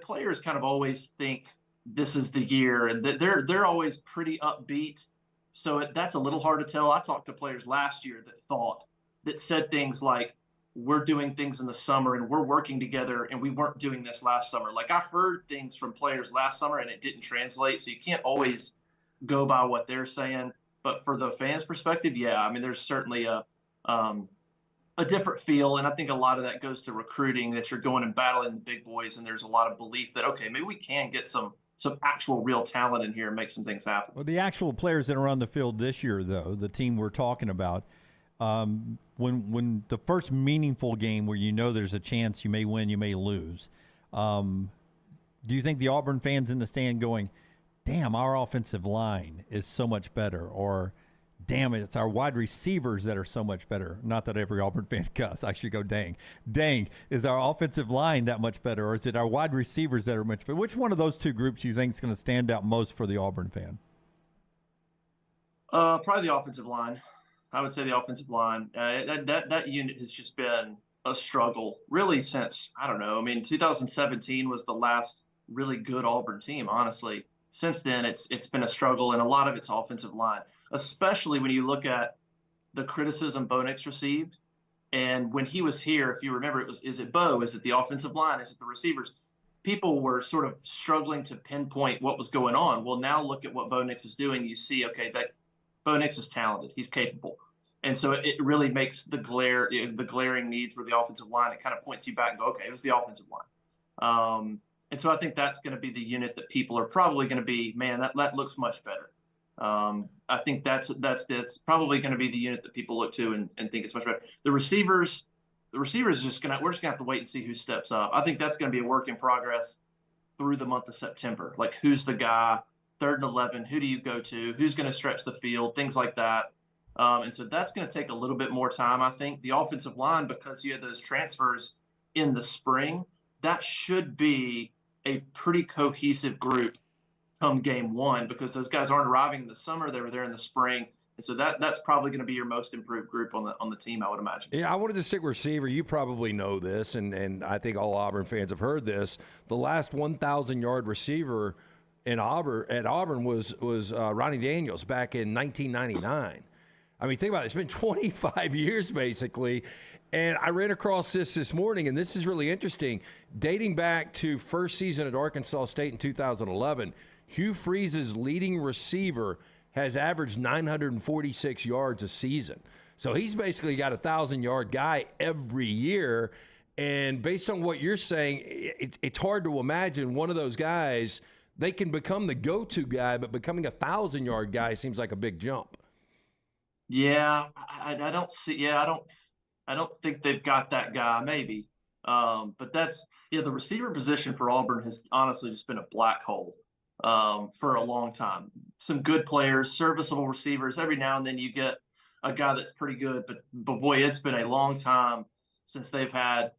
players kind of always think this is the year, and they're always pretty upbeat. So that's a little hard to tell. I talked to players last year that said things like, we're doing things in the summer and we're working together, and we weren't doing this last summer. Like, I heard things from players last summer and it didn't translate. So you can't always go by what they're saying. But for the fans' perspective, yeah, I mean, there's certainly a different feel. And I think a lot of that goes to recruiting, that you're going and battling the big boys. And there's a lot of belief that, okay, maybe we can get some actual real talent in here and make some things happen. Well, the actual players that are on the field this year, though, the team we're talking about, when the first meaningful game where you know there's a chance you may win, you may lose, do you think the Auburn fans in the stand going, damn, our offensive line is so much better, or damn, it's our wide receivers that are so much better? Not that every Auburn fan cuss. I should go, dang, is our offensive line that much better, or is it our wide receivers that are much better? Which one of those two groups do you think is going to stand out most for the Auburn fan? Probably the offensive line. I would say the offensive line. That unit has just been a struggle really since, I don't know. I mean, 2017 was the last really good Auburn team, honestly. Since then, it's been a struggle, and a lot of it's offensive line, especially when you look at the criticism Bo Nix received. And when he was here, if you remember, is it Bo? Is it the offensive line? Is it the receivers? People were sort of struggling to pinpoint what was going on. Well, now look at what Bo Nix is doing. You see, okay, that Bo Nix is talented. He's capable. And so it really makes the glaring needs for the offensive line. It kind of points you back and go, okay, it was the offensive line. And so I think that's going to be the unit that people are probably going to be, man, that looks much better. I think that's probably going to be the unit that people look to and think it's much better. The receivers we're just gonna have to wait and see who steps up. I think that's going to be a work in progress through the month of September. Like, who's the guy, 3rd and 11, who do you go to, who's going to stretch the field, things like that. And so that's going to take a little bit more time. I think the offensive line, because you had those transfers in the spring, that should be a pretty cohesive group come game 1, because those guys aren't arriving in the summer. They were there in the spring. And so that's probably going to be your most improved group on the team, I would imagine. Yeah, I wanted to stick receiver. You probably know this, and I think all Auburn fans have heard this. The last 1,000-yard receiver at Auburn was Ronnie Daniels back in 1999. I mean, think about it. It's been 25 years, basically. And I ran across this morning, and this is really interesting. Dating back to first season at Arkansas State in 2011, Hugh Freeze's leading receiver has averaged 946 yards a season. So he's basically got a 1,000-yard guy every year. And based on what you're saying, it's hard to imagine one of those guys they can become the go-to guy, but becoming a 1,000-yard guy seems like a big jump. Yeah, I don't see. Yeah, I don't think they've got that guy. Maybe, but that's the receiver position for Auburn has honestly just been a black hole for a long time. Some good players, serviceable receivers. Every now and then you get a guy that's pretty good, but boy, it's been a long time since they've had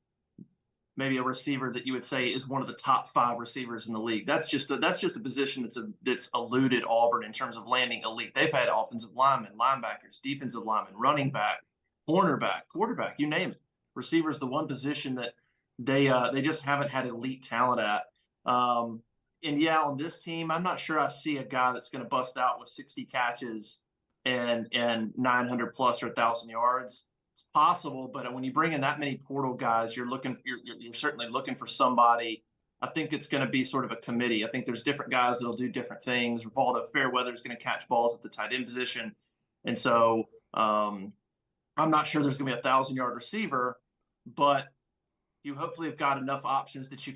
maybe a receiver that you would say is one of the top 5 receivers in the league. That's just a position that's eluded Auburn in terms of landing elite. They've had offensive linemen, linebackers, defensive linemen, running back, cornerback, quarterback, you name it. Receiver's the one position that they just haven't had elite talent at. And yeah, on this team, I'm not sure I see a guy that's going to bust out with 60 catches and 900 plus or 1,000 yards. It's possible, but when you bring in that many portal guys, you're certainly looking for somebody. I think it's going to be sort of a committee. I think there's different guys that'll do different things. Rivaldo Fairweather is going to catch balls at the tight end position, and so I'm not sure there's going to be a 1,000-yard receiver, but you hopefully have got enough options that you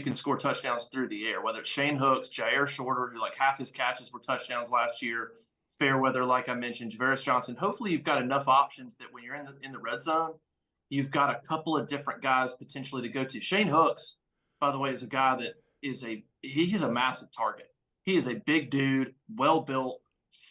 can score touchdowns through the air. Whether it's Shane Hooks, Jair Shorter, who like half his catches were touchdowns last year. Fairweather, like I mentioned, Javaris Johnson. Hopefully, you've got enough options that when you're in the red zone, you've got a couple of different guys potentially to go to. Shane Hooks, by the way, is a guy that he's a massive target. He is a big dude, well built,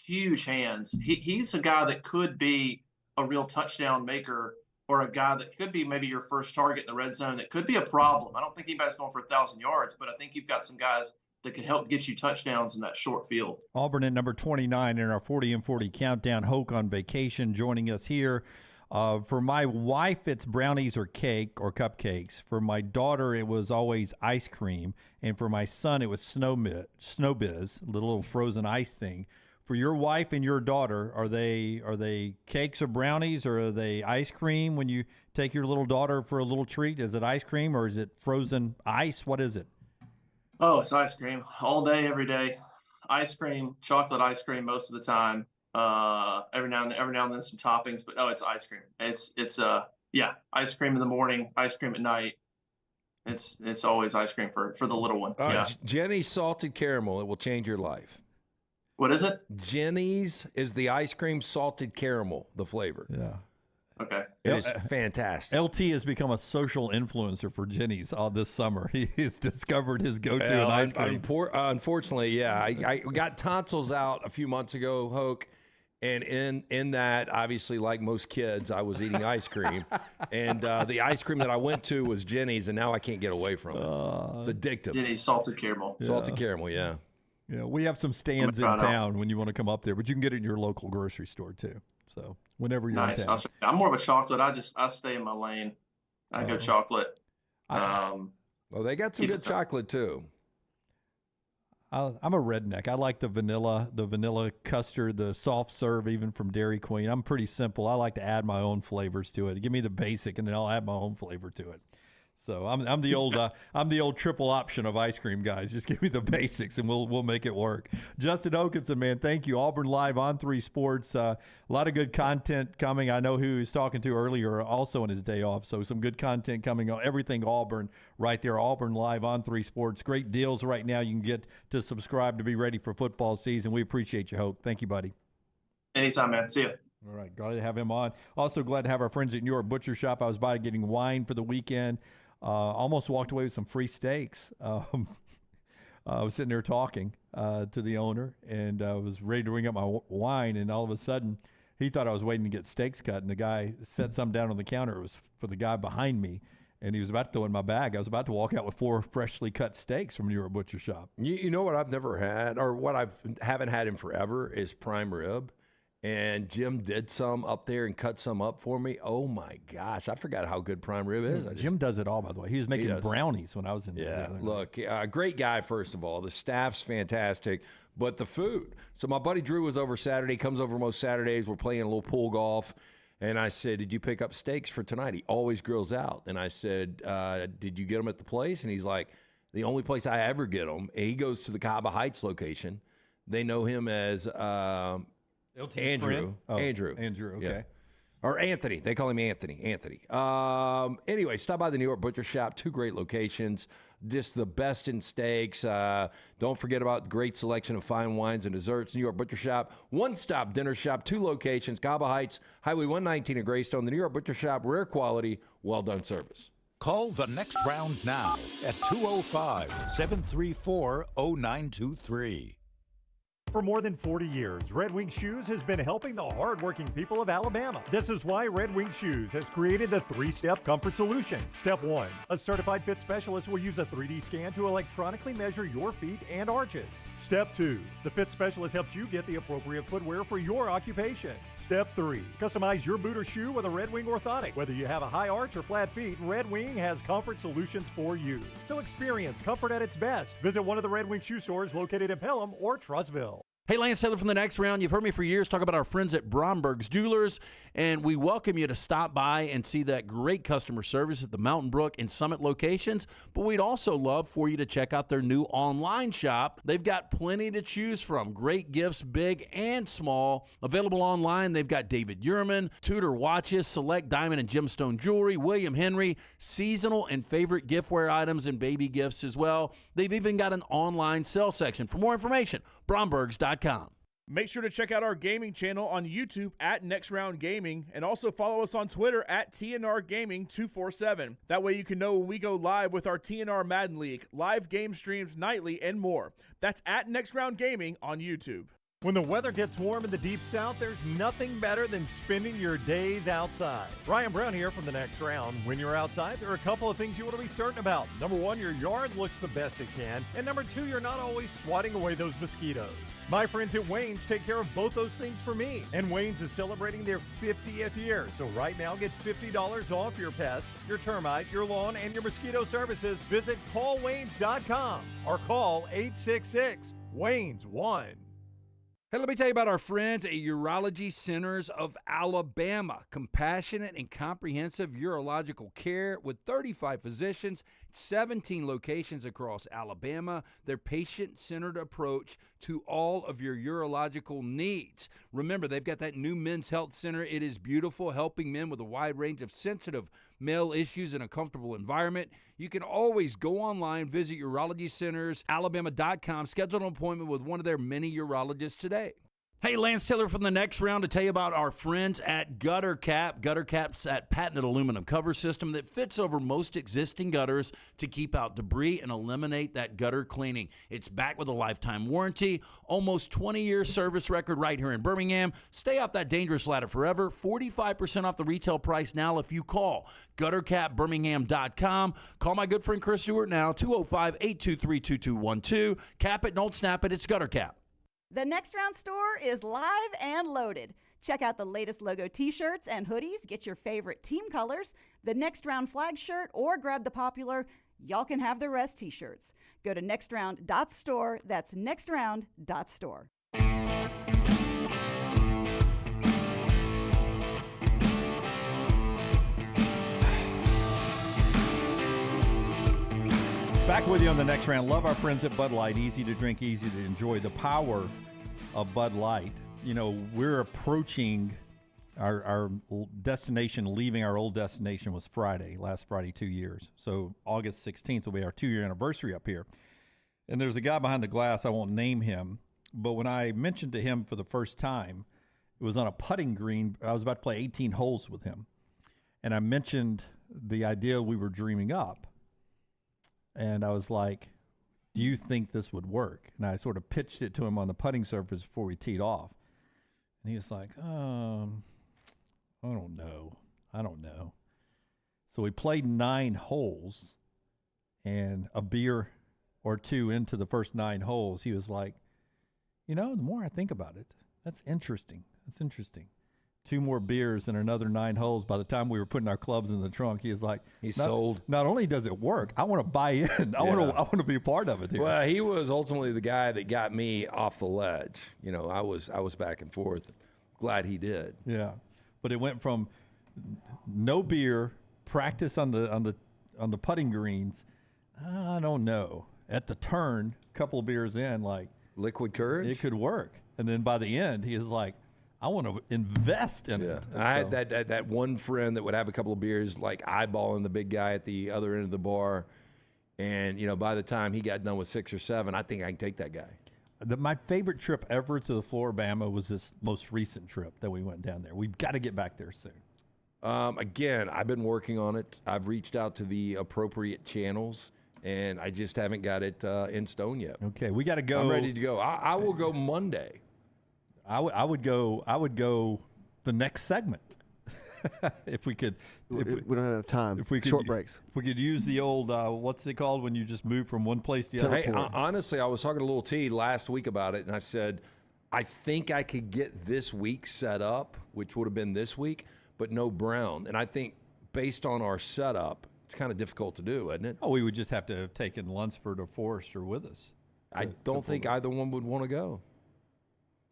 huge hands. He's a guy that could be a real touchdown maker, or a guy that could be maybe your first target in the red zone. That could be a problem. I don't think anybody's going for 1,000 yards, but I think you've got some guys that can help get you touchdowns in that short field. Auburn at number 29 in our 40 and 40 countdown. Hoke on vacation joining us here. For my wife, it's brownies or cake or cupcakes. For my daughter, it was always ice cream. And for my son, it was Snow Biz, the little frozen ice thing. For your wife and your daughter, are they cakes or brownies, or are they ice cream when you take your little daughter for a little treat? Is it ice cream or is it frozen ice? What is it? Oh, it's ice cream all day, every day. Ice cream, chocolate ice cream most of the time. Every now and then some toppings, but no, it's ice cream. It's ice cream in the morning, ice cream at night. It's always ice cream for the little one. Jenny's salted caramel. It will change your life. What is it? Jenny's is the ice cream salted caramel, the flavor. Yeah. Okay. It's fantastic. LT has become a social influencer for Jenny's all this summer. He's discovered his go-to in ice cream. Unfortunately, yeah. I got tonsils out a few months ago, Hoke, and in that, obviously, like most kids, I was eating ice cream. And the ice cream that I went to was Jenny's, and now I can't get away from it. It's addictive. Jenny's salted caramel. Salted caramel, yeah. Yeah, we have some stands in town when you want to come up there, but you can get it in your local grocery store, too. So whenever you're in town. I'm more of a chocolate. I stay in my lane. I go chocolate. Well, they got some good chocolate too. I'm a redneck. I like the vanilla custard, the soft serve, even from Dairy Queen. I'm pretty simple. I like to add my own flavors to it. Give me the basic, and then I'll add my own flavor to it. So I'm the old triple option of ice cream guys. Just give me the basics and we'll make it work. Justin Hokanson, man, thank you. Auburn Live on 3 Sports. A lot of good content coming. I know who he was talking to earlier also on his day off. So some good content coming on everything Auburn right there. Auburn Live on 3 Sports. Great deals right now. You can get to subscribe to be ready for football season. We appreciate you, Hoke. Thank you, buddy. Anytime, man. See you. All right, glad to have him on. Also glad to have our friends at New York Butcher Shop. I was by getting wine for the weekend. Almost walked away with some free steaks. I was sitting there talking to the owner, and I was ready to ring up my wine, and all of a sudden, he thought I was waiting to get steaks cut, and the guy set some down on the counter. It was for the guy behind me, and he was about to throw in my bag. I was about to walk out with 4 freshly cut steaks from New York Butcher Shop. You know what I've never had, or what I haven't had in forever, is prime rib. And Jim did some up there and cut some up for me. Oh, my gosh. I forgot how good prime rib is. Jim does it all, by the way. He was making brownies when I was in there. Yeah, look, great guy, first of all. The staff's fantastic, but the food. So my buddy Drew was over Saturday, comes over most Saturdays. We're playing a little pool golf. And I said, did you pick up steaks for tonight? He always grills out. And I said, did you get them at the place? And he's like, the only place I ever get them. And he goes to the Caba Heights location. They know him as... Andrew. Andrew, okay. Yeah. Or Anthony. They call him Anthony. Anyway, stop by the New York Butcher Shop. 2 great locations. Just the best in steaks. Don't forget about the great selection of fine wines and desserts. New York Butcher Shop. One-stop dinner shop. 2 locations. Cabo Heights, Highway 119 in Greystone. The New York Butcher Shop. Rare quality. Well-done service. Call the next round now at 205-734-0923. For more than 40 years, Red Wing Shoes has been helping the hardworking people of Alabama. This is why Red Wing Shoes has created the 3-step comfort solution. Step 1, a certified fit specialist will use a 3D scan to electronically measure your feet and arches. Step 2, the fit specialist helps you get the appropriate footwear for your occupation. Step 3, customize your boot or shoe with a Red Wing orthotic. Whether you have a high arch or flat feet, Red Wing has comfort solutions for you. So experience comfort at its best. Visit one of the Red Wing shoe stores located in Pelham or Trussville. Hey, Lance Taylor from the Next Round. You've heard me for years talk about our friends at Bromberg's Jewelers, and we welcome you to stop by and see that great customer service at the Mountain Brook and Summit locations. But we'd also love for you to check out their new online shop. They've got plenty to choose from. Great gifts, big and small. Available online, they've got David Yurman, Tudor watches, select diamond and gemstone jewelry, William Henry, seasonal and favorite giftware items, and baby gifts as well. They've even got an online sale section. For more information, brombergs.com. Make sure to check out our gaming channel on YouTube at Next Round Gaming, and also follow us on Twitter at TNR Gaming 247. That way you can know when we go live with our TNR Madden League, live game streams nightly, and more. That's at Next Round Gaming on YouTube. When the weather gets warm in the Deep South, there's nothing better than spending your days outside. Ryan Brown here from the Next Round. When you're outside, there are a couple of things you want to be certain about. Number 1, your yard looks the best it can. And number 2, you're not always swatting away those mosquitoes. My friends at Wayne's take care of both those things for me. And Wayne's is celebrating their 50th year. So right now, get $50 off your pest, your termite, your lawn, and your mosquito services. Visit callwaynes.com or call 866-WAYNES-1. Hey, let me tell you about our friends at Urology Centers of Alabama. Compassionate and comprehensive urological care with 35 physicians, 17 locations across Alabama. Their patient-centered approach to all of your urological needs. Remember, they've got that new men's health center. It is beautiful, helping men with a wide range of sensitive male issues in a comfortable environment. You can always go online, visit urologycentersalabama.com, schedule an appointment with one of their many urologists today. Hey, Lance Taylor from the Next Round to tell you about our friends at Gutter Cap. Gutter Cap's that patented aluminum cover system that fits over most existing gutters to keep out debris and eliminate that gutter cleaning. It's backed with a lifetime warranty, almost 20-year service record right here in Birmingham. Stay off that dangerous ladder forever. 45% off the retail price now if you call guttercapbirmingham.com. Call my good friend Chris Stewart now, 205-823-2212. Cap it, don't snap it. It's Gutter Cap. The Next Round store is live and loaded. Check out the latest logo t-shirts and hoodies. Get your favorite team colors, the Next Round flag shirt, or grab the popular Y'all Can Have the Rest t-shirts. Go to nextround.store. That's nextround.store. Back with you on the Next Round. Love our friends at Bud Light. Easy to drink, easy to enjoy. The power of Bud Light. You know, we're approaching our destination. Leaving our old destination was last Friday, 2 years. So August 16th will be our 2-year anniversary up here. And there's a guy behind the glass. I won't name him. But when I mentioned to him for the first time, it was on a putting green. I was about to play 18 holes with him. And I mentioned the idea we were dreaming up. And I was like, do you think this would work? And I sort of pitched it to him on the putting surface before we teed off. And he was like, I don't know. So we played 9 holes, and a beer or two into the first 9 holes, he was like, the more I think about it, that's interesting. 2 more beers and another 9 holes. By the time we were putting our clubs in the trunk, he was like, he's sold. Not only does it work, I want to buy in. I want to be a part of it here. Well, he was ultimately the guy that got me off the ledge. I was back and forth. Glad he did. Yeah, but it went from no beer, practice on the putting greens. I don't know. At the turn, a couple of beers in, like liquid courage, it could work. And then by the end, he is like, I want to invest in it. I had that one friend that would have a couple of beers, like eyeballing the big guy at the other end of the bar. And, by the time he got done with 6 or 7, I think I can take that guy. My favorite trip ever to the Floribama was this most recent trip that we went down there. We've got to get back there soon. Again, I've been working on it. I've reached out to the appropriate channels, and I just haven't got it in stone yet. Okay, we got to go. I'm ready to go. I will go Monday. I would go the next segment if we could. We don't have enough time. If we could, short breaks. If we could use the old what's it called when you just move from one place to the other. Hey, honestly, I was talking to Little T last week about it, and I said I think I could get this week set up, which would have been this week, but no Brown. And I think based on our setup, it's kind of difficult to do, isn't it? Oh, we would just have to have taken Lunsford or Forrester with us. I don't think either one would want to go.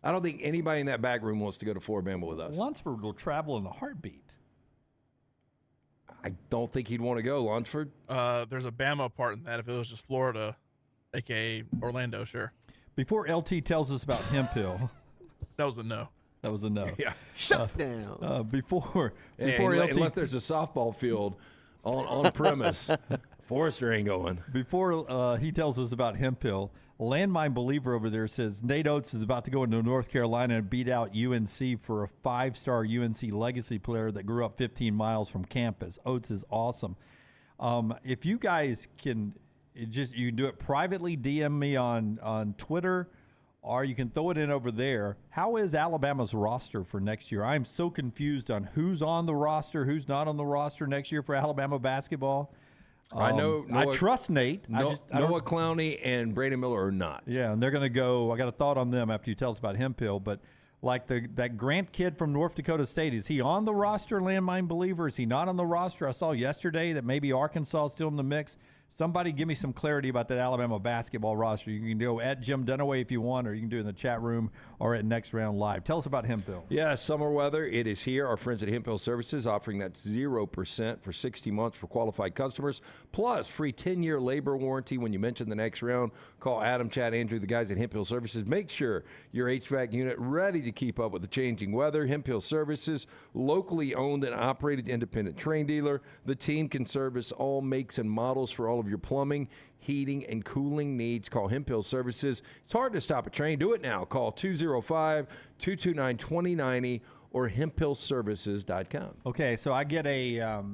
I don't think anybody in that back room wants to go to Floribama with us. Lunsford will travel in a heartbeat. I don't think he'd want to go, Lunsford. There's a Bama part in that. If it was just Florida, a.k.a. Orlando, sure. Before LT tells us about Hemphill. That was a no. That was a no. Yeah. Shut down. Before LT, unless there's a softball field on premise, Forrester ain't going. Before he tells us about Hemphill, Landmine Believer over there says Nate Oates is about to go into North Carolina and beat out UNC for a 5-star UNC legacy player that grew up 15 miles from campus. Oates is awesome. If you guys can you can do it privately, DM me on Twitter, or you can throw it in over there. How is Alabama's roster for next year? I'm so confused on who's on the roster, who's not on the roster next year for Alabama basketball. I know. I trust Nate. Noah Clowney and Brandon Miller are not. Yeah, and they're going to go. I got a thought on them after you tell us about Hemphill. But like that Grant kid from North Dakota State, is he on the roster, Landmine Believer? Is he not on the roster? I saw yesterday that maybe Arkansas is still in the mix. Somebody give me some clarity about that Alabama basketball roster. You can go at Jim Dunaway if you want, or you can do it in the chat room or at Next Round Live. Tell us about Hemphill. Yeah, summer weather. It is here. Our friends at Hemphill Services offering that 0% for 60 months for qualified customers, plus free 10-year labor warranty when you mention the Next Round. Call Adam, Chad, Andrew, the guys at Hemphill Services. Make sure your HVAC unit ready to keep up with the changing weather. Hemphill Services, locally owned and operated independent train dealer. The team can service all makes and models for all of your plumbing, heating, and cooling needs. Call Hemphill Services. It's hard to stop a train. Do it now. Call 205-229-2090 or hemphillservices.com. Okay, so I get a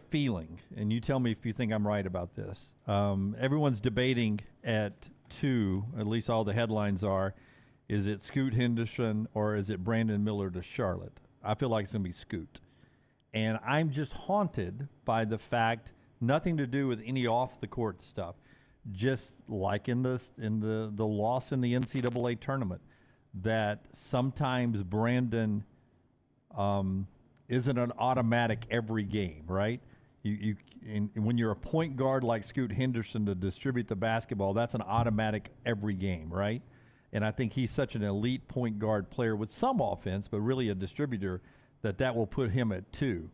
feeling, and you tell me if you think I'm right about this. Everyone's debating at 2, at least all the headlines are, is it Scoot Henderson or is it Brandon Miller to Charlotte? I feel like it's going to be Scoot. And I'm just haunted by the fact, nothing to do with any off-the-court stuff, just like in the loss in the NCAA tournament, that sometimes Brandon isn't an automatic every game, right? When you're a point guard like Scoot Henderson to distribute the basketball, that's an automatic every game, right? And I think he's such an elite point guard player with some offense, but really a distributor, that will put him at 2.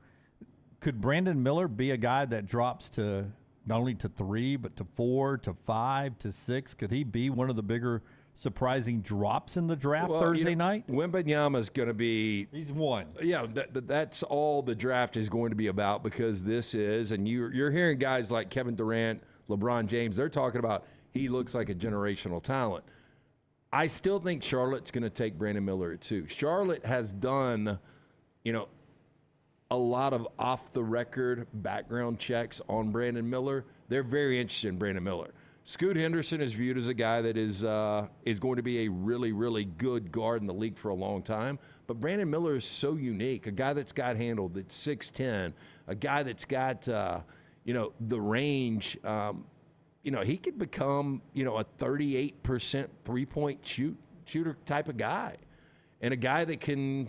Could Brandon Miller be a guy that drops to not only to 3, but to 4, to 5, to 6? Could he be one of the bigger surprising drops in the draft Thursday night? Wembanyama's going to be... He's one. Yeah, that's all the draft is going to be about, because this is, and you're hearing guys like Kevin Durant, LeBron James, they're talking about he looks like a generational talent. I still think Charlotte's going to take Brandon Miller at 2. Charlotte has done, a lot of off-the-record background checks on Brandon Miller. They're very interested in Brandon Miller. Scoot Henderson is viewed as a guy that is going to be a really, really good guard in the league for a long time. But Brandon Miller is so unique, a guy that's got handled, that's 6'10", a guy that's got, the range. He could become, a 38% three-point shooter type of guy, and a guy that can,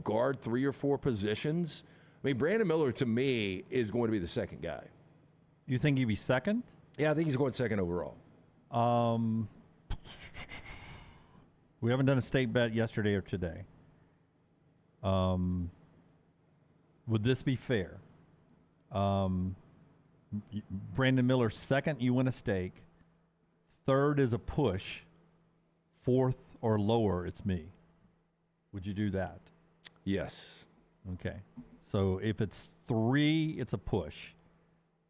guard 3 or 4 positions. I mean, Brandon Miller, to me, is going to be the second guy. You think he'd be second? Yeah, I think he's going second overall. We haven't done a state bet yesterday or today. Would this be fair? Brandon Miller second, you win a stake. Third is a push. Fourth or lower, it's me. Would you do that? Yes. Okay. So if it's 3, it's a push.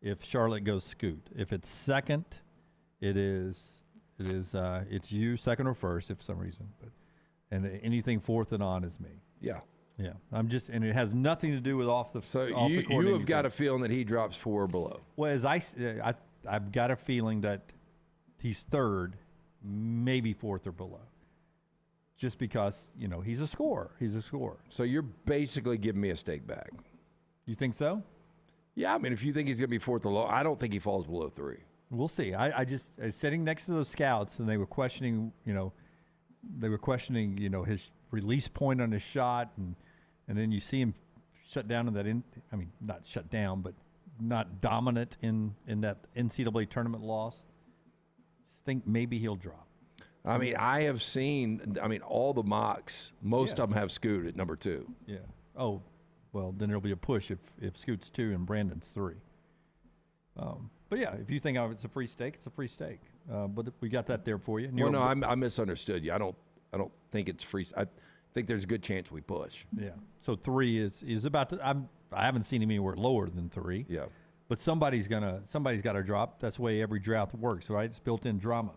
If Charlotte goes Scoot. If it's second, it's you, second or first, if for some reason. And anything fourth and on is me. Yeah. Yeah. And it has nothing to do with off the So off the court you have got anything. a feeling that he drops 4 or below. Well, as I've got a feeling that he's third, maybe fourth or below. Just because, he's a scorer. He's a scorer. So you're basically giving me a stake back. You think so? Yeah, I mean, if you think he's going to be fourth or low, I don't think he falls below 3. We'll see. I was sitting next to those scouts, and they were questioning, his release point on his shot, and then you see him shut down in that. Not shut down, but not dominant in that NCAA tournament loss. Just think maybe he'll drop. I mean, I have seen. All the mocks. Most of them have Scoot at number 2. Yeah. Oh, well, then there'll be a push if Scoot's 2 and Brandon's 3. But yeah, if you think it's a free stake, it's a free stake. But we got that there for you. Well, no, I misunderstood you. I don't think it's free. I think there's a good chance we push. Yeah. So 3 is about to. I haven't seen him anywhere lower than 3. Yeah. But somebody's got to drop. That's the way every draft works, right? It's built-in drama.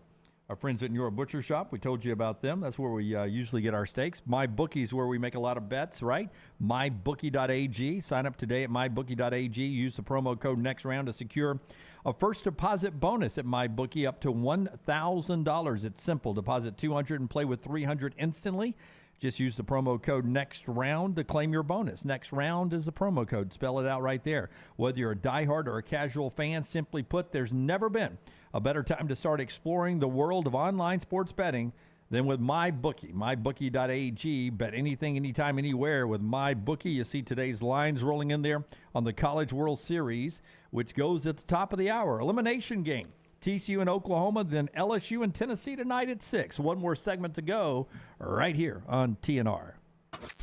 Our friends at New York Butcher Shop, we told you about them. That's where we usually get our steaks. MyBookie is where we make a lot of bets, right? MyBookie.ag. Sign up today at MyBookie.ag. Use the promo code NEXTROUND to secure a first deposit bonus at MyBookie up to $1,000. It's simple. Deposit $200 and play with $300 instantly. Just use the promo code NEXTROUND to claim your bonus. Next Round is the promo code. Spell it out right there. Whether you're a diehard or a casual fan, simply put, there's never been a better time to start exploring the world of online sports betting than with MyBookie. MyBookie.ag. Bet anything, anytime, anywhere with MyBookie. You see today's lines rolling in there on the College World Series, which goes at the top of the hour. Elimination game. TCU and Oklahoma, then LSU and Tennessee tonight at 6. One more segment to go right here on TNR.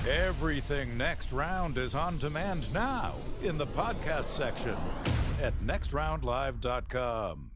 Everything Next Round is on demand now in the podcast section at nextroundlive.com.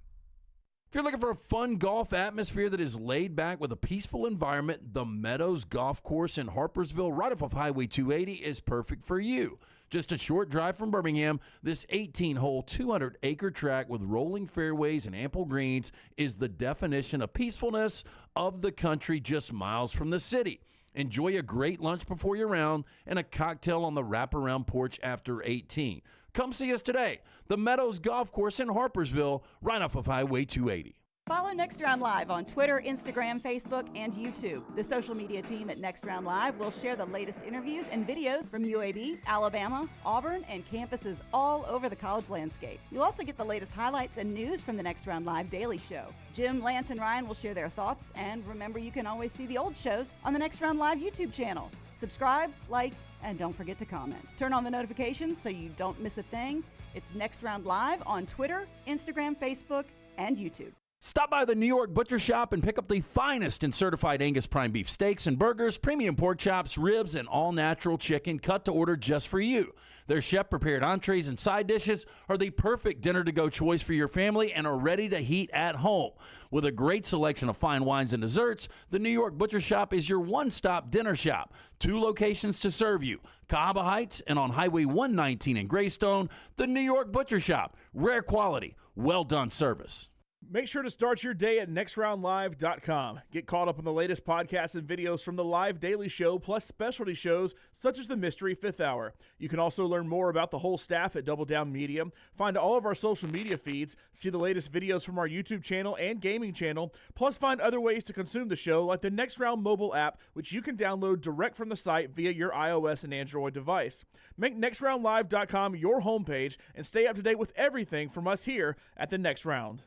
If you're looking for a fun golf atmosphere that is laid back with a peaceful environment, the Meadows Golf Course in Harpersville, right off of Highway 280, is perfect for you. Just a short drive from Birmingham, this 18-hole, 200-acre track with rolling fairways and ample greens is the definition of peacefulness of the country just miles from the city. Enjoy a great lunch before your round and a cocktail on the wraparound porch after 18. Come see us today. The Meadows Golf Course in Harpersville, right off of Highway 280. Follow Next Round Live on Twitter, Instagram, Facebook, and YouTube. The social media team at Next Round Live will share the latest interviews and videos from UAB, Alabama, Auburn, and campuses all over the college landscape. You'll also get the latest highlights and news from the Next Round Live Daily Show. Jim, Lance, and Ryan will share their thoughts, and remember, you can always see the old shows on the Next Round Live YouTube channel. Subscribe, like, and don't forget to comment. Turn on the notifications so you don't miss a thing. It's Next Round Live on Twitter, Instagram, Facebook, and YouTube. Stop by the New York Butcher Shop and pick up the finest in certified Angus prime beef steaks and burgers, premium pork chops, ribs, and all-natural chicken cut to order just for you. Their chef-prepared entrees and side dishes are the perfect dinner-to-go choice for your family and are ready to heat at home. With a great selection of fine wines and desserts, the New York Butcher Shop is your one-stop dinner shop. 2 locations to serve you, Cahaba Heights and on Highway 119 in Greystone, the New York Butcher Shop. Rare quality, well-done service. Make sure to start your day at nextroundlive.com. Get caught up on the latest podcasts and videos from the live daily show, plus specialty shows such as the Mystery Fifth Hour. You can also learn more about the whole staff at Double Down Media, find all of our social media feeds, see the latest videos from our YouTube channel and gaming channel, plus find other ways to consume the show like the Next Round mobile app, which you can download direct from the site via your iOS and Android device. Make nextroundlive.com your homepage and stay up to date with everything from us here at the Next Round.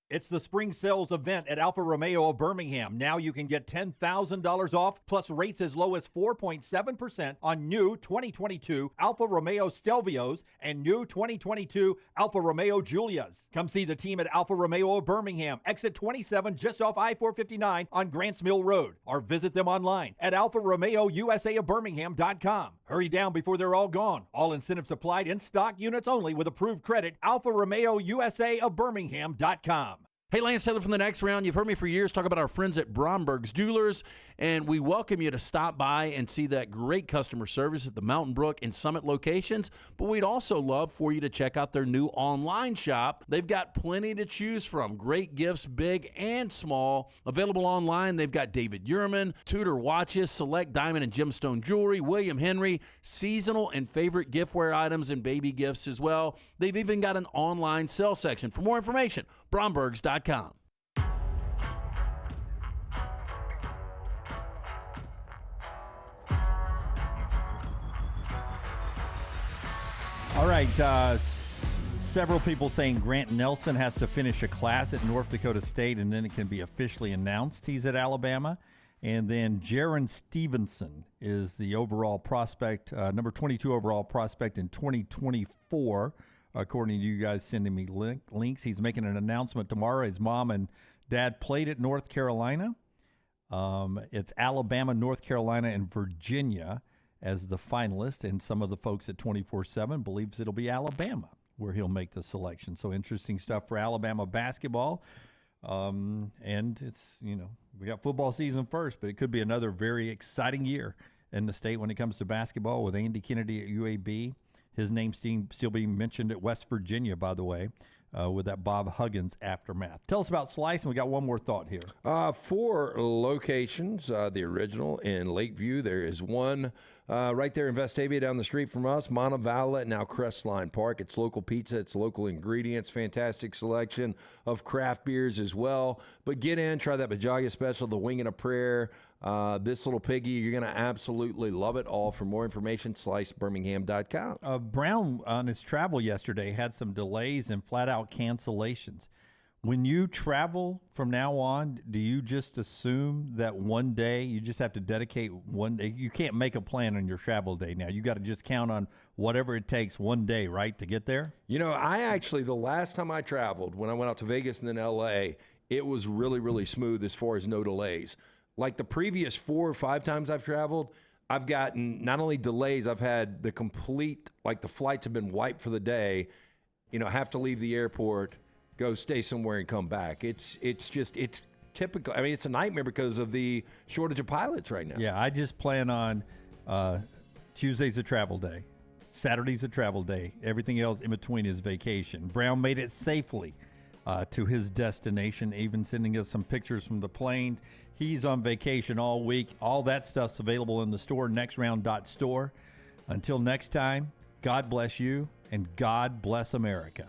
It's the spring sales event at Alfa Romeo of Birmingham. Now you can get $10,000 off plus rates as low as 4.7% on new 2022 Alfa Romeo Stelvios and new 2022 Alfa Romeo Giulias. Come see the team at Alfa Romeo of Birmingham, exit 27 just off I-459 on Grants Mill Road, or visit them online at alfaromeo.usa.birmingham.com. Hurry down before they're all gone. All incentives applied in stock units only with approved credit. Alfa Romeo USA of Birmingham.com. Hey, Lance Taylor from the Next Round. You've heard me for years talk about our friends at Bromberg's Jewelers, and we welcome you to stop by and see that great customer service at the Mountain Brook and Summit locations. But we'd also love for you to check out their new online shop. They've got plenty to choose from. Great gifts, big and small. Available online, they've got David Yurman, Tudor watches, select diamond and gemstone jewelry, William Henry, seasonal and favorite giftware items, and baby gifts as well. They've even got an online sale section. For more information, Brombergs.com. All right, several people saying Grant Nelson has to finish a class at North Dakota State, and then it can be officially announced he's at Alabama. And then Jaron Stevenson is the overall prospect, number 22 overall prospect in 2024, according to you guys sending me links. He's making an announcement tomorrow. His mom and dad played at North Carolina. It's Alabama, North Carolina, and Virginia as the finalist, and some of the folks at 24/7 believes it'll be Alabama where he'll make the selection. So interesting stuff for Alabama basketball. And it's, we got football season first, but it could be another very exciting year in the state when it comes to basketball with Andy Kennedy at UAB. His name still being mentioned at West Virginia, by the way, with that Bob Huggins aftermath. Tell us about Slice, and we got one more thought here. 4 locations, the original in Lakeview. There is one right there in Vestavia down the street from us, Montevallo, now Crestline Park. It's local pizza, it's local ingredients, fantastic selection of craft beers as well. But get in, try that Bajaga special, the Wing and a Prayer, this little piggy. You're going to absolutely love it all. For more information, slicebirmingham.com. Brown, on his travel yesterday, had some delays and flat-out cancellations. When you travel from now on, do you just assume that one day you just have to dedicate one day? You can't make a plan on your travel day now. You got to just count on whatever it takes one day, right, to get there? I actually, the last time I traveled, when I went out to Vegas and then L.A., it was really, really smooth as far as no delays. Like the previous 4 or 5 times I've traveled, I've gotten not only delays, I've had the complete, like the flights have been wiped for the day, have to leave the airport, go stay somewhere and come back. It's typical. I mean, it's a nightmare because of the shortage of pilots right now. Yeah, I just plan on Tuesday's a travel day. Saturday's a travel day. Everything else in between is vacation. Brown made it safely to his destination, even sending us some pictures from the plane. He's on vacation all week. All that stuff's available in the store, nextround.store. Until next time, God bless you, and God bless America.